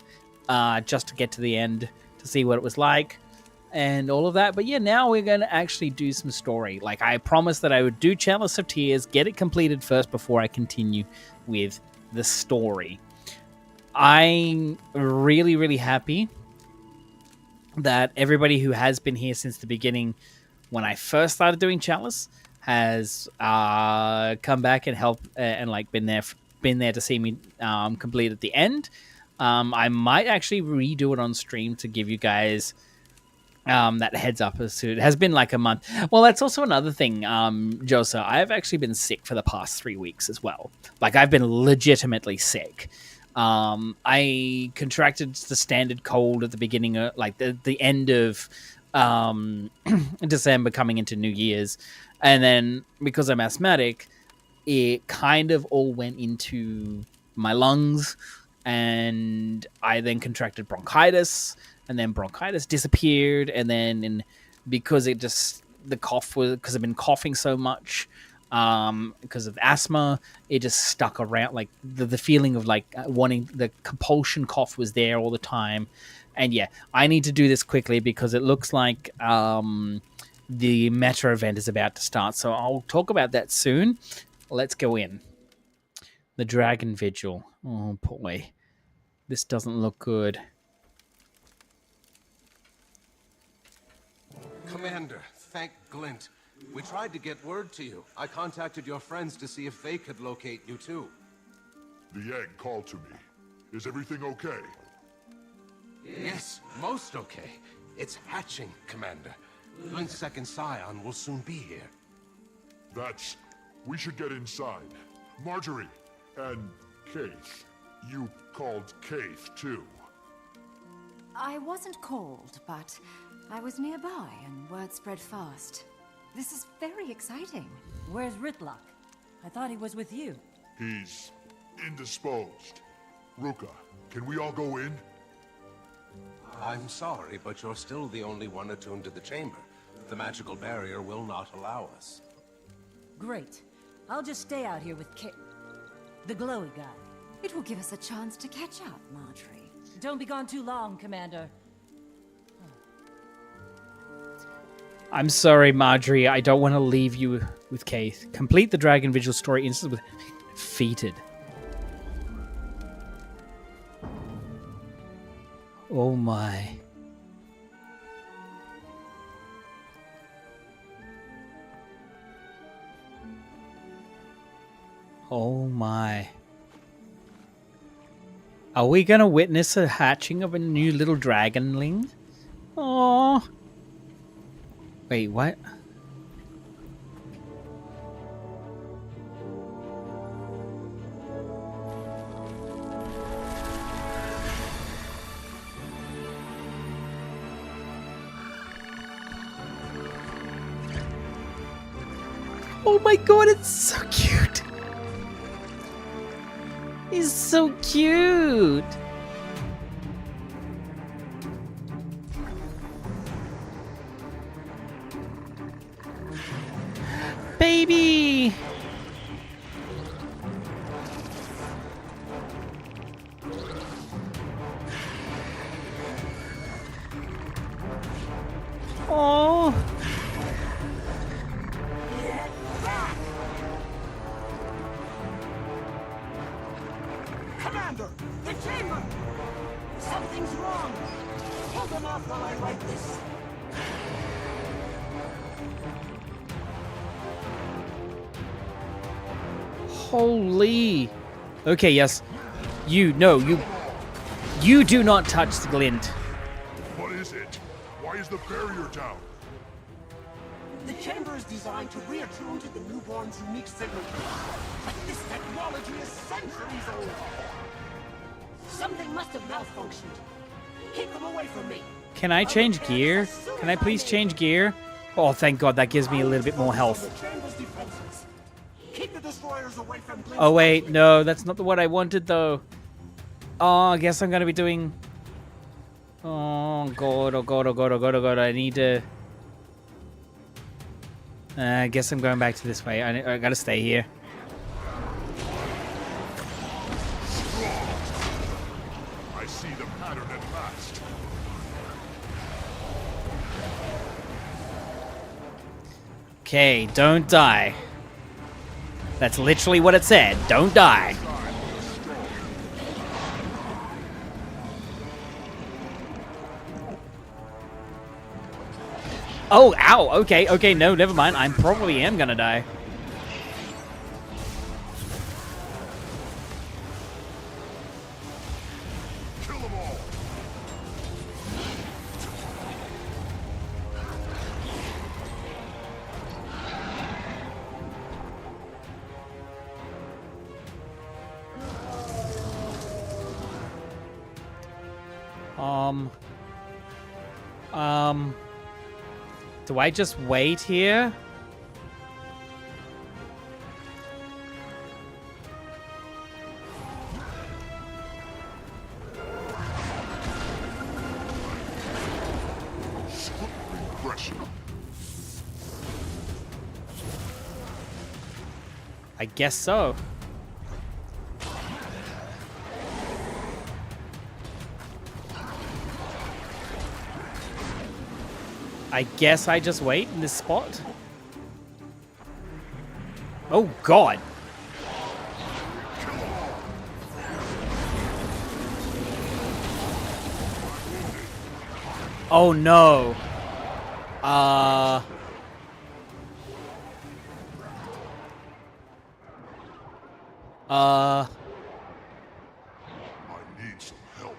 just to get to the end to see what it was like and all of that. But yeah, now we're going to actually do some story. Like, I promised that I would do Chalice of Tears, get it completed first before I continue with the story. I'm really, really happy that everybody who has been here since the beginning, when I first started doing Chalice, has come back and helped and like been there to see me complete at the end. I might actually redo it on stream to give you guys that heads up as to it has been like a month. Well, that's also another thing, Josa. I've actually been sick for the past 3 weeks as well. Like, I've been legitimately sick. I contracted the standard cold at the beginning of the end of December coming into New Year's. And then because I'm asthmatic, it kind of all went into my lungs, and I then contracted bronchitis, and then bronchitis disappeared, and then because the cough was, because I've been coughing so much, because of asthma, it just stuck around. Like the feeling of like wanting, the compulsion cough was there all the time. And yeah, I need to do this quickly because it looks like the meta event is about to start, so I'll talk about that soon. Let's go in. The Dragon Vigil. Oh boy. This doesn't look good. Commander, thank Glint. We tried to get word to you. I contacted your friends to see if they could locate you too. The egg called to me. Is everything okay? Yes, most okay. It's hatching, Commander. Glint's second scion will soon be here. We should get inside. Marjorie and Keith. You called Keith too. I wasn't called, but I was nearby and word spread fast. This is very exciting. Where's Ritlock? I thought he was with you. He's indisposed. Ruka, can we all go in? I'm sorry, but you're still the only one attuned to the chamber. The magical barrier will not allow us. Great. I'll just stay out here with the glowy guy. It will give us a chance to catch up, Marjorie. Don't be gone too long, Commander. I'm sorry, Marjorie. I don't want to leave you with Keith. Complete the Dragon Vigil story instantly with defeated. Oh my. Oh my. Are we gonna witness a hatching of a new little dragonling? Oh. Wait, what? Oh my god, it's so cute! He's so cute! Baby! Oh! Commander, the chamber! Something's wrong! Hold them off while I write this. Holy. Okay, yes. You do not touch the glint. What is it? Why is the barrier down? The chamber is designed to reattune to the newborn's unique signal. But this technology is centuries old. Something must have malfunctioned. Keep them away from me. Can I change gear? Can I please change gear? Oh, thank God, that gives me a little bit more health. Keep the destroyers away from Glint's. Oh wait, no, that's not what I wanted though. Oh, I guess I'm gonna be doing... Oh God, oh God, oh God, oh God, oh God, I need to... I guess I'm going back to this way. I gotta stay here. I see the pattern at last. Okay, don't die. That's literally what it said. Don't die. Oh, ow. Okay, okay, no, never mind. I probably am gonna die. Kill them all. Do I just wait here? I guess so. I guess I just wait in this spot. Oh, God. Oh, no. I need some help.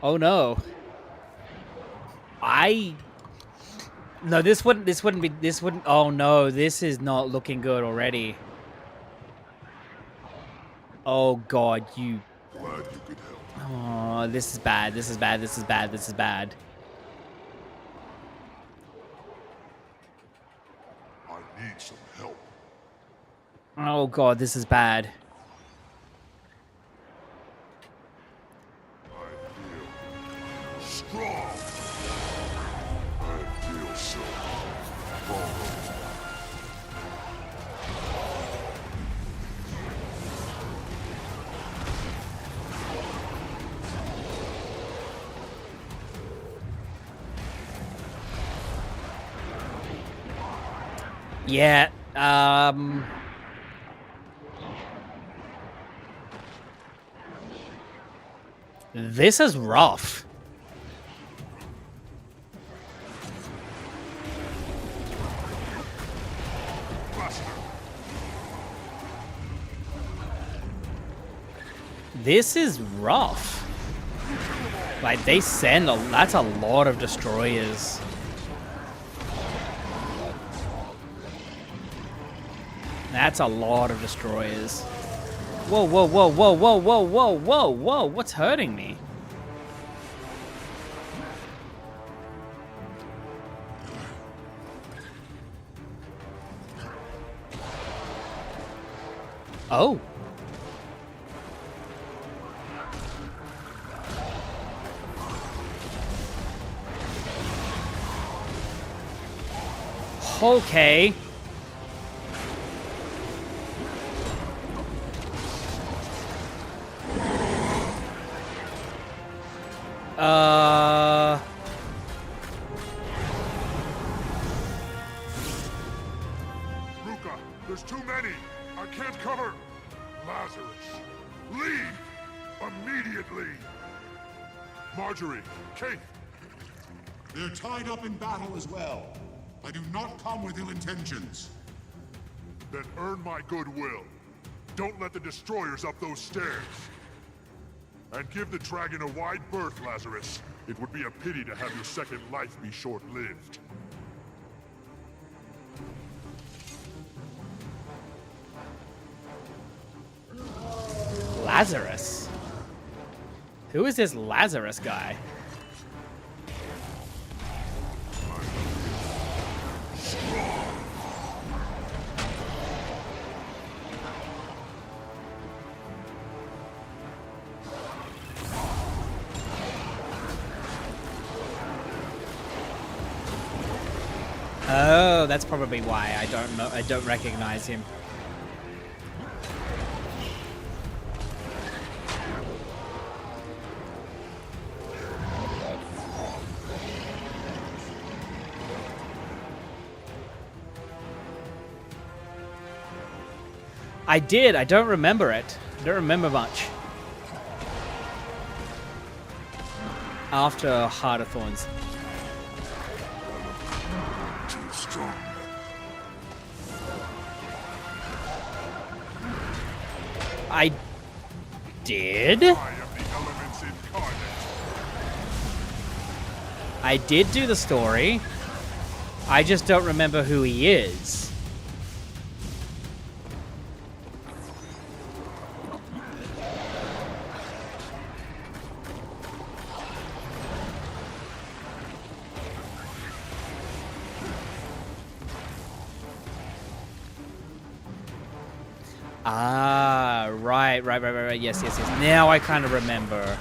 Oh, no. No, this wouldn't, oh, no, this is not looking good already. Oh, God, Glad you could help. oh, this is bad, this is bad, this is bad, this is bad. I need some help. Oh, God, this is bad. I feel strong. I feel so vulnerable. Yeah, this is rough. This is rough. Like, they send that's a lot of destroyers. That's a lot of destroyers. Whoa, whoa, whoa, whoa, whoa, whoa, whoa, whoa, whoa. What's hurting me? Oh. Okay. Ruka, there's too many. I can't cover. Lazarus, leave immediately. Marjorie, Kate. They're tied up in battle as well. I do not come with ill intentions. Then earn my goodwill. Don't let the destroyers up those stairs. And give the dragon a wide berth, Lazarus. It would be a pity to have your second life be short-lived. Lazarus? Who is this Lazarus guy? Oh, that's probably why I don't recognize him. I did. I don't remember it. I don't remember much. After Heart of Thorns. Too strong. I did? I am the elements incarnate. I did do the story. I just don't remember who he is. Ah, right. Yes. Now I kind of remember.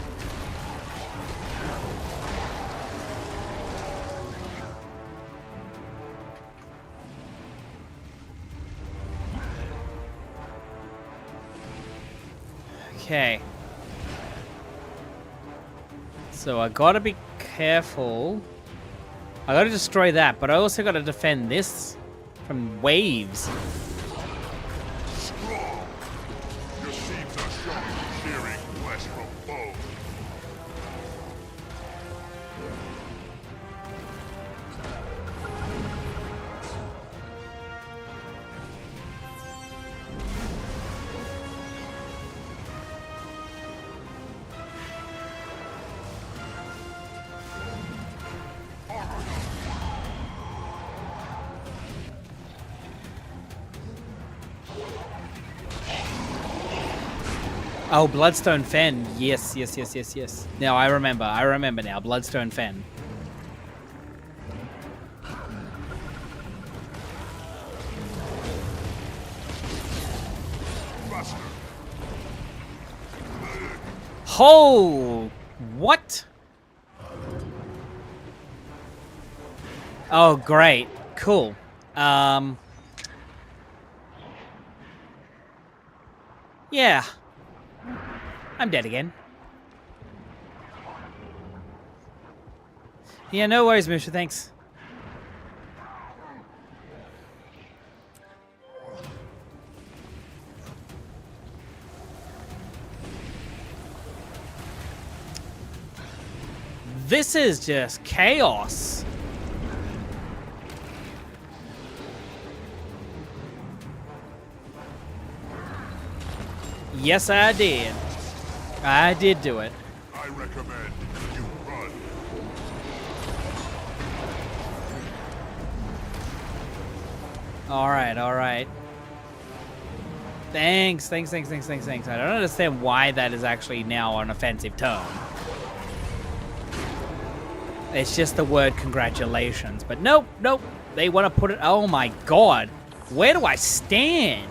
Okay. So I gotta be careful. I gotta destroy that, but I also gotta defend this from waves. Strong! Your seeds are showing shearing flesh from bone. Oh, Bloodstone Fen. Yes, yes, yes, yes, yes. Now I remember. I remember now. Bloodstone Fen. Oh, what? Oh, great. Cool. Yeah. I'm dead again. Yeah, no worries, Misha. Thanks. This is just chaos. Yes, I did. I did do it. I recommend you run. All right, all right. Thanks. I don't understand why that is actually now an offensive tone. It's just the word congratulations. But nope. They want to put it... Oh my god. Where do I stand?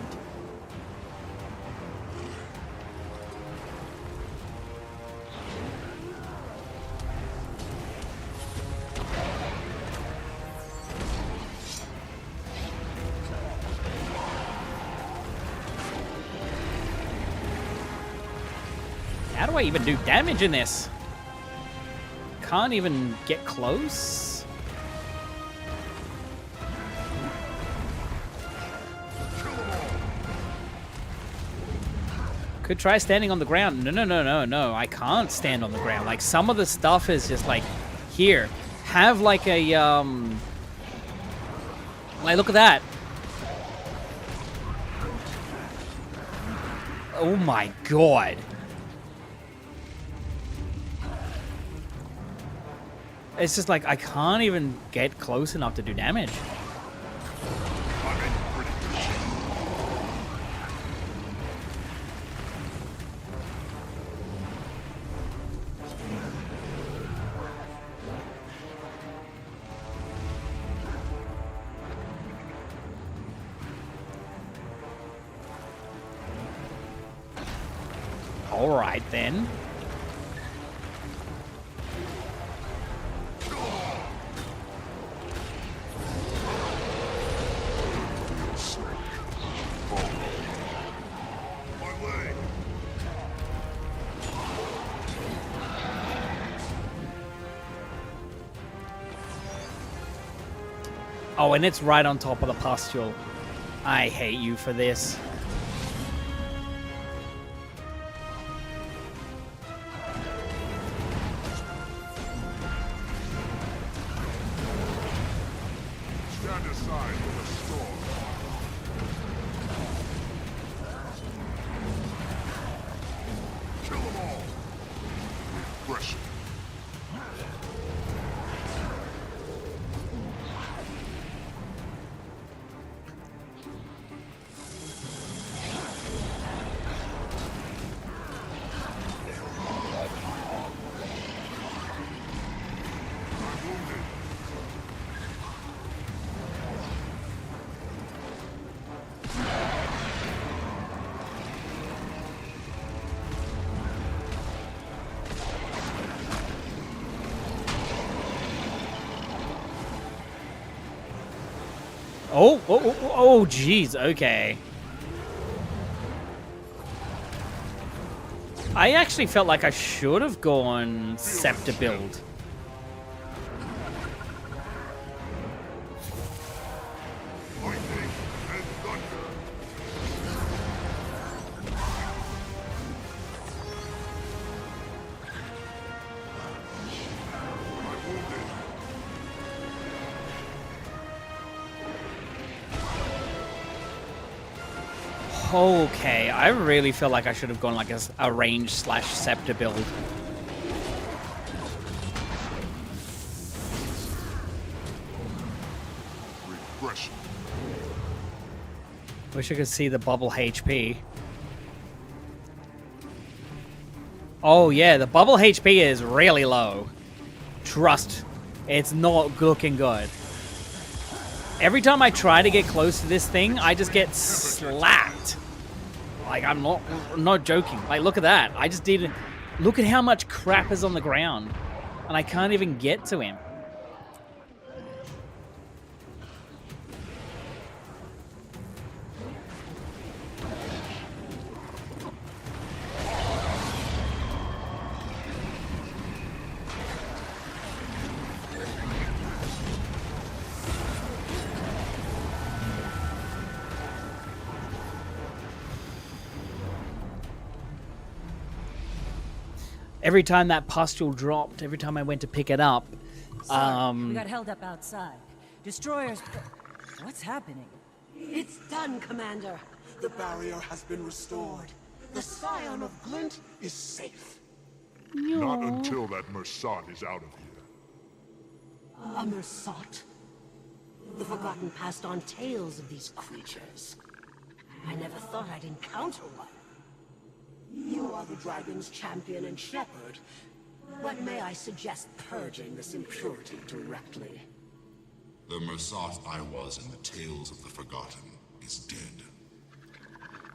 How do I even do damage in this? Can't even get close. Could try standing on the ground. No. I can't stand on the ground. Like, some of the stuff is just like, here, have like a, like, look at that. Oh my god. It's just like, I can't even get close enough to do damage. All right, then. Oh, and it's right on top of the pustule. I hate you for this. Stand aside for the storm. Kill them all. Regression. Oh, jeez, okay. I actually felt like I should have gone Scepter build. Lightning and thunder. I'm wounded. Okay, I really feel like I should have gone like a range / Scepter build. Regression. Wish I could see the bubble HP. Oh yeah, the bubble HP is really low. Trust, it's not looking good. Every time I try to get close to this thing, I just get slapped. Like, I'm not joking. Like, look at that. I just did. Look at how much crap is on the ground. And I can't even get to him. Every time that pustule dropped, every time I went to pick it up, Sorry, we got held up outside. Destroyers... What's happening? It's done, Commander. The barrier has been restored. The Scion of Glint is safe. Not until that Mersat is out of here. A Mersat? The Forgotten passed on tales of these creatures. I never thought I'd encounter one. You are the dragon's champion and shepherd, but may I suggest purging this impurity directly? The Mersat I was in the Tales of the Forgotten is dead.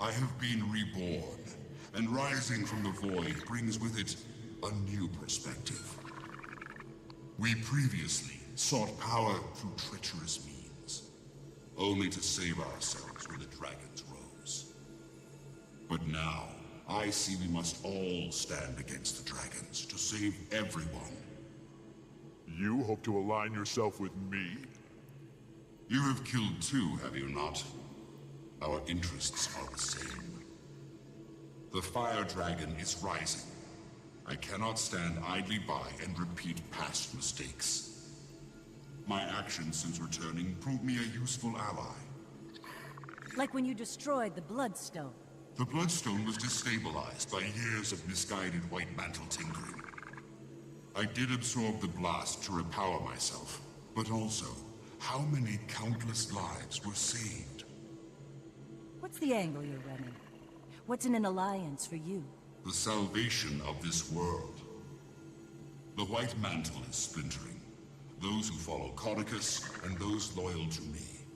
I have been reborn, and rising from the void brings with it a new perspective. We previously sought power through treacherous means, only to save ourselves when the dragons rose. But now, I see we must all stand against the dragons to save everyone. You hope to align yourself with me? You have killed two, have you not? Our interests are the same. The fire dragon is rising. I cannot stand idly by and repeat past mistakes. My actions since returning proved me a useful ally. Like when you destroyed the Bloodstone. The Bloodstone was destabilized by years of misguided White Mantle tinkering. I did absorb the blast to repower myself, but also, how many countless lives were saved? What's the angle you're running? What's in an alliance for you? The salvation of this world. The White Mantle is splintering. Those who follow Codicus, and those loyal to me.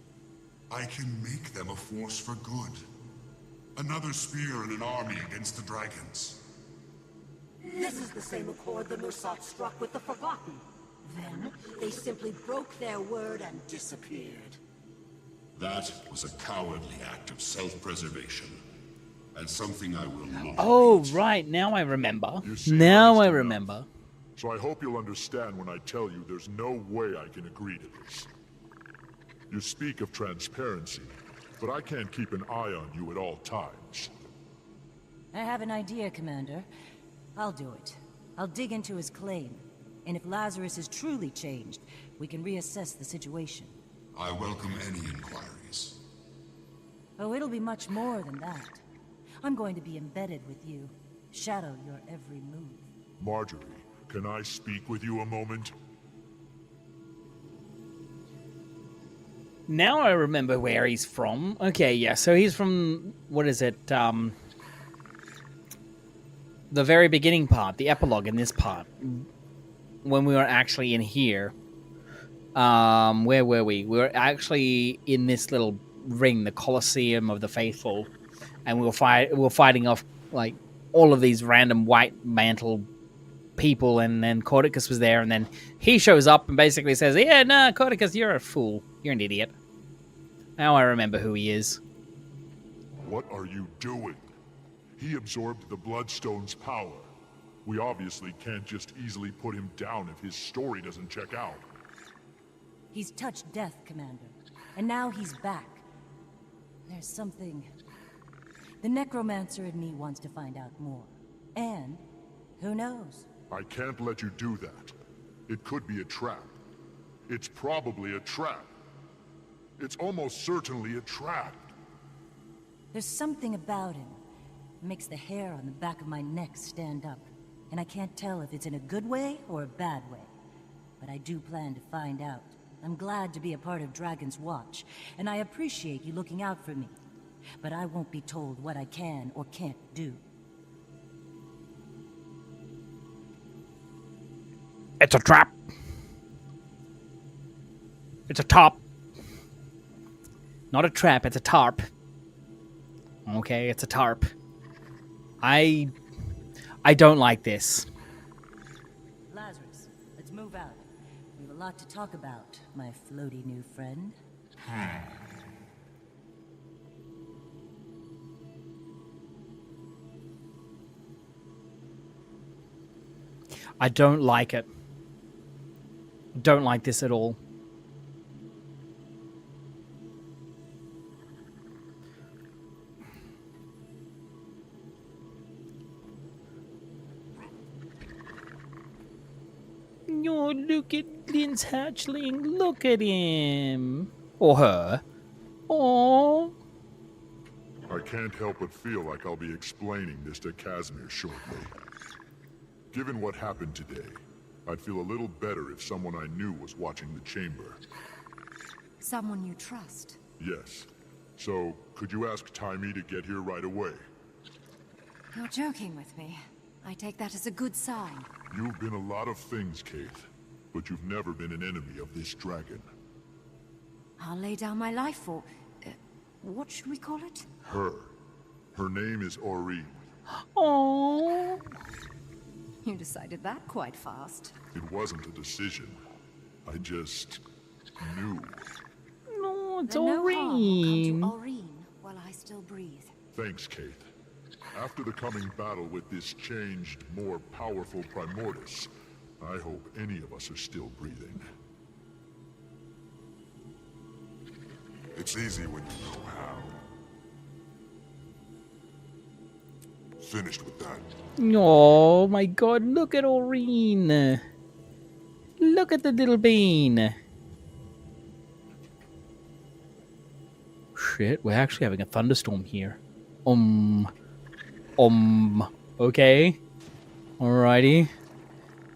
I can make them a force for good. Another spear in an army against the dragons. This is the same accord the Mersat struck with the Forgotten. Then, they simply broke their word and disappeared. That was a cowardly act of self-preservation. And something I will not Oh, repeat. right. Now I remember. You see, Now I enough. remember. So I hope you'll understand when I tell you there's no way I can agree to this. You speak of transparency, but I can't keep an eye on you at all times. I have an idea, Commander. I'll do it. I'll dig into his claim. And if Lazarus is truly changed, we can reassess the situation. I welcome any inquiries. Oh, it'll be much more than that. I'm going to be embedded with you. Shadow your every move. Marjorie, can I speak with you a moment? Now I remember where he's from. Okay, yeah, so he's from, what is it, the very beginning part, the epilogue in this part. When we were actually in here. Where were we? We were actually in this little ring, the Colosseum of the Faithful. And we were fighting off, like, all of these random white mantle people, and then Cordicus was there, and then he shows up and basically says, yeah, nah, Cordicus, you're a fool. You're an idiot. Now I remember who he is. What are you doing? He absorbed the Bloodstone's power. We obviously can't just easily put him down if his story doesn't check out. He's touched death, Commander. And now he's back. There's something... The necromancer in me wants to find out more. And, who knows? I can't let you do that. It could be a trap. It's probably a trap. It's almost certainly a trap. There's something about him. It makes the hair on the back of my neck stand up. And I can't tell if it's in a good way or a bad way. But I do plan to find out. I'm glad to be a part of Dragon's Watch, and I appreciate you looking out for me. But I won't be told what I can or can't do. It's a trap. It's a top. Not a trap, it's a tarp. Okay, it's a tarp. I don't like this. Lazarus, let's move out. We have a lot to talk about, my floaty new friend. I don't like it. Don't like this at all. Oh, look at Lynn's hatchling. Look at him. Or her. Oh. I can't help but feel like I'll be explaining this to Casimir shortly. Given what happened today, I'd feel a little better if someone I knew was watching the chamber. Someone you trust. Yes. So, could you ask Taimi to get here right away? You're joking with me. I take that as a good sign. You've been a lot of things, Kate, but you've never been an enemy of this dragon. I'll lay down my life for... what should we call it? Her. Her name is Aurine. Oh. You decided that quite fast. It wasn't a decision. I just... knew. No, it's Then no harm will Aurine. come to Aurine while I still breathe. Thanks, Kate. After the coming battle with this changed, more powerful Primordus, I hope any of us are still breathing. It's easy when you know how. Finished with that. Oh my god, look at Aurine. Look at the little bean. Shit, we're actually having a thunderstorm here. Okay. Alrighty.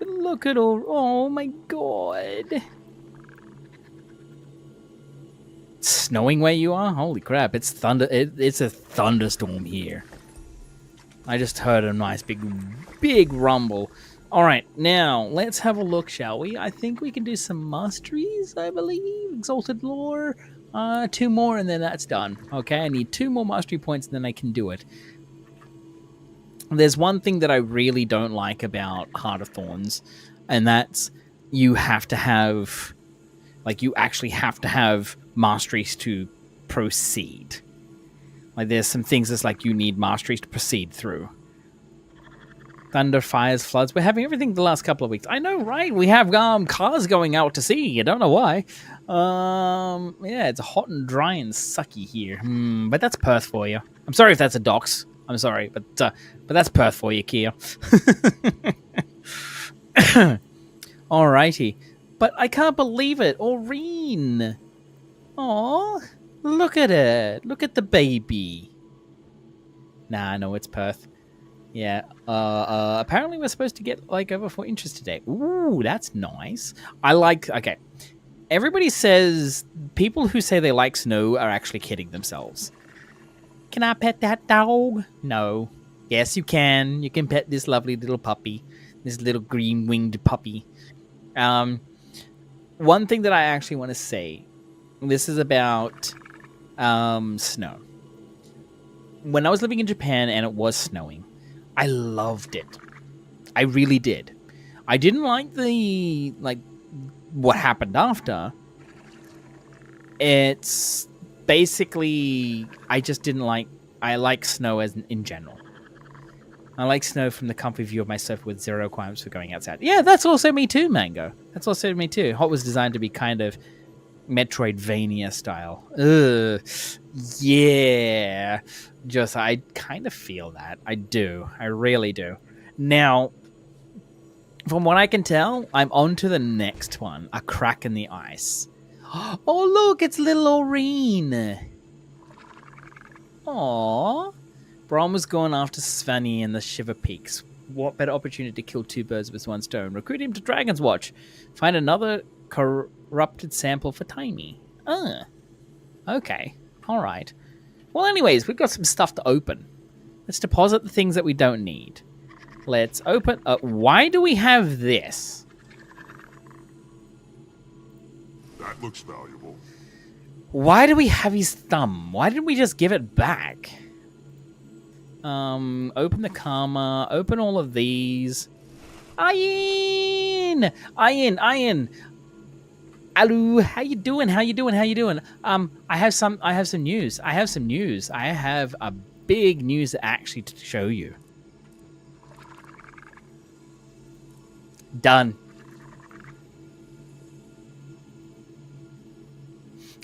Look at all. Oh my god. It's snowing where you are? Holy crap, it's thunder. It's a thunderstorm here. I just heard a nice big rumble. Alright, now let's have a look, shall we? I think we can do some masteries, I believe. Exalted Lore. 2 more and then that's done. Okay, I need 2 more mastery points and then I can do it. There's one thing that I really don't like about Heart of Thorns, and that's you have to have... Like, you actually have to have masteries to proceed. Like, there's some things that's like you need masteries to proceed through. Thunder, fires, floods. We're having everything the last couple of weeks. I know, right? We have cars going out to sea. I don't know why. Yeah, it's hot and dry and sucky here. But that's Perth for you. I'm sorry if that's a dox. I'm sorry, but that's Perth for you, Kia. Alrighty. But I can't believe it. Aurine. Aw. Look at it. Look at the baby. Nah, no, it's Perth. Yeah. Apparently we're supposed to get, like, over 4 inches today. Ooh, that's nice. I like... Okay. Everybody says... People who say they like snow are actually kidding themselves. Can I pet that dog? No. Yes, you can. You can pet this lovely little puppy. This little green-winged puppy. One thing that I actually want to say... This is about... snow. When I was living in Japan and it was snowing, I loved it. I really did. I didn't like the... Like, what happened after. It's... Basically, I just didn't like... I like snow as in general. I like snow from the comfy view of my sofa with zero requirements for going outside. Yeah, that's also me too, Mango. That's also me too. Hot was designed to be kind of Metroidvania style. Ugh. Yeah. Just, I kind of feel that. I do. I really do. Now, from what I can tell, I'm on to the next one. A Crack in the Ice. Oh, look, it's little Aureen. Aww. Brom was going after Svanny in the Shiver Peaks. What better opportunity to kill two birds with one stone? Recruit him to Dragon's Watch. Find another corrupted sample for Timey. Okay. Alright. Well, anyways, we've got some stuff to open. Let's deposit the things that we don't need. Let's open... why do we have this? That looks valuable. Why do we have his thumb? Why didn't we just give it back? Open the Karma. Open all of these. Ian! Hello, how you doing? I have some news. I have a big news actually to show you. Done.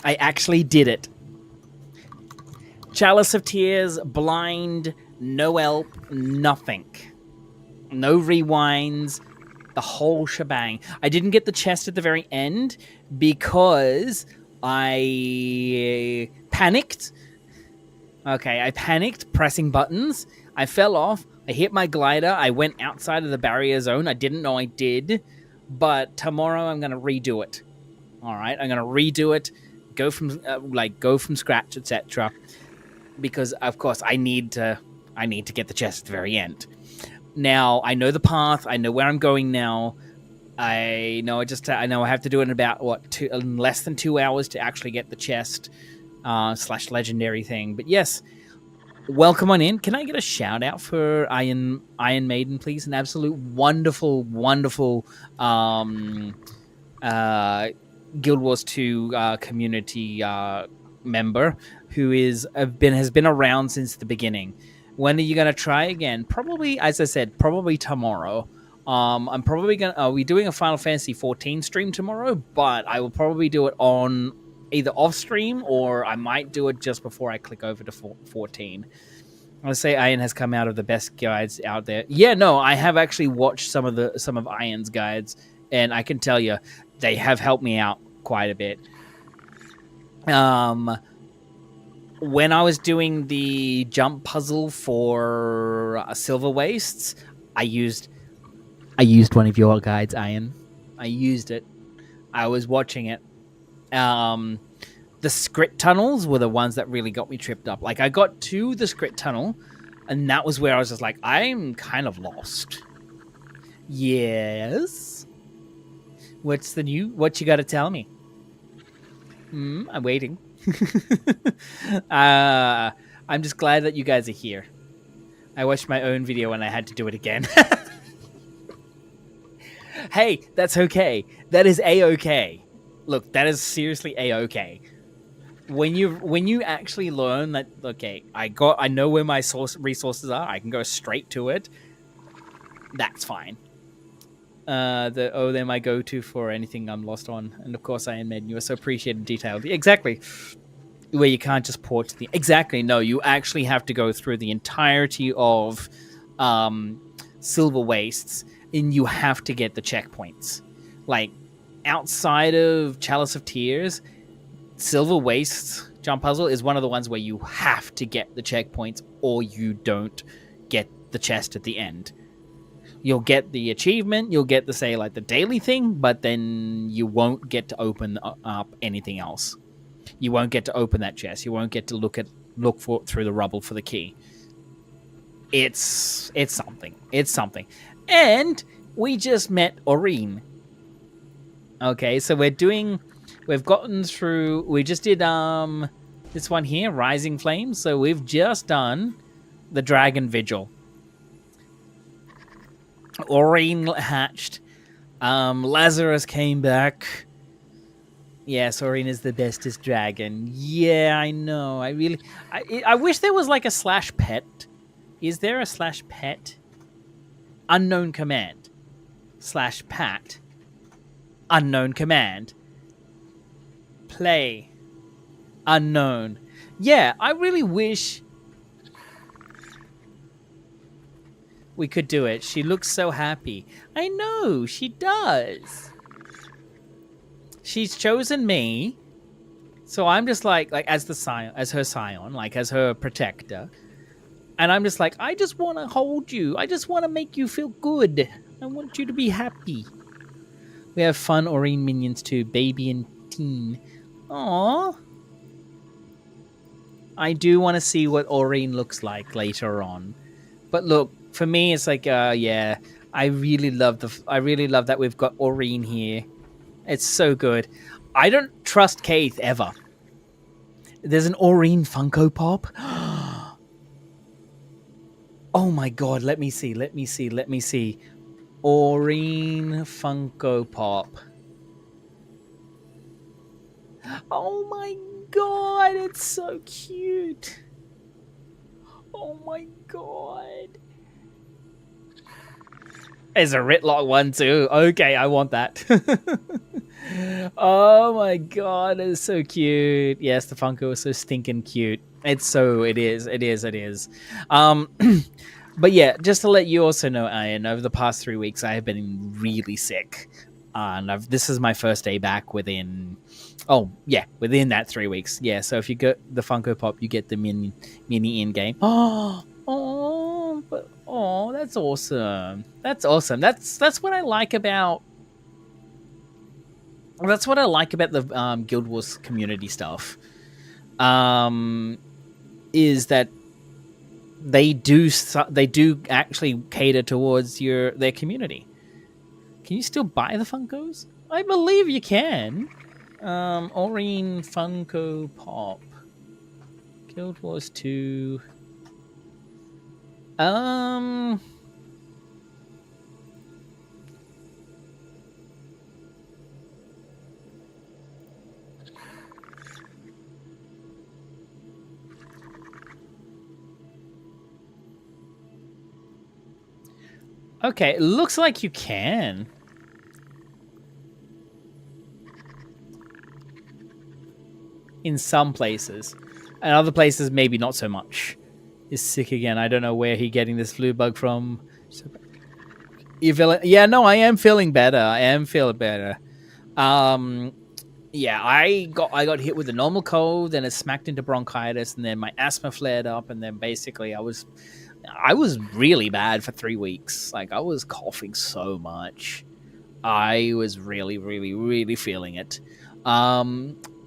I actually did it. Chalice of Tears, blind, no help, nothing. No rewinds, the whole shebang. I didn't get the chest at the very end because I panicked. Okay, I panicked pressing buttons. I fell off. I hit my glider. I went outside of the barrier zone. I didn't know I did. But tomorrow I'm going to redo it. All right, I'm going to redo it. Go from scratch, etc. Because of course I need to get the chest at the very end. Now I know the path. I know where I'm going now. I know I have to do it in about less than 2 hours to actually get the chest / legendary thing. But yes, welcome on in. Can I get a shout out for Iron Maiden, please? An absolute wonderful Guild Wars 2 community member who has been around since the beginning. When are you going to try again? Probably, as I said, probably tomorrow. I'm probably going to... we're doing a Final Fantasy 14 stream tomorrow, but I will probably do it on either off stream or I might do it just before I click over to 14. I want to say Ian has come out of the best guides out there. Yeah, no, I have actually watched some of Ian's guides, and I can tell you, they have helped me out quite a bit. When I was doing the jump puzzle for Silver Wastes, I used one of your guides, Ian. I used it. I was watching it. The Skrit tunnels were the ones that really got me tripped up. Like, I got to the Skrit tunnel, and that was where I was just like, I'm kind of lost. Yes? What you got to tell me? I'm waiting. I'm just glad that you guys are here. I watched my own video and I had to do it again. Hey, that's okay. That is a-okay. Look, that is seriously a-okay. When you actually learn that, okay, I know where my resources are. I can go straight to it. That's fine. They're my go-to for anything I'm lost on. And of course, Iron Maiden, you are so appreciated and detailed. Exactly. Where you can't just port to the... Exactly, no, you actually have to go through the entirety of Silver Wastes, and you have to get the checkpoints. Like, outside of Chalice of Tears, Silver Wastes jump puzzle is one of the ones where you have to get the checkpoints or you don't get the chest at the end. You'll get the achievement, you'll get the daily thing, but then you won't get to open up anything else. You won't get to open that chest. You won't get to look through the rubble for the key. It's something. It's something. And we just met Aureen. Okay, so we've gotten through, we just did this one here, Rising Flames. So we've just done the Dragon Vigil. Aureen hatched. Lazarus came back. Yes, Aureen is the bestest dragon. Yeah, I know. I wish there was like a /pet. Is there a /pet unknown command / pat unknown command play unknown. Yeah, I really wish we could do it. She looks so happy. I know, she does. She's chosen me. So I'm just like as the scion, as her scion, like as her protector. And I'm just like, I just want to hold you. I just want to make you feel good. I want you to be happy. We have fun Aurene minions too, baby and teen. Aww. I do want to see what Aurene looks like later on. But look, for me, it's like, yeah, I really love that we've got Aurene here. It's so good. I don't trust Keith ever. There's an Aurene Funko Pop. Oh my god, let me see. Aurene Funko Pop. Oh my god, it's so cute. Oh my god. There's a Ritlock one too. Okay, I want that. Oh my god, it's so cute. Yes, the Funko is so stinking cute. It is. But yeah, just to let you also know, Ian, over the past 3 weeks, I have been really sick. And this is my first day back within that 3 weeks. Yeah, so if you get the Funko Pop, you get the mini in-game. That's awesome. That's awesome. That's what I like about... That's what I like about the Guild Wars community stuff. Is that they do actually cater towards their community. Can you still buy the Funkos? I believe you can. Aurene Funko Pop. Guild Wars 2. Okay, it looks like you can. In some places. And other places, maybe not so much. He's sick again. I don't know where he's getting this flu bug from. You feeling? Yeah, no, I am feeling better. Yeah, I got hit with the normal cold, then it smacked into bronchitis, and then my asthma flared up, and then basically I was really bad for 3 weeks. Like, I was coughing so much. I was really, really, really feeling it.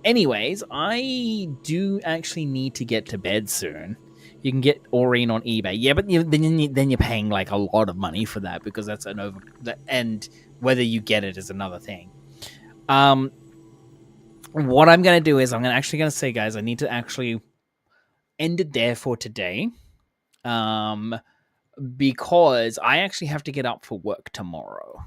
Anyways, I do actually need to get to bed soon. You can get Aurene on eBay. Yeah, but then you're paying like a lot of money for that because that's and whether you get it is another thing. What I'm going to do is I'm actually going to say, guys, I need to actually end it there for today. Because I actually have to get up for work tomorrow.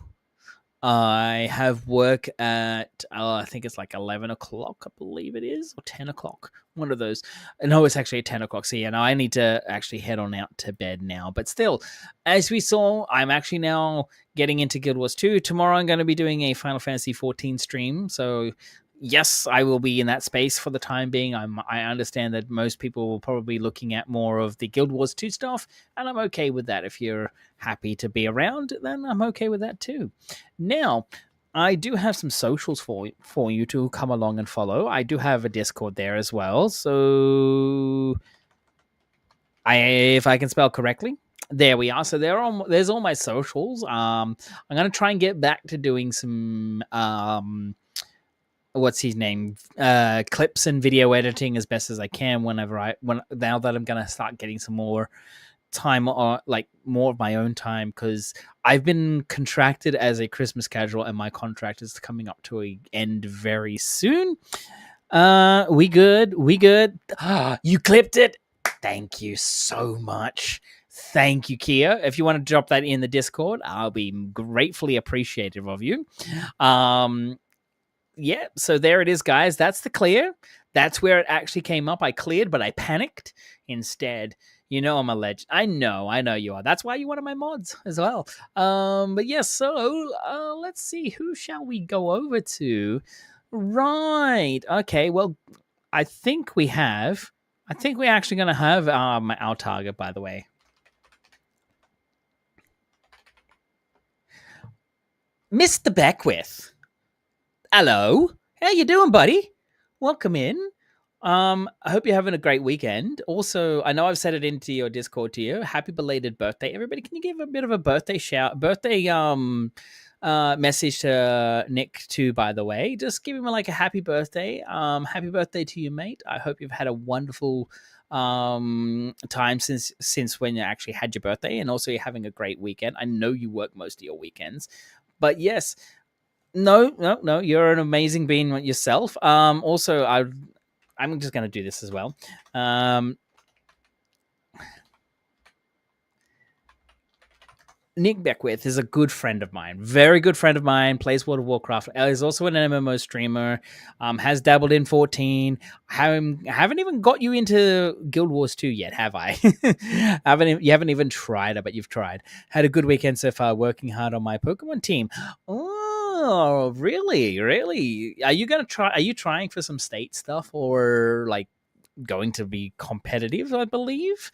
I have work at, I think it's like 11 o'clock, I believe it is, or 10 o'clock, one of those. No, it's actually at 10 o'clock, so yeah, no, I need to actually head on out to bed now. But still, as we saw, I'm actually now getting into Guild Wars 2. Tomorrow I'm going to be doing a Final Fantasy 14 stream, so... Yes, I will be in that space for the time being. I understand that most people will probably be looking at more of the Guild Wars 2 stuff, and I'm okay with that. If you're happy to be around, then I'm okay with that too. Now, I do have some socials for you to come along and follow. I do have a Discord there as well, so if I can spell correctly. There we are. So there's all my socials. I'm going to try and get back to doing some... what's his name? Clips and video editing as best as I can now that I'm gonna start getting some more time, or like more of my own time, because I've been contracted as a Christmas casual and my contract is coming up to an end very soon. We good. You clipped it. Thank you so much. Thank you, Kia. If you want to drop that in the Discord, I'll be gratefully appreciative of you. Yeah, so there it is, guys. That's the clear. That's where it actually came up. I cleared, but I panicked. Instead, You know I'm a legend. I know you are. That's why you're one of my mods as well. But yes, so let's see. Who shall we go over to? Right. Okay. Well, I think we're actually going to have our target, by the way. Mr. Beckwith. Hello. How you doing, buddy? Welcome in. I hope you're having a great weekend. Also, I know I've said it into your Discord to you. Happy belated birthday, everybody! Can you give a bit of a birthday message to Nick too? By the way, just give him like a happy birthday. Happy birthday to you, mate. I hope you've had a wonderful time since when you actually had your birthday, and also you're having a great weekend. I know you work most of your weekends, but yes. No. You're an amazing being yourself. Also, I'm just going to do this as well. Nick Beckwith is a good friend of mine, very good friend of mine, plays World of Warcraft, is also an MMO streamer, has dabbled in 14. Haven't even got you into Guild Wars 2 yet, have I? You haven't even tried it, but you've tried. Had a good weekend so far, working hard on my Pokemon team. Oh, really? Are you going to try? Are you trying for some state stuff or like going to be competitive, I believe?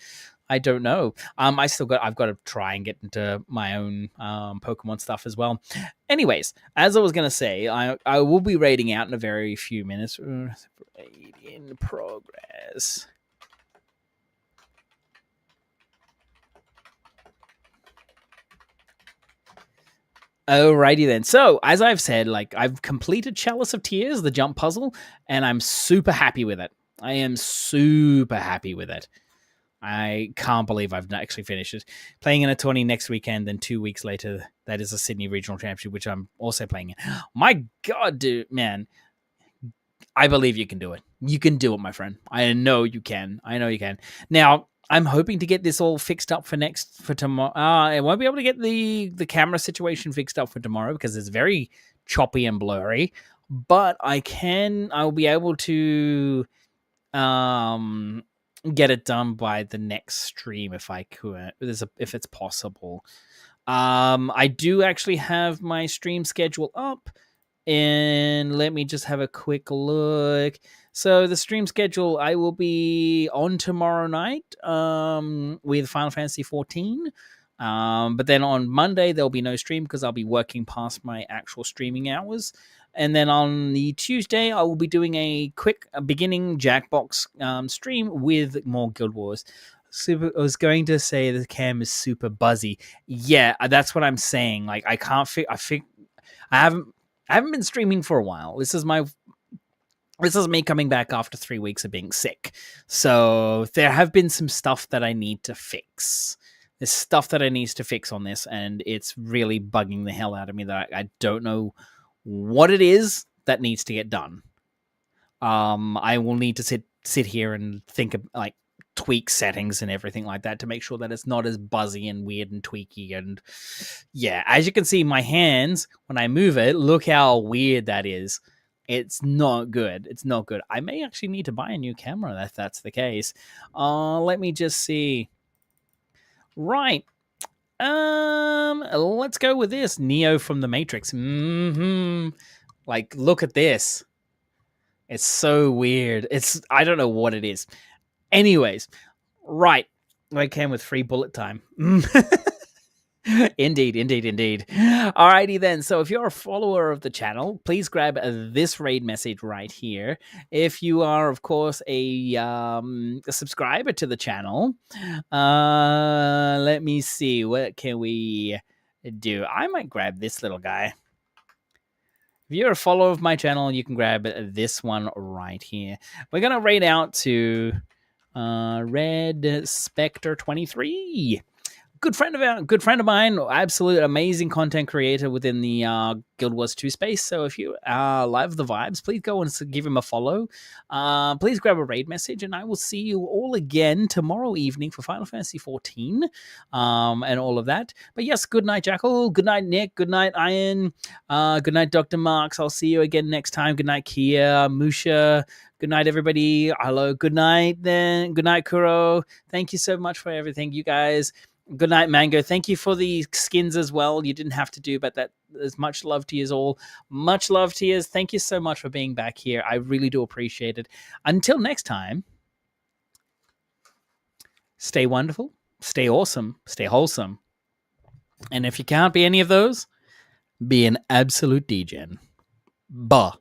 I don't know. I've got to try and get into my own Pokemon stuff as well. Anyways, as I was going to say, I will be raiding out in a very few minutes. Raid in progress. Alrighty then. So, as I've said, like I've completed Chalice of Tears, the jump puzzle, and I'm super happy with it. I am super happy with it. I can't believe I've actually finished it. Playing in a 20 next weekend, then 2 weeks later, that is a Sydney Regional Championship, which I'm also playing in. My God, dude, man. I believe you can do it. You can do it, my friend. I know you can. Now, I'm hoping to get this all fixed up for tomorrow. I won't be able to get the camera situation fixed up for tomorrow because it's very choppy and blurry. But I'll be able to get it done by the next stream if I could, if it's possible. I do actually have my stream schedule up, and let me just have a quick look. So the stream schedule, I will be on tomorrow night with Final Fantasy 14. But then on Monday, there'll be no stream because I'll be working past my actual streaming hours. And then on the Tuesday, I will be doing a quick beginning Jackbox stream with more Guild Wars. I was going to say the cam is super buzzy. Yeah, that's what I'm saying. Like I haven't been streaming for a while. This is me coming back after 3 weeks of being sick. So there have been some stuff that I need to fix. There's stuff that I need to fix on this, and it's really bugging the hell out of me that I don't know what it is that needs to get done. I will need to sit here and think of like tweak settings and everything like that to make sure that it's not as buzzy and weird and tweaky. And yeah, as you can see, my hands, when I move it, look how weird that is. It's not good. I may actually need to buy a new camera if that's the case. Let me just see. Right. Let's go with this. Neo from the Matrix. Like, look at this. It's so weird. I don't know what it is. Anyways, right. I came with free bullet time. Indeed. Alrighty then. So if you're a follower of the channel, please grab this raid message right here. If you are, of course, a subscriber to the channel, let me see. What can we do? I might grab this little guy. If you're a follower of my channel, you can grab this one right here. We're going to raid out to Red Spectre 23. good friend of mine, absolute amazing content creator within the Guild Wars 2 space. So if you love the vibes, please go and give him a follow. Please grab a raid message, and I will see you all again tomorrow evening for Final Fantasy 14 and all of that. But yes, good night, Jackal. Good night, Nick. Good night, Iron. Good night, Dr. Marks. I'll see you again next time. Good night, Kia, Musha. Good night, everybody. Hello. Good night, then. Good night, Kuro. Thank you so much for everything, you guys. Good night, Mango. Thank you for the skins as well. You didn't have to do, but that is much love to you all. Much love to you. Thank you so much for being back here. I really do appreciate it. Until next time, stay wonderful, stay awesome, stay wholesome. And if you can't be any of those, be an absolute degen. Bah.